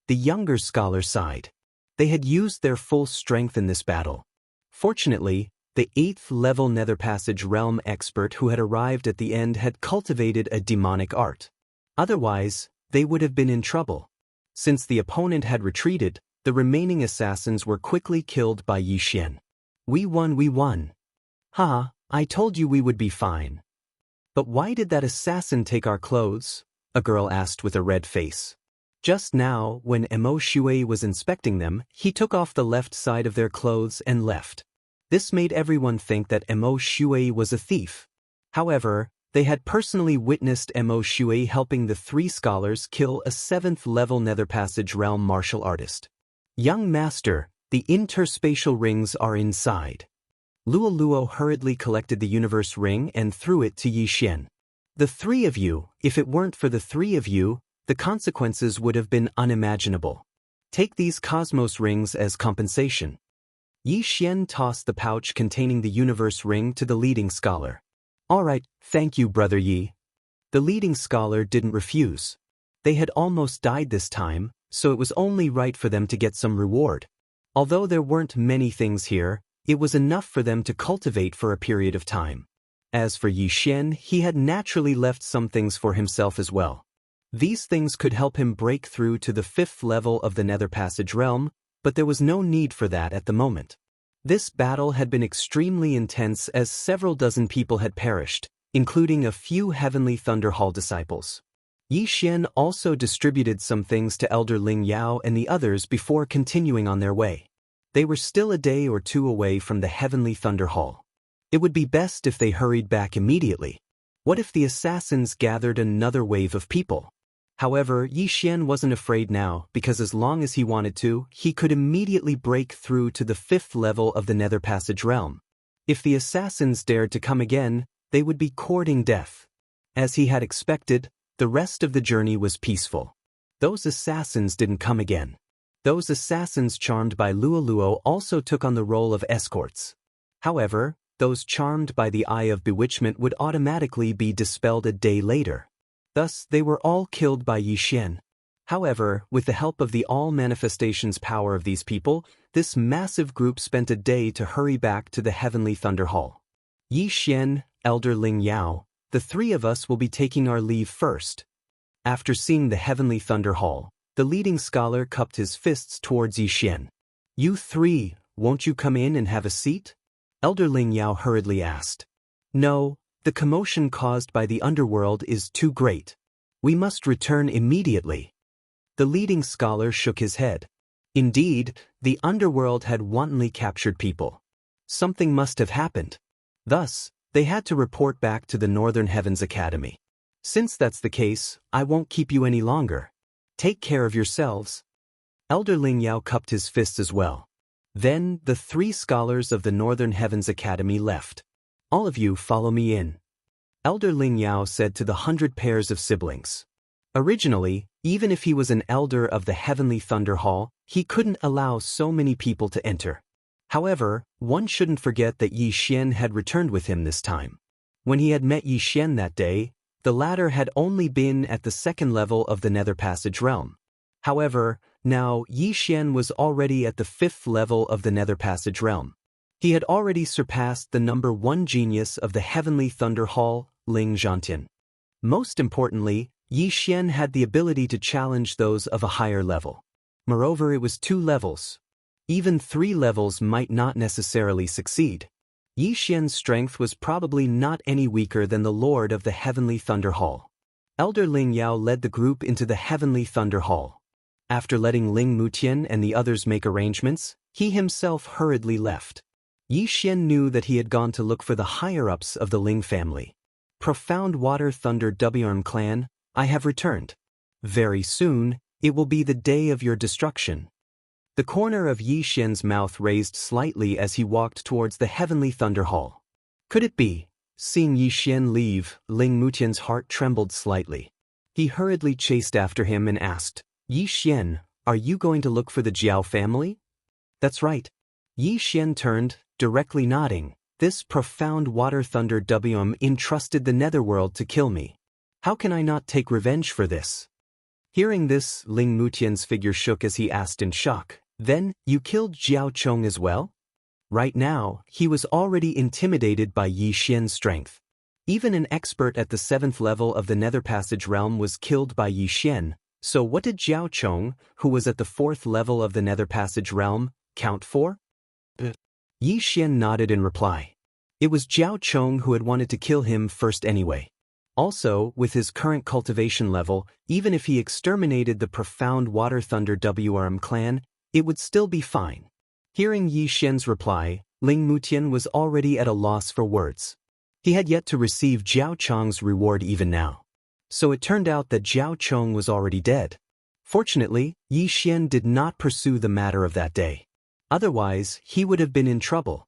The younger scholar sighed. They had used their full strength in this battle. Fortunately, the 8th level Nether Passage realm expert who had arrived at the end had cultivated a demonic art. Otherwise, they would have been in trouble. Since the opponent had retreated, the remaining assassins were quickly killed by Yi Xian. We won, we won. Haha, I told you we would be fine. But why did that assassin take our clothes? A girl asked with a red face. Just now, when Mo Shui was inspecting them, he took off the left side of their clothes and left. This made everyone think that Mo Shui was a thief. However, they had personally witnessed Mo Shui helping the three scholars kill a 7th level Nether Passage realm martial artist. Young master, the interspatial rings are inside. Luo Luo hurriedly collected the universe ring and threw it to Yi Xian. The three of you, if it weren't for the three of you, the consequences would have been unimaginable. Take these cosmos rings as compensation. Yi Xian tossed the pouch containing the universe ring to the leading scholar. All right, thank you, Brother Yi. The leading scholar didn't refuse. They had almost died this time, so it was only right for them to get some reward. Although there weren't many things here, it was enough for them to cultivate for a period of time. As for Yi Xian, he had naturally left some things for himself as well. These things could help him break through to the 5th level of the Nether Passage realm, but there was no need for that at the moment. This battle had been extremely intense as several dozen people had perished, including a few Heavenly Thunder Hall disciples. Yi Xian also distributed some things to Elder Ling Yao and the others before continuing on their way. They were still a day or two away from the Heavenly Thunder Hall. It would be best if they hurried back immediately. What if the assassins gathered another wave of people? However, Yi Xian wasn't afraid now because as long as he wanted to, he could immediately break through to the 5th level of the Nether Passage realm. If the assassins dared to come again, they would be courting death. As he had expected, the rest of the journey was peaceful. Those assassins didn't come again. Those assassins charmed by Luo Luo also took on the role of escorts. However, those charmed by the Eye of Bewitchment would automatically be dispelled a day later. Thus, they were all killed by Yi Xian. However, with the help of the all-manifestations power of these people, this massive group spent a day to hurry back to the Heavenly Thunder Hall. Yi Xian, Elder Ling Yao, the three of us will be taking our leave first. After seeing the heavenly thunder hall, the leading scholar cupped his fists towards Yixian. You three, won't you come in and have a seat? Elder Ling Yao hurriedly asked. No, the commotion caused by the underworld is too great. We must return immediately. The leading scholar shook his head. Indeed, the underworld had wantonly captured people. Something must have happened. Thus, they had to report back to the Northern Heavens Academy. Since that's the case, I won't keep you any longer. Take care of yourselves. Elder Ling Yao cupped his fists as well. Then, the three scholars of the Northern Heavens Academy left. All of you follow me in. Elder Ling Yao said to the 100 pairs of siblings. Originally, even if he was an elder of the Heavenly Thunder Hall, he couldn't allow so many people to enter. However, one shouldn't forget that Yixian had returned with him this time. When he had met Yixian that day, the latter had only been at the second level of the Nether Passage realm. However, now Yixian was already at the 5th level of the Nether Passage realm. He had already surpassed the number 1 genius of the Heavenly Thunder Hall, Ling Zhantian. Most importantly, Yixian had the ability to challenge those of a higher level. Moreover, it was 2 levels. Even 3 levels might not necessarily succeed. Yixian's strength was probably not any weaker than the Lord of the Heavenly Thunder Hall. Elder Ling Yao led the group into the Heavenly Thunder Hall. After letting Ling Mutian and the others make arrangements, he himself hurriedly left. Yixian knew that he had gone to look for the higher-ups of the Ling family. Profound Water Thunder Wrm clan, I have returned. Very soon, it will be the day of your destruction. The corner of Yixian's mouth raised slightly as he walked towards the Heavenly Thunder Hall. Could it be? Seeing Yixian leave, Ling Mutian's heart trembled slightly. He hurriedly chased after him and asked, Yixian, are you going to look for the Jiao family? That's right. Yixian turned, directly nodding. This profound water thunder Wm entrusted the netherworld to kill me. How can I not take revenge for this? Hearing this, Ling Mutian's figure shook as he asked in shock, Then, you killed Jiao Chong as well? Right now, he was already intimidated by Yixian's strength. Even an expert at the 7th level of the Nether Passage realm was killed by Yixian, so what did Jiao Chong, who was at the 4th level of the Nether Passage realm, count for? Yixian nodded in reply. It was Jiao Chong who had wanted to kill him first anyway. Also, with his current cultivation level, even if he exterminated the profound Water Thunder Wrm clan, it would still be fine. Hearing Yixian's reply, Ling Mutian was already at a loss for words. He had yet to receive Jiao Chong's reward even now. So it turned out that Jiao Chong was already dead. Fortunately, Yixian did not pursue the matter of that day. Otherwise, he would have been in trouble.